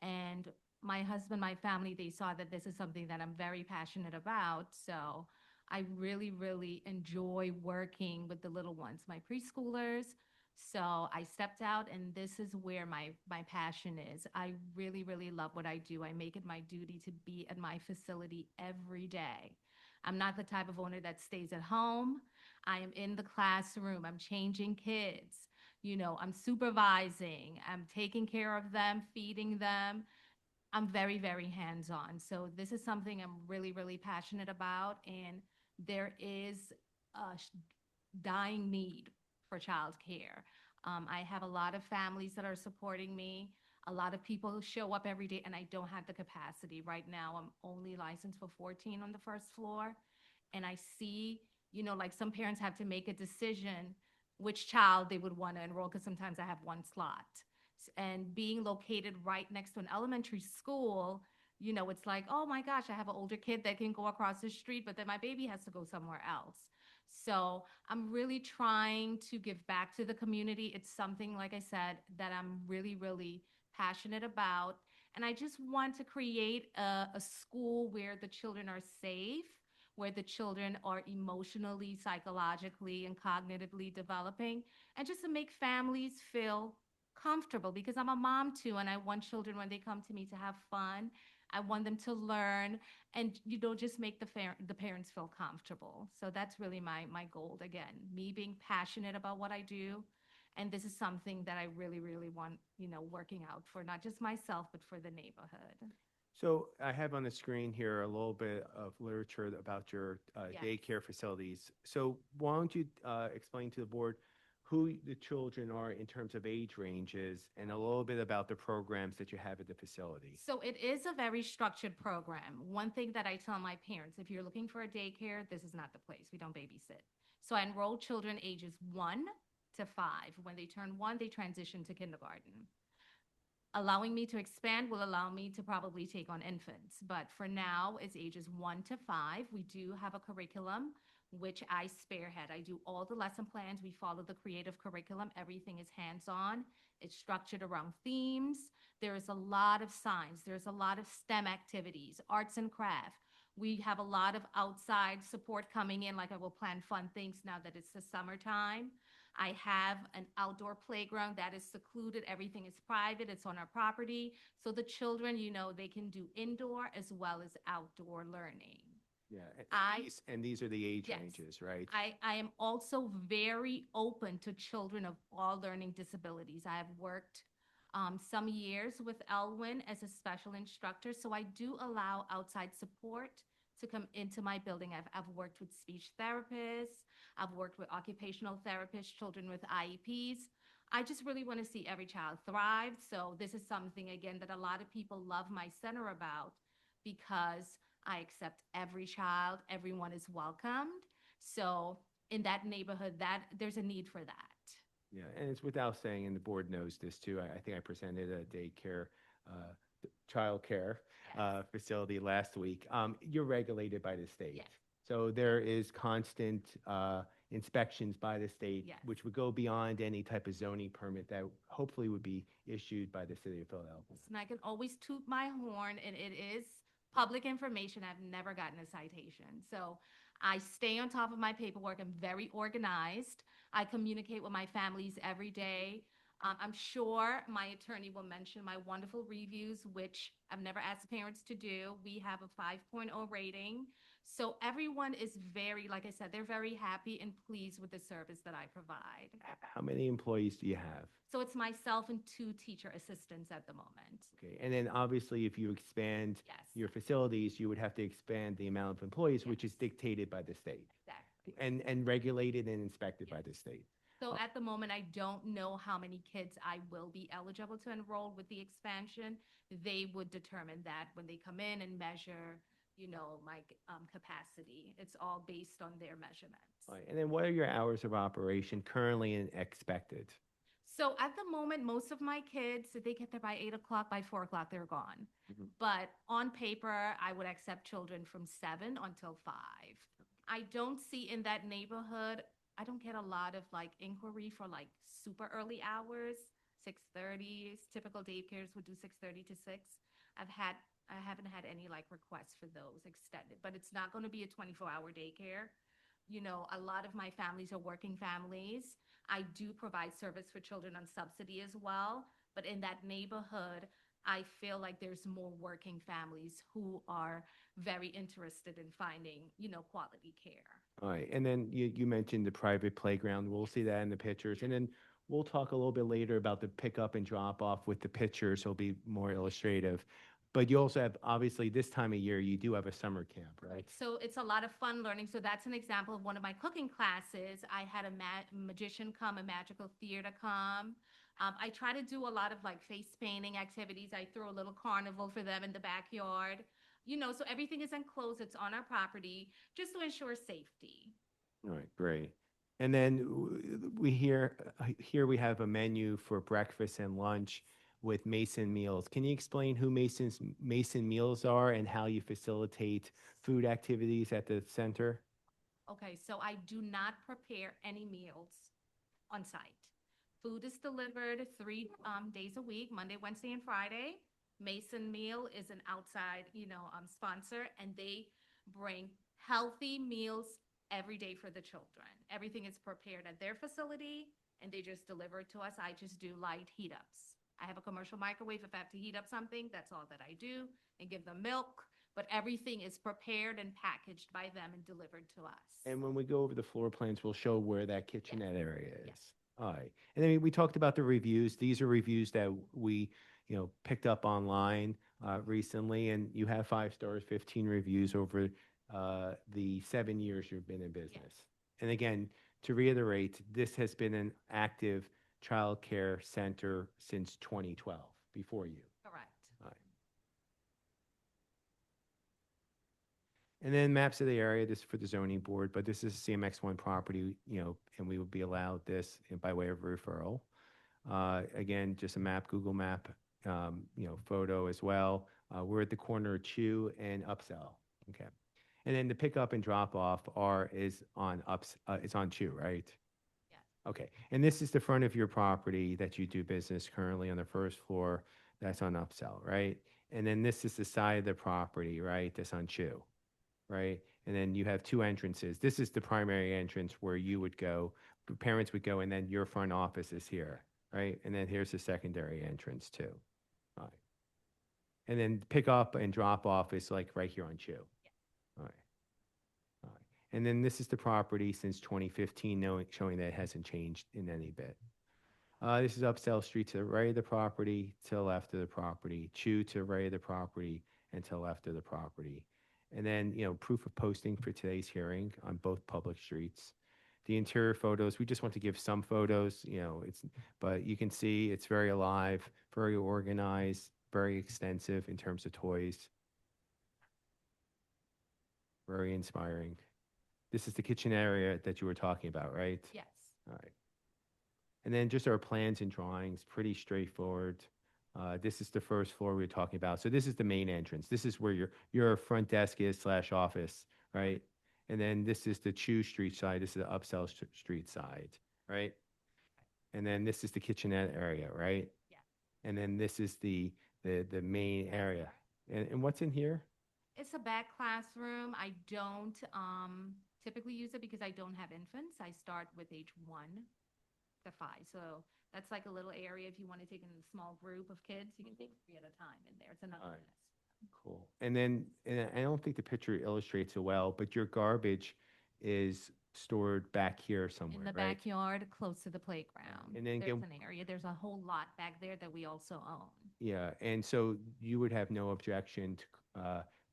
And my husband, my family, they saw that this is something that I'm very passionate about. So I really, really enjoy working with the little ones, my preschoolers. So I stepped out, and this is where my passion is. I really, really love what I do. I make it my duty to be at my facility every day. I'm not the type of owner that stays at home. I am in the classroom. I'm changing kids. I'm supervising. I'm taking care of them, feeding them. I'm very, very hands-on. So this is something I'm really, really passionate about. And there is a dying need for childcare. I have a lot of families that are supporting me. A lot of people who show up every day, and I don't have the capacity. Right now, I'm only licensed for 14 on the first floor. And I see, some parents have to make a decision which child they would want to enroll, because sometimes I have one slot. And being located right next to an elementary school, it's like, oh my gosh, I have an older kid that can go across the street, but then my baby has to go somewhere else. So I'm really trying to give back to the community. It's something, like I said, that I'm really, really passionate about. And I just want to create a school where the children are safe, where the children are emotionally, psychologically, and cognitively developing, and just to make families feel comfortable, because I'm a mom too, and I want children, when they come to me, to have fun. I want them to learn, and just make the parents feel comfortable. So that's really my goal. Again, me being passionate about what I do, and this is something that I really, really want, working out for not just myself, but for the neighborhood. So I have on the screen here a little bit of literature about your Yes. daycare facilities. So why don't you explain to the board who the children are in terms of age ranges, and a little bit about the programs that you have at the facility? So it is a very structured program. One thing that I tell my parents, if you're looking for a daycare, this is not the place. We don't babysit. So I enroll children ages 1 to 5. When they turn 1, they transition to kindergarten. Allowing me to expand will allow me to probably take on infants. But for now, it's ages 1 to 5. We do have a curriculum which I spearhead. I do all the lesson plans. We follow the creative curriculum. Everything is hands-on. It's structured around themes. There is a lot of science. There's a lot of STEM activities, arts and craft. We have a lot of outside support coming in, like I will plan fun things now that it's the summertime. I have an outdoor playground that is secluded. Everything is private. It's on our property. So the children, they can do indoor as well as outdoor learning. Yeah. I- And these are the age Yes. ranges, right? I am also very open to children of all learning disabilities. I have worked some years with Elwyn as a special instructor, so I do allow outside support to come into my building. I've worked with speech therapists, I've worked with occupational therapists, children with IEPs. I just really want to see every child thrive. So this is something, again, that a lot of people love my center about because I accept every child, everyone is welcomed. So in that neighborhood, that there's a need for that. Yeah, and it's without saying, and the board knows this too, I think I presented a daycare, childcare facility last week. You're regulated by the state. Yes. So there is constant inspections by the state, Yes. which would go beyond any type of zoning permit that hopefully would be issued by the city of Philadelphia. And I can always toot my horn, and it is public information. I've never gotten a citation. So I stay on top of my paperwork. I'm very organized. I communicate with my families every day. I'm sure my attorney will mention my wonderful reviews, which I've never asked parents to do. We have a 5.0 rating. So everyone is very, like I said, they're very happy and pleased with the service that I provide. How many employees do you have? So it's myself and 2 teacher assistants at the moment. Okay, and then obviously if you expand Yes. your facilities, you would have to expand the amount of employees, which is dictated by the state Exactly. and regulated and inspected by the state. So at the moment, I don't know how many kids I will be eligible to enroll with the expansion. They would determine that when they come in and measure, my capacity. It's all based on their measurements. Right, and then what are your hours of operation currently and expected? So at the moment, most of my kids, they get there by 8 o'clock, by 4 o'clock, they're gone. But on paper, I would accept children from 7 until 5. I don't see in that neighborhood, I don't get a lot of inquiry for super early hours. 6:30, typical daycares would do 6:30 to 6. I haven't had any requests for those extended, but it's not going to be a 24-hour daycare. A lot of my families are working families. I do provide service for children on subsidy as well, but in that neighborhood, I feel like there's more working families who are very interested in finding, quality care. All right, and then you mentioned the private playground. We'll see that in the pictures. And then we'll talk a little bit later about the pickup and drop off with the pictures. It'll be more illustrative. But you also have, obviously, this time of year, you do have a summer camp, right? So it's a lot of fun learning. So that's an example of one of my cooking classes. I had a magician come, a magical theater come. I try to do a lot of face painting activities. I throw a little carnival for them in the backyard. So everything is enclosed. It's on our property just to ensure safety. All right, great. And then here we have a menu for breakfast and lunch with Mason Meals. Can you explain who Mason Meals are and how you facilitate food activities at the center? Okay, so I do not prepare any meals on site. Food is delivered 3 days a week, Monday, Wednesday, and Friday. Mason Meal is an outside, sponsor, and they bring healthy meals every day for the children. Everything is prepared at their facility, and they just deliver it to us. I just do light heat ups. I have a commercial microwave. If I have to heat up something, that's all that I do, and give them milk. But everything is prepared and packaged by them and delivered to us. And when we go over the floor plans, we'll show where that kitchenette area is. All right. And then we talked about the reviews. These are reviews that we, picked up online recently, and you have 5 stars, 15 reviews over the 7 years you've been in business. And again, to reiterate, this has been an active child care center since 2012, before you. Correct. All right. And then maps of the area, this is for the zoning board, but this is CMX1 property, and we would be allowed this by way of referral. Again, just a map, Google map, photo as well. We're at the corner of Chew and Upsell. Okay. And then the pickup and drop off is on Chew, right? Okay, and this is the front of your property that you do business currently on the first floor. That's on Upsell, right? And then this is the side of the property, right? That's on Chew, right? And then you have 2 entrances. This is the primary entrance where you would go, parents would go, and then your front office is here, right? And then here's the secondary entrance too. All right. And then pick up and drop off is right here on Chew. All right. And then this is the property since 2015, showing that it hasn't changed in any bit. This is Upsell Street to the right of the property, to the left of the property, Chew to the right of the property, and to the left of the property. And then, proof of posting for today's hearing on both public streets. The interior photos, we just want to give some photos, but you can see it's very alive, very organized, very extensive in terms of toys. Very inspiring. This is the kitchen area that you were talking about, right? Yes. All right. And then just our plans and drawings, pretty straightforward. This is the first floor we were talking about. So this is the main entrance. This is where your front desk is / office, right? And then this is the Chew Street side. This is the Upsell Street side, right? And then this is the kitchenette area, right? Yeah. And then this is the main area. And what's in here? It's a back classroom. I don't typically use it because I don't have infants. I start with age 1 to 5. So that's like a little area if you want to take in a small group of kids, you can take 3 at a time in there. It's another All right. desk. Cool. And then, and I don't think the picture illustrates it well, but your garbage is stored back here somewhere, In the right? backyard, close to the playground. And then There's get- an area, there's a whole lot back there that we also own. Yeah, and so you would have no objection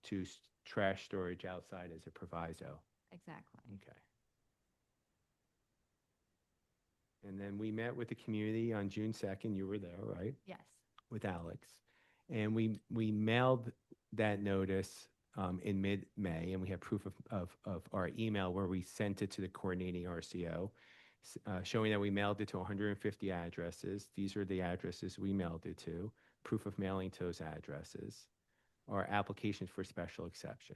to trash storage outside as a proviso? Exactly. Okay. And then we met with the community on June 2nd. You were there, right? Yes. With Alex. And we mailed that notice in mid-May, and we have proof of our email where we sent it to the coordinating RCO, showing that we mailed it to 150 addresses. These are the addresses we mailed it to, proof of mailing to those addresses, our application for special exception.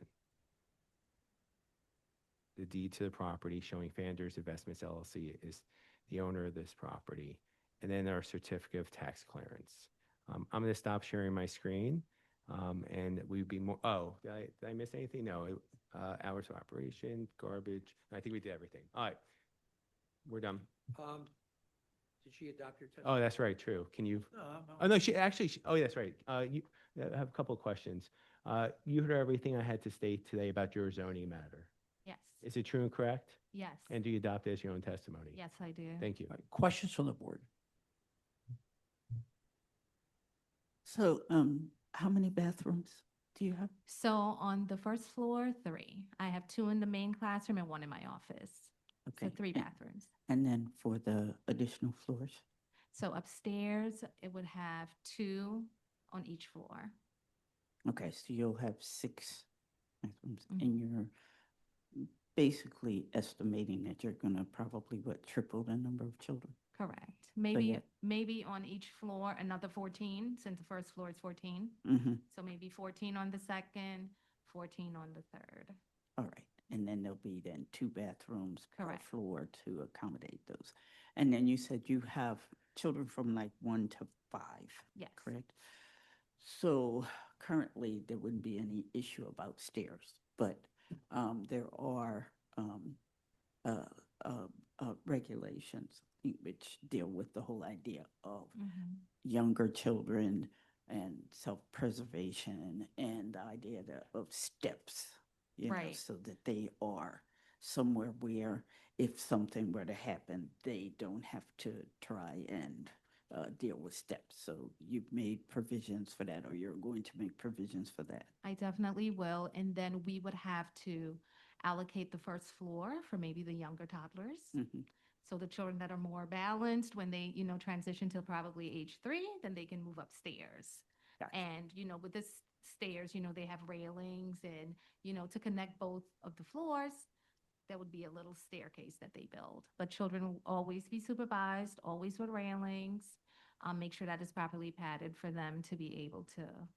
The deed to the property showing Fanders Investments LLC is the owner of this property, and then our certificate of tax clearance. I'm going to stop sharing my screen, and we'd be more. Oh, did I miss anything? No. Hours of operation, garbage. I think we did everything. All right, we're done. Did she adopt your Oh, that's right. True. Can you? No, Oh no, she actually. Oh, that's right. You I have a couple of questions. You heard everything I had to state today about your zoning matter. Yes. Is it true and correct? Yes. And do you adopt it as your own testimony? Yes, I do. Thank you. Questions from the board? So, how many bathrooms do you have? So on the first floor, 3. I have 2 in the main classroom and 1 in my office. So 3 bathrooms. And then for the additional floors? So upstairs, it would have 2 on each floor. Okay, so you'll have 6 bathrooms, Mhm. and you're basically estimating that you're gonna probably, what, triple the number of children? Correct. Maybe yeah. maybe on each floor, another 14, since the first floor is 14. Mm-hmm. So maybe 14 on the second, 14 on the third. All right, and then there'll be then 2 bathrooms per Correct. floor to accommodate those. And then you said you have children from like 1 to 5? Yes. Correct? So currently, there wouldn't be any issue about stairs, but there are regulations which deal with the whole idea of younger children and self-preservation and the idea of steps, you know, Right. so that they are somewhere where if something were to happen, they don't have to try and deal with steps. So you've made provisions for that, or you're going to make provisions for that. I definitely will. And then we would have to allocate the first floor for maybe the younger toddlers. Mhm. So the children that are more balanced, when they, transition to probably age 3, then they can move upstairs. Gotcha. And, with this stairs, they have railings and, to connect both of the floors, there would be a little staircase that they build. But children will always be supervised, always with railings. Make sure that is properly padded for them to be able to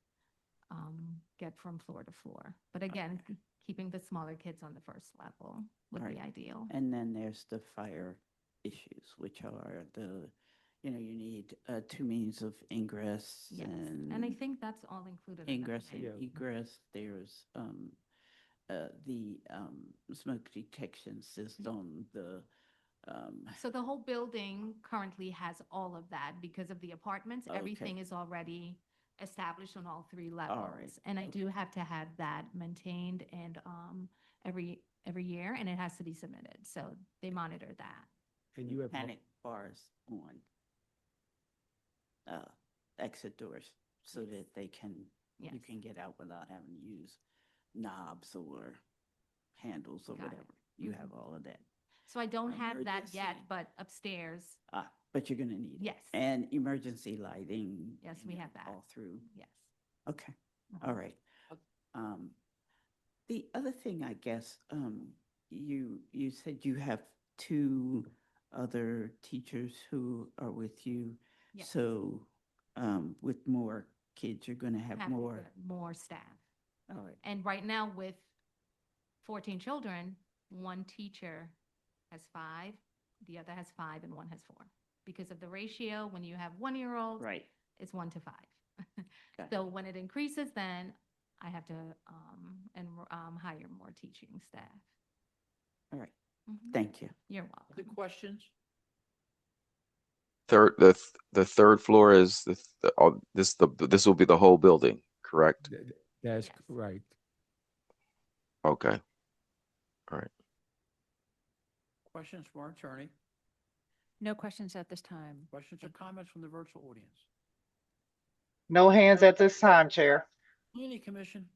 get from floor to floor. But again, keeping the smaller kids on the first level would be Right. ideal. And then there's the fire issues, which are you need 2 means of ingress Yes, and. and I think that's all included. in that Ingress and plan. egress, there's the smoke detection system, So the whole building currently has all of that because of the apartments. Okay. Everything is already established on all 3 right, levels. And I do have to have that maintained and every every year, and it has to be submitted. So they monitor that. And you have. Panic bars on exit doors so that they can, you Yes. can get out without having to use knobs or handles or Got it. whatever. You Mhm. have all of that. So I don't have that yet, Emergency. but upstairs, But you're gonna need it. yes. And emergency lighting. Yes, and we have that. All through. Yes. Okay, Mhm. all right. The other thing, I guess, you said you have two other teachers who are with you. Yes. So, with more kids, you're gonna have Have to more. put more staff. All right, And right now with 14 children, one teacher has 5, the other has 5, and one has 4. Because of the ratio, when you have 1-year-old, right. it's 1 to 5. Got So when it increases, then I have to hire more teaching staff. All right, Mhm. thank you. You're welcome. Other questions? The third floor is this will be the whole building, correct? That's Yes. right. Okay. All right. Questions from our attorney? No questions at this time. Questions or comments from the virtual audience? No hands at this time, Chair. Community Commission?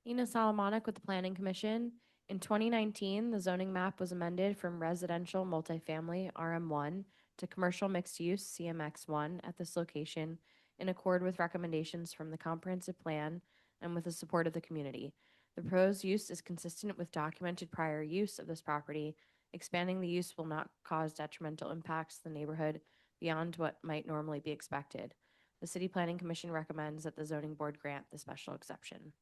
Ina Solomonic with the Planning Commission. In 2019, the zoning map was amended from residential multifamily RM1 to commercial mixed use CMX1 at this location in accord with recommendations from the comprehensive plan and with the support of the community. The proposed use is consistent with documented prior use of this property. Expanding the use will not cause detrimental impacts to the neighborhood beyond what might normally be expected. The City Planning Commission recommends that the zoning board grant the special exception.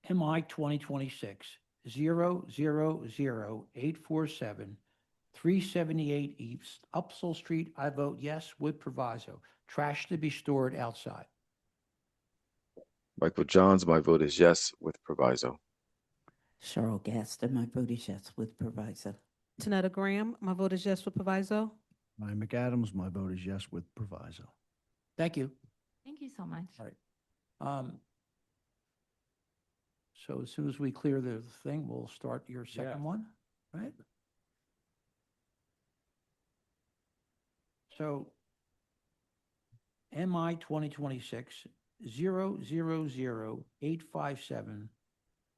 MI 2026 000847 378 East Upsall Street. I vote yes with proviso. Trash to be stored outside. Michael Johns, my vote is yes with proviso. Cheryl Gaston, my vote is yes with proviso. Tanetta Graham, my vote is yes with proviso. Ryan McAdams, my vote is yes with proviso. Thank you. Thank you so much. All right. So as soon as we clear the thing, we'll start your Yeah. second one, right? So MI 2026 000857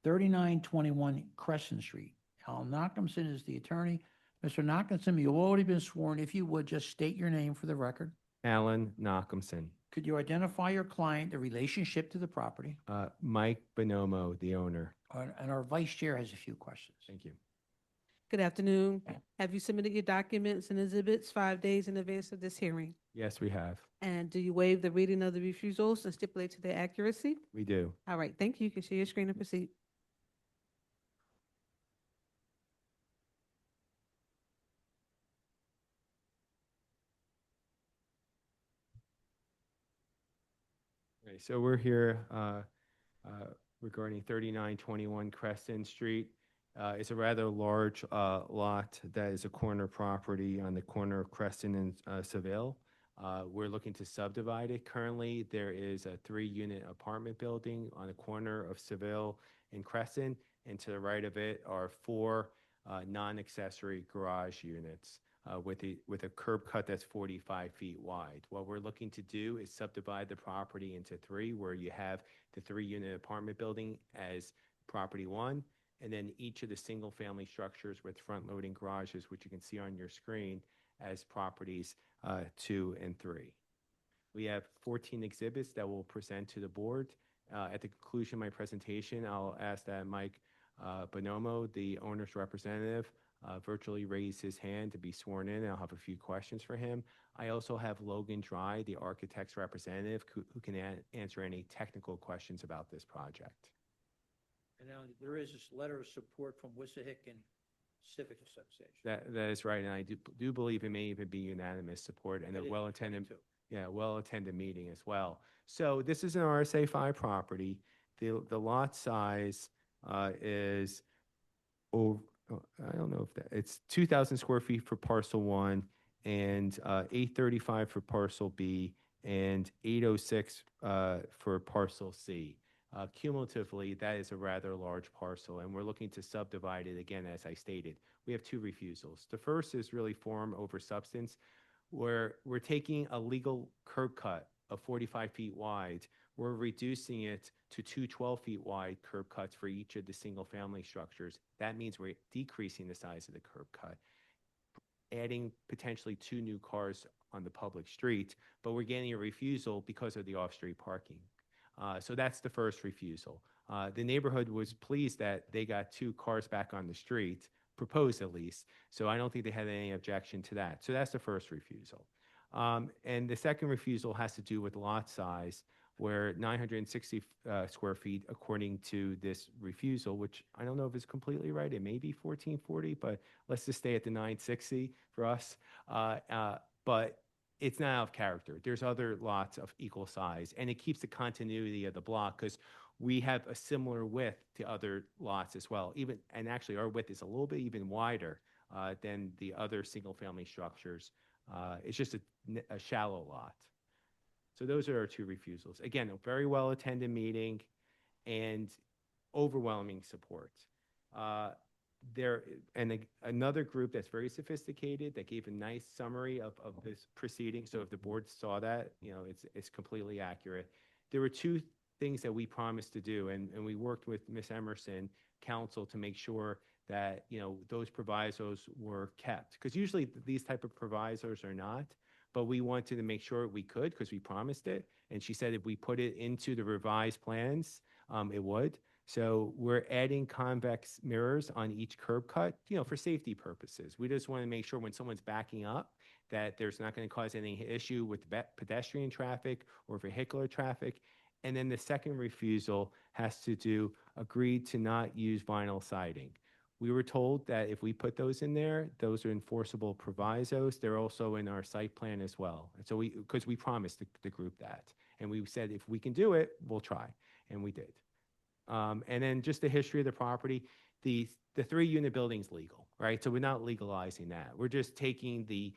3921 Crescent Street. Alan Nachimson is the attorney. Mr. Nachimson, you've already been sworn. If you would, just state your name for the record. Alan Nachimson. Could you identify your client, the relationship to the property? Mike Bonomo, the owner. And our vice chair has a few questions. Thank you. Good afternoon. Have you submitted your documents and exhibits 5 days in advance of this hearing? Yes, we have. And do you waive the reading of the refusals and stipulate to their accuracy? We do. All right, thank you. You can share your screen and proceed. Okay, so we're here regarding 3921 Crescent Street. It's a rather large lot that is a corner property on the corner of Crescent and Seville. We're looking to subdivide it. Currently, there is a 3-unit apartment building on the corner of Seville and Crescent, and to the right of it are 4 non-accessory garage units. With a curb cut that's 45 feet wide. What we're looking to do is subdivide the property into 3, where you have the 3-unit apartment building as property 1, and then each of the single-family structures with front-loading garages, which you can see on your screen, as properties 2 and 3. We have 14 exhibits that we'll present to the board. At the conclusion of my presentation, I'll ask that Mike Bonomo, the owner's representative, virtually raise his hand to be sworn in. I'll have a few questions for him. I also have Logan Dry, the architect's representative, who can answer any technical questions about this project. And now there is this letter of support from Wissahickon Civic Association. That is right, and I do believe it may even be unanimous support and It a is, well-attended, me too. yeah, well-attended meeting as well. So this is an RSA 5 property. The lot size is over. I don't know if it's 2,000 square feet for parcel 1 and 835 for parcel B and 806 for parcel C. Cumulatively, that is a rather large parcel, and we're looking to subdivide it again, as I stated. We have two refusals. The first is really form over substance, where we're taking a legal curb cut of 45 feet wide. We're reducing it to two 12-feet wide curb cuts for each of the single-family structures. That means we're decreasing the size of the curb cut, adding potentially two new cars on the public street, but we're getting a refusal because of the off-street parking. So that's the first refusal. The neighborhood was pleased that they got two cars back on the street, proposed at least, so I don't think they had any objection to that. So that's the first refusal. And the second refusal has to do with lot size, where 960 square feet, according to this refusal, which I don't know if it's completely right, it may be 1440, but let's just stay at the 960 for us. But it's not out of character. There's other lots of equal size, and it keeps the continuity of the block because we have a similar width to other lots as well. And actually, our width is a little bit even wider than the other single-family structures. It's just a shallow lot. So those are our two refusals. Again, a very well-attended meeting and overwhelming support. Another group that's very sophisticated that gave a nice summary of this proceeding. So if the board saw that, it's completely accurate. There were two things that we promised to do, and we worked with Ms. Emerson, counsel, to make sure that those provisos were kept. Because usually these type of provisos are not, but we wanted to make sure we could because we promised it. And she said if we put it into the revised plans, it would. So we're adding convex mirrors on each curb cut, for safety purposes. We just want to make sure when someone's backing up that there's not going to cause any issue with pedestrian traffic or vehicular traffic. And then the second refusal has to do, agreed to not use vinyl siding. We were told that if we put those in there, those are enforceable provisos. They're also in our site plan as well. And so because we promised the group that, and we said if we can do it, we'll try, and we did. And then just the history of the property, the 3-unit building's legal, right? So we're not legalizing that. We're just taking the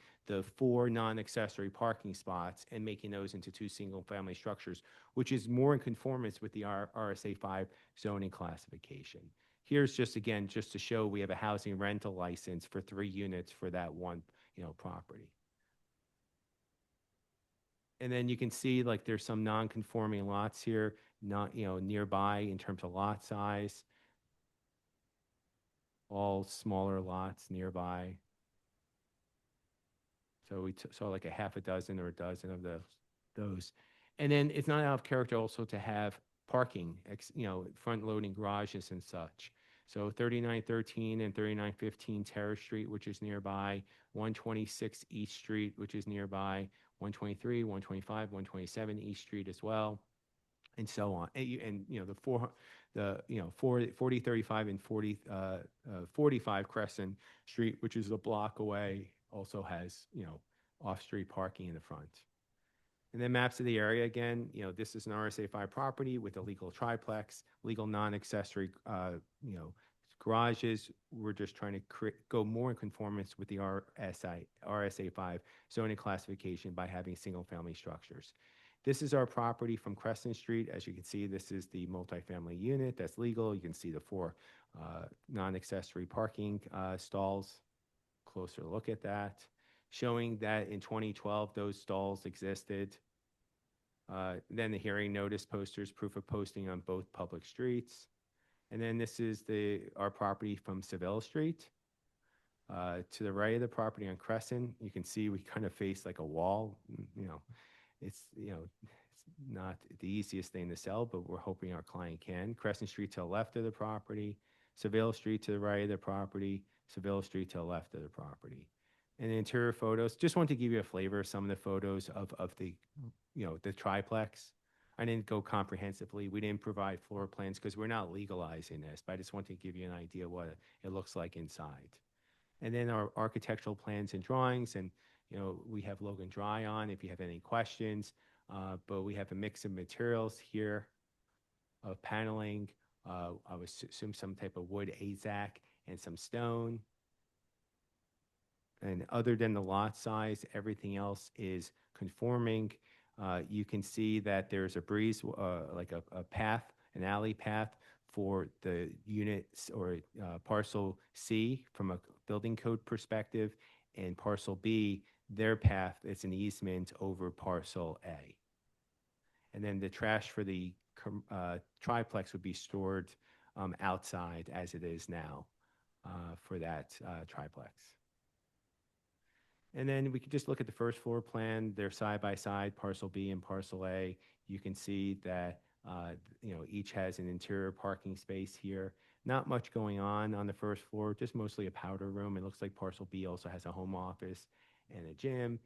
4 non-accessory parking spots and making those into 2 single-family structures, which is more in conformance with the RSA 5 zoning classification. Here's just to show we have a housing rental license for 3 units for that one, property. And then you can see like there's some non-conforming lots here, not, nearby in terms of lot size. All smaller lots nearby. So we saw like a half a dozen or a dozen of those. And then it's not out of character also to have parking, front loading garages and such. So 3913 and 3915 Terrace Street, which is nearby, 126 East Street, which is nearby, 123, 125, 127 East Street as well, and so on. And the 4035 and 45 Crescent Street, which is a block away, also has, off-street parking in the front. And then maps of the area again, this is an RSA 5 property with a legal triplex, legal non-accessory, garages. We're just trying to go more in conformance with the RSA 5 zoning classification by having single-family structures. This is our property from Crescent Street. As you can see, this is the multifamily unit that's legal. You can see the 4 non-accessory parking stalls. Closer look at that, showing that in 2012, those stalls existed. Then the hearing notice posters, proof of posting on both public streets. And then this is our property from Seville Street. To the right of the property on Crescent, you can see we kind of face like a wall. It's not the easiest thing to sell, but we're hoping our client can. Crescent Street to the left of the property, Seville Street to the right of the property, Seville Street to the left of the property. And the interior photos, just want to give you a flavor of some of the photos of the, the triplex. I didn't go comprehensively. We didn't provide floor plans because we're not legalizing this, but I just want to give you an idea of what it looks like inside. And then our architectural plans and drawings, and we have Logan Dry on if you have any questions, but we have a mix of materials here of paneling. I would assume some type of wood AZAC and some stone. And other than the lot size, everything else is conforming. You can see that there's a breeze, like a path an alley path for the units or parcel C from a building code perspective, and parcel B, their path is an easement over parcel A. And then the trash for the triplex would be stored outside as it is now for that triplex. And then we could just look at the first floor plan. They're side by side, parcel B and parcel A. You can see that each has an interior parking space here. Not much going on the first floor, just mostly a powder room. It looks like parcel B also has a home office and a gym.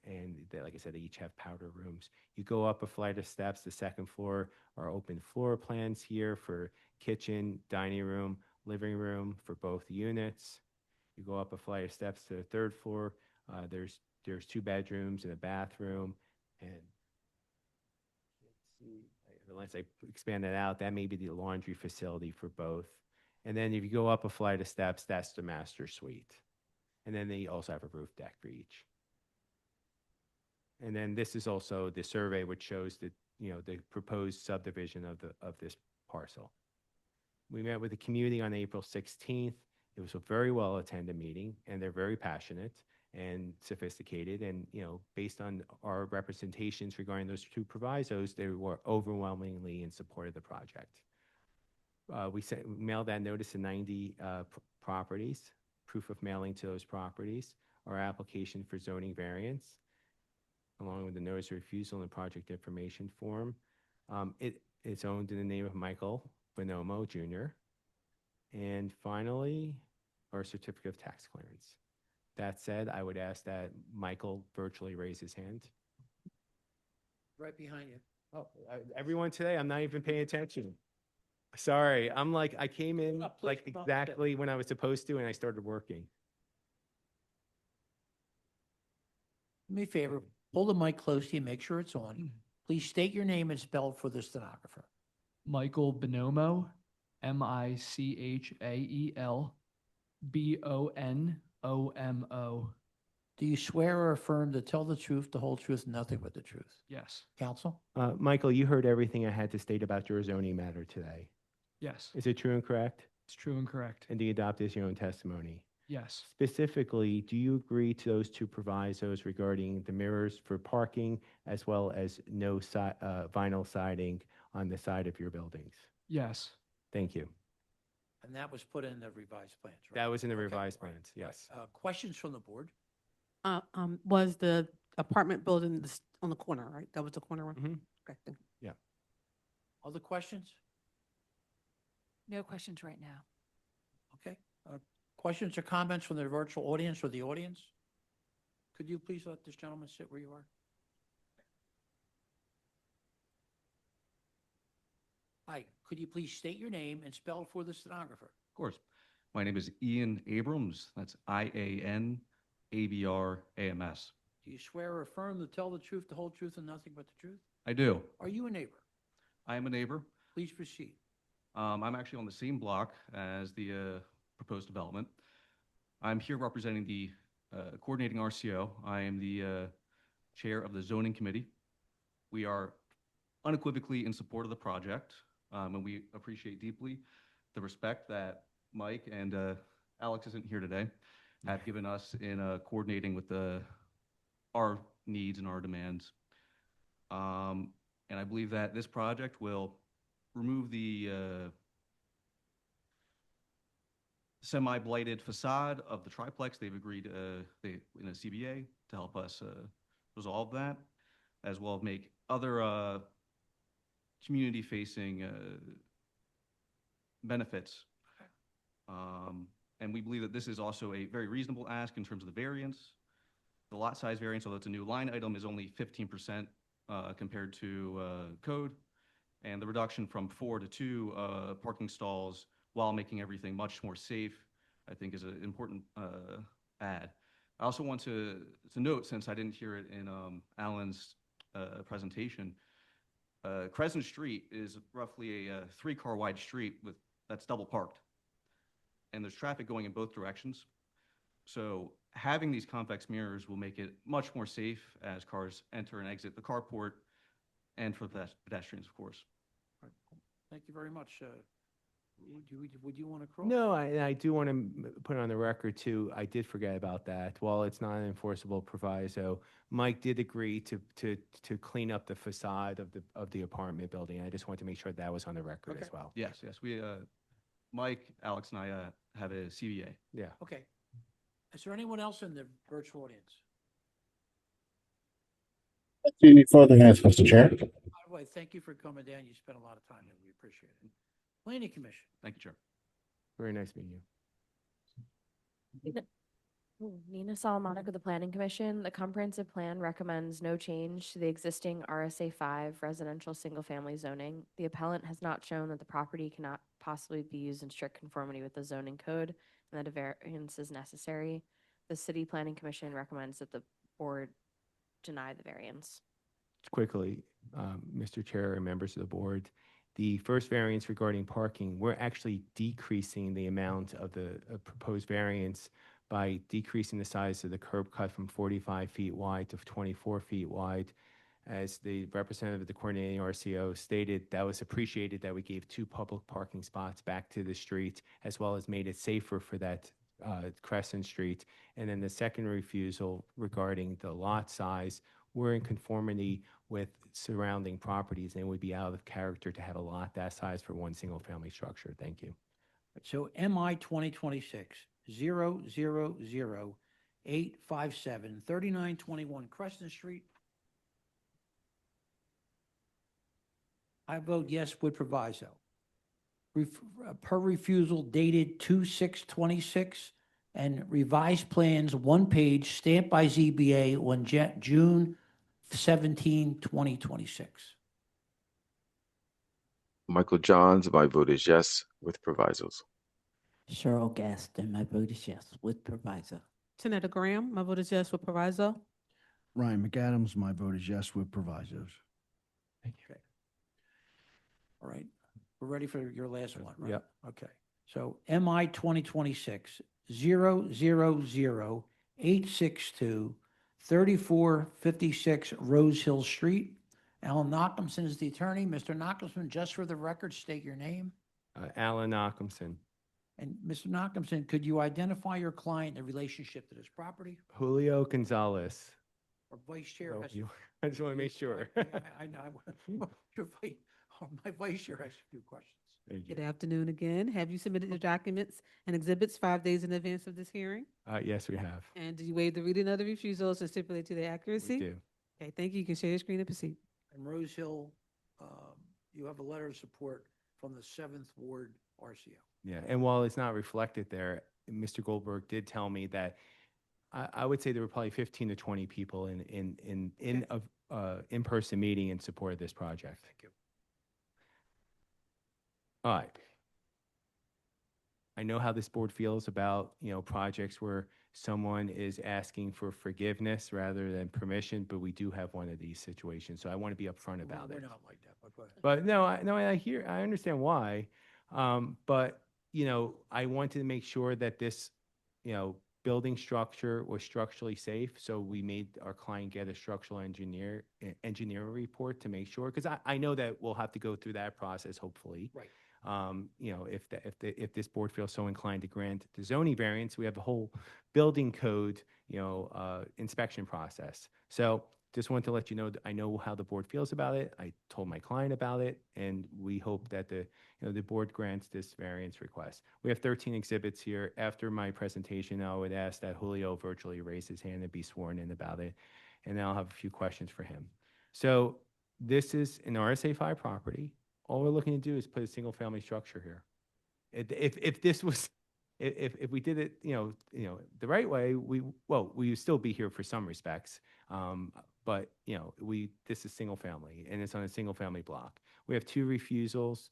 And like I said, they each have powder rooms. You go up a flight of steps. The second floor are open floor plans here for kitchen, dining room, living room for both units. You go up a flight of steps to the third floor. There's 2 bedrooms and a bathroom. And let's see, unless I expand that out, that may be the laundry facility for both. And then if you go up a flight of steps, that's the master suite. And then they also have a roof deck for each. And then this is also the survey which shows that, the proposed subdivision of this parcel. We met with the community on April 16th. It was a very well-attended meeting, and they're very passionate and sophisticated. And, based on our representations regarding those 2 provisos, they were overwhelmingly in support of the project. We mailed that notice to 90 properties, proof of mailing to those properties, our application for zoning variance, along with the notice of refusal and project information form. It's owned in the name of Michael Bonomo Jr. And finally, our certificate of tax clearance. That said, I would ask that Michael virtually raise his hand. Right behind you. Oh, everyone today, I'm not even paying attention. Sorry, I came in like exactly when I was supposed to, and I started working. Do me a favor, hold the mic close to you, make sure it's on. Please state your name and spell it for the stenographer. Michael Bonomo, Michael Bonomo. Do you swear or affirm to tell the truth, the whole truth, and nothing but the truth? Yes. Counsel? Michael, you heard everything I had to state about your zoning matter today. Yes. Is it true and correct? It's true and correct. And do you adopt as your own testimony? Yes. Specifically, do you agree to those 2 provisos regarding the mirrors for parking as well as no vinyl siding on the side of your buildings? Yes. Thank you. And that was put in the revised plans, right? That was in the Okay, revised right, plans, yes. right. Questions from the board? Was the apartment building on the corner, right? That was the corner one? Mhm. Okay, thank you. Yeah. Other questions? No questions right now. Okay. Questions or comments from the virtual audience or the audience? Could you please let this gentleman sit where you are? Hi, could you please state your name and spell for the stenographer? Of course. My name is Ian Abrams. That's IANABRAMS. Do you swear or affirm to tell the truth, the whole truth, and nothing but the truth? I do. Are you a neighbor? I am a neighbor. Please proceed. I'm actually on the same block as the proposed development. I'm here representing the coordinating RCO. I am the chair of the zoning committee. We are unequivocally in support of the project, and we appreciate deeply the respect that Mike and Alex isn't here today have given us in coordinating with our needs and our demands. And I believe that this project will remove the semi-blighted facade of the triplex. They've agreed in a CBA to help us resolve that, as well as make other community-facing benefits. And we believe that this is also a very reasonable ask in terms of the variance. The lot size variance, although it's a new line item, is only 15% compared to code. And the reduction from 4 to 2 parking stalls while making everything much more safe, I think is an important add. I also want to note, since I didn't hear it in Alan's presentation, Crescent Street is roughly a 3-car wide street that's double parked. And there's traffic going in both directions. So having these convex mirrors will make it much more safe as cars enter and exit the carport, and for the pedestrians, of course. Thank you very much. Would you want to cross? No, I do want to put on the record too, I did forget about that. While it's not an enforceable proviso, Mike did agree to clean up the facade of the apartment building. I just want to make sure that was on the record as well. Yes, yes, we, Mike, Alex, and I have a CBA. Yeah. Okay. Is there anyone else in the virtual audience? See any further hands, Mr. Chair? By the way, thank you for coming down. You spent a lot of time here. We appreciate it. Planning Commission. Thank you, Chair. Very nice meeting you. Nina Solomonic with the Planning Commission. The comprehensive plan recommends no change to the existing RSA 5 residential single-family zoning. The appellant has not shown that the property cannot possibly be used in strict conformity with the zoning code and that a variance is necessary. The City Planning Commission recommends that the board deny the variance. Quickly, Mr. Chair and members of the board, the first variance regarding parking, we're actually decreasing the amount of the proposed variance by decreasing the size of the curb cut from 45 feet wide to 24 feet wide. As the representative of the coordinating RCO stated, that was appreciated that we gave 2 public parking spots back to the street, as well as made it safer for that Crescent Street. And then the second refusal regarding the lot size, we're in conformity with surrounding properties and it would be out of character to have a lot that size for one single family structure. Thank you. So MI 2026 000-857 3921 Crescent Street. I vote yes with proviso. Per refusal dated 2/6/26 and revised plans 1 page stamped by ZBA on June 17, 2026. Michael Johns, my vote is yes with provisos. Cheryl Gaston, my vote is yes with proviso. Tanetta Graham, my vote is yes with proviso. Ryan McAdams, my vote is yes with provisos. Thank you. All right, we're ready for your last one, right? Yep. Okay, so MI 2026 000-862 3456 Rose Hill Street. Alan Nachumson is the attorney. Mr. Nachumson, just for the record, state your name. Alan Nachumson. And Mr. Nachumson, could you identify your client in relationship to this property? Julio Gonzalez. Or Vice Chair? Oh, has- I just want to make sure. I know. My Vice Chair has a few questions. Thank you. Good afternoon again. Have you submitted your documents and exhibits 5 days in advance of this hearing? Yes, we have. And did you waive the reading of the refusals and stipulate to their accuracy? We do. Okay, thank you. You can share your screen and proceed. And Rose Hill, you have a letter of support from the 7th Ward RCO. Yeah, and while it's not reflected there, Mr. Goldberg did tell me that I would say there were probably 15 to 20 people in in-person meeting in support of this project. Thank you. All right. I know how this board feels about, projects where someone is asking for forgiveness rather than permission, but we do have one of these situations, so I want to be upfront about We're it. not like that, but go ahead. But no, I understand why. But, I wanted to make sure that this, building structure was structurally safe. So we made our client get a structural engineering report to make sure, because I know that we'll have to go through that process, hopefully. Right. If this board feels so inclined to grant the zoning variance, we have a whole building code, inspection process. So just wanted to let you know that I know how the board feels about it. I told my client about it, and we hope that the board grants this variance request. We have 13 exhibits here. After my presentation, I would ask that Julio virtually raise his hand and be sworn in about it, and then I'll have a few questions for him. So this is an RSA 5 property. All we're looking to do is put a single family structure here. If this was, if we did it, the right way, we would still be here for some respects. But this is single family and it's on a single family block. We have 2 refusals.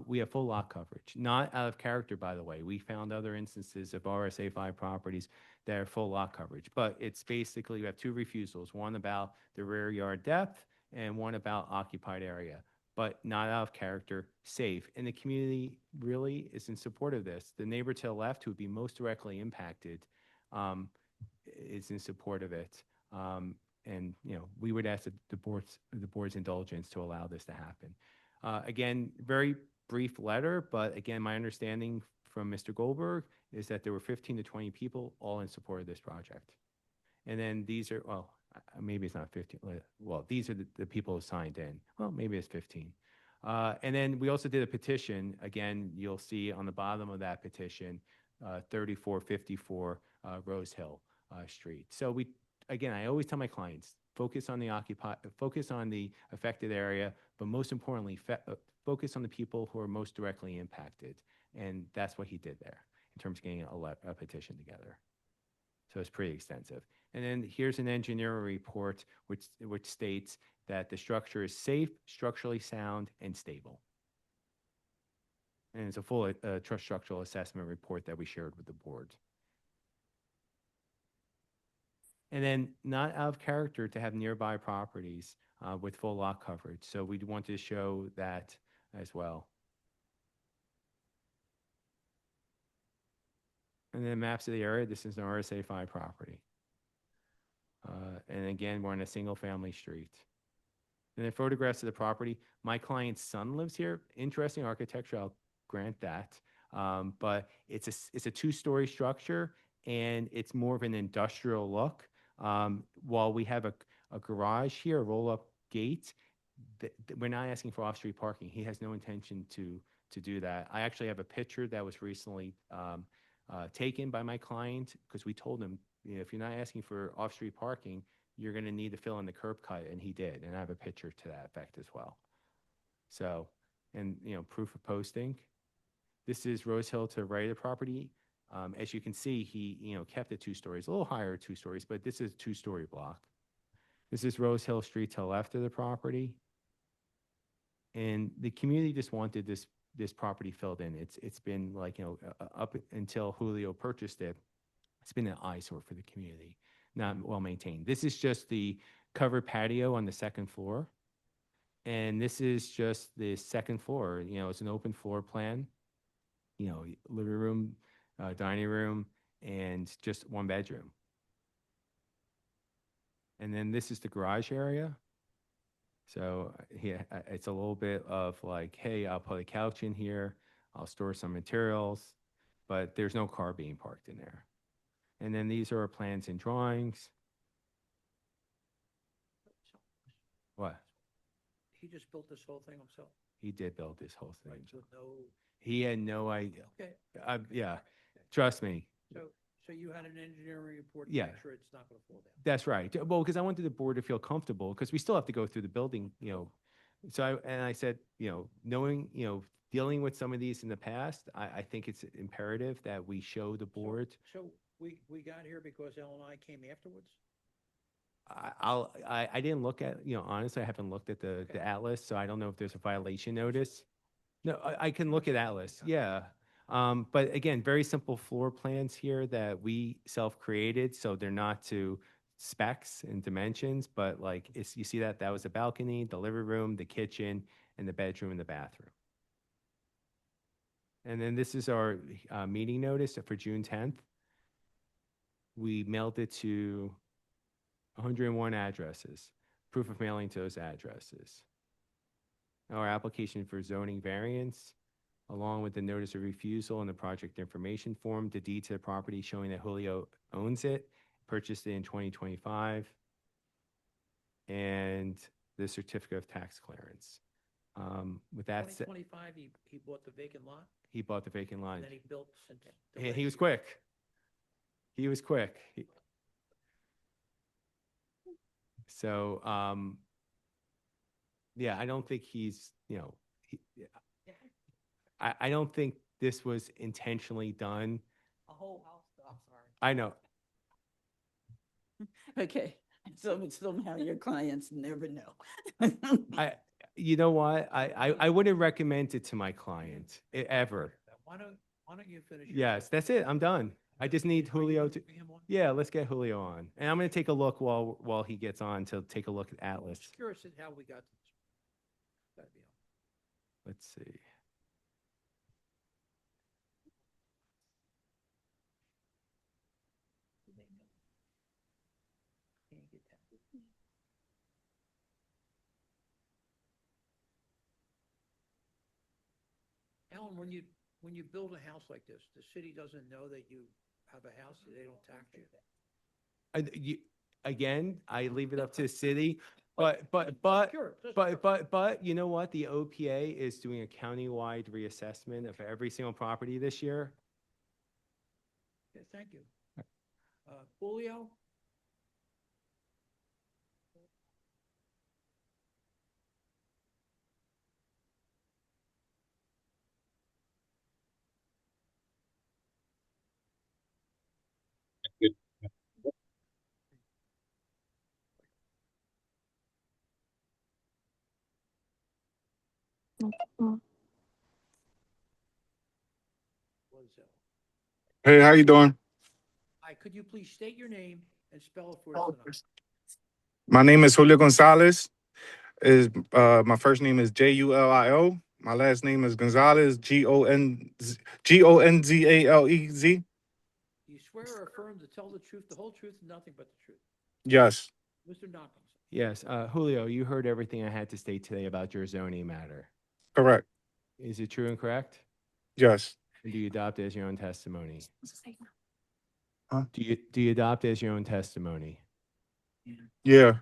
We have full lot coverage, not out of character, by the way. We found other instances of RSA 5 properties that are full lot coverage, but it's basically, we have 2 refusals, one about the rear yard depth and one about occupied area, but not out of character, safe. And the community really is in support of this. The neighbor to the left, who would be most directly impacted, is in support of it. And we would ask the board's indulgence to allow this to happen. Again, very brief letter, but again, my understanding from Mr. Goldberg is that there were 15 to 20 people all in support of this project. And then these are, well, maybe it's not 15. Well, these are the people who signed in. Well, maybe it's 15. And then we also did a petition. Again, you'll see on the bottom of that petition, 3454 Rose Hill Street. So again, I always tell my clients, focus on the affected area, but most importantly, focus on the people who are most directly impacted. And that's what he did there in terms of getting a petition together. So it's pretty extensive. And then here's an engineering report which states that the structure is safe, structurally sound, and stable. And it's a full trust structural assessment report that we shared with the board. And then not out of character to have nearby properties with full lot coverage. So we want to show that as well. And then maps of the area, this is an RSA 5 property. And again, we're on a single family street. And then photographs of the property. My client's son lives here. Interesting architecture, I'll grant that. But it's a 2-story structure and it's more of an industrial look. While we have a garage here, a roll-up gate, we're not asking for off-street parking. He has no intention to do that. I actually have a picture that was recently taken by my client because we told him, you know, if you're not asking for off-street parking, you're going to need to fill in the curb cut, and he did. And I have a picture to that effect as well. So, and you know, proof of posting. This is Rose Hill to the right of the property. As you can see, he kept it 2 stories, a little higher 2 stories, but this is a 2-story block. This is Rose Hill Street to the left of the property. And the community just wanted this property filled in. It's been like, up until Julio purchased it, it's been an eyesore for the community, not well maintained. This is just the covered patio on the 2nd floor. And this is just the 2nd floor. It's an open floor plan, living room, dining room, and just 1 bedroom. And then this is the garage area. So yeah, it's a little bit of like, hey, I'll put a couch in here, I'll store some materials, but there's no car being parked in there. And then these are our plans and drawings. What? He just built this whole thing himself. He did build this whole thing. Right, so no, He had no idea. okay. Yeah, trust me. So you had an engineering report to Yeah. make sure it's not going to fall down. That's right. Well, because I wanted the board to feel comfortable, because we still have to go through the building, So I said, knowing, dealing with some of these in the past, I think it's imperative that we show the board. So we got here because L&I came afterwards? I didn't look at, honestly, I haven't looked at the Atlas, so I don't know if there's a violation notice. No, I can look at Atlas, yeah. But again, very simple floor plans here that we self-created, so they're not to specs and dimensions, but like, you see that was the balcony, the living room, the kitchen, and the bedroom and the bathroom. And then this is our meeting notice for June 10th. We mailed it to 101 addresses, proof of mailing to those addresses. Our application for zoning variance, along with the notice of refusal and the project information form, the deed to the property showing that Julio owns it, purchased it in 2025, and the certificate of tax clearance. With that said, 2025, he bought the vacant lot, he bought the vacant lot. and then he built since. the He was last- quick. He was quick. So, yeah, I don't think he's, I don't think this was intentionally done. A whole house, I'm sorry. I know. Okay, so somehow your clients never know. You know what? I wouldn't recommend it to my client ever. Why don't you finish? your- Yes, that's it. I'm done. I just need Julio to, Bring him on? yeah, let's get Julio on. And I'm going to take a look while he gets on to take a look at Atlas. Just curious as how we got to this. Gotta be on. Let's see. Can't get that. Alan, when you build a house like this, the city doesn't know that you have a house, they don't tax you? Again, I leave it up to the city, but, Sure, just but you know what? The OPA is doing a countywide reassessment of every single property this year. Okay, thank you. Julio? Hey, how you doing? Hi, could you please state your name and spell it for us tonight? My name is Julio Gonzalez. My first name is Julio. My last name is Gonzalez, Gonzalez. Do you swear or affirm to tell the truth, the whole truth, and nothing but the truth? Yes, Mr. Knockings? Yes, Julio, you heard everything I had to state today about your zoning matter. correct. Is it true and correct? Yes. And do you adopt it as your own testimony? Huh? Do you adopt it as your own testimony? Yeah.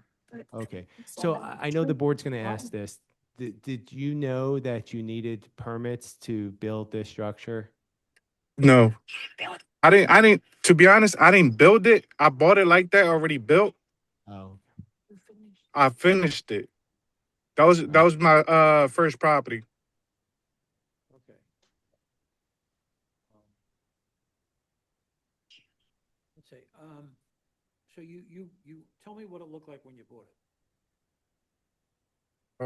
Okay, so I know the board's going to ask this. Did you know that you needed permits to build this structure? No. I didn't, to be honest, I didn't build it. I bought it like that, already built. Oh, I finished it. That was my first property. Okay. Let's see, so you tell me what it looked like when you bought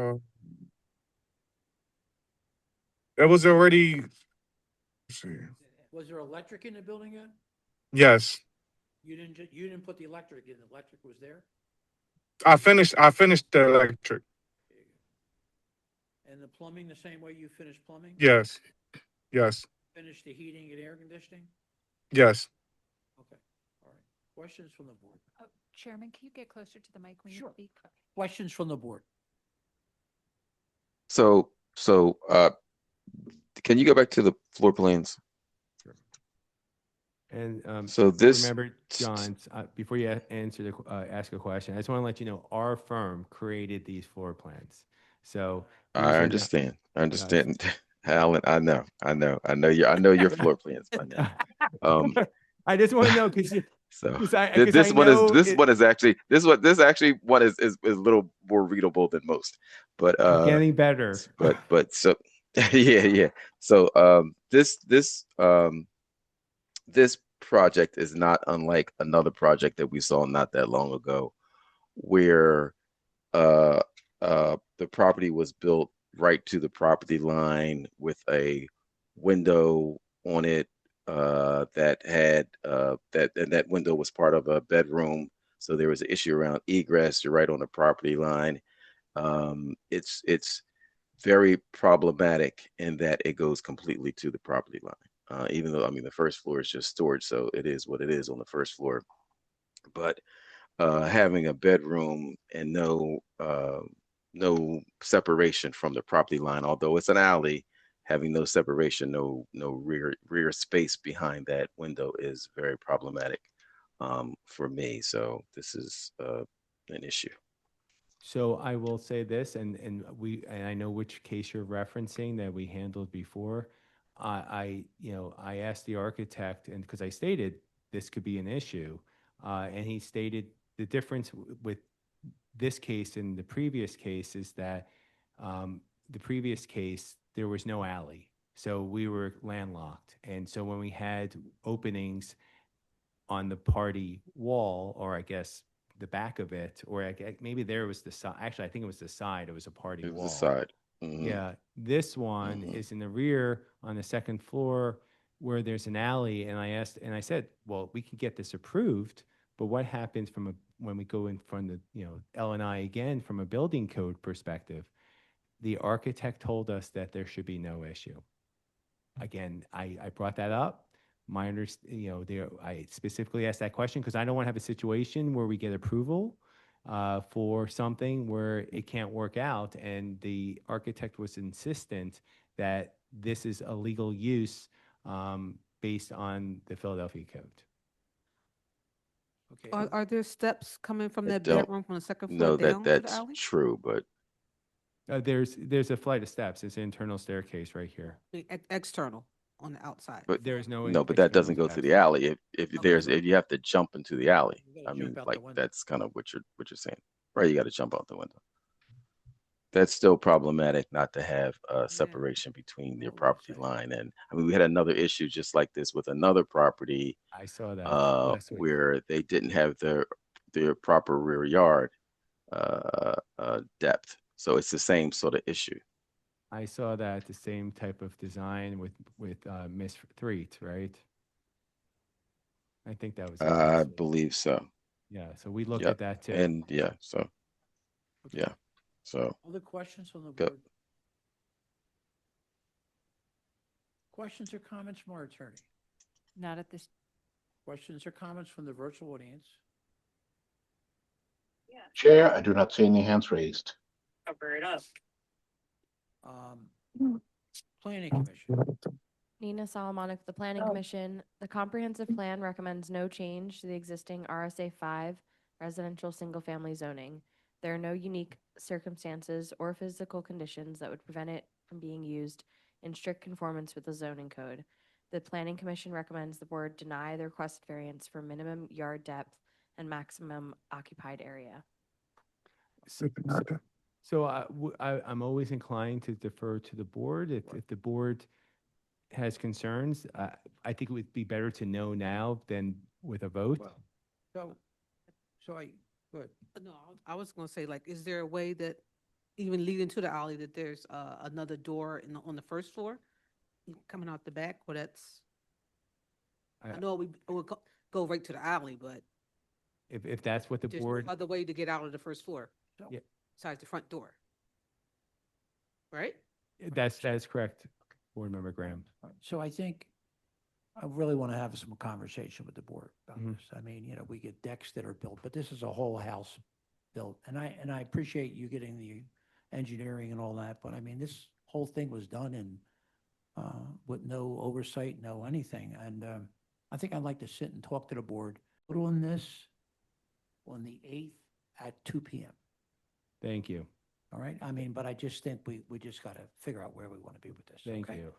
it. It was already, let's see. Was there electric in the building yet? Yes. You didn't put the electric in, the electric was there? I finished the electric. And the plumbing, the same way you finished plumbing? Yes. Yes. Finished the heating and air conditioning? Yes. Okay, all right. Questions from the board? Chairman, can you get closer to the mic when you Sure. speak? Questions from the board? So, can you go back to the floor plans? and So this- remember, John, before you ask a question, I just want to let you know our firm created these floor plans. So these I are the- understand. I understand. Alan, I know your floor plans by now. I just want to know because So this one is actually this actually one is a little more readable than most, but getting better. but so yeah. So this project is not unlike another project that we saw not that long ago, where the property was built right to the property line with a window on it that had that window was part of a bedroom, so there was an issue around egress. You're right on the property line. It's very problematic in that it goes completely to the property line. Even though, I mean, the first floor is just storage, so it is what it is on the first floor. But having a bedroom and no separation from the property line, although it's an alley, having no separation, no rear space behind that window is very problematic for me. So this is an issue. So I will say this, and I know which case you're referencing that we handled before. I asked the architect, and because I stated this could be an issue, and he stated the difference with this case and the previous case is that the previous case there was no alley, so we were landlocked, and so when we had openings on the party wall, or I guess the back of it, or maybe there was the side. Actually, I think it was the side. It was a party It was wall. the side. Mhm. Yeah, this one is in the rear on the second floor where there's an alley. And I said, well, we can get this approved, but what happens when we go in front of L&I again from a building code perspective? The architect told us that there should be no issue. Again, I brought that up. I specifically asked that question because I don't want to have a situation where we get approval for something where it can't work out, and the architect was insistent that this is a legal use based on the Philadelphia Code. Okay. Are there steps coming from I that don't bedroom from the second know floor down that to the that's alley? true, but There's a flight of steps. It's an internal staircase right here. External on the outside. but There's no no, but that external doesn't go to steps. the alley. If Okay. there's if you have to jump into the alley, You gotta I mean, jump out the like window. that's kind of what you're saying, right? You got to jump out the window. That's still problematic not to have a separation between your property line. And I mean, we had another issue just like this with another property I saw that last week. where they didn't have their proper rear yard depth. So it's the same sort of issue. I saw that the same type of design with Miss Threet, right? I think that was it I last week. believe so. Yeah, so we looked Yep. at that too. And yeah, so Okay. yeah, so Other questions from the Go. board? Questions or comments from our attorney? Not at this. Questions or comments from the virtual audience? Chair, I do not see any hands raised. Cover it up. Planning Commission. Nina Solomonic, the Planning Commission. The comprehensive plan recommends no change to the existing RSA 5 residential single-family zoning. There are no unique circumstances or physical conditions that would prevent it from being used in strict conformance with the zoning code. The Planning Commission recommends the board deny the requested variance for minimum yard depth and maximum occupied area. So I'm always inclined to defer to the board. If the board has concerns, I think it would be better to know now than with a vote. So good. No, I was gonna say, like, is there a way that even leading to the alley that there's another door on the first floor coming out the back? Well, that's, I know we would go right to the alley, but If that's what the there's no board, other way to get out of the first floor. Yeah. Besides the front door. Right? that's correct, Board Member Graham. So I think I really want to have some conversation with the board about Mhm. this. I mean, we get decks that are built, but this is a whole house built. And I appreciate you getting the engineering and all that, but I mean, this whole thing was done in with no oversight, no anything. And I think I'd like to sit and talk to the board. Put on this on the 8th at 2 p.m. Thank you. All right? I mean, but I just think we just got to figure out where we want to be with this. Thank okay? you.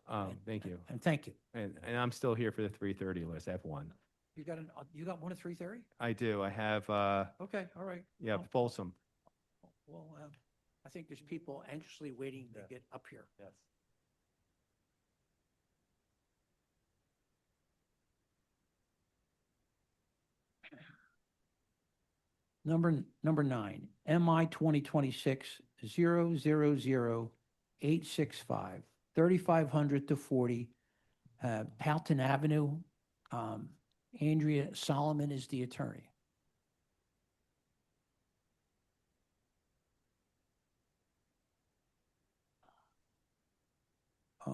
Thank you. And thank you. And I'm still here for the 3:30 list. I have one. You got one at 3:30? I do. I have, Okay, all right. yeah, Well, Folsom. Well, I think there's people anxiously waiting to get up here. Yes. Number 9, MI 2026-000865, 3500 to 40, Powelton Avenue. Andrea Solomon is the attorney. I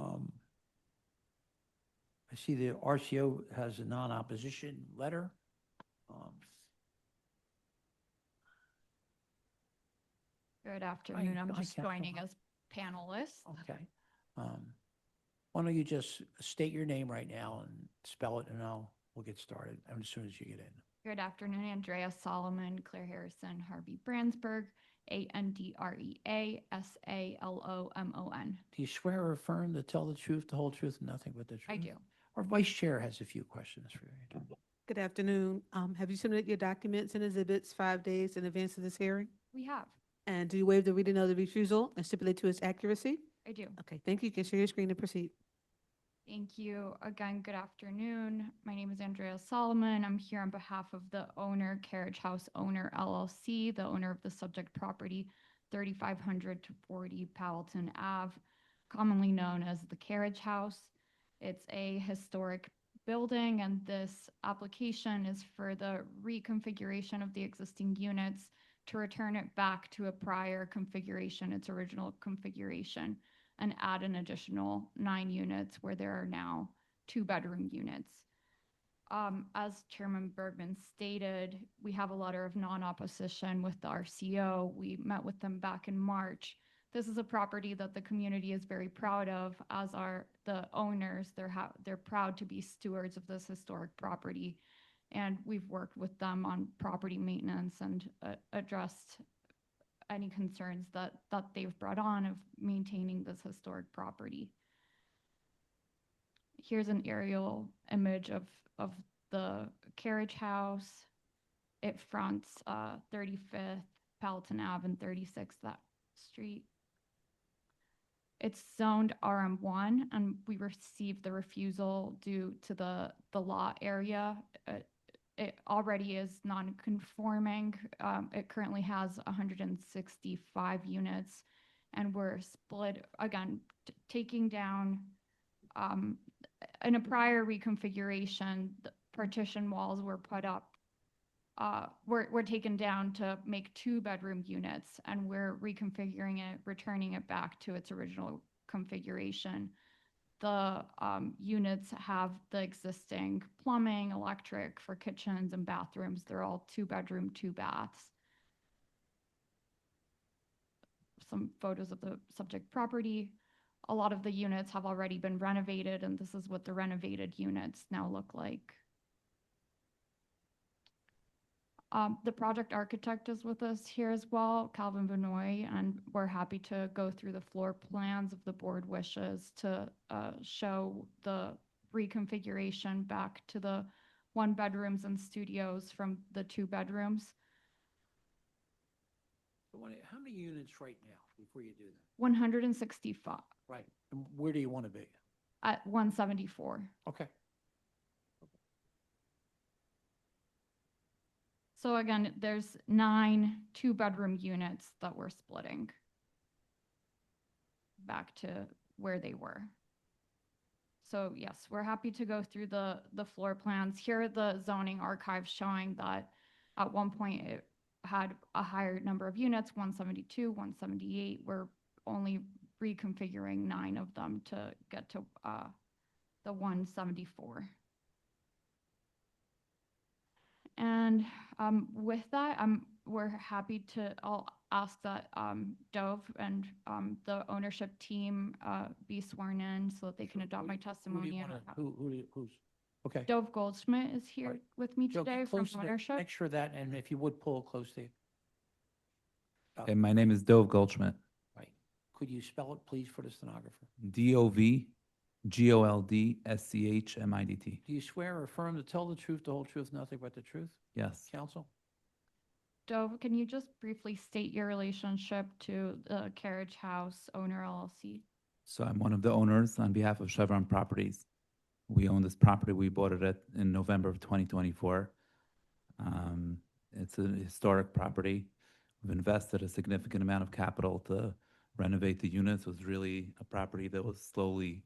see the RCO has a non-opposition letter. Good afternoon. I'm hi, just Councilwoman. joining as panelist. Okay. Why don't you just state your name right now and spell it, and we'll get started as soon as you get in. Good afternoon, Andrea Solomon, Claire Harrison, Harvey Brandsburg, ANDREA SALOMON. Do you swear or affirm to tell the truth, the whole truth, and nothing but the truth? I do. Our vice chair has a few questions for you. Good afternoon. Have you submitted your documents and exhibits 5 days in advance of this hearing? We have. And do you waive the reading of the refusal and stipulate to its accuracy? I do. Okay, thank you. You can share your screen and proceed. Thank you. Again, good afternoon. My name is Andrea Solomon. I'm here on behalf of the owner, Carriage House Owner LLC, the owner of the subject property, 3500 to 40 Powelton Ave, commonly known as the Carriage House. It's a historic building, and this application is for the reconfiguration of the existing units to return it back to a prior configuration, its original configuration, and add an additional 9 units where there are now 2-bedroom units. As Chairman Bergman stated, we have a letter of non-opposition with the RCO. We met with them back in March. This is a property that the community is very proud of, as are the owners. They're proud to be stewards of this historic property. And we've worked with them on property maintenance and addressed any concerns that they've brought on of maintaining this historic property. Here's an aerial image of the carriage house. It fronts 35th Palatine Ave and 36th that street. It's zoned RM1, and we received the refusal due to the lot area. It already is non-conforming. It currently has 165 units, and we're split, again, taking down, in a prior reconfiguration, the partition walls were put up, were taken down to make 2-bedroom units, and we're reconfiguring it, returning it back to its original configuration. The units have the existing plumbing, electric for kitchens and bathrooms. They're all 2-bedroom, 2 baths. Some photos of the subject property. A lot of the units have already been renovated, and this is what the renovated units now look like. The project architect is with us here as well, Calvin Benoit, and we're happy to go through the floor plans if the board wishes to show the reconfiguration back to the 1-bedrooms and studios from the 2 bedrooms. How many units right now before you do that? 165 Right. And where do you want to be? at 174. Okay. So again, there's 9 2-bedroom units that we're splitting back to where they were. So yes, we're happy to go through the floor plans. Here are the zoning archives showing that at one point it had a higher number of units, 172, 178. We're only reconfiguring 9 of them to get to the 174. And with that, we're happy to, I'll ask that Dove and the ownership team be sworn in so that they can adopt my testimony. Who's? Okay. Dove Goldschmidt is here with me Joe, get today from close to the- ownership. Make sure that, and if you would pull close to you. Okay, my name is Dove Goldschmidt. Right. Could you spell it, please, for the stenographer? DOVGOLDSCHMIDT. Do you swear or affirm to tell the truth, the whole truth, nothing but the truth? Yes. Counsel? Dove, can you just briefly state your relationship to the Carriage House owner LLC? So I'm one of the owners on behalf of Chevron Properties. We own this property. We bought it in November of 2024. It's a historic property. We've invested a significant amount of capital to renovate the units. It was really a property that was slowly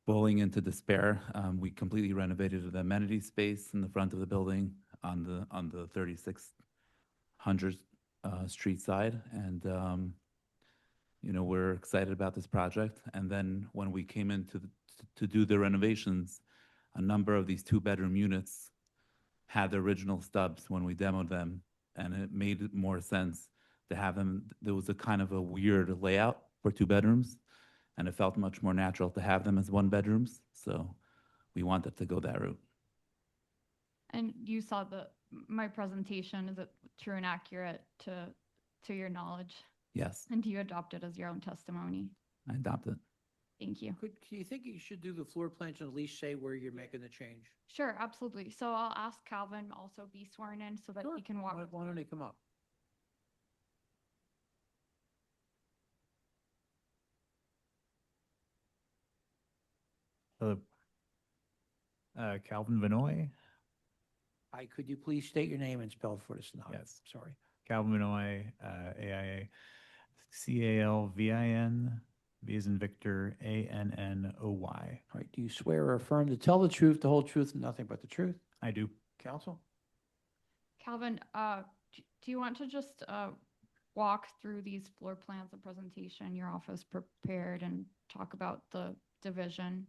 falling into despair. We completely renovated the amenity space in the front of the building on the 3600 street side, and we're excited about this project. And then when we came in to do the renovations, a number of these 2-bedroom units had the original stubs when we demoed them, and it made more sense to have them. There was a kind of a weird layout for 2 bedrooms, and it felt much more natural to have them as 1-bedrooms. So we wanted to go that route. And you saw my presentation. Is it true and accurate to your knowledge? Yes, And do you adopt it as your own testimony? I adopted. Thank you. Do you think you should do the floor plans and at least say where you're making the change? Sure, absolutely. So I'll ask Calvin also be sworn in so that he can walk. Why don't he come up? Hello. Calvin Vinoy. Hi, could you please state your name and spell it for the stenographer? Yes. Sorry. Calvin Vinoy, AIA, CALVIN, V as in Victor, ANNOY. All right, do you swear or affirm to tell the truth, the whole truth, and nothing but the truth? I do. Counsel? Calvin, do you want to just walk through these floor plans and presentation your office prepared and talk about the division?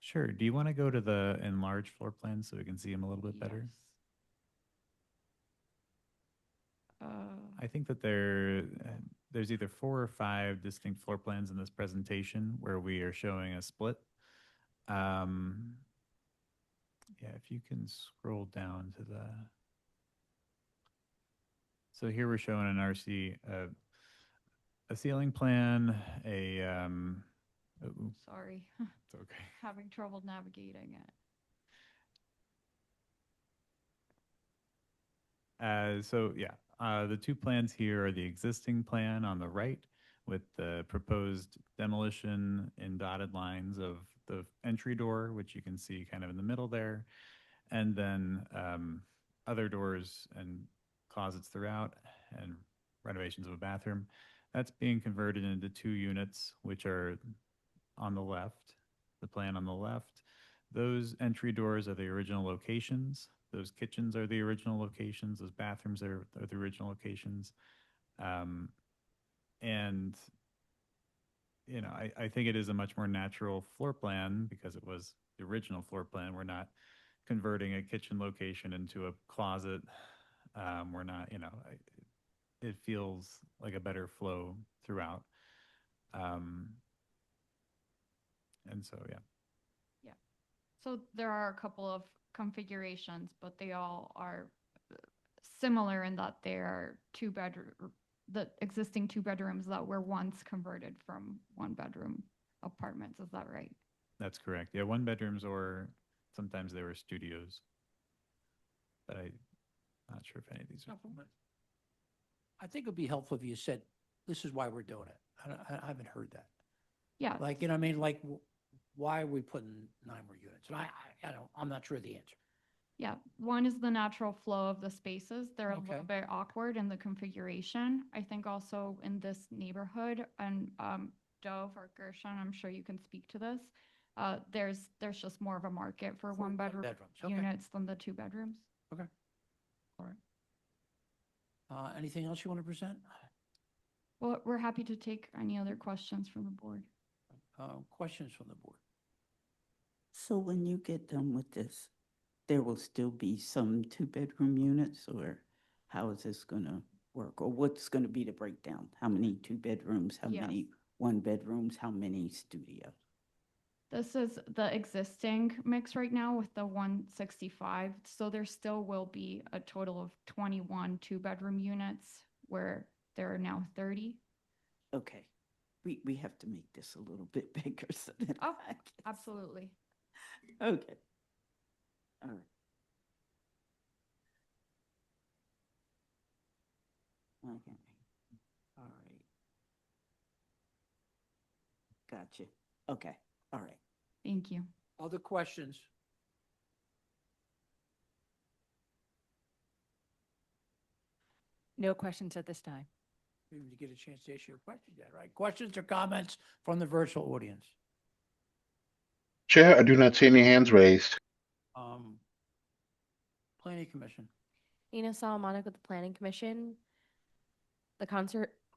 Sure. Do you want to go to the enlarged floor plan so we can see them a little bit better? Yes. I think that they're there's either 4 or 5 distinct floor plans in this presentation where we are showing a split. Yeah, if you can scroll down to the. So here we're showing an RC, a ceiling plan, Sorry. It's okay. Having trouble navigating it. So yeah, the 2 plans here are the existing plan on the right with the proposed demolition in dotted lines of the entry door, which you can see kind of in the middle there, and then other doors and closets throughout and renovations of a bathroom. That's being converted into 2 units, which are on the left, the plan on the left. Those entry doors are the original locations. Those kitchens are the original locations. Those bathrooms are the original locations. And, you know, I think it is a much more natural floor plan because it was the original floor plan. We're not converting a kitchen location into a closet. We're not, you know, it feels like a better flow throughout. And so, yeah. Yeah. So there are a couple of configurations, but they all are similar in that they are the existing 2 bedrooms that were once converted from 1-bedroom apartments. Is that right? That's correct. Yeah, 1 bedrooms or sometimes they were studios. But I'm not sure if any of these are. I think it'd be helpful if you said, this is why we're doing it. I haven't heard that. Yeah. Like, you know what I mean? Like, why are we putting 9 more units? And I'm not sure the answer. Yeah, one is the natural flow of the spaces. They're a Okay. little bit awkward in the configuration. I think also in this neighborhood and Dove or Gershon, I'm sure you can speak to this. There's just more of a market for 1-bedroom bedrooms, okay. units than the 2 bedrooms. Okay. All right. Anything else you want to present? Well, we're happy to take any other questions from the board. Questions from the board? So when you get done with this, there will still be some 2-bedroom units, or how is this going to work? Or what's going to be the breakdown? How many 2 bedrooms? How Yes. many 1 bedrooms? How many studios? This is the existing mix right now with the 165. So there still will be a total of 21 2-bedroom units where there are now 30. Okay. We have to make this a little bit bigger. So that Oh, I can- absolutely. Okay. All right. Okay. All right. Gotcha. Okay. All right. Thank you. Other questions? No questions at this time. We didn't get a chance to ask your question yet, right? Questions or comments from the virtual audience? Chair, I do not see any hands raised. Planning Commission. Ina Solomonic with the Planning Commission. The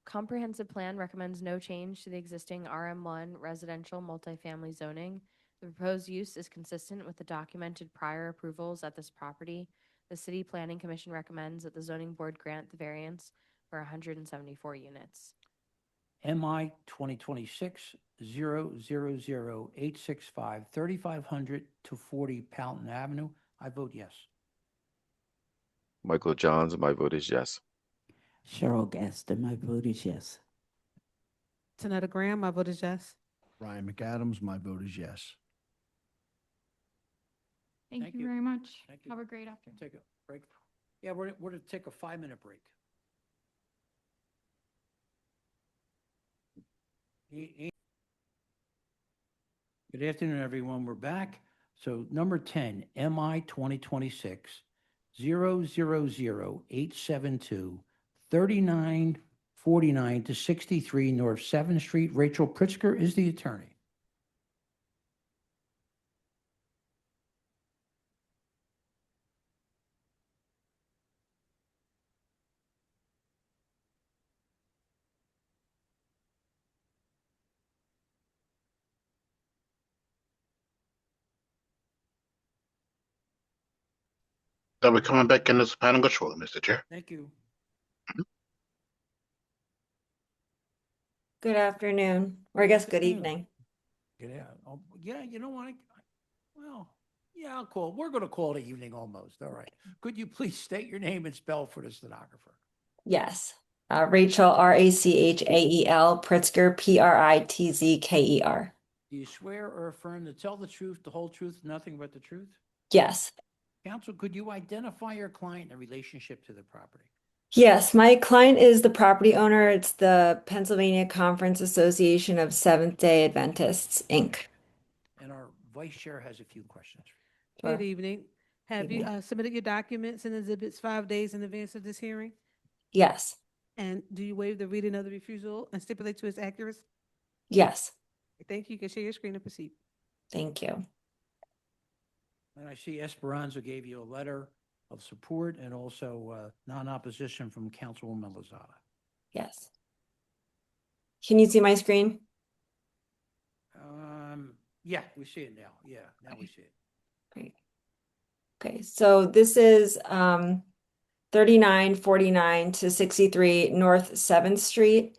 comprehensive plan recommends no change to the existing RM1 residential multifamily zoning. The proposed use is consistent with the documented prior approvals at this property. The City Planning Commission recommends that the zoning board grant the variance for 174 units. MI 2026-000-865, 3500 to 40 Pownton Avenue. I vote yes. Michael Johns, my vote is yes. Cheryl Gaston, my vote is yes. Tanetta Graham, my vote is yes. Ryan McAdams, my vote is yes. Thank Thank you you. very much. Thank you. Have a great afternoon. Take a break. Yeah, we're to take a 5-minute break. Good afternoon, everyone. We're back. So number 10, MI 2026-000-872, 3949 to 63 North 7th Street. Rachel Pritzker is the attorney. I'll be coming back in this panel shortly, Mr. Chair. Thank you. Good afternoon, or I guess good Afternoon. evening. Yeah, yeah, you know what? Well, yeah, we're going to call it evening almost. All right. Could you please state your name and spell for the stenographer? Yes. Rachel, Rachael, Pritzker, Pritzker. Do you swear or affirm to tell the truth, the whole truth, nothing but the truth? Yes. Counsel, could you identify your client in relationship to the property? Yes, my client is the property owner. It's the Pennsylvania Conference Association of Seventh-day Adventists, Inc. And our vice chair has a few questions. Good Sure. evening. Have you submitted your documents and exhibits 5 days in advance of this hearing? Yes. And do you waive the reading of the refusal and stipulate to its accuracy? Yes. Thank you. You can share your screen and proceed. Thank you. And I see Esperanza gave you a letter of support and also non-opposition from Councilwoman Lozada. Yes. Can you see my screen? Yeah, we see it now. Yeah, now we see it. Great. Okay, so this is 3949 to 63 North 7th Street.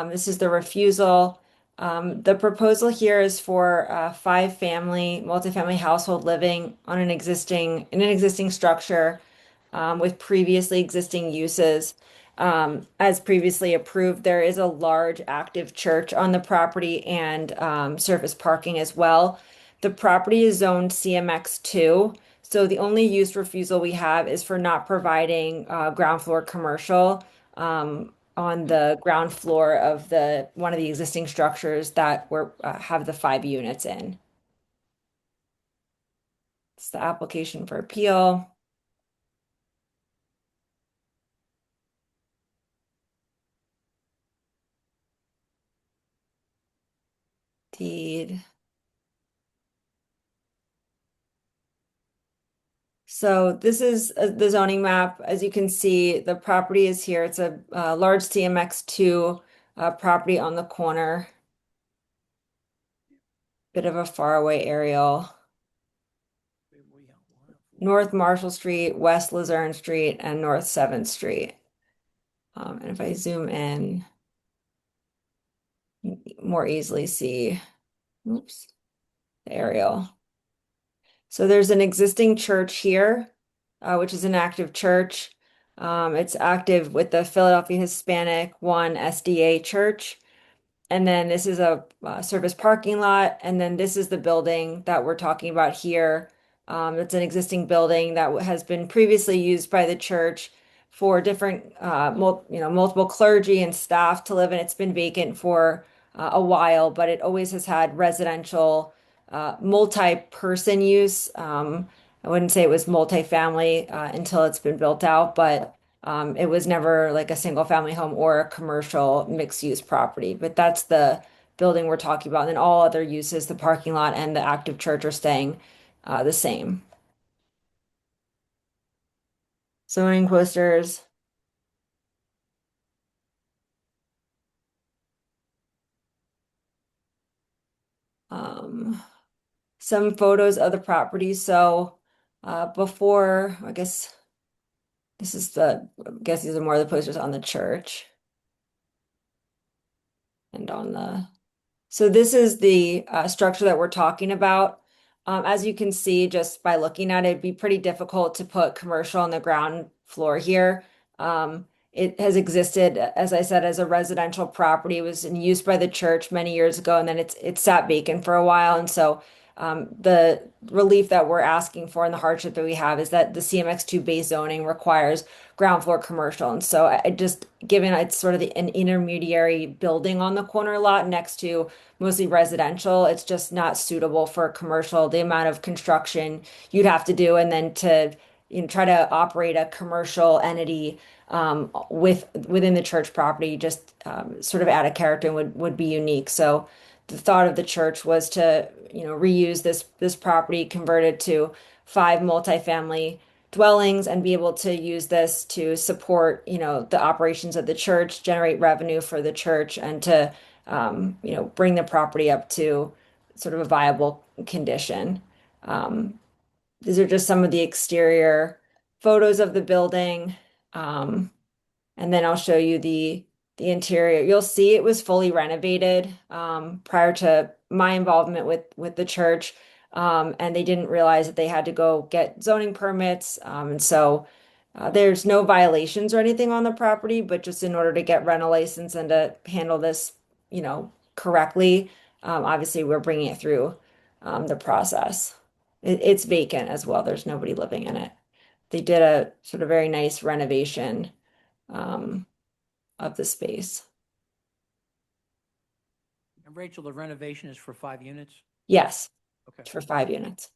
This is the refusal. The proposal here is for multifamily household living on in an existing structure with previously existing uses. As previously approved, there is a large active church on the property and surface parking as well. The property is zoned CMX2. So the only use refusal we have is for not providing ground floor commercial on the ground floor of one of the existing structures that have the 5 units in. It's the application for appeal. Deed. So this is the zoning map. As you can see, the property is here. It's a large CMX2 property on the corner. Bit of a faraway aerial. North Marshall Street, West Luzerne Street, and North 7th Street. And if I zoom in, more easily see, oops, the aerial. So there's an existing church here, which is an active church. It's active with the Philadelphia Hispanic One SDA Church. And then this is a service parking lot. And then this is the building that we're talking about here. It's an existing building that has been previously used by the church for different, multiple clergy and staff to live in. It's been vacant for a while, but it always has had residential, multi-person use. I wouldn't say it was multifamily until it's been built out, but it was never like a single family home or a commercial mixed use property. But that's the building we're talking about. And then all other uses, the parking lot and the active church, are staying the same. Zoning posters. Some photos of the property. So before, I guess these are more of the posters on the church. And so this is the structure that we're talking about. As you can see, just by looking at it, it'd be pretty difficult to put commercial on the ground floor here. It has existed, as I said, as a residential property. It was in use by the church many years ago, and then it sat vacant for a while. And so the relief that we're asking for and the hardship that we have is that the CMX2 base zoning requires ground floor commercial. And so given it's sort of an intermediary building on the corner lot next to mostly residential, it's just not suitable for commercial. The amount of construction you'd have to do, and then to try to operate a commercial entity within the church property, just sort of add a character and would be unique. So the thought of the church was to reuse this property, convert it to 5 multifamily dwellings, and be able to use this to support the operations of the church, generate revenue for the church, and to bring the property up to sort of a viable condition. These are just some of the exterior photos of the building. And then I'll show you the the interior. You'll see it was fully renovated prior to my involvement with the church. And they didn't realize that they had to go get zoning permits. And so there's no violations or anything on the property, but just in order to get rental license and to handle this, correctly, obviously we're bringing it through the process. It's vacant as well. There's nobody living in it. They did a sort of very nice renovation of the space. And Rachel, the renovation is for 5 units? Yes, Okay. it's for 5 units.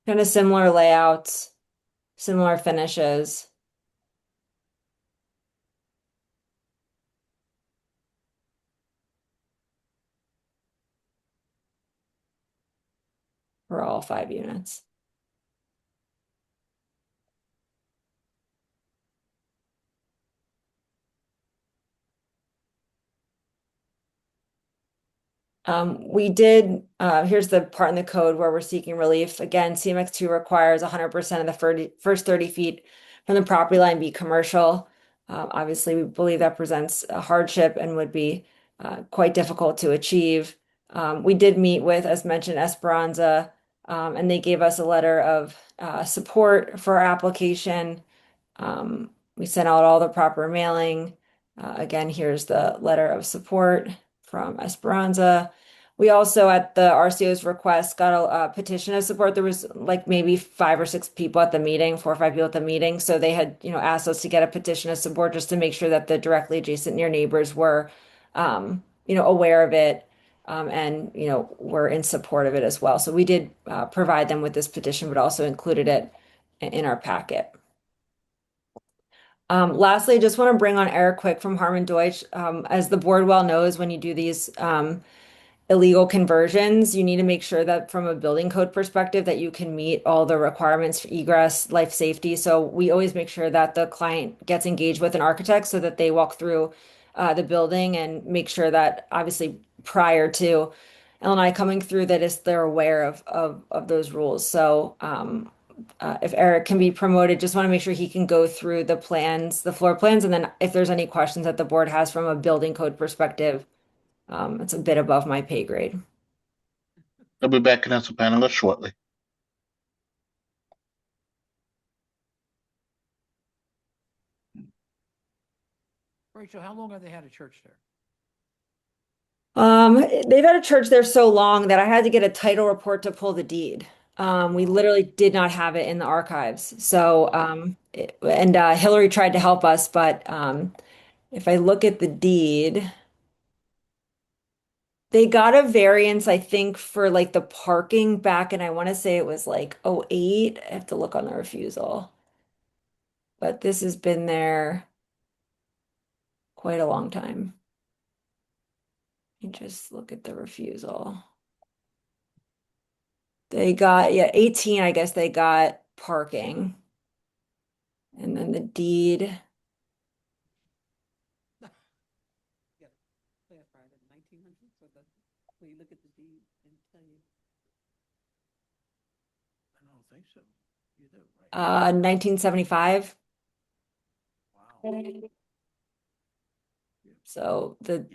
Kind of similar layouts, similar finishes. For all 5 units. We did, here's the part in the code where we're seeking relief. Again, CMX2 requires 100% of the first 30 feet from the property line be commercial. Obviously, we believe that presents a hardship and would be quite difficult to achieve. We did meet with, as mentioned, Esperanza, and they gave us a letter of support for our application. We sent out all the proper mailing. Again, here's the letter of support from Esperanza. We also, at the RCO's request, got a petition of support. There was like maybe 5 or 6 people at the meeting, 4 or 5 people at the meeting. So they had, asked us to get a petition of support just to make sure that the directly adjacent near neighbors were, aware of it, and, were in support of it as well. So we did provide them with this petition, but also included it in our packet. Lastly, I just want to bring on Eric Quick from Harmon Deutsch. As the board well knows, when you do these illegal conversions, you need to make sure that from a building code perspective that you can meet all the requirements for egress, life safety. So we always make sure that the client gets engaged with an architect so that they walk through the building and make sure that obviously prior to Illinois coming through that they're aware of those rules. So if Eric can be promoted, just want to make sure he can go through the plans, the floor plans, and then if there's any questions that the board has from a building code perspective, it's a bit above my pay grade. I'll be back, council panelist, shortly. Rachel, how long have they had a church there? They've had a church there so long that I had to get a title report to pull the deed. We literally did not have it in the archives. So, Hillary tried to help us, but if I look at the deed, they got a variance, I think, for like the parking back, and I want to say it was like 08. I have to look on the refusal. But this has been there quite a long time. You just look at the refusal. They got, 18, I guess they got parking. And then the deed. I don't think so. You do, right? 1975. So the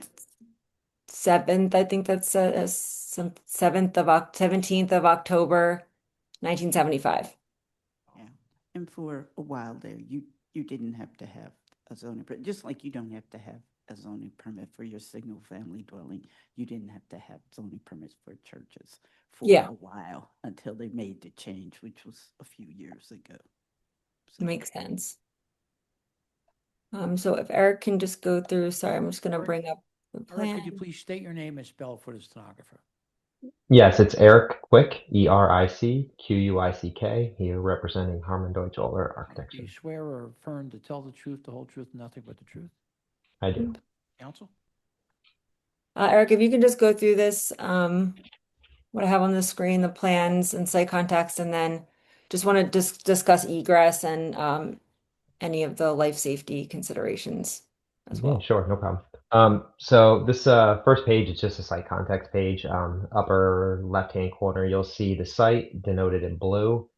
7th, I think that's some 17th of October, 1975. Yeah, and for a while there, you didn't have to have a zoning, but just like you don't have to have a zoning permit for your single family dwelling, you didn't have to have zoning permits for churches for Yeah. a while until they made the change, which was a few years ago. Makes sense. So if Eric can just go through, sorry, I'm just gonna bring up the Eric, plan. could you please state your name and spell for the stenographer? Yes, it's Eric Quick, ERICQUICK, here representing Harmon Deutsch Oler Do Architecture. you swear or affirm to tell the truth, the whole truth, and nothing but the truth? I do. Counsel? Eric, if you can just go through this, what I have on the screen, the plans and site context, and then just want to discuss egress and any of the life safety considerations as well. Sure, no problem. So this first page is just a site context page. Upper left-hand corner, you'll see the site denoted in blue.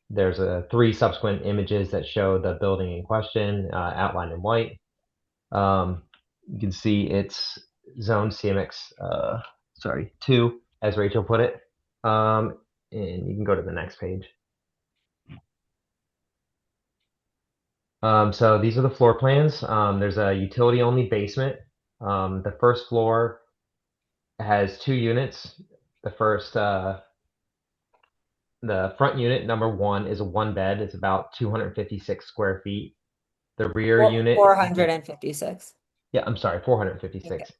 There's three subsequent images that show the building in question, outlined in white. You can see it's zone CMX, 2, as Rachel put it. And you can go to the next page. So these are the floor plans. There's a utility-only basement. The first floor has 2 units. The front unit, number 1, is a 1-bed. It's about 256 square feet. The rear unit, 456. yeah, I'm sorry, 456.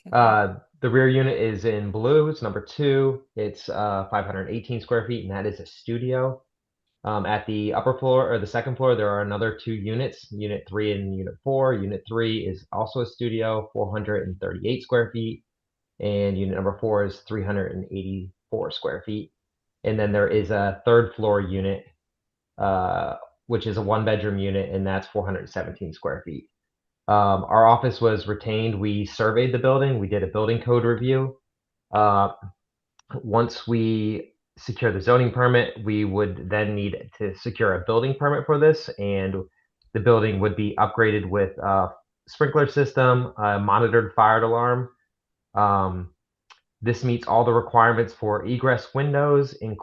Okay. The rear unit is in blue. It's number 2. It's 518 square feet, and that is a studio. At the upper floor or the second floor, there are another 2 units, Unit 3 and Unit 4. Unit 3 is also a studio, 438 square feet, and unit number 4 is 384 square feet. And then there is a third floor unit, which is a 1-bedroom unit, and that's 417 square feet. Our office was retained. We surveyed the building. We did a building code review. Once we secure the zoning permit, we would then need to secure a building permit for this, and the building would be upgraded with a sprinkler system, a monitored fire alarm. This meets all the requirements for egress windows, the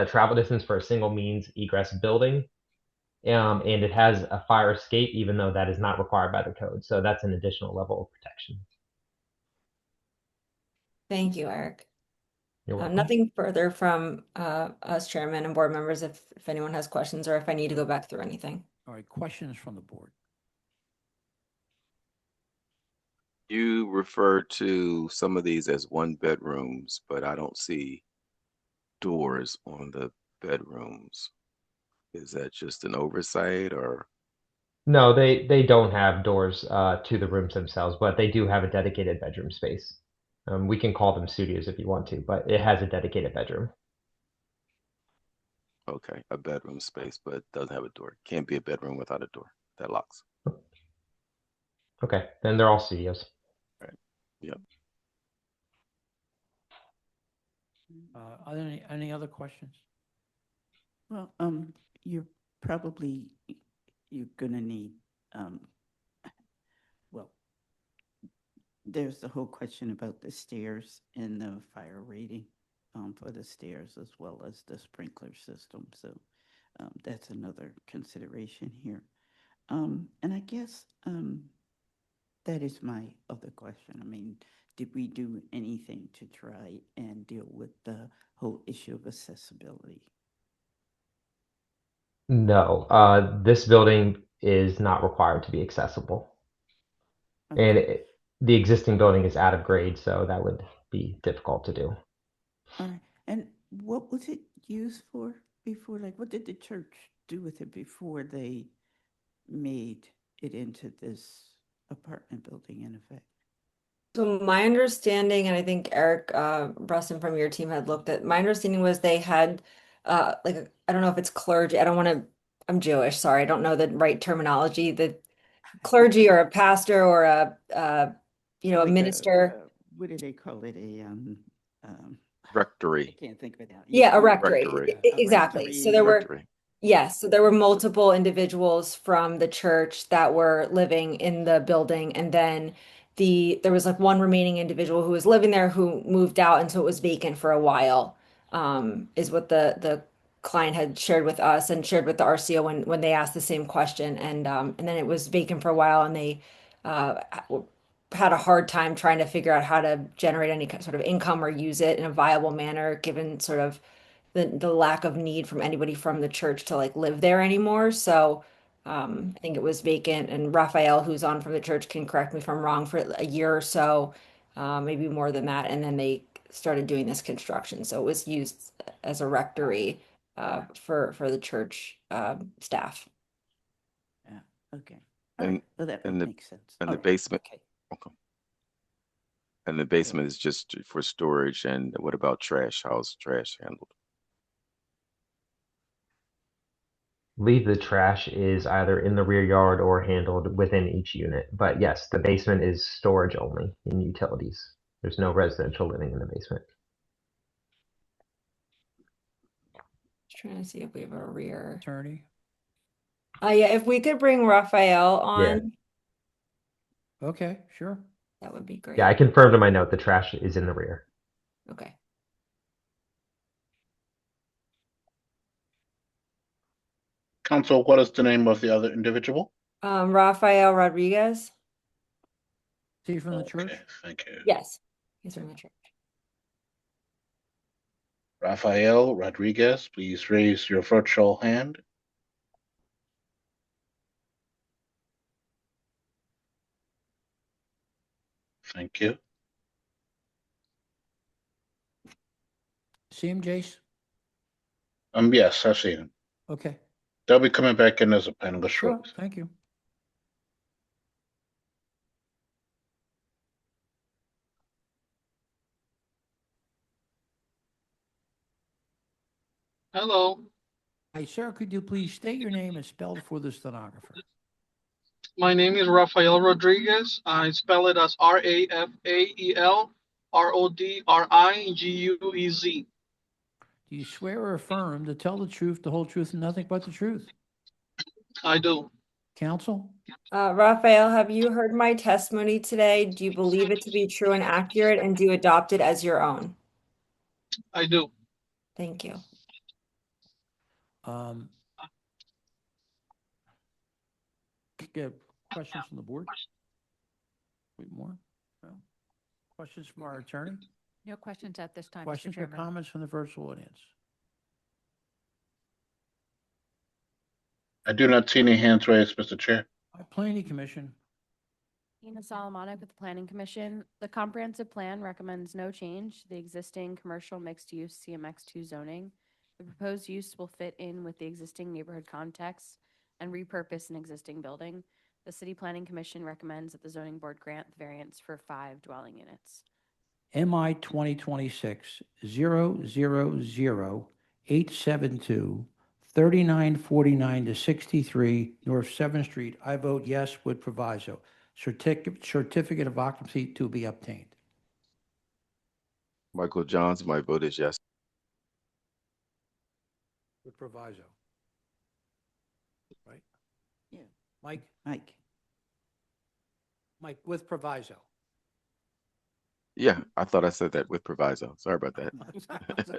travel distance for a single means egress building. And it has a fire escape, even though that is not required by the code. So that's an additional level of protection. Thank you, Eric. You're welcome. Nothing further from us chairman and board members if anyone has questions or if I need to go back through anything. All right, questions from the board. You refer to some of these as 1-bedrooms, but I don't see doors on the bedrooms. Is that just an oversight or? No, they don't have doors to the rooms themselves, but they do have a dedicated bedroom space. We can call them studios if you want to, but it has a dedicated bedroom. Okay, a bedroom space, but doesn't have a door. Can't be a bedroom without a door that locks. Okay, then they're all studios. Right. Yep. Are there any other questions? Well, you're gonna need, well, there's the whole question about the stairs and the fire rating for the stairs as well as the sprinkler system. So that's another consideration here. And I guess that is my other question. I mean, did we do anything to try and deal with the whole issue of accessibility? No, this building is not required to be accessible. Okay. And the existing building is out of grade, so that would be difficult to do. All right. And what was it used for before? Like, what did the church do with it before they made it into this apartment building in effect? So my understanding, and I think Eric Bruston from your team had looked at, my understanding was they had I don't know if it's clergy. I'm Jewish, sorry, I don't know the right terminology. The clergy or a pastor or a a Like minister. what do they call it? Rectory. I can't think of it now. Yeah, a rectory. Rectory. Exactly. So there were, Rectory. yes, so there were multiple individuals from the church that were living in the building, and then there was like one remaining individual who was living there who moved out, and so it was vacant for a while. Is what the client had shared with us and shared with the RCO when they asked the same question, and then it was vacant for a while, and they had a hard time trying to figure out how to generate any sort of income or use it in a viable manner, given sort of the lack of need from anybody from the church to like live there anymore. So I think it was vacant, and Raphael, who's on from the church, can correct me if I'm wrong, for a year or so, maybe more than that. And then they started doing this construction. So it was used as a rectory for the church staff. Yeah. Okay. All And right. Well, that and the makes sense. and All the right. basement. Okay. Okay. And the basement is just for storage. And what about trash? How's trash handled? believe the trash is either in the rear yard or handled within each unit. But yes, the basement is storage only in utilities. There's no residential living in the basement. Just trying to see if we have a rear. Attorney? Yeah, if we could bring Raphael on, Okay, sure. that would be great. Yeah, I confirmed in my note the trash is in the rear. Okay. Counsel, what is the name of the other individual? Rafael Rodriguez? Is he from the church? Okay, thank you. Yes, he's from the church. Rafael Rodriguez, please raise your virtual hand. Thank you. See him, Jace? Yes, I've seen him. Okay, They'll be coming back in as a panelist sure, shortly. thank you. Hello, Hi, sir, could you please state your name and spell it for the stenographer? my name is Rafael Rodriguez. I spell it as Rafael Rodriguez. Do you swear or affirm to tell the truth, the whole truth, and nothing but the truth? I do. Counsel? Rafael, have you heard my testimony today? Do you believe it to be true and accurate, and do you adopt it as your own? I do. Thank you. Get questions from the board? Wait, more? No? Questions from our attorney? No questions at this time, Mr. Questions or Chairman. comments from the virtual audience? I do not see any hands raised, Mr. Chair. Planning Commission. Ina Solomonic with the Planning Commission. The comprehensive plan recommends no change to the existing commercial mixed-use CMX2 zoning. The proposed use will fit in with the existing neighborhood context and repurpose an existing building. The City Planning Commission recommends that the zoning board grant the variance for 5 dwelling units. MI 2026-000-872, 3949 to 63 North 7th Street. I vote yes with proviso. Certificate of occupancy to be obtained. Michael Johns, my vote is yes. With proviso. Right? Yeah. Mike? Mike? Mike, with proviso. Yeah, I thought I said that with proviso. Sorry about that. It's okay, it's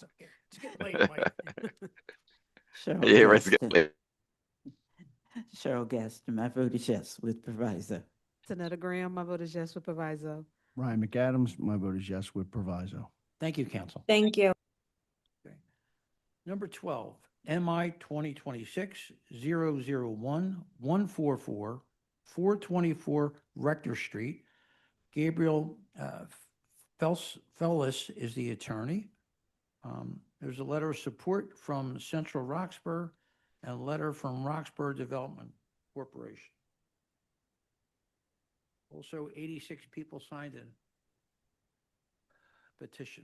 okay. It's getting late, Mike. Cheryl Yeah, right. Gaston. Cheryl Gaston, my vote is yes with proviso. Tanetta Graham, my vote is yes with proviso. Ryan McAdams, my vote is yes with proviso. Thank you, counsel. Thank you. Number 12, MI 2026-001-144, 424 Rector Street. Gabriel Fellis is the attorney. There's a letter of support from Central Roxbury and a letter from Roxbury Development Corporation. Also, 86 people signed in petition.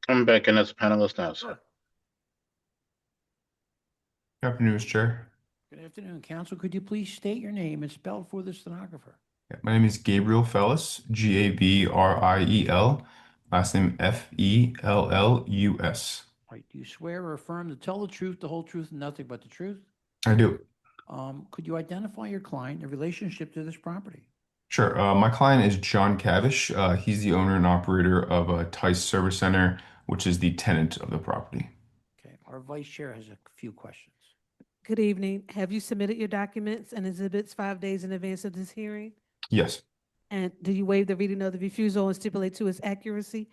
Coming back in as a panelist now, sir. Good afternoon, Mr. Chair. Good afternoon, counsel. Could you please state your name and spell it for the stenographer? Yeah, my name is Gabriel Fellis, Gabriel. Last name Fellus. Right. Do you swear or affirm to tell the truth, the whole truth, and nothing but the truth? I do. Could you identify your client in relationship to this property? Sure. My client is John Cavish. He's the owner and operator of Tice Service Center, which is the tenant of the property. Okay. Our vice chair has a few questions. Good evening. Have you submitted your documents and exhibits 5 days in advance of this hearing? Yes, And do you waive the reading of the refusal and stipulate to its accuracy?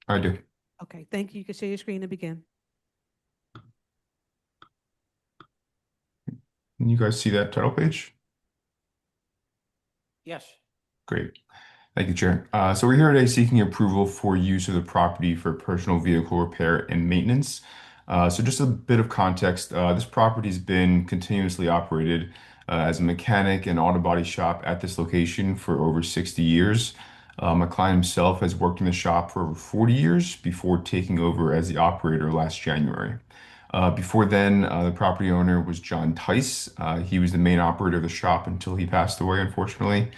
I do. Okay, thank you. You can share your screen and begin. Can you guys see that title page? Yes. Great. Thank you, Chair. So we're here today seeking approval for use of the property for personal vehicle repair and maintenance. So just a bit of context, this property's been continuously operated as a mechanic and auto body shop at this location for over 60 years. My client himself has worked in the shop for over 40 years before taking over as the operator last January. Before then, the property owner was John Tice. He was the main operator of the shop until he passed away, unfortunately.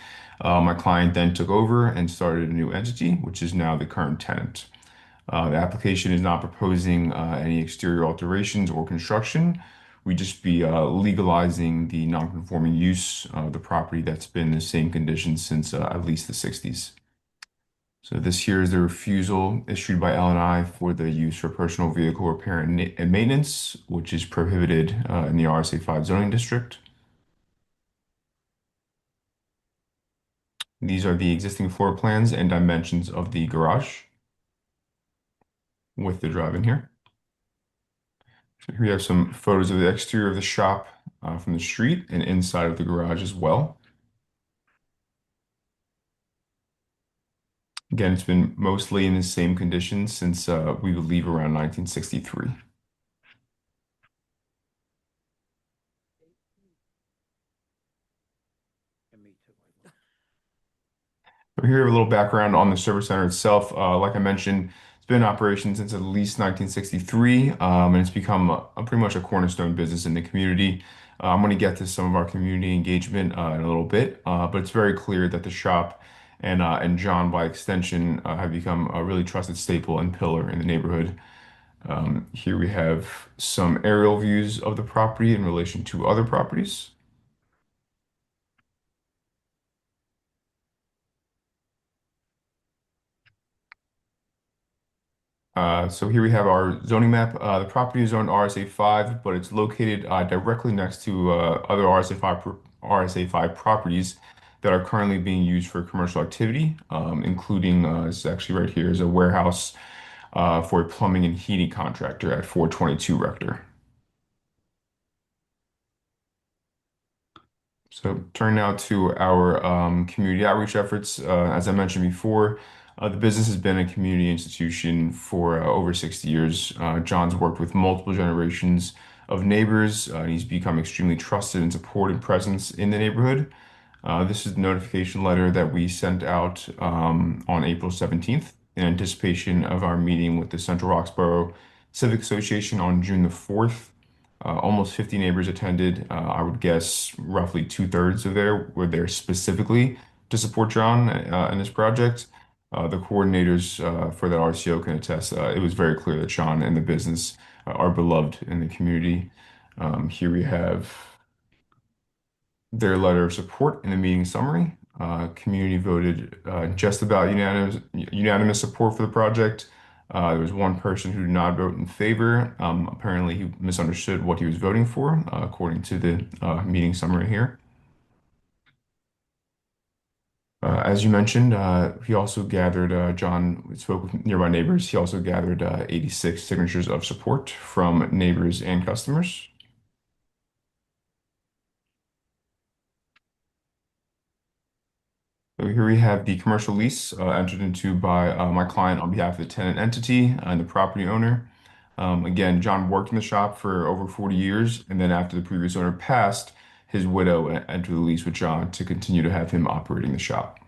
My client then took over and started a new entity, which is now the current tenant. The application is not proposing any exterior alterations or construction. We just be legalizing the non-conforming use of the property that's been in the same condition since at least the 60s. So this here is the refusal issued by L&I for the use for personal vehicle repair and maintenance, which is prohibited in the RSA 5 zoning district. These are the existing floor plans and dimensions of the garage with the drive-in here. So here we have some photos of the exterior of the shop from the street and inside of the garage as well. Again, it's been mostly in the same condition since we believe around 1963. So here we have a little background on the service center itself. Like I mentioned, it's been in operation since at least 1963, and it's become pretty much a cornerstone business in the community. I'm going to get to some of our community engagement in a little bit, but it's very clear that the shop and John, by extension, have become a really trusted staple and pillar in the neighborhood. Here we have some aerial views of the property in relation to other properties. So here we have our zoning map. The property is zoned RSA 5, but it's located directly next to other RSA 5 properties that are currently being used for commercial activity, including it's actually right here is a warehouse for a plumbing and heating contractor at 422 Rector. So turn now to our community outreach efforts. As I mentioned before, the business has been a community institution for over 60 years. John's worked with multiple generations of neighbors. He's become extremely trusted and supported presence in the neighborhood. This is the notification letter that we sent out on April 17th in anticipation of our meeting with the Central Roxborough Civic Association on June the 4th. Almost 50 neighbors attended. I would guess roughly 2/3 of there were there specifically to support John in this project. The coordinators for that RCO can attest. It was very clear that John and the business are beloved in the community. Here we have their letter of support in the meeting summary. Community voted just about unanimous support for the project. There was one person who did not vote in favor. Apparently, he misunderstood what he was voting for, according to the meeting summary here. As you mentioned, he also gathered, John spoke with nearby neighbors. He also gathered 86 signatures of support from neighbors and customers. So here we have the commercial lease entered into by my client on behalf of the tenant entity and the property owner. Again, John worked in the shop for over 40 years, and then after the previous owner passed, his widow entered the lease with John to continue to have him operating the shop.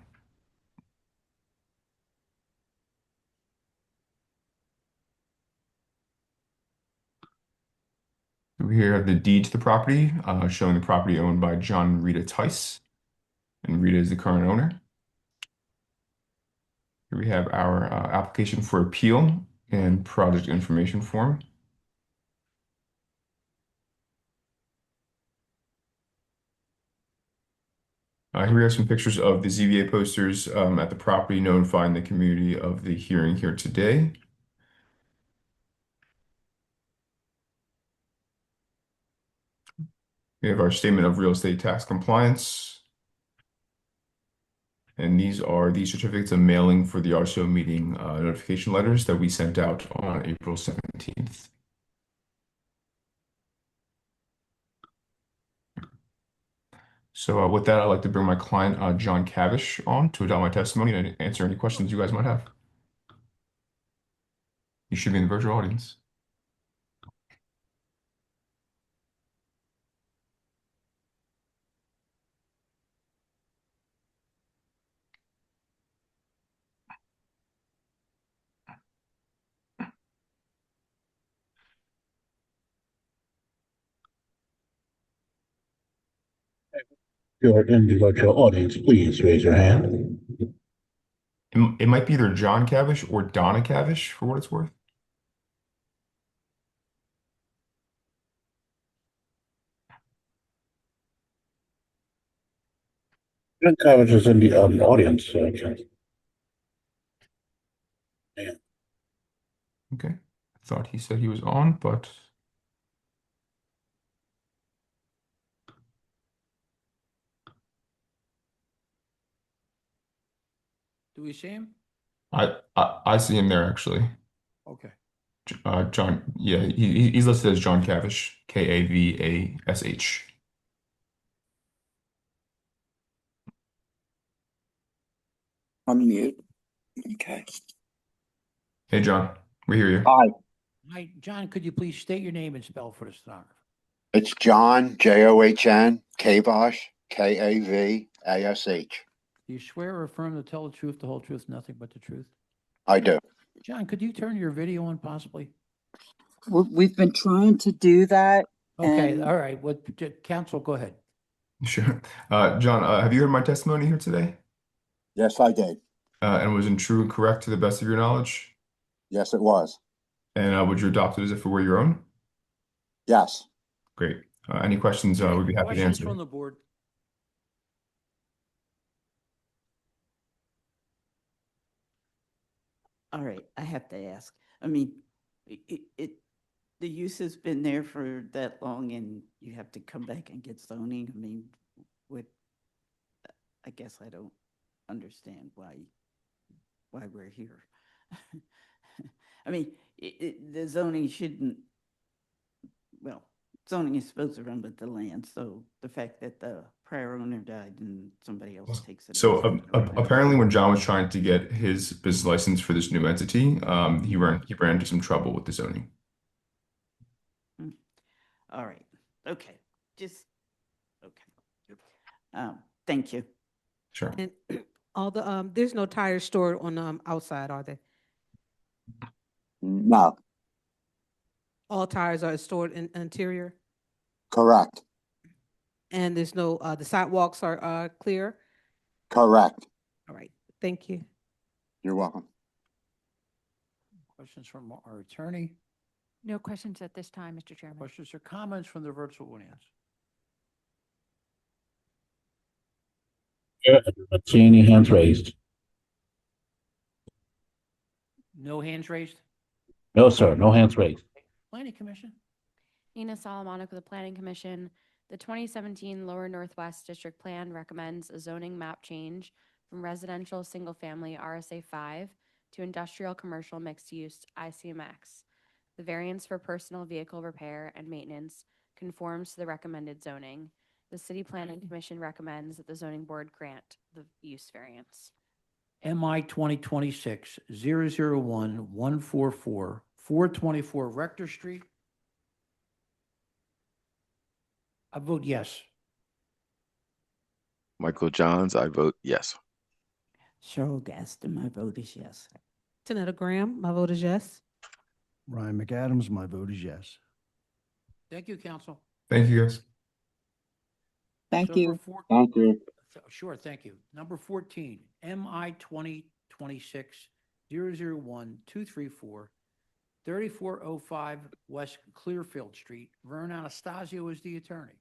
We here have the deed to the property, showing the property owned by John and Rita Tice, and Rita is the current owner. Here we have our application for appeal and project information form. Here we have some pictures of the ZBA posters at the property, notifying the community of the hearing here today. We have our statement of real estate tax compliance. And these are the certificates of mailing for the RCO meeting notification letters that we sent out on April 17th. So with that, I'd like to bring my client, John Cavish, on to adopt my testimony and answer any questions you guys might have. You should be in the virtual audience. you're in the virtual audience, please raise your hand. It might be either John Cavish or Donna Cavish, for what it's worth. John Cavish is in the audience. Okay. I thought he said he was on, but Do we see him? I see him there actually. Okay. John, yeah, he's listed as John Cavish, Kavash. Unmute. Okay. Hey, John, we hear you. Hi, Hi, John, could you please state your name and spell for the stenographer? it's John, John, Kavash, Kavash. Do you swear or affirm to tell the truth, the whole truth, nothing but the truth? I do. John, could you turn your video on possibly? We've been trying to do that. Okay, and all right. Counsel, go ahead. Sure. John, have you heard my testimony here today? Yes, I did. And was it true and correct to the best of your knowledge? Yes, it was. And would you adopt it as if it were your own? Yes. Great. Any questions? We'd be happy to Questions answer. from the board? All right, I have to ask. I mean, the use has been there for that long and you have to come back and get zoning. I mean, I guess I don't understand why we're here. I mean, the zoning shouldn't, well, zoning is supposed to run with the land, so the fact that the prior owner died and somebody else takes it. So apparently when John was trying to get his business license for this new entity, he ran into some trouble with the zoning. All right, okay, okay. Thank you. Sure. And all the, there's no tires stored on the outside, are they? No, All tires are stored in interior? correct. And there's no, the sidewalks are clear? Correct. All right, thank you. You're welcome. Questions from our attorney? No questions at this time, Mr. Chairman. Questions or comments from the virtual audience? Yeah, I do not see any hands raised. No hands raised? No, sir, no hands raised. Planning Commission? Nina Solomonic with the Planning Commission. The 2017 Lower Northwest District Plan recommends a zoning map change from residential single-family RSA 5 to industrial commercial mixed-use ICMX. The variance for personal vehicle repair and maintenance conforms to the recommended zoning. The City Planning Commission recommends that the zoning board grant the use variance. MI 2026-001-144, 424 Rector Street. I vote yes. Michael Johns, I vote yes. Cheryl Gaston, my vote is yes. Tanetta Graham, my vote is yes. Ryan McAdams, my vote is yes. Thank you, counsel. Thank you, guys. Thank Number you. 14 Thank you. Sure, thank you. Number 14, MI 2026-001-234, 3405 West Clearfield Street. Vern Anastasio is the attorney.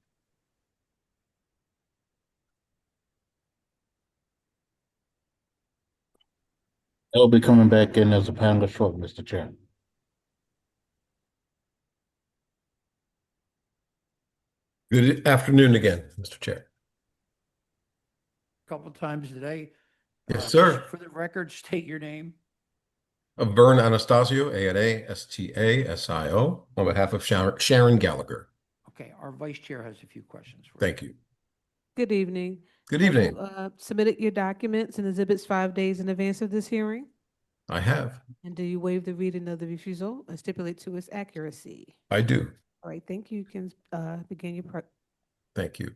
They'll be coming back in as a panelist short, Mr. Chair. Good afternoon again, Mr. Chair. A couple times today. Yes, sir. For the record, state your name. Vern Anastasio, Anastasio, on behalf of Sharon Gallagher. Okay, our vice chair has a few questions for you. Thank you. Good evening. Good Have you, evening. submitted your documents and exhibits 5 days in advance of this hearing? I have. And do you waive the reading of the refusal and stipulate to its accuracy? I do. All right, thank you. You can begin your Thank you.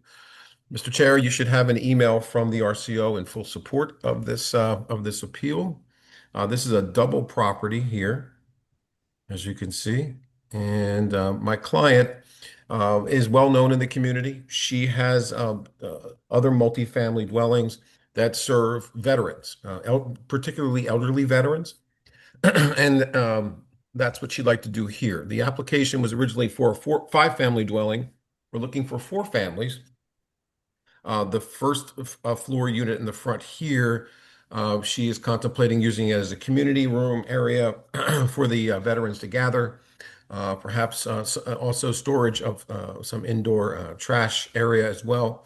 Mr. Chair, you should have an email from the RCO in full support of this appeal. This is a double property here, as you can see. And my client is well known in the community. She has other multifamily dwellings that serve veterans, particularly elderly veterans. And that's what she'd like to do here. The application was originally for a five-family dwelling. We're looking for four families. The first floor unit in the front here, she is contemplating using it as a community room area for the veterans to gather. Perhaps also storage of some indoor trash area as well.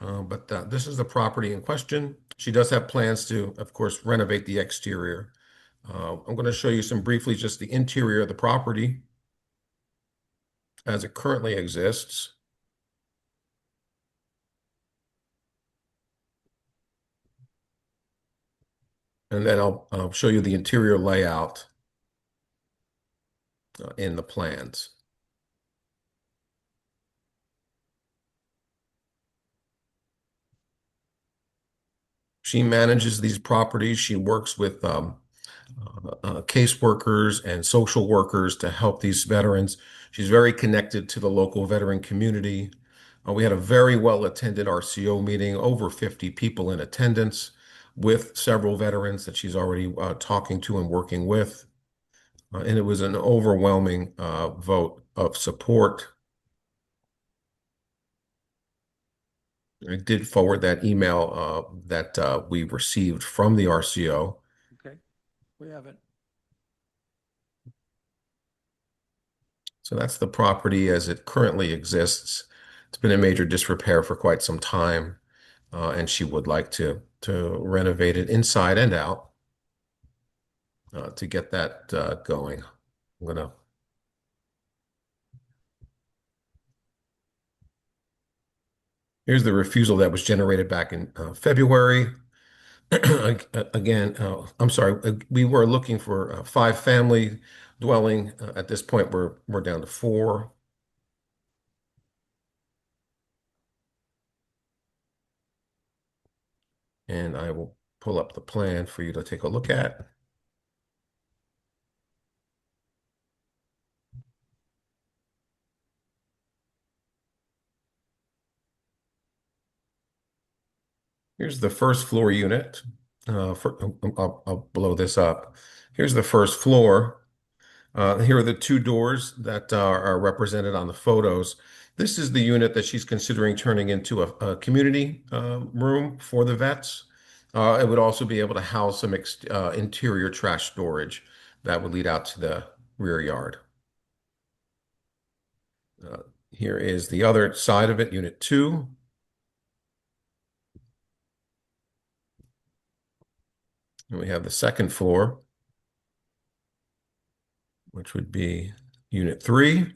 But this is the property in question. She does have plans to, of course, renovate the exterior. I'm going to show you some briefly just the interior of the property as it currently exists. And then I'll show you the interior layout in the plans. She manages these properties. She works with caseworkers and social workers to help these veterans. She's very connected to the local veteran community. We had a very well-attended RCO meeting, over 50 people in attendance, with several veterans that she's already talking to and working with. And it was an overwhelming vote of support. I did forward that email that we received from the RCO. Okay, we have it. So that's the property as it currently exists. It's been in major disrepair for quite some time, and she would like to renovate it inside and out to get that going. I'm gonna Here's the refusal that was generated back in February. Again, I'm sorry, we were looking for a five-family dwelling. At this point, we're down to four. And I will pull up the plan for you to take a look at. Here's the first floor unit. I'll blow this up. Here's the first floor. Here are the two doors that are represented on the photos. This is the unit that she's considering turning into a community room for the vets. It would also be able to house some interior trash storage that would lead out to the rear yard. Here is the other side of it, Unit 2. And we have the second floor, which would be Unit 3.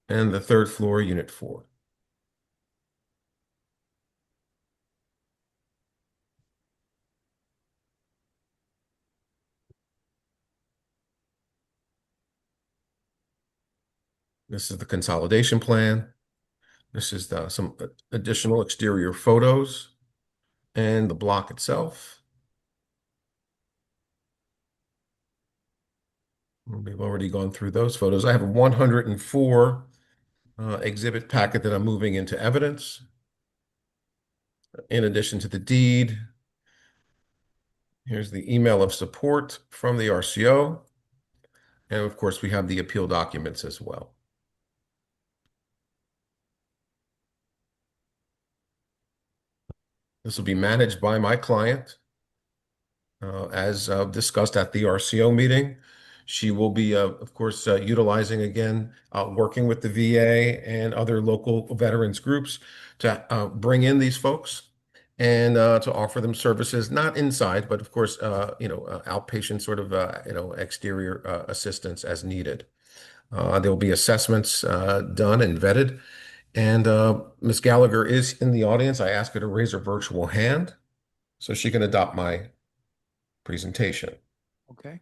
And the third floor, Unit 4. This is the consolidation plan. This is some additional exterior photos and the block itself. We've already gone through those photos. I have a 104 exhibit packet that I'm moving into evidence. In addition to the deed, here's the email of support from the RCO. And of course, we have the appeal documents as well. This will be managed by my client, as discussed at the RCO meeting. She will be, of course, utilizing, again, working with the VA and other local veterans groups to bring in these folks and to offer them services, not inside, but of course, outpatient sort of, exterior assistance as needed. There will be assessments done and vetted. And Ms. Gallagher is in the audience. I ask her to raise her virtual hand so she can adopt my presentation. Okay.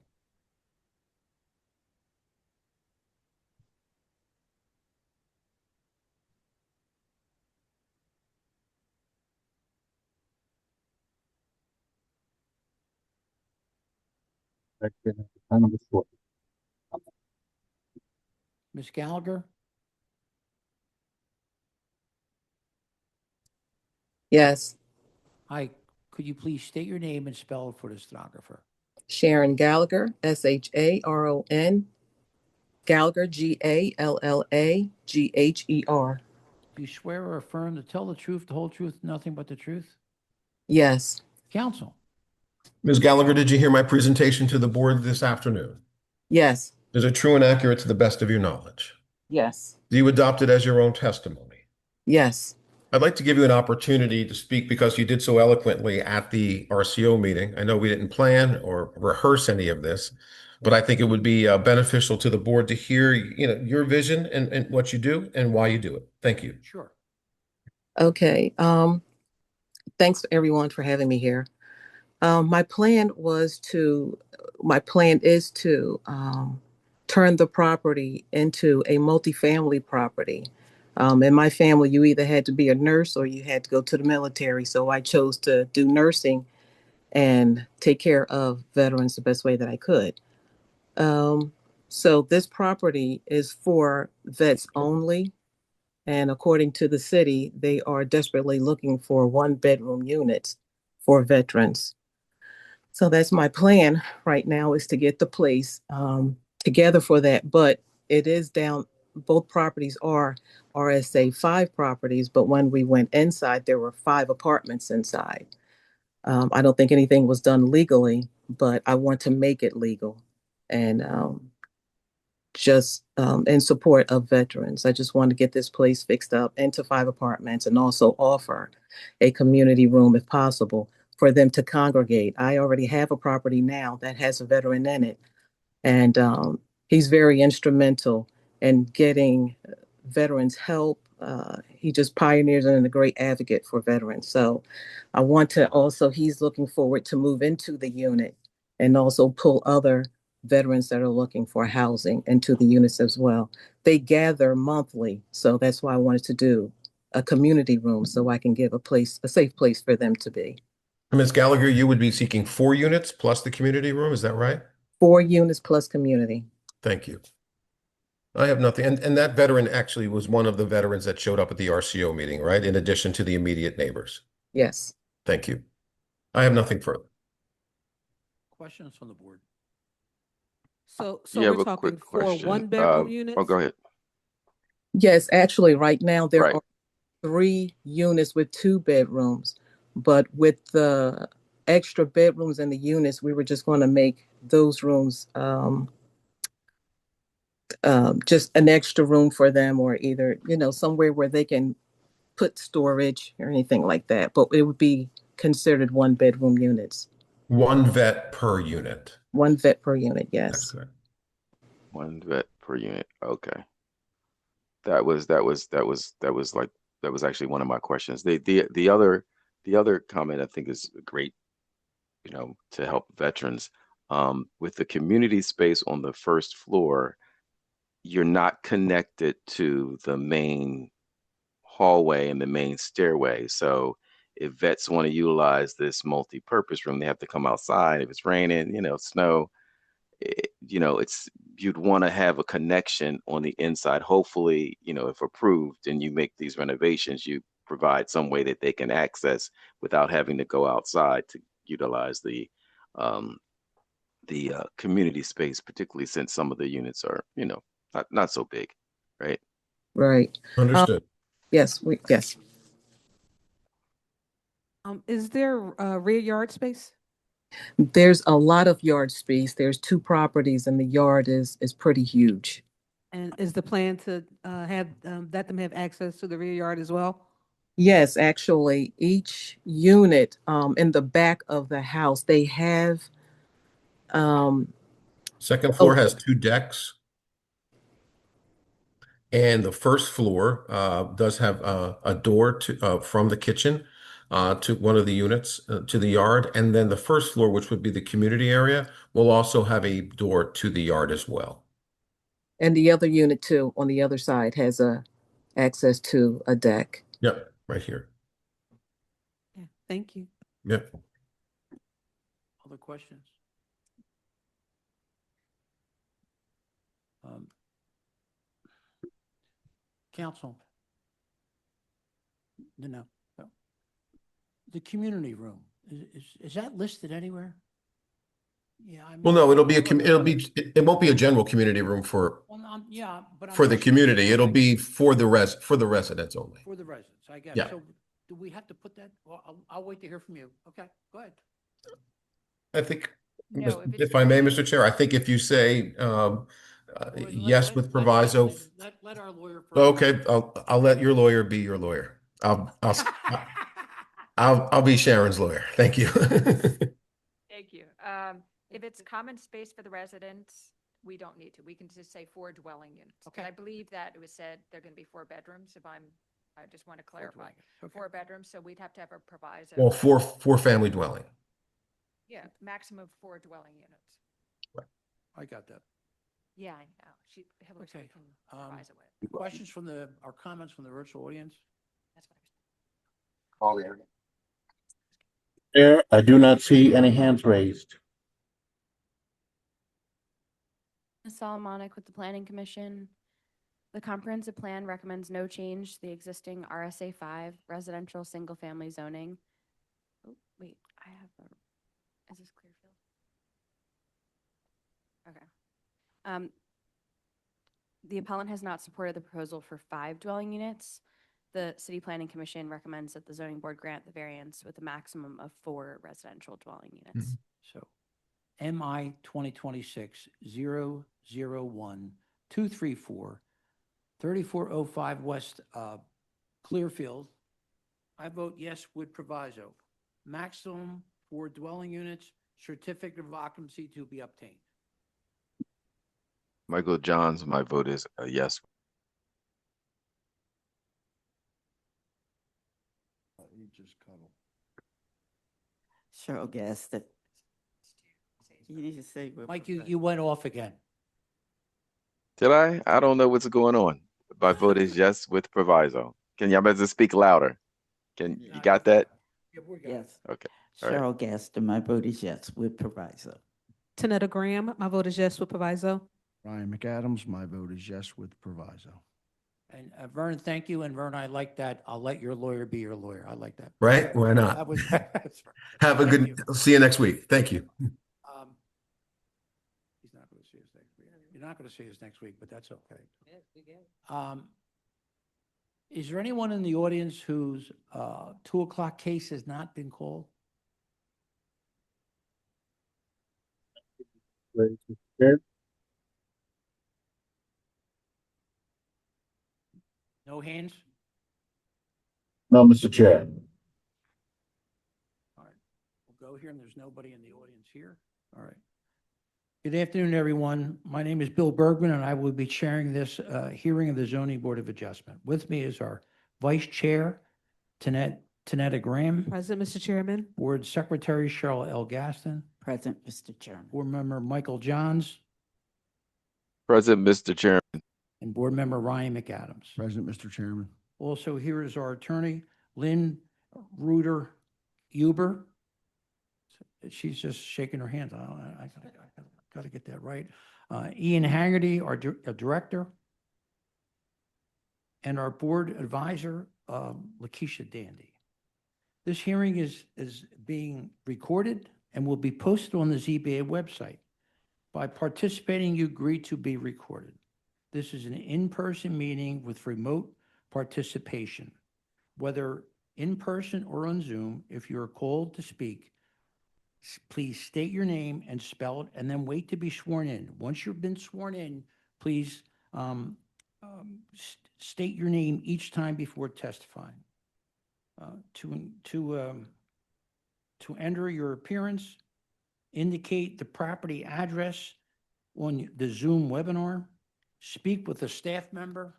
Ms. Gallagher? Yes, Hi, could you please state your name and spell it for the stenographer? Sharon Gallagher, Sharon. Gallagher, Gallagher. Do you swear or affirm to tell the truth, the whole truth, nothing but the truth? Yes, Counsel? Ms. Gallagher, did you hear my presentation to the board this afternoon? yes, Is it true and accurate to the best of your knowledge? yes, Do you adopt it as your own testimony? yes. I'd like to give you an opportunity to speak because you did so eloquently at the RCO meeting. I know we didn't plan or rehearse any of this, but I think it would be beneficial to the board to hear, your vision and what you do and why you do it. Thank you. Sure. Okay. Thanks everyone for having me here. My plan is to turn the property into a multifamily property. In my family, you either had to be a nurse or you had to go to the military. So I chose to do nursing and take care of veterans the best way that I could. So this property is for vets only. And according to the city, they are desperately looking for 1-bedroom units for veterans. So that's my plan right now, is to get the place together for that. But it is down, both properties are RSA 5 properties, but when we went inside, there were 5 apartments inside. I don't think anything was done legally, but I want to make it legal. And just in support of veterans. I just want to get this place fixed up into 5 apartments and also offer a community room if possible for them to congregate. I already have a property now that has a veteran in it, and he's very instrumental in getting veterans help. He just pioneers and a great advocate for veterans. So I want to also, he's looking forward to move into the unit and also pull other veterans that are looking for housing into the units as well. They gather monthly, so that's why I wanted to do a community room so I can give a safe place for them to be. Ms. Gallagher, you would be seeking 4 units plus the community room, is that right? 4 units plus community. Thank you. I have nothing. And that veteran actually was one of the veterans that showed up at the RCO meeting, right? In addition to the immediate neighbors. Yes. Thank you. I have nothing further. Questions from the board? So Yeah, we're but talking quick 4 question. 1-bedroom units? Oh, go ahead. Yes, actually, right now there Right. are 3 units with 2 bedrooms, but with the extra bedrooms in the units, we were just going to make those rooms just an extra room for them, or either, somewhere where they can put storage or anything like that. But it would be considered 1-bedroom units. 1 vet per unit. 1 vet per unit, yes. Okay. 1 vet per unit. Okay. That was actually one of my questions. The other comment I think is great, to help veterans. With the community space on the first floor, you're not connected to the main hallway and the main stairway. So if vets want to utilize this multi-purpose room, they have to come outside. If it's raining, snow, you'd want to have a connection on the inside. Hopefully, if approved and you make these renovations, you provide some way that they can access without having to go outside to utilize the community space, particularly since some of the units are, not so big, right? Right. Understood. Yes. Is there rear yard space? There's a lot of yard space. There's 2 properties and the yard is pretty huge. And is the plan to let them have access to the rear yard as well? Yes, actually, each unit in the back of the house, they have Second floor has 2 decks. And the first floor does have a door to from the kitchen to one of the units to the yard. And then the first floor, which would be the community area, will also have a door to the yard as well. and the other unit too on the other side has access to a deck. Yep, right here. Yeah, thank you. Yep. Other questions? Um, Council. No. The community room, is that listed anywhere? Yeah. I Well, mean, no, it won't be a general community room for Well, yeah, but I'm for the just community. It'll wondering- be for the residents only. For the residents, I guess. Yeah. So do we have to put that? Well, I'll wait to hear from you. Okay, go ahead. I think, No, if it's if I may, community- Mr. Chair, I think if you say yes with proviso. Let our lawyer. Okay, I'll let your lawyer be your lawyer. I'll be Sharon's lawyer. Thank you. Thank you. If it's common space for the residents, we don't need to. We can just say 4 dwelling units. Okay. I believe that it was said they're going to be 4 bedrooms, I just want to clarify. Okay. 4 bedrooms, so we'd have to have a proviso. Well, four family dwelling. Yeah, maximum of 4 dwelling units. I got that. Yeah, I know. Hillary Okay. can proviso it. Questions from or comments from the virtual audience? That's what I was. Call the area. Chair, I do not see any hands raised. Ms. Solomonic with the Planning Commission. The comprehensive plan recommends no change to the existing RSA 5 residential single-family zoning. Oh, wait, is this Clearfield? Okay. The appellant has not supported the proposal for 5 dwelling units. The City Planning Commission recommends that the zoning board grant the variance with a maximum of 4 residential dwelling units. So MI 2026-001-234, 3405 West Clearfield. I vote yes with proviso. Maximum 4 dwelling units, certificate of occupancy to be obtained. Michael Johns, my vote is a yes. You just cuddle. Cheryl Gaston. You need to say. Mike, you went off again. Did I? I don't know what's going on. My vote is yes with proviso. Can y'all better speak louder? You got that? Yes. Okay. All right. Cheryl Gaston, my vote is yes with proviso. Tanetta Graham, my vote is yes with proviso. Ryan McAdams, my vote is yes with proviso. And Vern, thank you. And Vern, I like that. I'll let your lawyer be your lawyer. I like that. Right? Why not? That was. Have a good, see you next week. Thank you. He's not going to see us next week. You're not going to see us next week, but that's okay. Is there anyone in the audience whose 2 o'clock case has not been called? No hands? No, Mr. Chair. All right, we'll go here, and there's nobody in the audience here. All right. Good afternoon, everyone. My name is Bill Bergman, and I will be chairing this hearing of the Zoning Board of Adjustment. With me is our Vice Chair, Tanetta Graham. Present, Mr. Chairman. Board Secretary Cheryl L. Gaston. Present, Mr. Chairman. Board Member Michael Johns. Present, Mr. Chairman. And Board Member Ryan McAdams. Present, Mr. Chairman. Also here is our attorney, Lynn Reuter Huber. She's just shaking her hands. I gotta get that right. Ian Haggerty, our director. And our board advisor, Lakeisha Dandy. This hearing is being recorded and will be posted on the ZBA website. By participating, you agree to be recorded. This is an in-person meeting with remote participation. Whether in person or on Zoom, if you are called to speak, please state your name and spell it, and then wait to be sworn in. Once you've been sworn in, please state your name each time before testifying. To enter your appearance, indicate the property address on the Zoom webinar, speak with a staff member,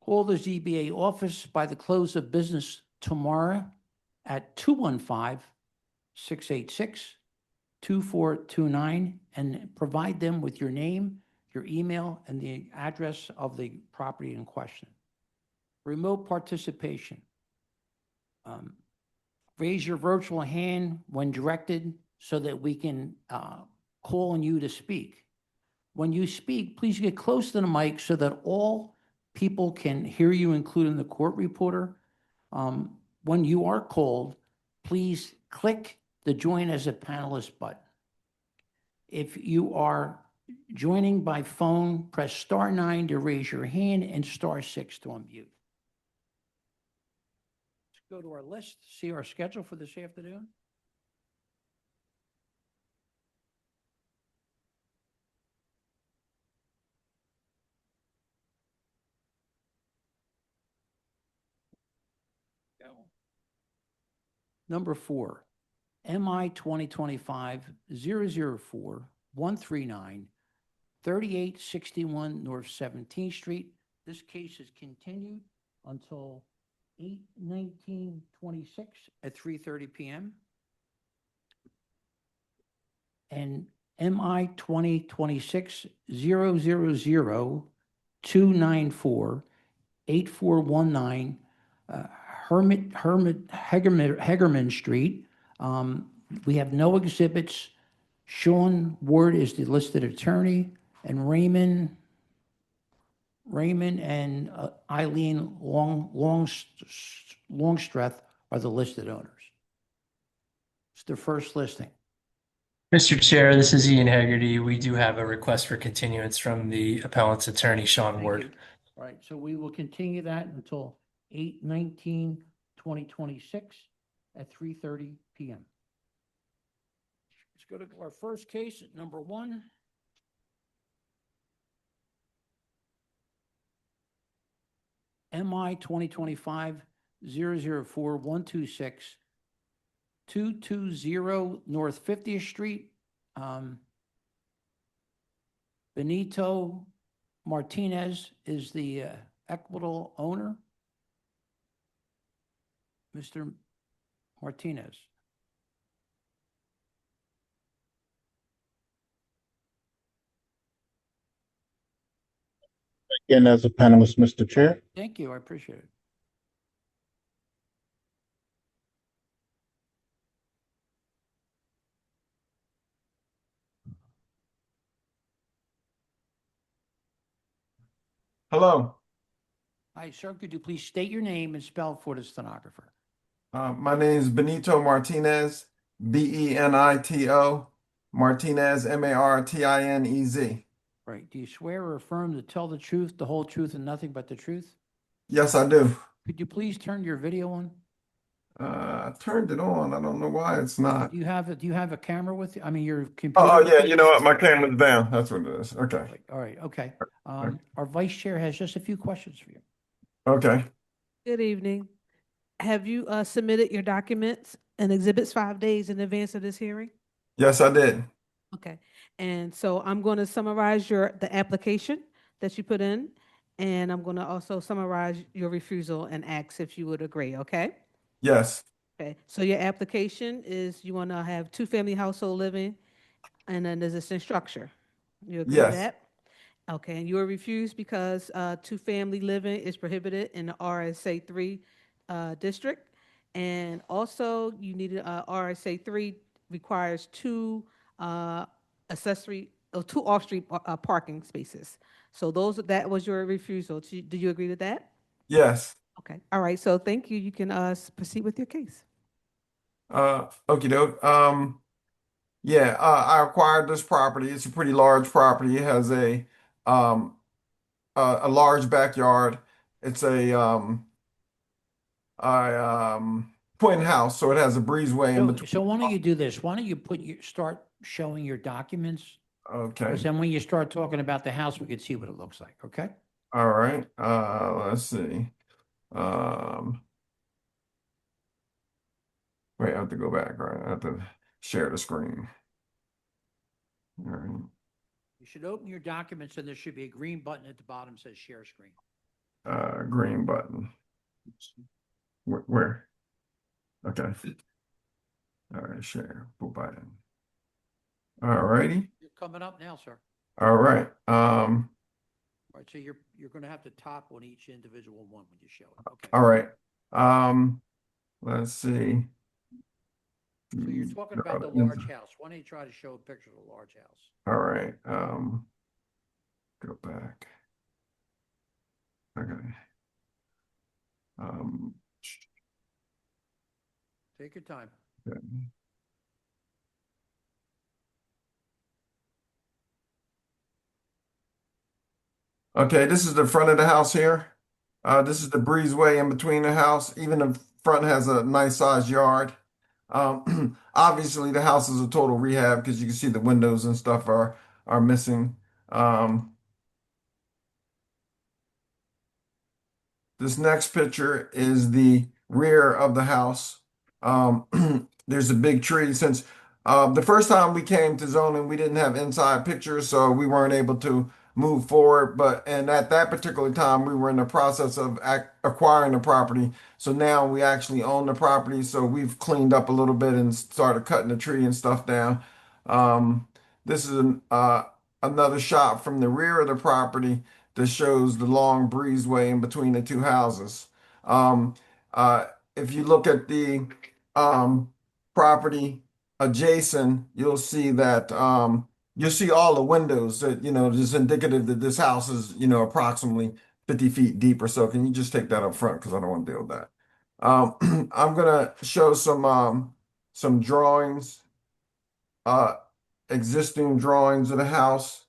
call the ZBA office by the close of business tomorrow at 215-686-2429 and provide them with your name, your email, and the address of the property in question. Remote participation. Raise your virtual hand when directed so that we can call on you to speak. When you speak, please get close to the mic so that all people can hear you, including the court reporter. When you are called, please click the Join as a Panelist button. If you are joining by phone, press *9 to raise your hand and *6 to unmute. Let's go to our list, see our schedule for this afternoon. Number 4, MI 2025-004-139, 3861 North 17th Street. This case is continued until 8/19/26 at 3:30 p.m. And MI 2026-000-294-8419, Hegerman Street. We have no exhibits. Sean Ward is the listed attorney, and Raymond and Eileen Longstreth are the listed owners. It's their first listing. Mr. Chair, this is Ian Haggerty. We do have a request for continuance from the appellant's attorney, Sean Ward. All right, so we will continue that until 8/19/2026 at 3:30 p.m. Let's go to our first case, number 1. MI 2025-004-126, 220 North 50th Street. Benito Martinez is the equitable owner. Mr. Martinez. Again, as a panelist, Mr. Chair. Thank you. I appreciate it. Hello, Hi, sir. Could you please state your name and spell for the stenographer? my name is Benito Martinez, Benito Martinez, Martinez. Right. Do you swear or affirm to tell the truth, the whole truth, and nothing but the truth? Yes, I do. Could you please turn your video on? I turned it on. I don't know why it's not. Do you have a camera with you? I mean, your computer? Oh, yeah, you know what? My camera's down. That's what it is. Okay. All right. Okay. Our vice chair has just a few questions for you. Okay. Good evening. Have you submitted your documents and exhibits 5 days in advance of this hearing? Yes, I did. Okay. And so I'm going to summarize the application that you put in, and I'm going to also summarize your refusal and ask if you would agree, okay? Yes. Okay. So your application is you want to have 2-family household living and an existing structure. You agree with Yes. that? Okay. And you were refused because 2-family living is prohibited in the RSA 3 district. And also you needed RSA 3 requires 2 off-street parking spaces. So that was your refusal. Do you agree with that? Yes. Okay. All right. So thank you. You can proceed with your case. Okie doke. Yeah, I acquired this property. It's a pretty large property. It has a large backyard. It's a twin house, so it has a breezeway in between. So why don't you do this? Why don't you start showing your documents? Okay. Because then when you start talking about the house, we can see what it looks like, okay? All right. Let's see. Wait, I have to go back, right? I have to share the screen. All right. You should open your documents and there should be a green button at the bottom that says share screen. Green button. Where? Okay. All right, share. Boop button. All righty. You're coming up now, sir. All right. All right, so you're going to have to tap on each individual one when you show it. Okay. All right. Let's see. So you're talking about the Mm, large house. Why don't you try to show a picture of the large house? All right, go back. Okay. Um, Take your time. okay. Okay, this is the front of the house here. This is the breezeway in between the house. Even the front has a nice sized yard. Obviously, the house is a total rehab because you can see the windows and stuff are missing. This next picture is the rear of the house. There's a big tree. Since the first time we came to zoning, we didn't have inside pictures, so we weren't able to move forward. And at that particular time, we were in the process of acquiring the property. So now we actually own the property. So we've cleaned up a little bit and started cutting the tree and stuff down. This is another shot from the rear of the property that shows the long breezeway in between the two houses. Um, if you look at the property adjacent, you'll see that you'll see all the windows that, just indicative that this house is, approximately 50 feet deep or so. Can you just take that up front? Because I don't want to deal with that. I'm gonna show some drawings, existing drawings of the house.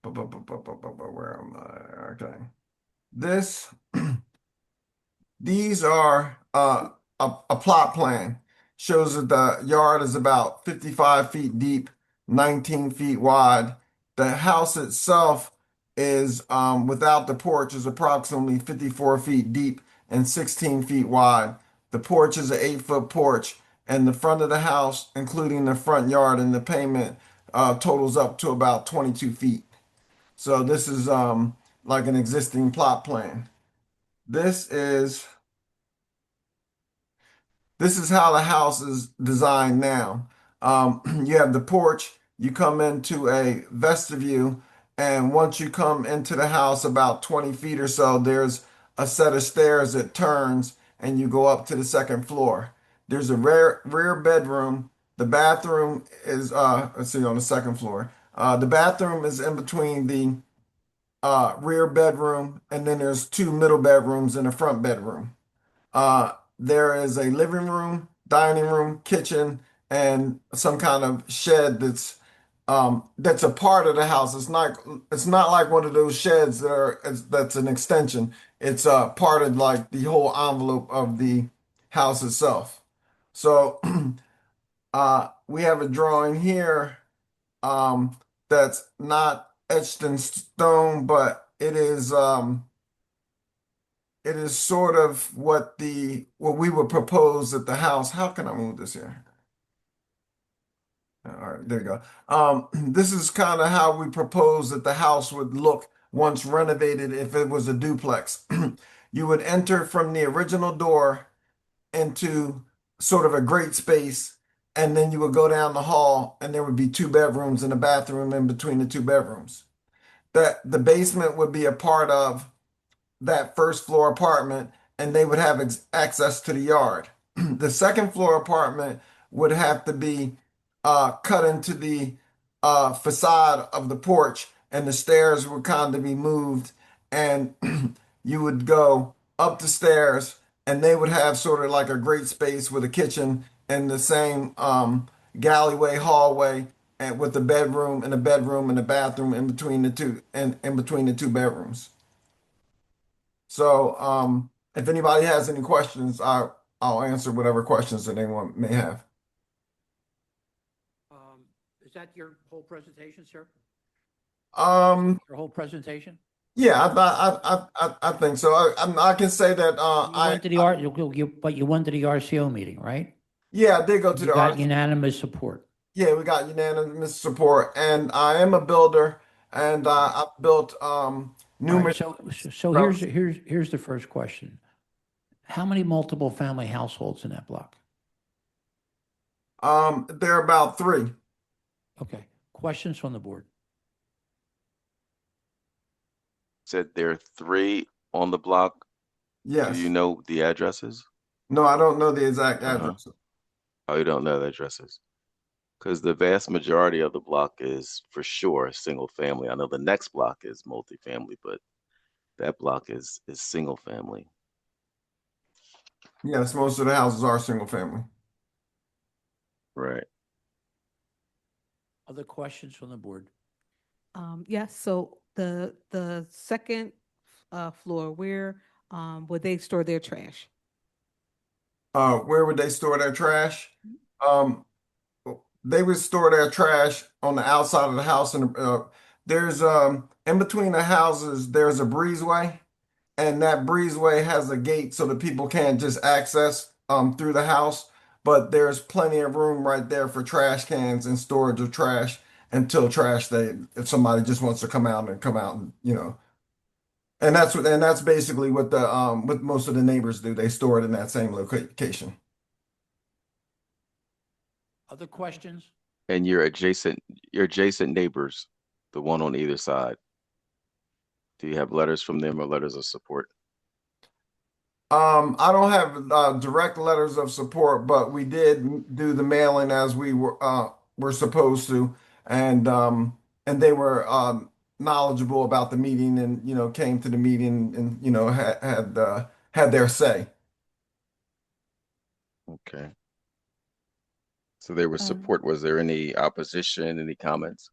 Where am I? Okay. These are a plot plan. Shows that the yard is about 55 feet deep, 19 feet wide. The house itself is, without the porch, is approximately 54 feet deep and 16 feet wide. The porch is an 8-foot porch, and the front of the house, including the front yard and the pavement, totals up to about 22 feet. So this is like an existing plot plan. This is how the house is designed now. You have the porch, you come into a vestibule, and once you come into the house about 20 feet or so, there's a set of stairs that turns and you go up to the second floor. There's a rear bedroom. The bathroom is, let's see, on the second floor. The bathroom is in between the rear bedroom, and then there's 2 middle bedrooms and a front bedroom. There is a living room, dining room, kitchen, and some kind of shed that's a part of the house. It's not like one of those sheds that's an extension. It's part of like the whole envelope of the house itself. So we have a drawing here that's not etched in stone, but it is sort of what we would propose at the house. How can I move this here? All right, there you go. This is kind of how we propose that the house would look once renovated if it was a duplex. You would enter from the original door into sort of a great space, and then you would go down the hall, and there would be 2 bedrooms and a bathroom in between the 2 bedrooms. The basement would be a part of that first floor apartment, and they would have access to the yard. The second floor apartment would have to be cut into the facade of the porch, and the stairs would kind of be moved, and you would go up the stairs, and they would have sort of like a great space with a kitchen and the same gallery hallway, and with the bedroom and a bedroom and a bathroom in between the two, and in between the 2 bedrooms. So if anybody has any questions, I'll answer whatever questions that anyone may have. Is that your whole presentation, sir? Your whole presentation? Yeah, I think so. I can say that You went to the but you went to the RCO meeting, right? Yeah, I did go to You the got unanimous support. Yeah, we got unanimous support, and I am a builder, and I've built numerous. So here's the first question. How many multiple family households in that block? There are about 3. Okay. Questions from the board? Said there are 3 on the block. Yes. Do you know the addresses? No, I don't know the exact address. Oh, you don't know the addresses? Because the vast majority of the block is for sure single family. I know the next block is multifamily, but that block is single family. Yes, most of the houses are single family. Right. Other questions from the board? Yes, so the second floor, where would they store their trash? Where would they store their trash? They would store their trash on the outside of the house, and there's in between the houses there's a breezeway, and that breezeway has a gate so that people can't just access through the house. But there's plenty of room right there for trash cans and storage of trash until trash day if somebody just wants to come out and and that's basically what what most of the neighbors do. They store it in that same location. Other questions? And your adjacent neighbors, the one on either side, do you have letters from them or letters of support? I don't have direct letters of support, but we did do the mailing as we were supposed to, and they were knowledgeable about the meeting, and came to the meeting, and had their say. Okay. So there was support. Was there any opposition, any comments?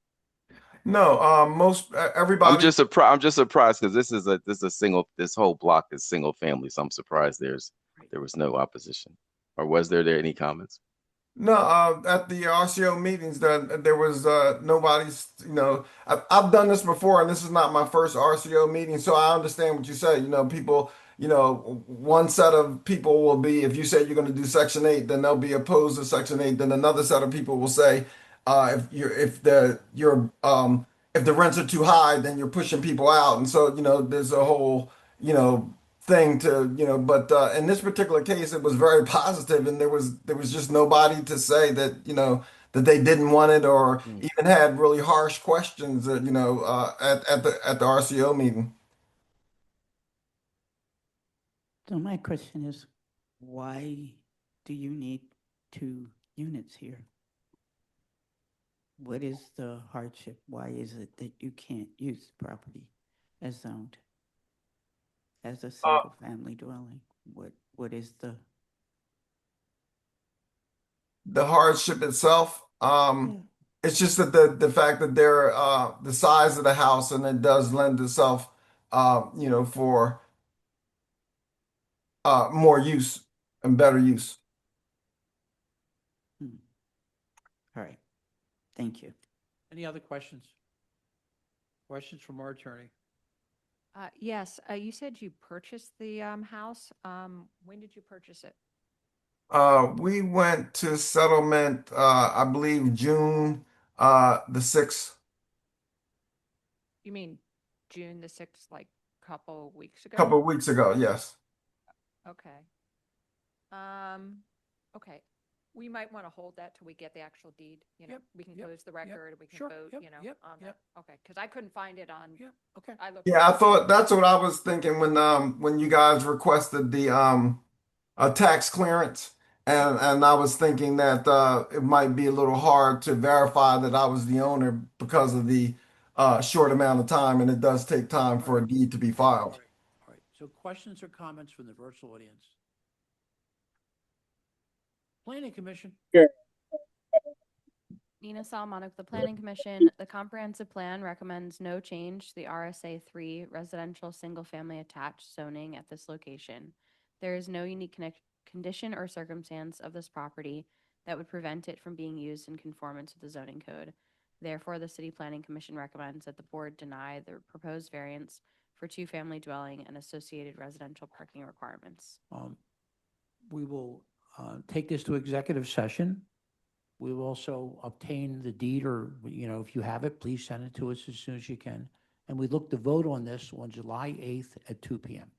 No, most everybody. I'm just surprised because this whole block is single family. So I'm surprised there was no opposition. Or was there any comments? No, at the RCO meetings, there was nobody's. I've done this before, and this is not my first RCO meeting, so I understand what you say. People. One set of people will be, if you say you're going to do Section 8, then they'll be opposed to Section 8. Then another set of people will say, if the rents are too high, then you're pushing people out, and so there's a whole thing to but in this particular case it was very positive, and there was just nobody to say that that they didn't want it, or even had really harsh questions at the RCO meeting. So my question is, why do you need 2 units here? What is the hardship? Why is it that you can't use the property as zoned as a single family dwelling? What is the hardship itself? It's just that the fact that they're the size of the house, and it does lend itself for more use and better use. All right. Thank you. Any other questions? Questions from our attorney? Yes, you said you purchased the house. When did you purchase it? We went to settlement, I believe June the 6th. You mean June the 6th, like couple weeks ago? Couple of weeks ago, yes. Okay. Okay. We might want to hold that till we get the actual deed. We can close the record. We can vote. On that. Okay, because I couldn't find it on. Okay. Yeah, I thought that's what I was thinking when you guys requested the tax clearance, and I was thinking that it might be a little hard to verify that I was the owner because of the short amount of time, and it does take time for a deed to be filed. All right. So questions or comments from the virtual audience? Planning Commission. Nina Salamanca, the Planning Commission. The comprehensive plan recommends no change to the RSA 3 residential single-family attached zoning at this location. There is no unique condition or circumstance of this property that would prevent it from being used in conformance with the zoning code. Therefore, the City Planning Commission recommends that the board deny the proposed variance for 2-family dwelling and associated residential parking requirements. We will take this to executive session. We will also obtain the deed, or, if you have it, please send it to us as soon as you can. And we look to vote on this on July 8th at 2 p.m.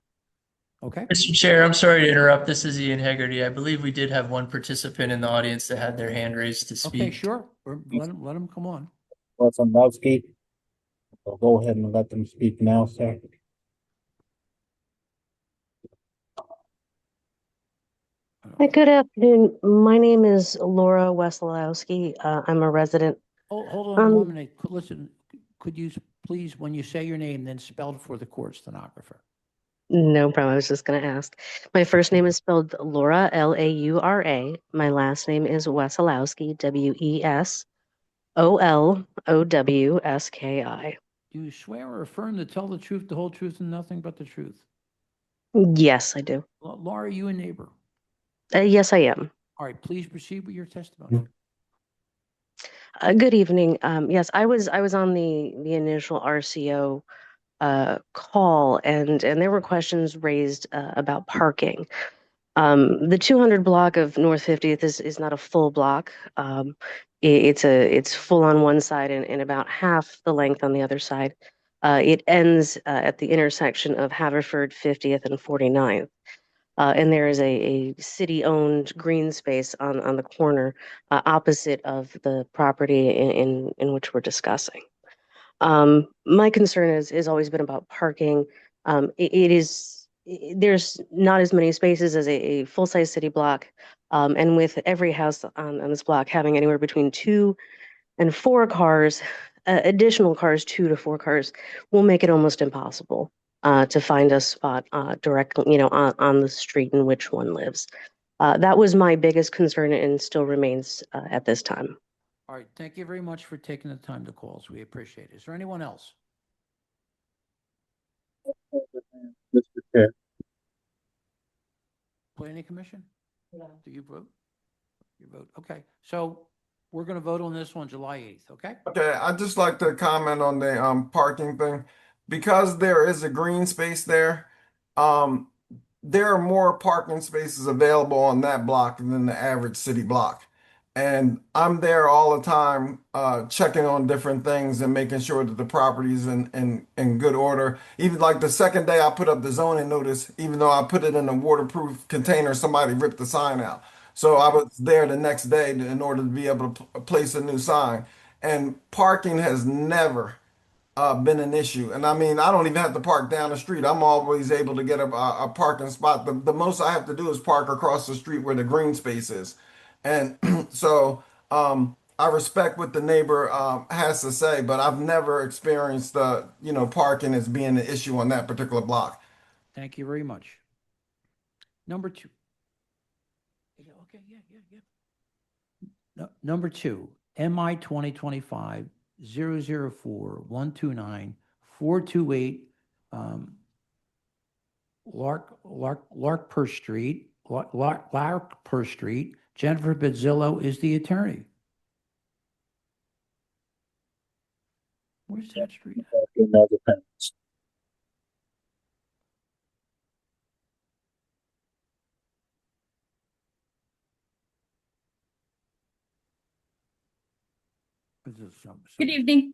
Okay? Mr. Chair, I'm sorry to interrupt. This is Ian Hegarty. I believe we did have one participant in the audience that had their hand raised to speak. Okay, sure. Let them come on. Lewski. I'll go ahead and let them speak now, sir. All Hi, good afternoon. My name is Laura Wesolowski. I'm a resident. Hold on one Um, minute. Listen, could you please, when you say your name, then spell it for the court stenographer? no problem. I was just going to ask. My first name is spelled Laura, Laura. My last name is Wesolowski, Wesolowski. Do you swear or affirm to tell the truth, the whole truth, and nothing but the truth? Yes, I do. Laura, are you a neighbor? Yes, I am. All right, please proceed with your testimony. Good evening. Yes, I was on the initial RCO call, and there were questions raised about parking. The 200 block of North 50th is not a full block. It's full on one side and about half the length on the other side. It ends at the intersection of Haverford 50th and 49th. And there is a city-owned green space on the corner opposite of the property in which we're discussing. My concern is always been about parking. There's not as many spaces as a full-size city block, and with every house on this block having anywhere between 2 and 4 cars, additional cars, 2 to 4 cars, will make it almost impossible to find a spot directly, on the street in which one lives. That was my biggest concern and still remains at this time. All right, thank you very much for taking the time to call us. We appreciate it. Is there anyone else? Mr. Chair. Planning Commission? Do you vote? You vote. Okay, so we're going to vote on this on July 8th, okay? Okay, I'd just like to comment on the parking thing. Because there is a green space there, there are more parking spaces available on that block than the average city block. And I'm there all the time, checking on different things and making sure that the property's in good order. Even like the second day I put up the zoning notice, even though I put it in a waterproof container, somebody ripped the sign out. So I was there the next day in order to be able to place a new sign. And parking has never been an issue. And I mean, I don't even have to park down the street. I'm always able to get a parking spot. The most I have to do is park across the street where the green space is. And so I respect what the neighbor has to say, but I've never experienced parking as being an issue on that particular block. Thank you very much. Number 2. Okay, yeah. Number 2, MI 2025 004 129 428 Larkper Street. Jennifer Bizzillo is the attorney. Where's that street? Good evening.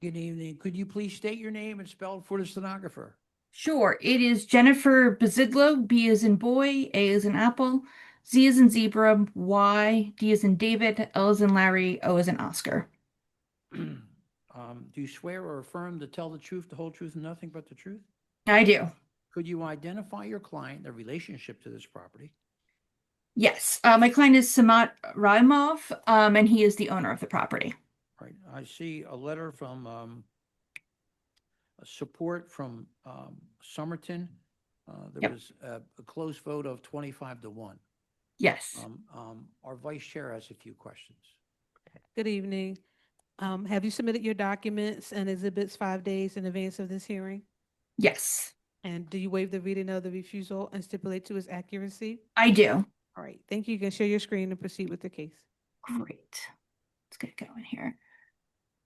Good evening. Could you please state your name and spell it for the stenographer? Sure. It is Jennifer Bizzillo, B as in boy, A as in apple, Z as in zebra, Y, D as in David, L as in Larry, O as in Oscar. Do you swear or affirm to tell the truth, the whole truth, and nothing but the truth? I do. Could you identify your client, their relationship to this property? Yes. My client is Samat Raimov, and he is the owner of the property. Right. I see a letter from support from Somerton. There was a close vote of 25-1. Yes. Our vice chair has a few questions. Good evening. Have you submitted your documents and exhibits 5 days in advance of this hearing? Yes. And do you waive the reading of the refusal and stipulate to its accuracy? I do. All right. Thank you. You can share your screen and proceed with the case. Great. Let's get going here.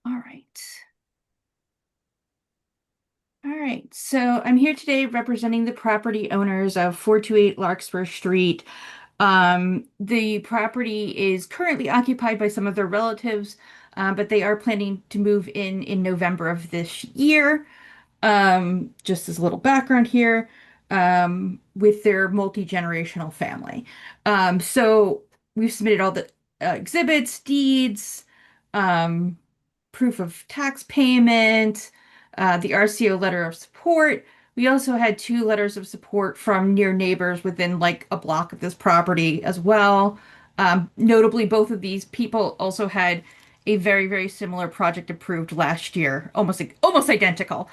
All right. All right. So I'm here today representing the property owners of 428 Larkspur Street. The property is currently occupied by some of their relatives, but they are planning to move in November of this year. Just as a little background here, with their multi-generational family. So we've submitted all the exhibits, deeds, proof of tax payment, the RCO letter of support. We also had 2 letters of support from near neighbors within like a block of this property as well. Notably, both of these people also had a very, very similar project approved last year, almost identical.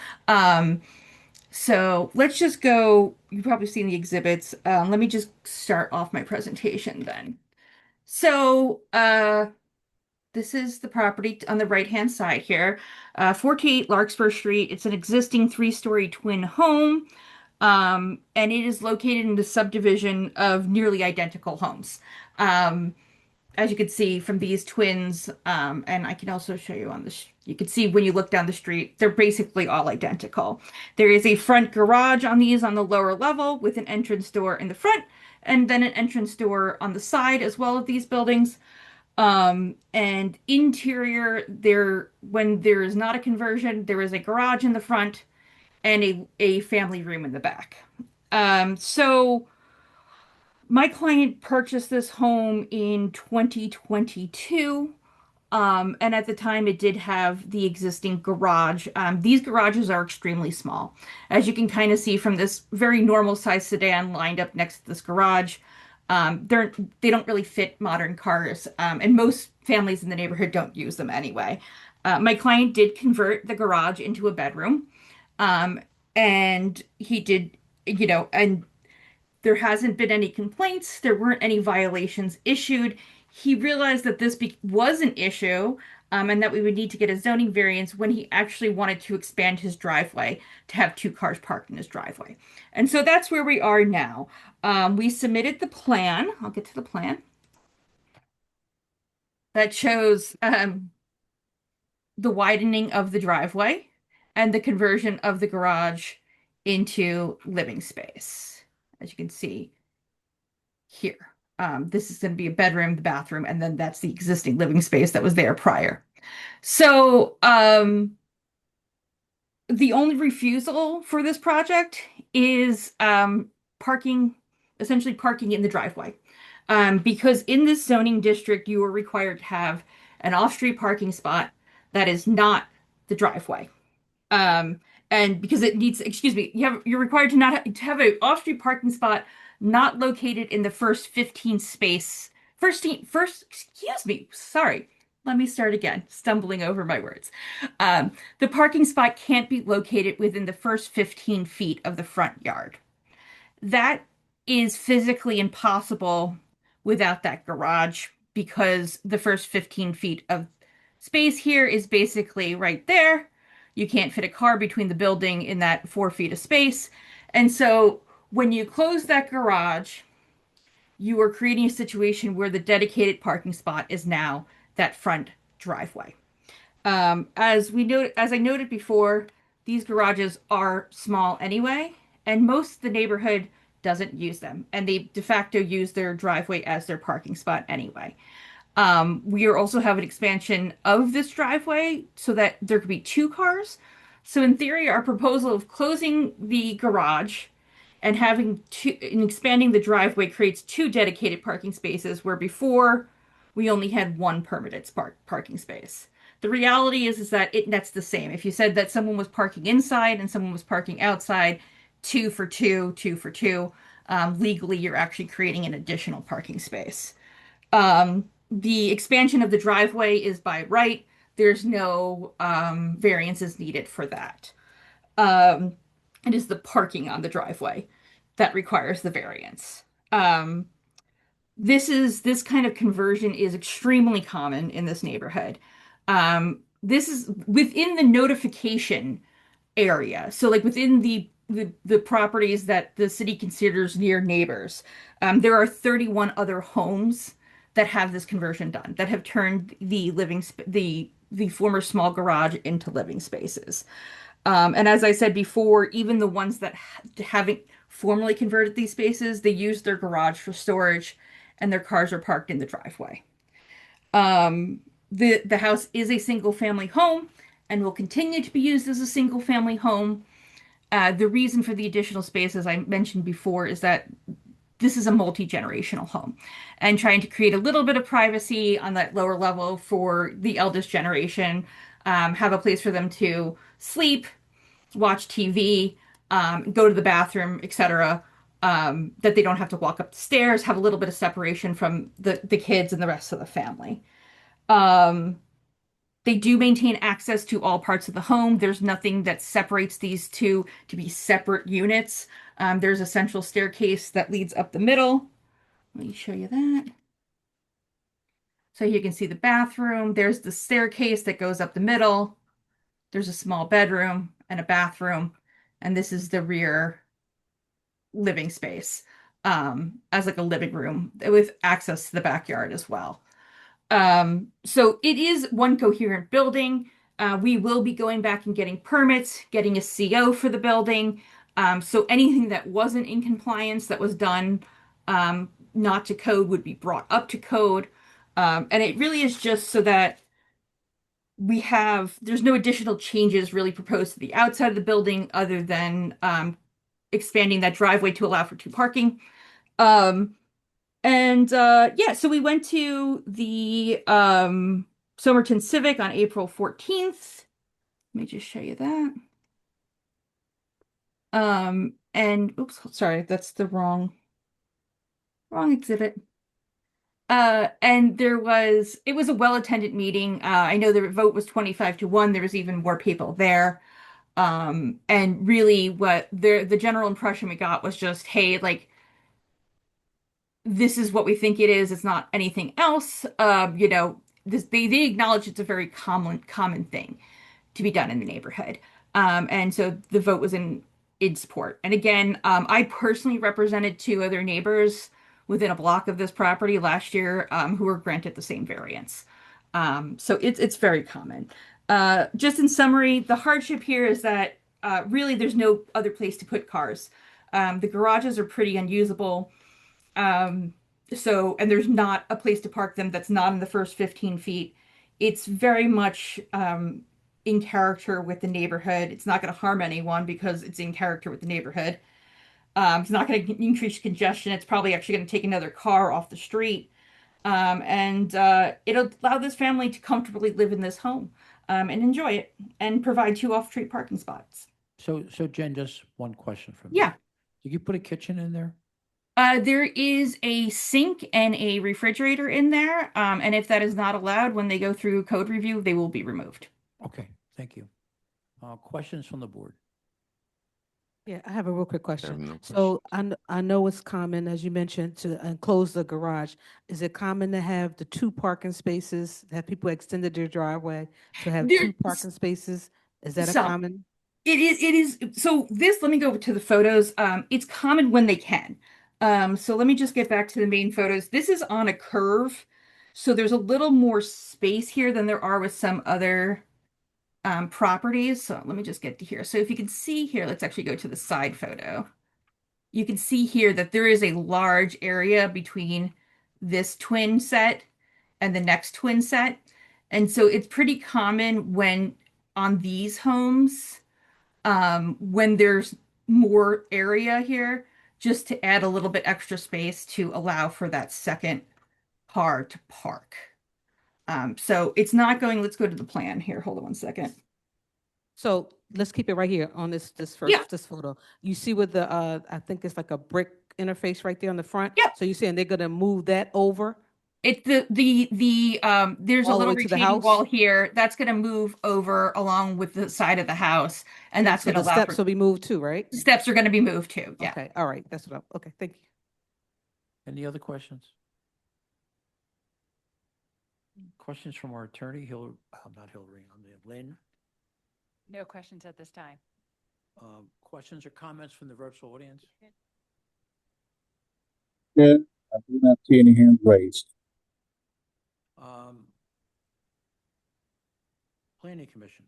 So let's just go. You've probably seen the exhibits. Let me just start off my presentation then. So, this is the property on the right-hand side here, 48 Larkspur Street. It's an existing 3-story twin home, and it is located in the subdivision of nearly identical homes. As you can see from these twins, and I can also show you on you can see when you look down the street, they're basically all identical. There is a front garage on these on the lower level with an entrance door in the front, and then an entrance door on the side as well of these buildings. And interior, when there is not a conversion, there is a garage in the front and a family room in the back. So my client purchased this home in 2022. And at the time it did have the existing garage. These garages are extremely small. As you can kind of see from this very normal size sedan lined up next to this garage. They don't really fit modern cars, and most families in the neighborhood don't use them anyway. My client did convert the garage into a bedroom, and he did, and there hasn't been any complaints. There weren't any violations issued. He realized that this was an issue, and that we would need to get a zoning variance when he actually wanted to expand his driveway to have 2 cars parked in his driveway. And so that's where we are now. We submitted the plan. I'll get to the plan. That shows the widening of the driveway and the conversion of the garage into living space. As you can see here. This is going to be a bedroom, the bathroom, and then that's the existing living space that was there prior. So the only refusal for this project is essentially parking in the driveway. Because in this zoning district, you are required to have an off-street parking spot that is not the driveway. And because it needs, you're required to have an off-street parking spot not located in the first 15 space. Excuse me, sorry. Let me start again, stumbling over my words. The parking spot can't be located within the first 15 feet of the front yard. That is physically impossible without that garage because the first 15 feet of space here is basically right there. You can't fit a car between the building in that 4 feet of space. And so when you close that garage, you are creating a situation where the dedicated parking spot is now that front driveway. As I noted before, these garages are small anyway, and most of the neighborhood doesn't use them, and they de facto use their driveway as their parking spot anyway. We also have an expansion of this driveway so that there could be 2 cars. So in theory, our proposal of closing the garage and expanding the driveway creates 2 dedicated parking spaces where before we only had 1 permitted parking space. The reality is that that's the same. If you said that someone was parking inside and someone was parking outside, 2 for 2, 2 for 2, legally you're actually creating an additional parking space. The expansion of the driveway is by right. There's no variances needed for that. It is the parking on the driveway that requires the variance. This kind of conversion is extremely common in this neighborhood. This is within the notification area. So like within the properties that the city considers near neighbors, there are 31 other homes that have this conversion done, that have turned the former small garage into living spaces. And as I said before, even the ones that haven't formally converted these spaces, they use their garage for storage and their cars are parked in the driveway. The house is a single family home and will continue to be used as a single family home. The reason for the additional space, as I mentioned before, is that this is a multi-generational home, and trying to create a little bit of privacy on that lower level for the eldest generation, have a place for them to sleep, watch TV, go to the bathroom, etc. That they don't have to walk up the stairs, have a little bit of separation from the kids and the rest of the family. They do maintain access to all parts of the home. There's nothing that separates these two to be separate units. There's a central staircase that leads up the middle. Let me show you that. So you can see the bathroom. There's the staircase that goes up the middle. There's a small bedroom and a bathroom. And this is the rear living space as like a living room with access to the backyard as well. So it is one coherent building. We will be going back and getting permits, getting a CO for the building. So anything that wasn't in compliance that was done not to code would be brought up to code. And it really is just so that there's no additional changes really proposed to the outside of the building other than expanding that driveway to allow for 2 parking. Yeah, so we went to the Somerton Civic on April 14th. Let me just show you that. And oops, sorry, that's the wrong exhibit. And it was a well-attended meeting. I know the vote was 25-1. There was even more people there. And really what the general impression we got was just, hey, like, this is what we think it is. It's not anything else. You know, they acknowledge it's a very common thing to be done in the neighborhood. And so the vote was in support. And again, I personally represented 2 other neighbors within a block of this property last year who were granted the same variance. So it's very common. Just in summary, the hardship here is that really there's no other place to put cars. The garages are pretty unusable. And there's not a place to park them that's not in the first 15 feet. It's very much in character with the neighborhood. It's not going to harm anyone because it's in character with the neighborhood. It's not going to increase congestion. It's probably actually going to take another car off the street. It'll allow this family to comfortably live in this home and enjoy it and provide 2 off-street parking spots. So Jen, just one question from me. Yeah. Did you put a kitchen in there? There is a sink and a refrigerator in there. And if that is not allowed, when they go through code review, they will be removed. Okay, thank you. Questions from the board? Yeah, I have a real quick question. no So I know it's common, as you mentioned, to enclose the garage. Is it common to have the 2 parking spaces, have people extended their driveway to have 2 parking spaces? Is that a common? It is. So let me go to the photos. It's common when they can. So let me just get back to the main photos. This is on a curve. So there's a little more space here than there are with some other properties. So let me just get to here. So if you can see here, let's actually go to the side photo. You can see here that there is a large area between this twin set and the next twin set. And so it's pretty common when on these homes, when there's more area here, just to add a little bit extra space to allow for that second car to park. So it's not going, let's go to the plan here. Hold on one second. So let's keep it right here on this photo. You see with the, I think it's like a brick interface right there on the front. Yep. So you're saying they're gonna move that over? It's there's a All the little way to the retaining house? wall here that's going to move over along with the side of the house, and that's So going to the allow steps will be moved too, right? the steps are going to be moved too. Yeah. Okay, all right, that's what okay, thank you. Any other questions? Questions from our attorney, not Hillary, Lynn? No questions at this time. Questions or comments from the virtual audience? Yeah, I do not see any hands raised. Planning Commission.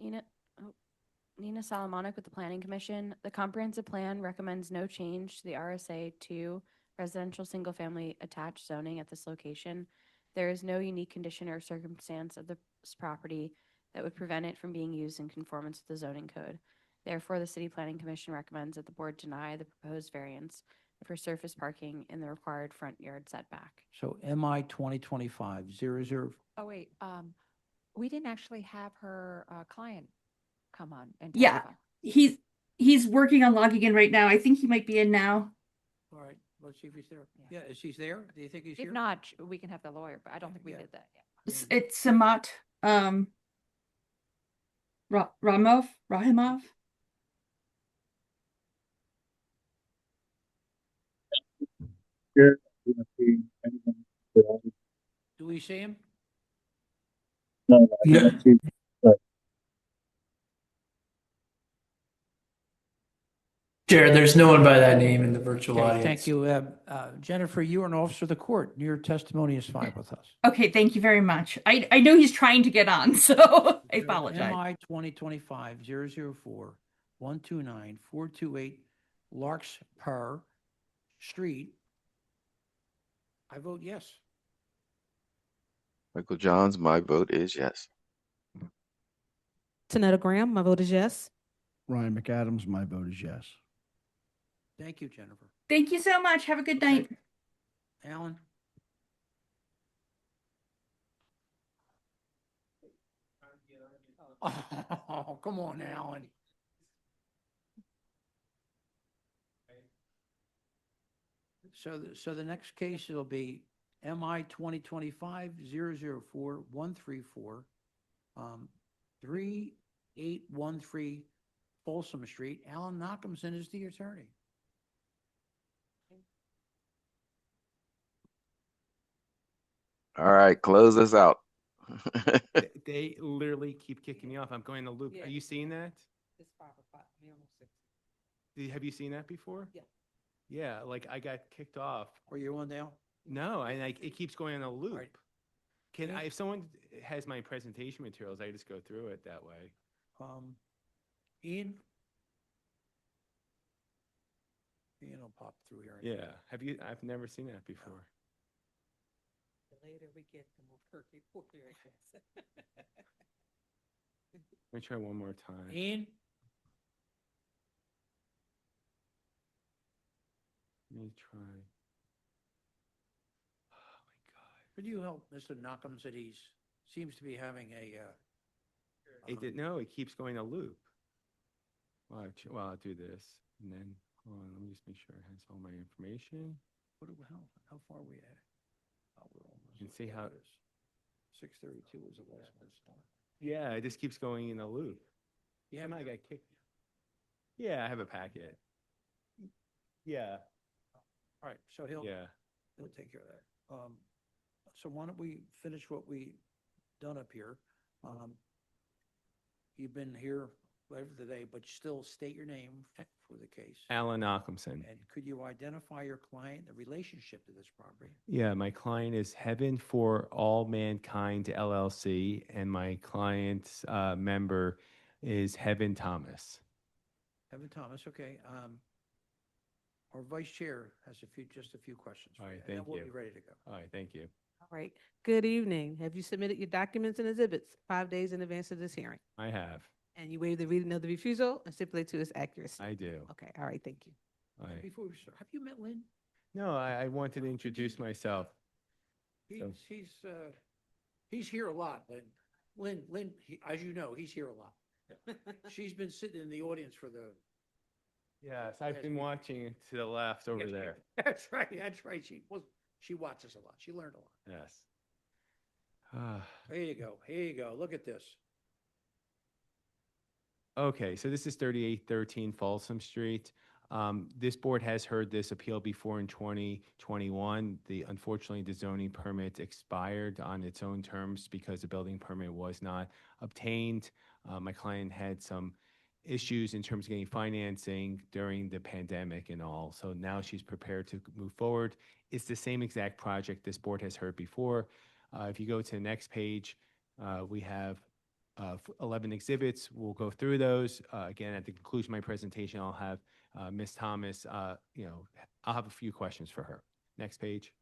Nina Solomonic with the Planning Commission. The comprehensive plan recommends no change to the RSA 2 residential single-family attached zoning at this location. There is no unique condition or circumstance of this property that would prevent it from being used in conformance with the zoning code. Therefore, the City Planning Commission recommends that the board deny the proposed variance for surface parking in the required front yard setback. So MI 2025-00. Oh, wait, we didn't actually have her client come on and Yeah. testify. He's working on logging in right now. I think he might be in now. All right, let's see if he's there. Yeah, is he there? Do you think he's If here? not, we can have the lawyer, but I don't think we did that yet. It's Samat Rahimov. Chair, I do not see anyone in the audience. Do we see him? No, I do not see. Chair, there's no one by that name in the virtual Okay, audience. thank you. Jennifer, you are an officer of the court. Your testimony is fine with us. Okay, thank you very much. I know he's trying to get on, so I apologize. MI 2025-004-129-428 Larkspur Street. I vote yes. Michael Johns, my vote is yes. Tanetta Graham, my vote is yes. Ryan McAdams, my vote is yes. Thank you, Jennifer. Thank you so much. Have a good night. Alan? Oh, come on, Alan. So the next case will be MI 2025-004-134, 3813 Folsom Street. Alan Nachumson is the attorney. All right, close this out. They literally keep kicking me off. I'm going to loop. Are you seeing that? It's 5 o'clock. We almost 6. Have you seen that before? Yeah. Yeah, like I got kicked off. Are you on now? No, and it keeps going on a loop. right. Can Yeah. I, if someone has my presentation materials, I just go through it that way. Ian? Ian will pop through here. Yeah. I've never seen that before. The later we get, the more perky it gets. Let me try one more time. Ian? Let me try. Could you help Mr. Nachumson? Seems to be having a, No, it keeps going a loop. Well, I'll do this, and then hold on. Let me just make sure it has all my information. how far are we at? Oh, we're almost. You can see how. 6:32 was the last one. Yeah, it just keeps going in a loop. Yeah, I got kicked. Yeah, I have a packet. Yeah. All right, so he'll take care of that. So why don't we finish what we done up here? You've been here today, but still state your name for the case. Alan Nachumson. And could you identify your client, the relationship to this property? Yeah, my client is Heaven for All Mankind LLC, and my client's member is Heaven Thomas. Evan Thomas, okay. Our vice chair has just a few questions. All right, and thank then we'll you. be ready to go. All right, thank you. All right. Good evening. Have you submitted your documents and exhibits 5 days in advance of this hearing? I have. And you waive the reading of the refusal and stipulate to its accuracy? I do. Okay. All right. Thank you. All right. Before we start, have you met Lynn? No, I wanted to introduce myself. He's here a lot, Lynn. Lynn, as you know, he's here a lot. She's been sitting in the audience for the. Yes, I've been watching it to the left over there. That's right. She watches a lot. She learned a lot. Yes. Here you go. Here you go. Look at this. Okay, so this is 3813 Folsom Street. This board has heard this appeal before in 2021. Unfortunately, the zoning permit expired on its own terms because the building permit was not obtained. My client had some issues in terms of getting financing during the pandemic and all. So now she's prepared to move forward. It's the same exact project this board has heard before. If you go to the next page, we have 11 exhibits. We'll go through those. Again, at the conclusion of my presentation, I'll have Ms. Thomas, I'll have a few questions for her. Next page.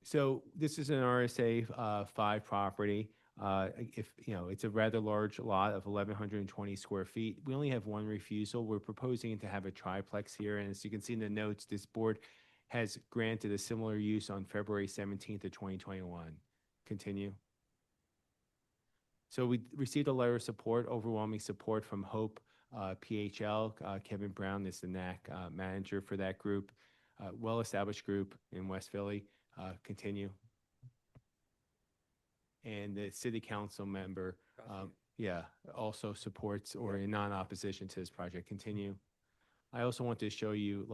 So this is an RSA 5 property. It's a rather large lot of 1,120 square feet. We only have one refusal. We're proposing to have a triplex here. And as you can see in the notes, this board has granted a similar use on February 17th of 2021. Continue. So we received a letter of support, overwhelming support from Hope PHL. Kevin Brown is the NAC manager for that group, well-established group in West Philly. Continue. And the city council member, also supports or in non-opposition to this project. Continue. I also want to show you,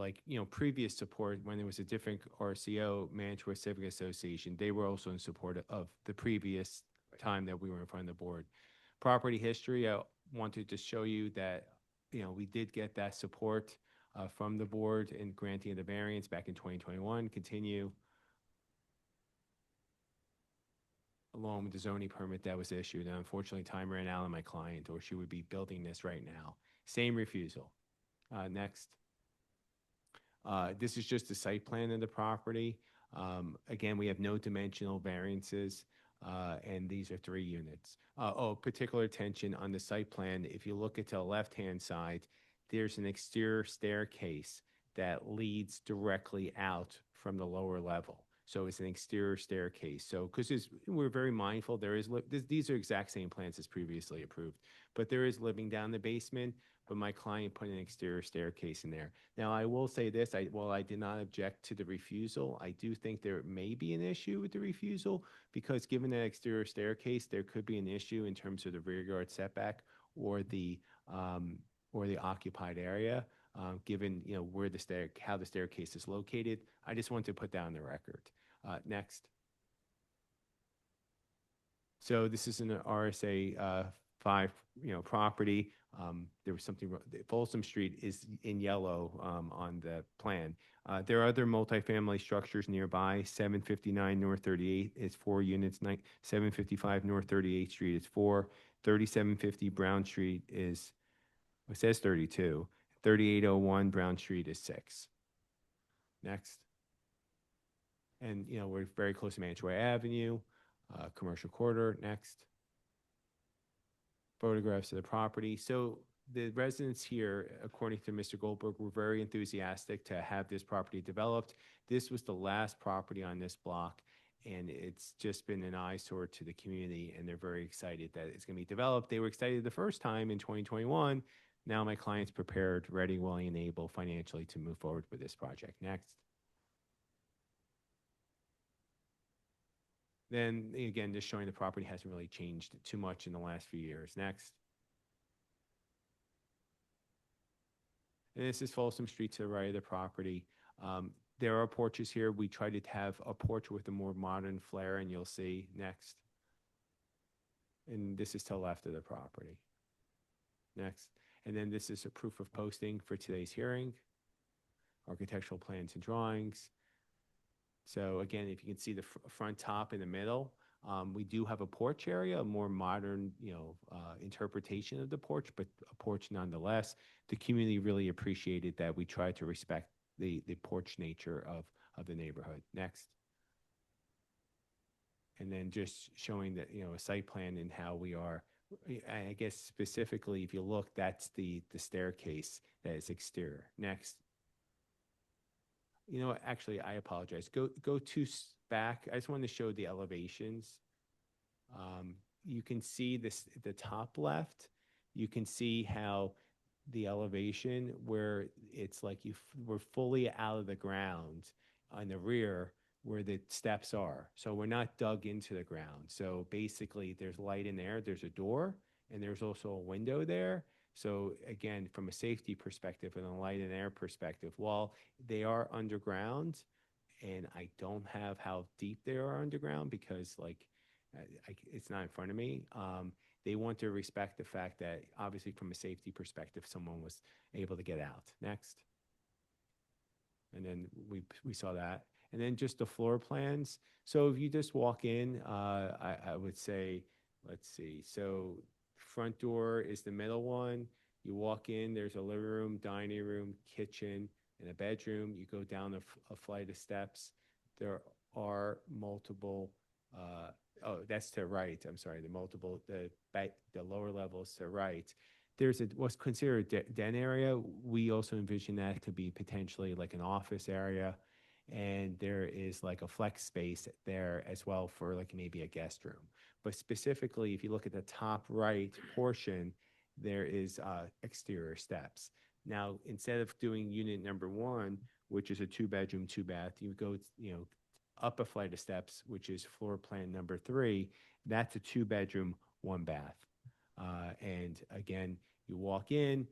previous support when there was a different RCO, Mantua Civic Association. They were also in support of the previous time that we were in front of the board. Property history, I wanted to show you that, we did get that support from the board in granting the variance back in 2021. Continue. Along with the zoning permit that was issued. And unfortunately, time ran out on my client, or she would be building this right now. Same refusal. Next. This is just the site plan of the property. Again, we have no dimensional variances, and these are 3 units. Particular attention on the site plan. If you look at the left-hand side, there's an exterior staircase that leads directly out from the lower level. So it's an exterior staircase. So, because we're very mindful, these are exact same plans as previously approved, but there is living down the basement, but my client put an exterior staircase in there. Now, I will say this, while I did not object to the refusal, I do think there may be an issue with the refusal, because given that exterior staircase, there could be an issue in terms of the rear yard setback or the occupied area. Given where how the staircase is located. I just want to put that on the record. Next. So this is an RSA 5 property. There was something wrong. Folsom Street is in yellow on the plan. There are other multifamily structures nearby. 759 North 38 is 4 units. 755 North 38th Street is 4. 3750 Brown Street is, it says 32. 3801 Brown Street is 6. Next. And, we're very close to Mantua Avenue, commercial corridor. Next. Photographs of the property. So the residents here, according to Mr. Goldberg, were very enthusiastic to have this property developed. This was the last property on this block, and it's just been an eyesore to the community, and they're very excited that it's going to be developed. They were excited the first time in 2021. Now my client's prepared, ready, willing, and able financially to move forward with this project. Next. Then again, just showing the property hasn't really changed too much in the last few years. Next. And this is Folsom Street to the right of the property. There are porches here. We tried to have a porch with a more modern flair, and you'll see. Next. And this is to the left of the property. Next. And then this is a proof of posting for today's hearing, architectural plans and drawings. So again, if you can see the front top in the middle, we do have a porch area, a more modern, interpretation of the porch, but a porch nonetheless. The community really appreciated that we tried to respect the porch nature of the neighborhood. Next. And then just showing that, a site plan and how we are. I guess specifically, if you look, that's the staircase that is exterior. Next. Actually, I apologize. Go 2 back. I just wanted to show the elevations. You can see the top left. You can see how the elevation where it's like we're fully out of the ground on the rear where the steps are. So we're not dug into the ground. So basically there's light in there, there's a door, and there's also a window there. So again, from a safety perspective and a light and air perspective, while they are underground, and I don't have how deep they are underground because it's not in front of me, they want to respect the fact that obviously from a safety perspective, someone was able to get out. Next. And then we saw that. And then just the floor plans. So if you just walk in, I would say, let's see. So front door is the middle one. You walk in, there's a living room, dining room, kitchen, and a bedroom. You go down a flight of steps. There are multiple, that's to right. I'm sorry, the lower levels to right. There's what's considered a den area. We also envision that to be potentially like an office area. And there is like a flex space there as well for like maybe a guest room. But but specifically, if you look at the top right portion, there is exterior steps. Now, instead of doing unit number 1, which is a 2-bedroom, 2-bath, you go, up a flight of steps, which is floor plan number 3. That's a 2-bedroom, 1-bath. And again, you walk in,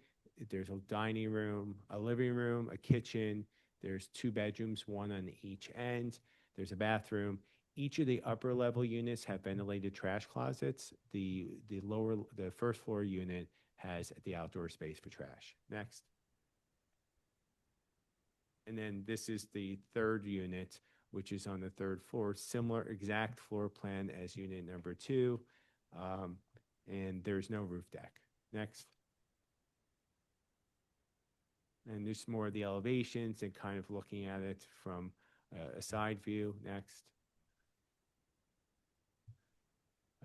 there's a dining room, a living room, a kitchen. There's 2 bedrooms, 1 on each end. There's a bathroom. Each of the upper level units have ventilated trash closets. The first floor unit has the outdoor space for trash. Next. And then this is the 3rd unit, which is on the 3rd floor, similar exact floor plan as unit number 2. And there's no roof deck. Next. And there's more of the elevations and kind of looking at it from a side view. Next.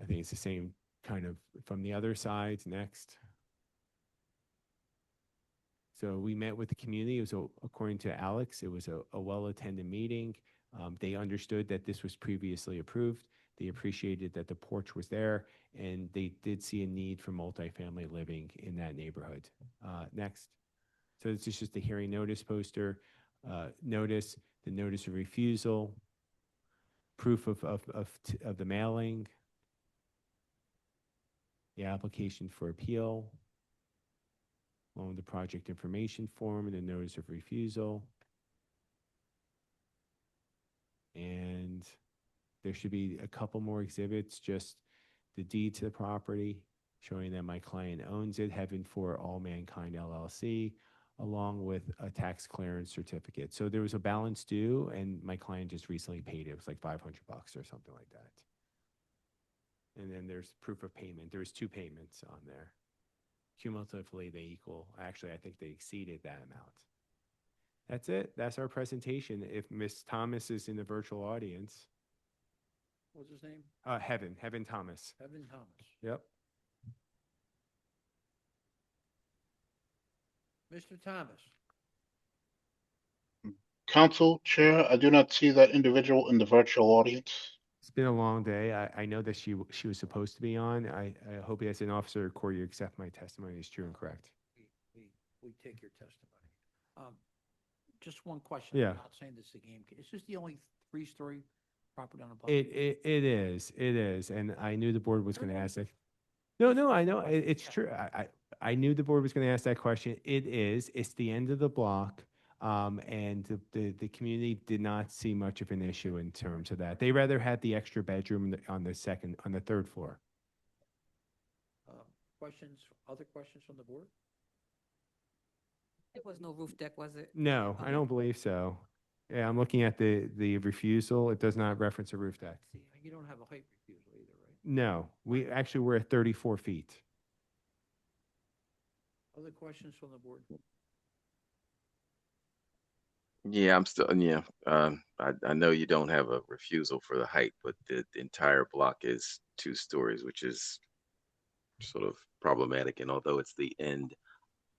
I think it's the same kind of from the other side. Next. So we met with the community. It was, according to Alex, it was a well-attended meeting. They understood that this was previously approved. They appreciated that the porch was there, and they did see a need for multifamily living in that neighborhood. Next. So this is just the hearing notice poster, notice, the notice of refusal, proof of the mailing, the application for appeal, along with the project information form and the notice of refusal. And there should be a couple more exhibits, just the deed to the property, showing that my client owns it, Heaven for All Mankind LLC, along with a tax clearance certificate. So there was a balance due, and my client just recently paid it. It was like $500 or something like that. And then there's proof of payment. There's 2 payments on there. Cumulatively, they equal, actually, I think they exceeded that amount. That's it. That's our presentation. If Ms. Thomas is in the virtual audience. What's his name? Heaven Thomas. Evan Thomas. Yep. Mr. Thomas. Council Chair, I do not see that individual in the virtual audience. It's been a long day. I know that she was supposed to be on. I hope as an officer of court you accept my testimony is true and correct. We take your testimony. Just one question. Yeah. I'm not saying this is a game. Is this the only 3-story property on the block? It is. And I knew the board was going to ask that. No, I know. It's true. I knew the board was going to ask that question. It is. It's the end of the block. And the community did not see much of an issue in terms of that. They rather had the extra bedroom on the 3rd floor. Other questions from the board? There was no roof deck, was it? No, I don't believe so. Yeah, I'm looking at the refusal. It does not reference a roof deck. You don't have a height refusal either, right? No, we're at 34 feet. Other questions from the board? Yeah, I know you don't have a refusal for the height, but the entire block is 2 stories, which is sort of problematic. And although it's the end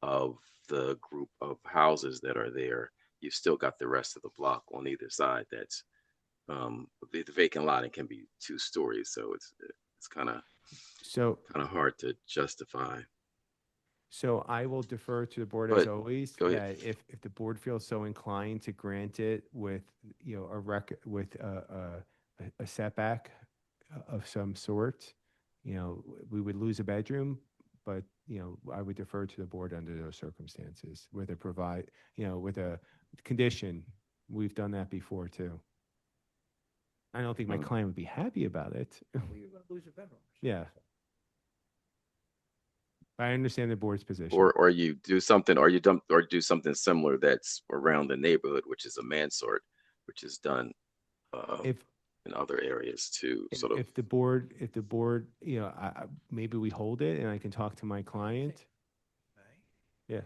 of the group of houses that are there, you've still got the rest of the block on either side that's the vacant lot. It can be 2 stories, so it's kind of hard to justify. So I will defer to the board But as always. go ahead. That if the board feels so inclined to grant it with a setback of some sort, we would lose a bedroom, but I would defer to the board under those circumstances with a condition. We've done that before too. I don't think my client would be happy about it. Well, you're going to lose a bedroom. Yeah. I understand the board's position. Or you do something, or do something similar that's around the neighborhood, which is a mansard, which is done in other areas too. If the board, maybe we hold it and I can talk to my client. Yeah.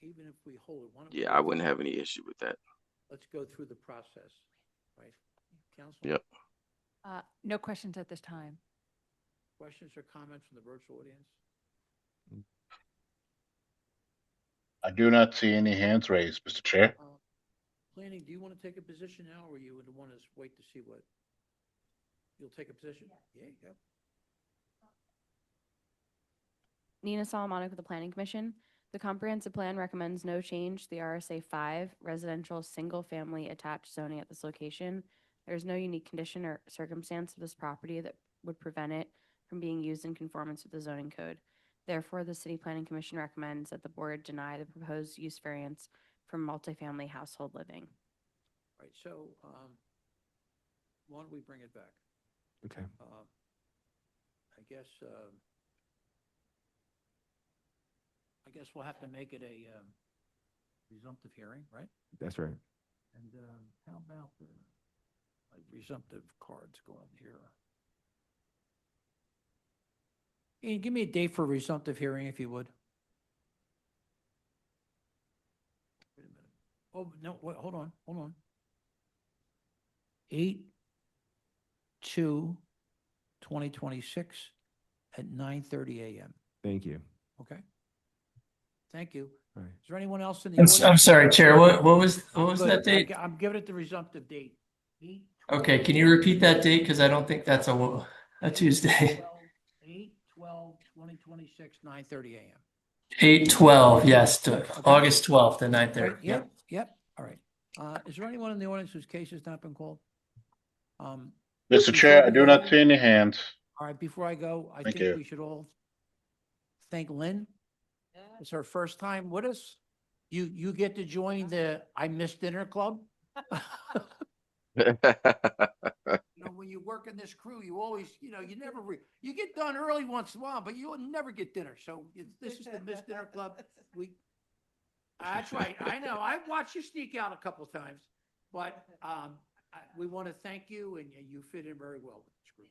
Even if we hold it, why don't Yeah, I wouldn't have any issue with that. let's go through the process, right? Council? Yep. No questions at this time. Questions or comments from the virtual audience? I do not see any hands raised, Mr. Chair. Planning, do you want to take a position now, or you would want to wait to see what? You'll take a position? Yeah, yeah. Nina Solomonic with the Planning Commission. The comprehensive plan recommends no change to the RSA 5 residential single-family attached zoning at this location. There is no unique condition or circumstance of this property that would prevent it from being used in conformance with the zoning code. Therefore, the City Planning Commission recommends that the board deny the proposed use variance for multifamily household living. Right, so, why don't we bring it back? Okay. I guess we'll have to make it a, resumptive hearing, right? That's right. And, how about the, like, resumptive cards going here? Ian, give me a date for a resumptive hearing, if you would. Wait a minute. Oh, no, wait, hold on. 8/2/2026 at 9:30 a.m. Thank you. Okay? Thank you. All right. Is there anyone else in the I'm audience? sorry, Chair. What was Good. that date? I'm giving it the resumptive date. Okay, can you repeat that date? Because I don't think that's a Tuesday. 8/12/2026, 9:30 a.m. 8/12, yes, to August 12th at 9:30. Right, yep, all right. Is there anyone in the audience whose case has not been called? Mr. Before Chair, I we do go- not see any hands. All right, before I go, I Thank think you. we should all thank Lynn. It's her first time with us. You get to join the I Missed Dinner Club. You know, when you work in this crew, you always, you never, you get done early once in a while, but you'll never get dinner. So this is the Missed Dinner Club. That's right. I know. I've watched you sneak out a couple times, but we want to thank you, and you fit in very well with the screen.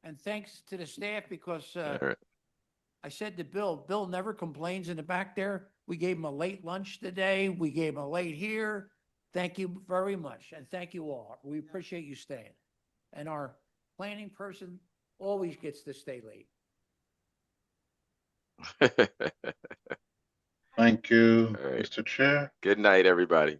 And thanks to the staff, because All right. I said to Bill never complains in the back there. We gave him a late lunch today. We gave him a late here. Thank you very much, and thank you all. We appreciate you staying. And our planning person always gets to stay late. Thank you, All right. Mr. Chair. Good night, everybody.